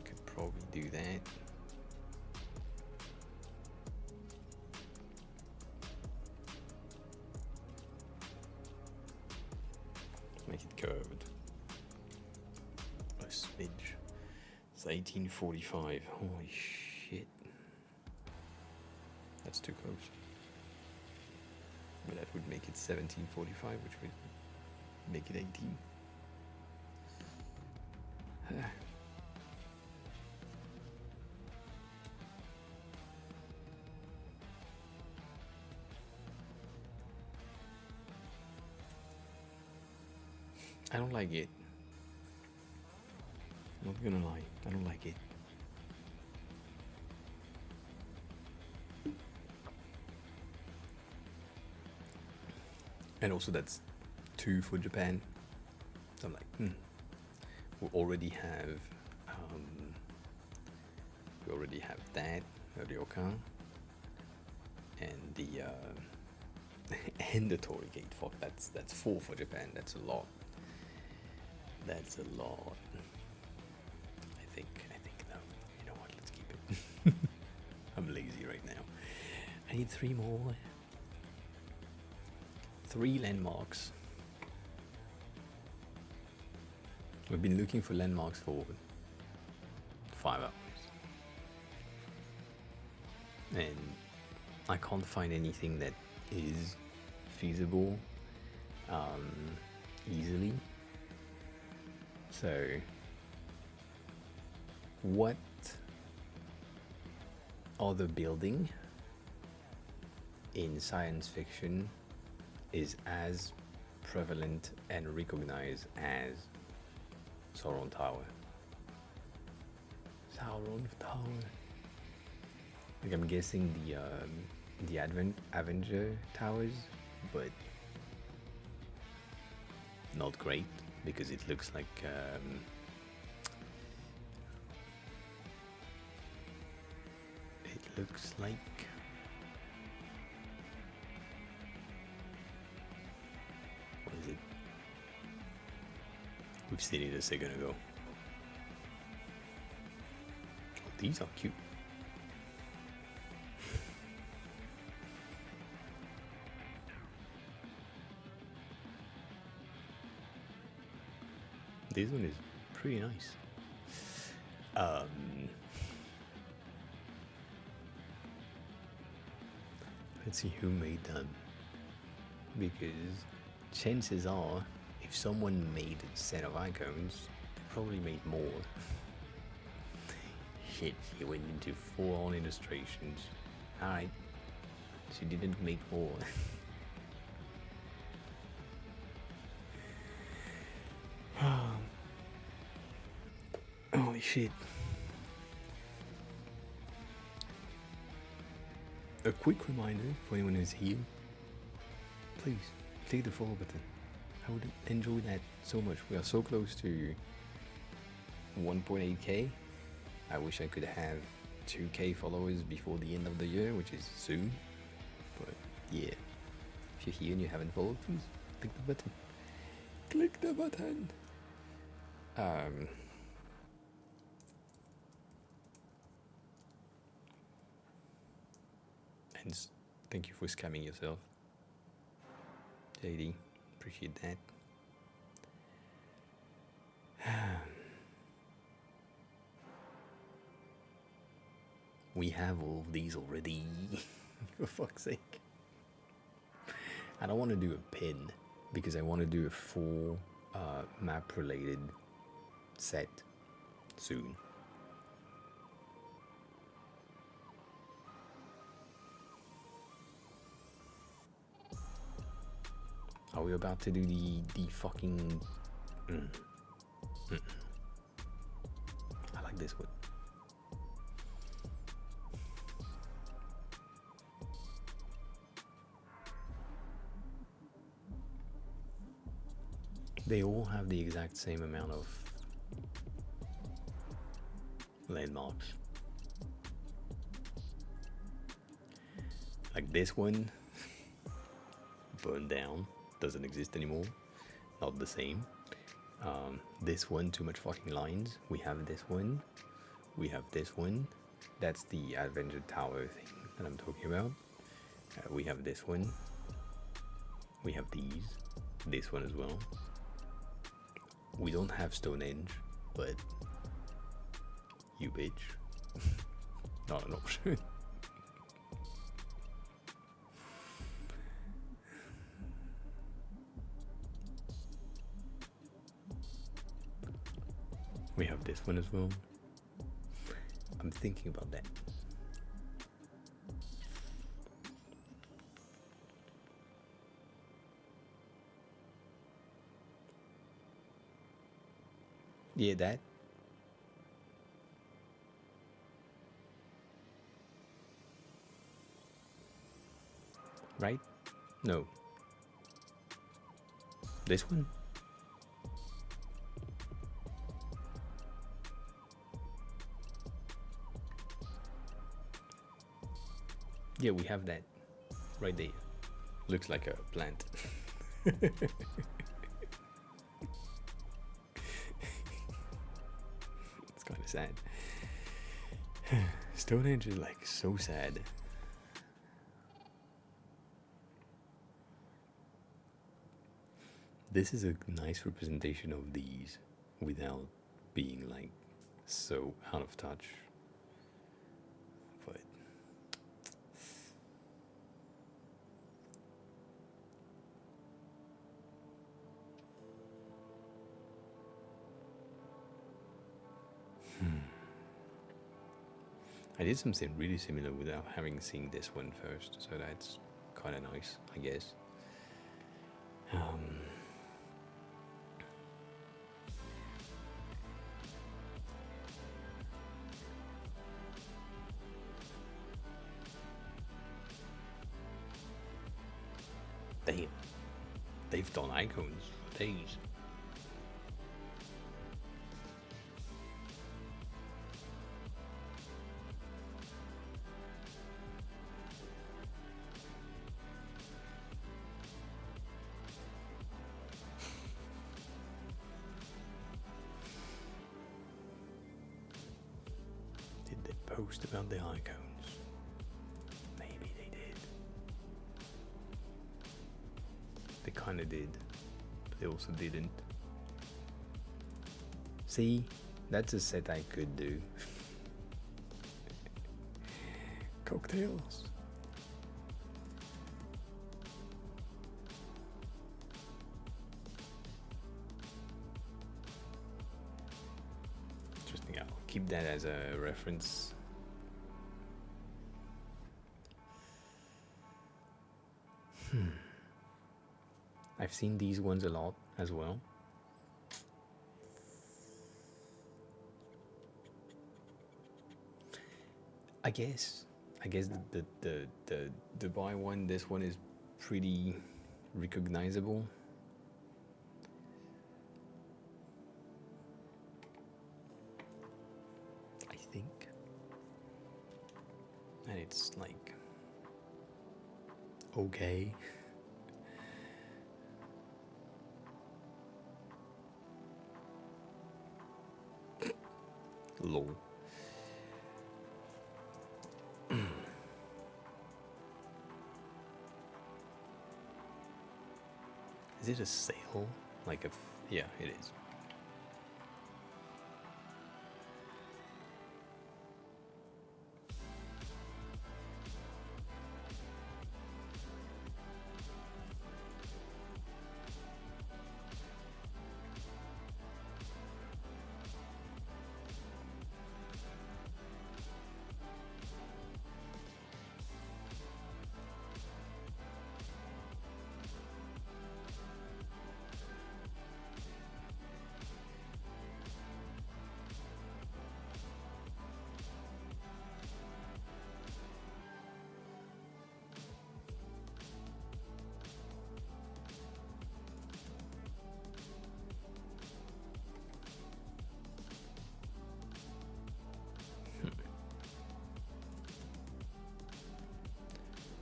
could probably do that. Make it curved. A smidge. It's 1845. Holy shit. That's too close. But that would make it 1745, which would make it 18. I don't like it. I'm not gonna lie, I don't like it. And also that's 2 for Japan. So I'm like, we already have that, Ryokan, and the and the Torigate. Fuck, that's 4 for Japan. That's a lot. That's a lot. I think no. You know what? Let's keep it. I'm lazy right now. I need 3 more. 3 landmarks. We've been looking for landmarks for 5 hours. And I can't find anything that is feasible easily. So, what other building in science fiction is as prevalent and recognized as Sauron Tower? Sauron Tower. Like, I'm guessing the Avenger Towers, but not great because it looks like what is it? We've seen it a second ago. Oh, these are cute. This one is pretty nice. Let's see who made them, because chances are, if someone made a set of icons, they probably made more. Shit, she went into full-on illustrations. Alright, she didn't make more. Holy shit. A quick reminder for anyone who's here, please click the follow button. I would enjoy that so much. We are so close to 1.8k. I wish I could have 2k followers before the end of the year, which is soon. But yeah, if you're here and you haven't followed, please click the button. Click the button. And thank you for scamming yourself, JD. Appreciate appreciate that. We have all of these already. For fuck's sake. I don't want to do a pin because I want to do a full map related set soon. Are we about to do the fucking... I like this one. They all have the exact same amount of landmarks. Like this one, burned down, doesn't exist anymore, not the same. This one, too much fucking lines. We have this one, we have this one. That's the Adventure Tower thing that I'm talking about. We have this one, we have these, this one as well. We don't have Stonehenge, but you bitch. Not an option. We have this one as well. I'm thinking about that. Yeah, that. Right? No. This one? Yeah, we have that right there. Looks like a plant. It's kind of sad. Stonehenge is like so sad. This is a nice representation of these without being like so out of touch. But I did something really similar without having seen this one first, so that's kind of nice, I guess. Damn, they've done icons for days. Did they post about the icons? Maybe they did. They kind of did, but they also didn't. See, that's a set I could do. Cocktails. Interesting. I'll keep that as a reference. I've seen these ones a lot as well. I guess the Dubai one, this one is pretty recognizable. I think. And it's like okay. Lol. Is Is it a sale? Like a... yeah, it is.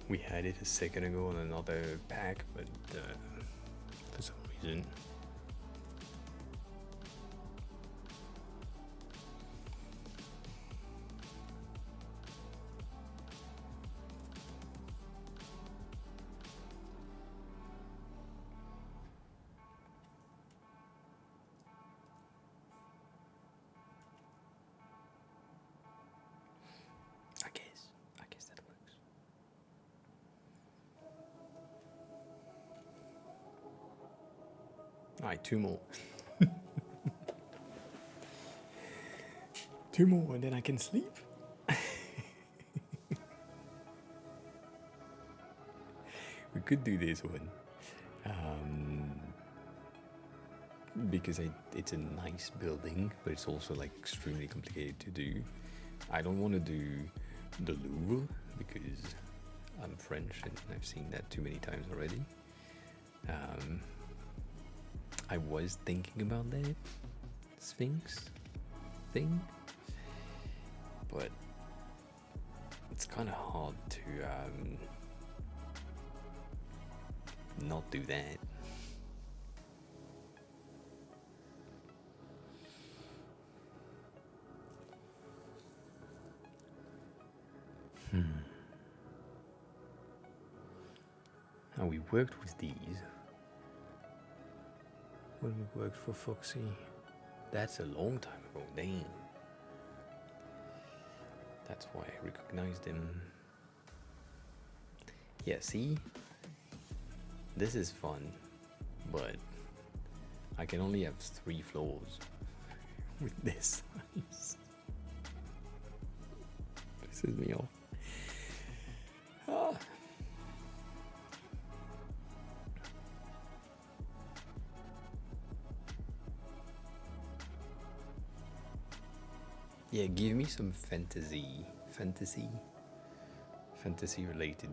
We had it a second ago on another pack, but for some reason... I guess that works. Alright, 2 more. 2 more and then I can sleep. We could do this one. Because it's a nice building, but it's also like extremely complicated to do. I don't want to do the Louvre because I'm French and I've seen that too many times already. I was thinking about that Sphinx thing, but it's kind of hard to not do that. Now we worked with these when we worked for Foxy. That's a long time ago, dang. That's why I recognized him. Yeah, see? This is fun, but I can only have 3 floors with this size. Pisses me off. Yeah, give me some fantasy related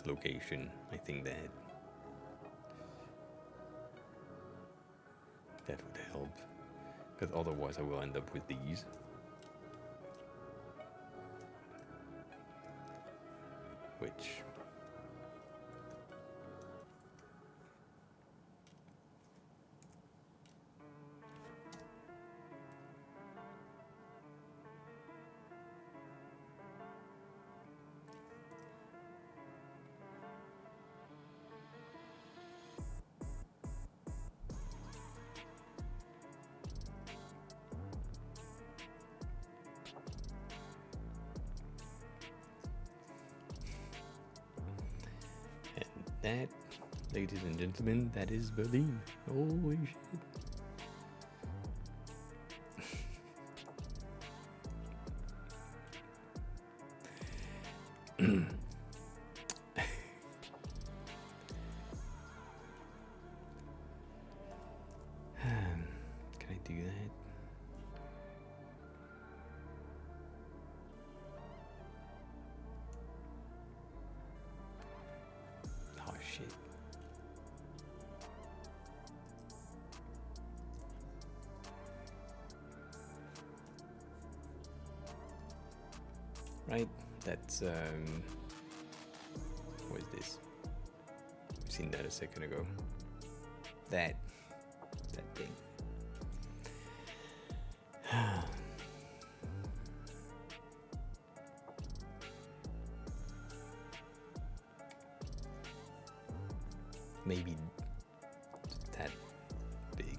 location. I think that would help, because otherwise I will end up with these. Which that, ladies and gentlemen, that is Berlin. Holy shit. Can I do that? Oh shit. Right, that's what is this? I've seen that a second ago. That thing. maybe that big.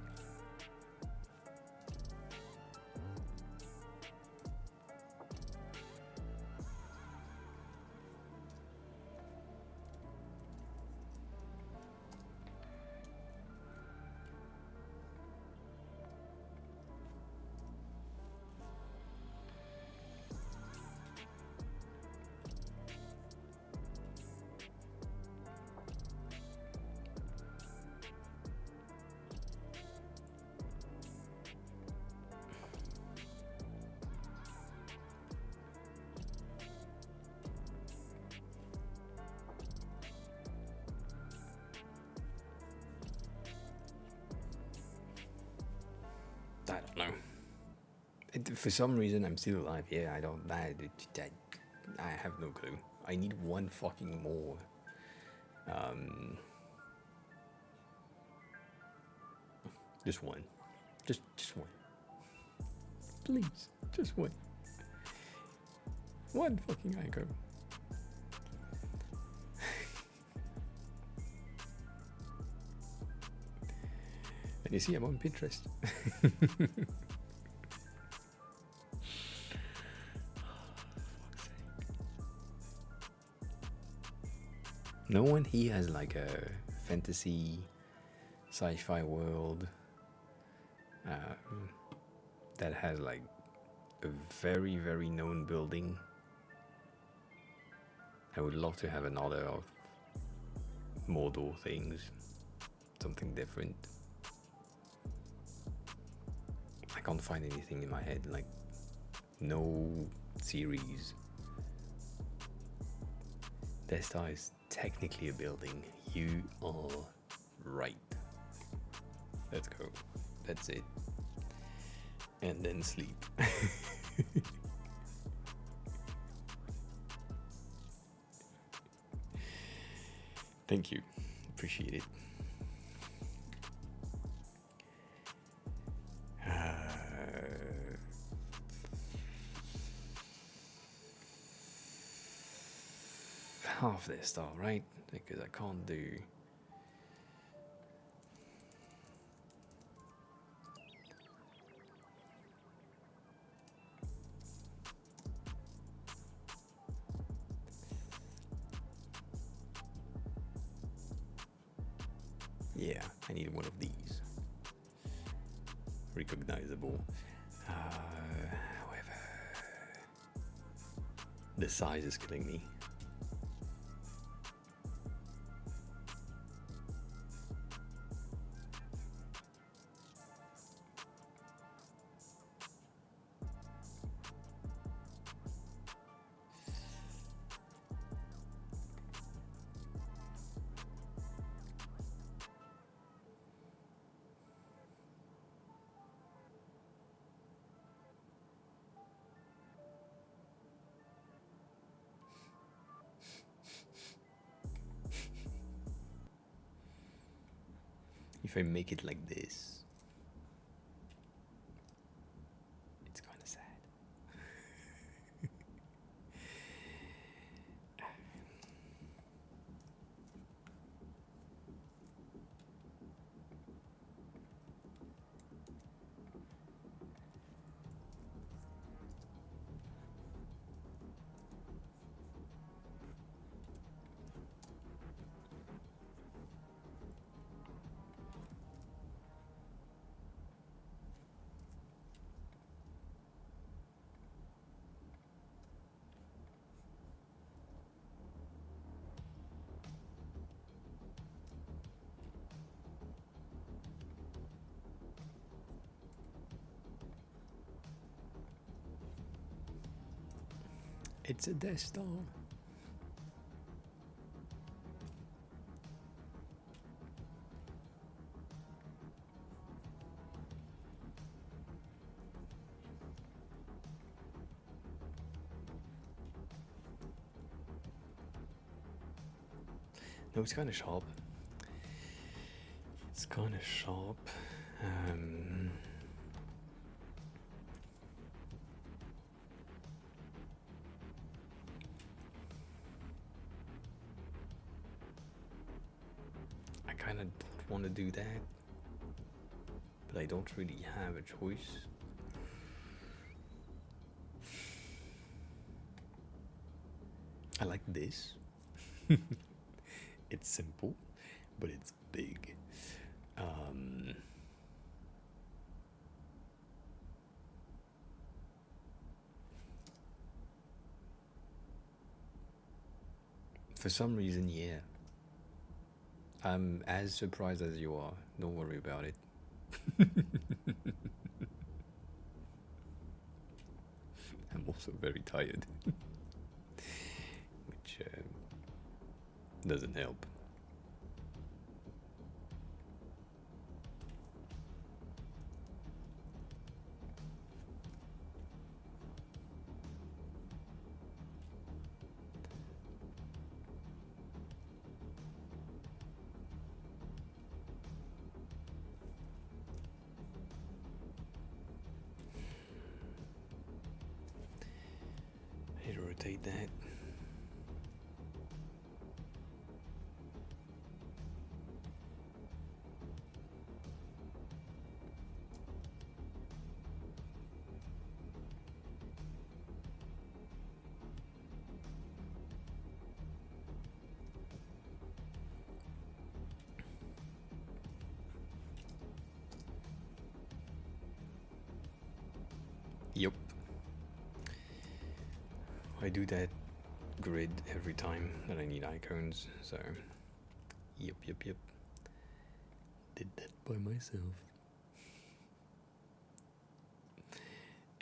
I don't know. For some reason, I'm still alive. Yeah, I don't. I have no clue. I need one fucking more. Just one. Just one. Please, just one. One fucking icon. And you see, I'm on Pinterest. No one here has like a fantasy, sci-fi world that has like a very, very known building. I would love to have another of Mordor things, something different. I can't find anything in my head, like no series. Death Star is technically a building. You are right. Let's go. That's it. And then sleep. Thank you. Appreciate it. Half this stuff, right? Because I can't do. Yeah, I need one of these. Recognizable. However, the size is killing me. If I make it like this, it's kind of sad. It's a Death Star. No, it's kind of sharp. It's kind of sharp. kind of don't want to do that, but I don't really have a choice. I like this. It's simple, but it's big. For some reason, yeah. I'm as surprised as you are. Don't worry about it. I'm also very tired, which doesn't help. Rotate that. Yup. I do that grid every time that I need icons, so yep. Did that by myself.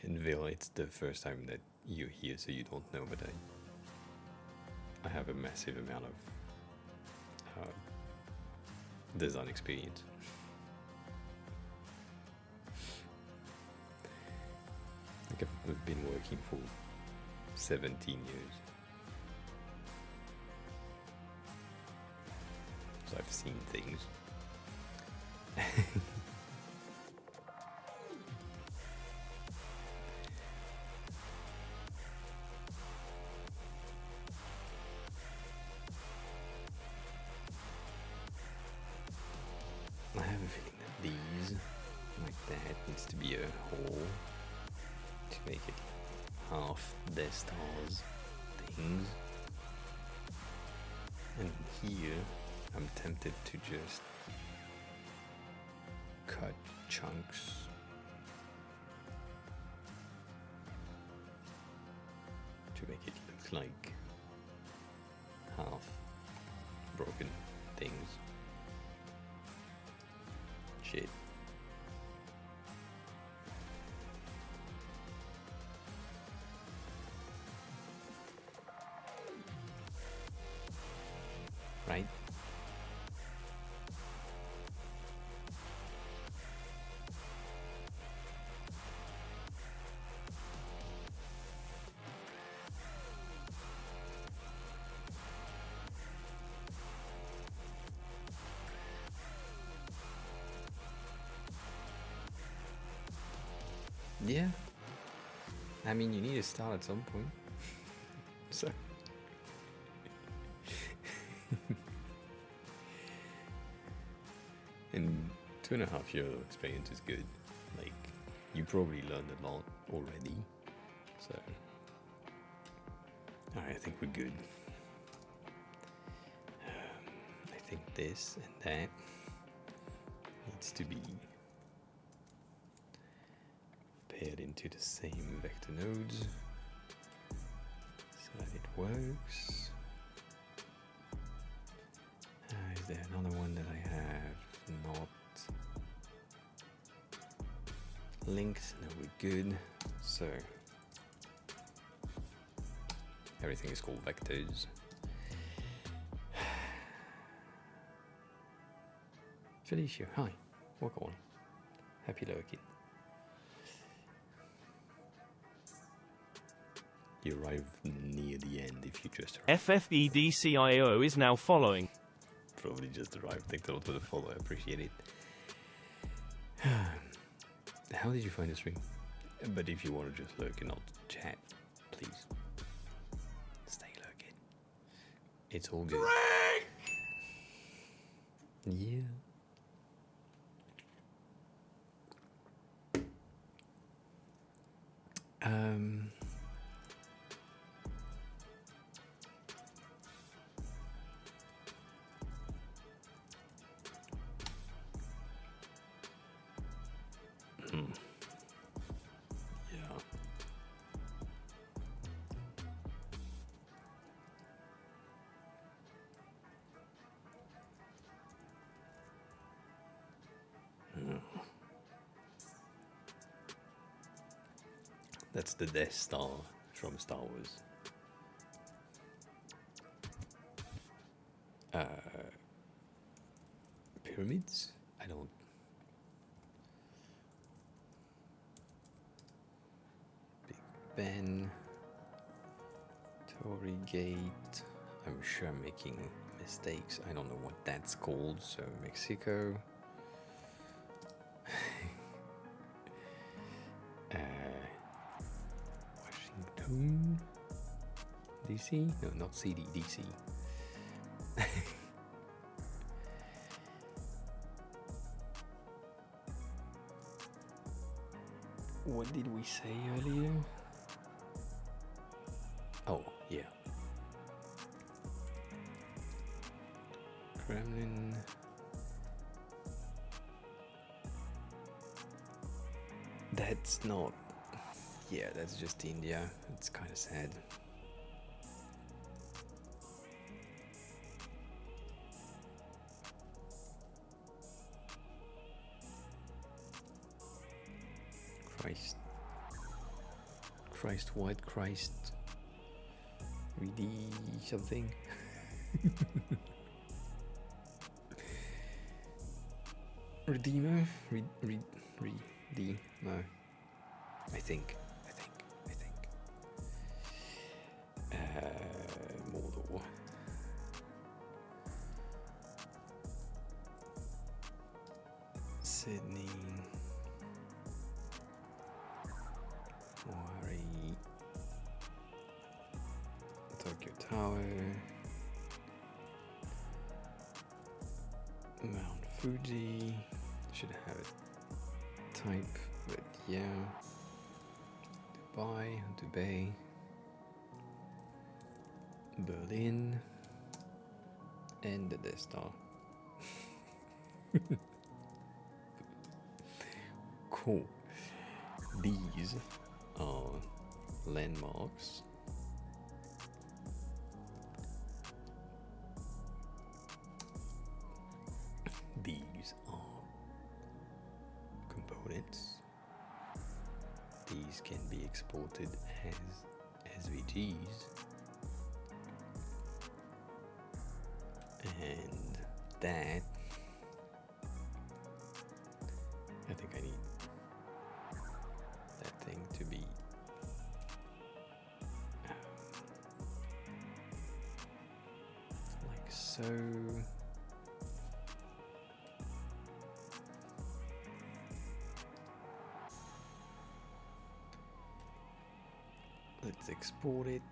And Vil, it's the first time that you're here, so you don't know, but I have a massive amount of design experience. Like I've been working for 17 years. So I've seen things. I have a feeling that these, like that, needs to be a hole to make it half the stars things. And here, I'm tempted to just cut chunks to make it look like half broken things. Shit. Right? Yeah. I mean, you need to start at some point. So. And 2.5 years of experience is good. Like, you probably learned a lot already. So. Alright, I think we're good. I think this and that needs to be paired into the same vector nodes so that it works. Is there another one that I have not linked? No, we're good. So everything is called vectors. Felicia, hi. Welcome on. Happy lurking. You arrive near the end if you just arrive. FFEDCIO is now following. Probably just arrived. Thanks a lot for the follow. I appreciate it. How did you find the stream? But if you want to just lurk and not chat, please stay lurking. It's all good. Yeah. Um. Yeah. That's the Death Star from Star Wars. Pyramids? I don't. Big Ben. Tory Gate. I'm sure I'm making mistakes. I don't know what that's called. So Mexico. Washington. DC? No, not CD. DC. What did we say earlier? Oh, yeah. Kremlin. That's not. Yeah, that's just India. It's kind of sad. Christ what? Christ Ready something? Redeemer? Redeemer. I think. Mordor. Sydney. Wari. Tokyo Tower. Mount Fuji. Should have it type, but yeah. Dubai. Berlin. And the Death Star. Cool. These are landmarks. These are components. These can be exported as SVGs. And that, I think I need that thing to be like so. Let's export it.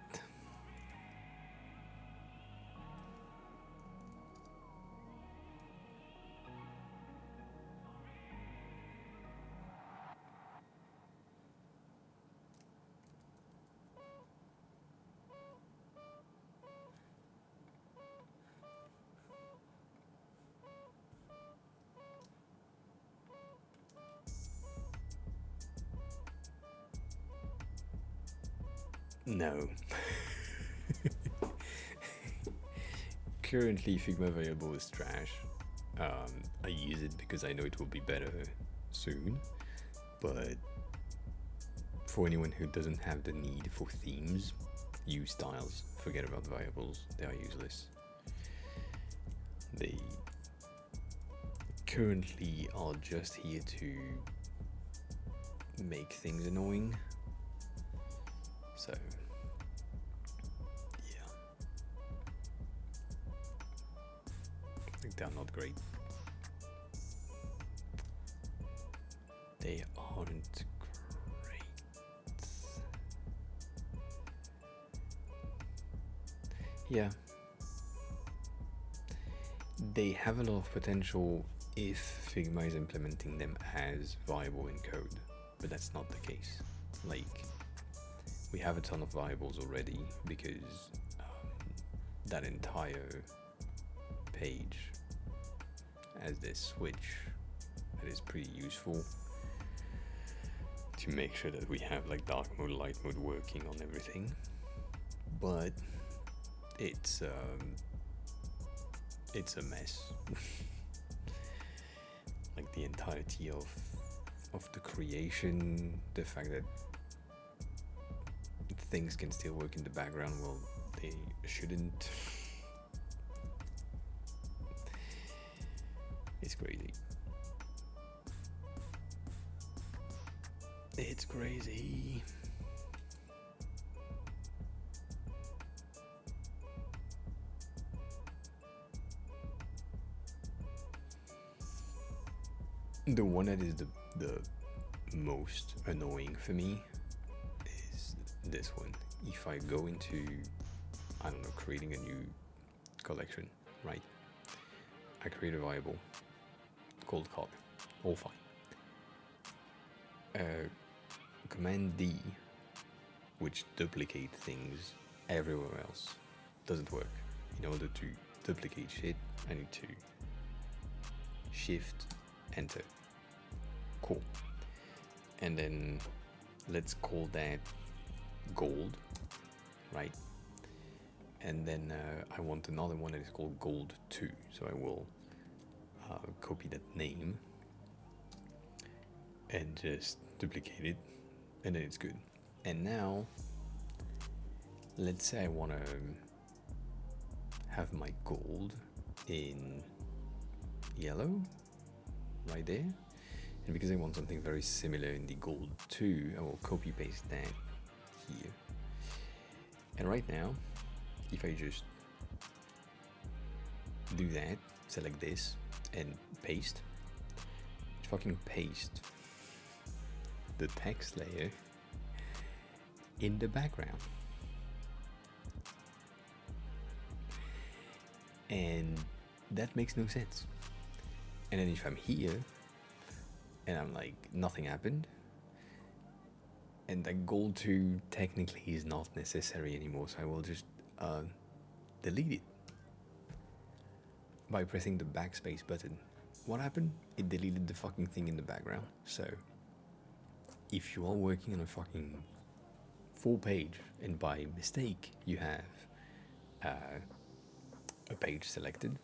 No. Currently, Figma available is trash. I use it because I know it will be better soon, but for anyone who doesn't have the need for themes, use styles. Forget about variables, they are useless. They currently are just here to make things annoying. So, yeah. I think they're not great. They aren't great. Yeah. they have a lot of potential if Figma is implementing them as viable in code, but that's not the case. Like, we have a ton of viables already because that entire page has this switch that is pretty useful to make sure that we have like dark mode, light mode working on everything. But it's a mess. Like the entirety of the creation, the fact that things can still work in the background, well, they shouldn't. It's crazy. It's crazy. The one that is the most annoying for me is this one. If I go into, I don't know, creating a new collection, right? I create a variable called color, all fine. Command D, which duplicate things everywhere else, doesn't work. In order to duplicate shit, I need to shift enter. Cool. And then let's call that gold, right? And then I want another one that is called gold 2, so I will copy that name and just duplicate it, and then it's good. And now let's say I want to have my gold in yellow right there, and because I want something very similar in the gold 2, I will copy paste that here. And right now, if I just do that, select this and paste, fucking paste the text layer in the background. And that makes no sense. And then if I'm here and I'm like, nothing happened, and that goal 2 technically is not necessary anymore, so I will just delete it by pressing the backspace button. What happened? It deleted the fucking thing in the background. So if you are working on a fucking full page and by mistake you have a page selected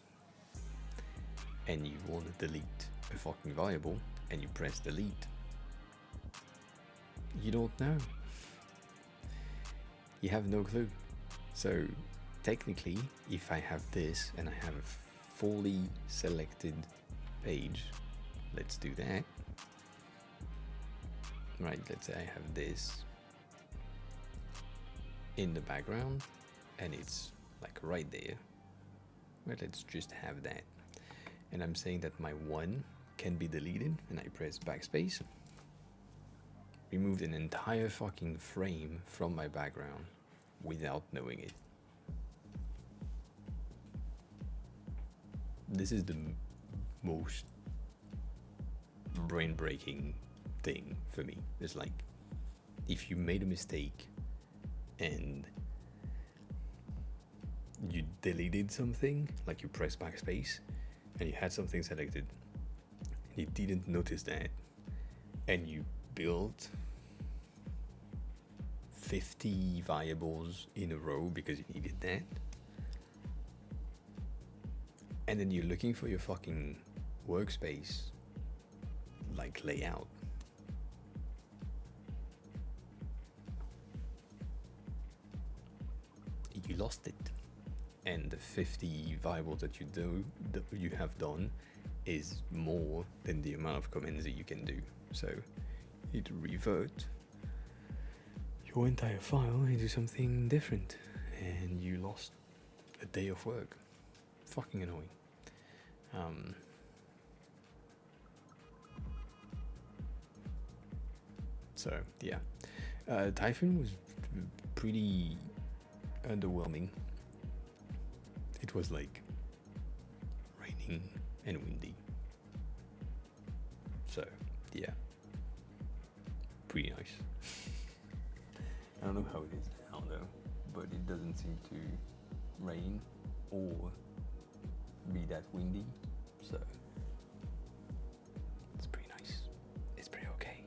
and you want to delete a fucking variable and you press delete, you don't know. You have no clue. So technically, if I have this and I have a fully selected page, let's do that. Right, let's say I have this in the background and it's like right there. Well, let's just have that. And I'm saying that my 1 can be deleted, and I press backspace. Removed an entire fucking frame from my background without knowing it. This is the most brain-breaking thing for me. It's like, if you made a mistake and you deleted something, like you press backspace and you had something selected and you didn't notice that, and you built 50 variables in a row because you needed that, and then you're looking for your fucking workspace like layout, you lost it. And the 50 variables that you have done is more than the amount of commands that you can do. So you need to revert your entire file into something different, and you lost a day of work. Fucking annoying. So yeah, Typhoon was pretty underwhelming. It was like right raining and windy. So yeah, pretty nice. I don't know how it is now though, but it doesn't seem to rain or be that windy, so it's pretty nice. It's pretty okay.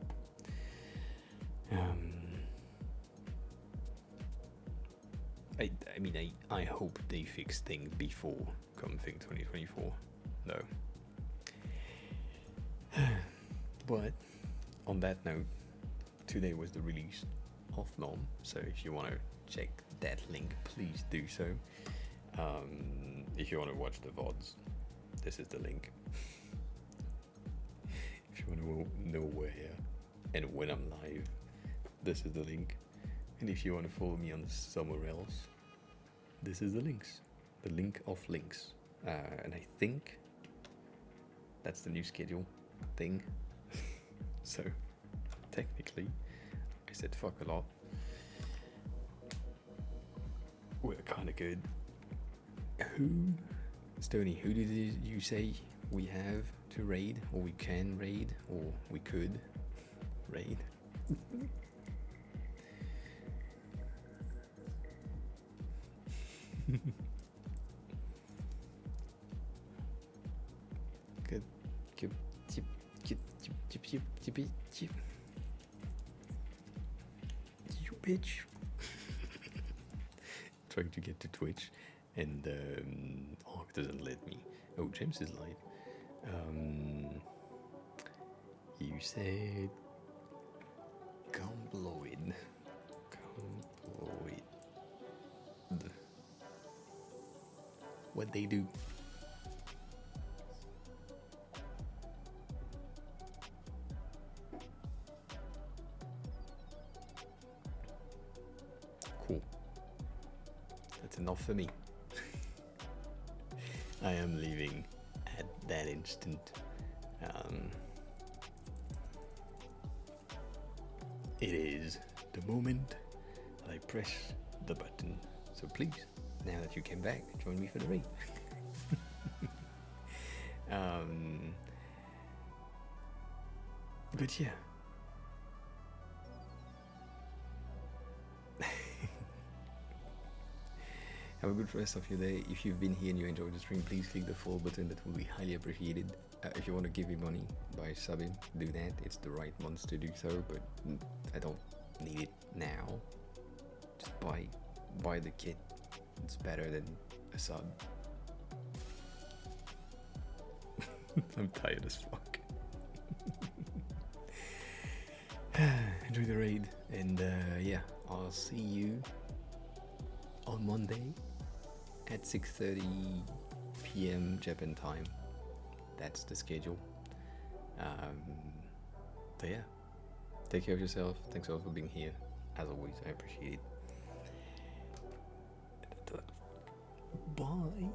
I hope they fix things before Comething 2024, though. But on that note, today was the release of MoooM, so if you want to check that link, please do so. If you want to watch the VODs, this is the link. If you want to know where and when I'm live, this is the link. And if you want to follow me on somewhere else, this is the links. The link of links. And I think that's the new schedule thing. So technically, I said fuck a lot. We're kind of good. Stoney, who did you say we have to raid, or we can raid, or we could raid? Good. You bitch. Trying to get to Twitch, and it doesn't let me. Oh, James is live. You said Comploid. What they do? Cool. That's enough for me. I am leaving at that instant. It is the moment I press the button. So please, now that you came back, join me for the raid. But yeah. Have a good rest of your day. If you've been here and you enjoyed the stream, please click the follow button. That will be highly appreciated. If you want to give me money by subbing, do that. It's the right months to do so, but I don't need it now. Just buy the kit. It's better than a sub. I'm tired as fuck. Enjoy the raid, and yeah, I'll see you on Monday at 6:30 p.m. Japan time. That's the schedule. So yeah, take care of yourself. Thanks all for being here. As always, I appreciate it. Bye.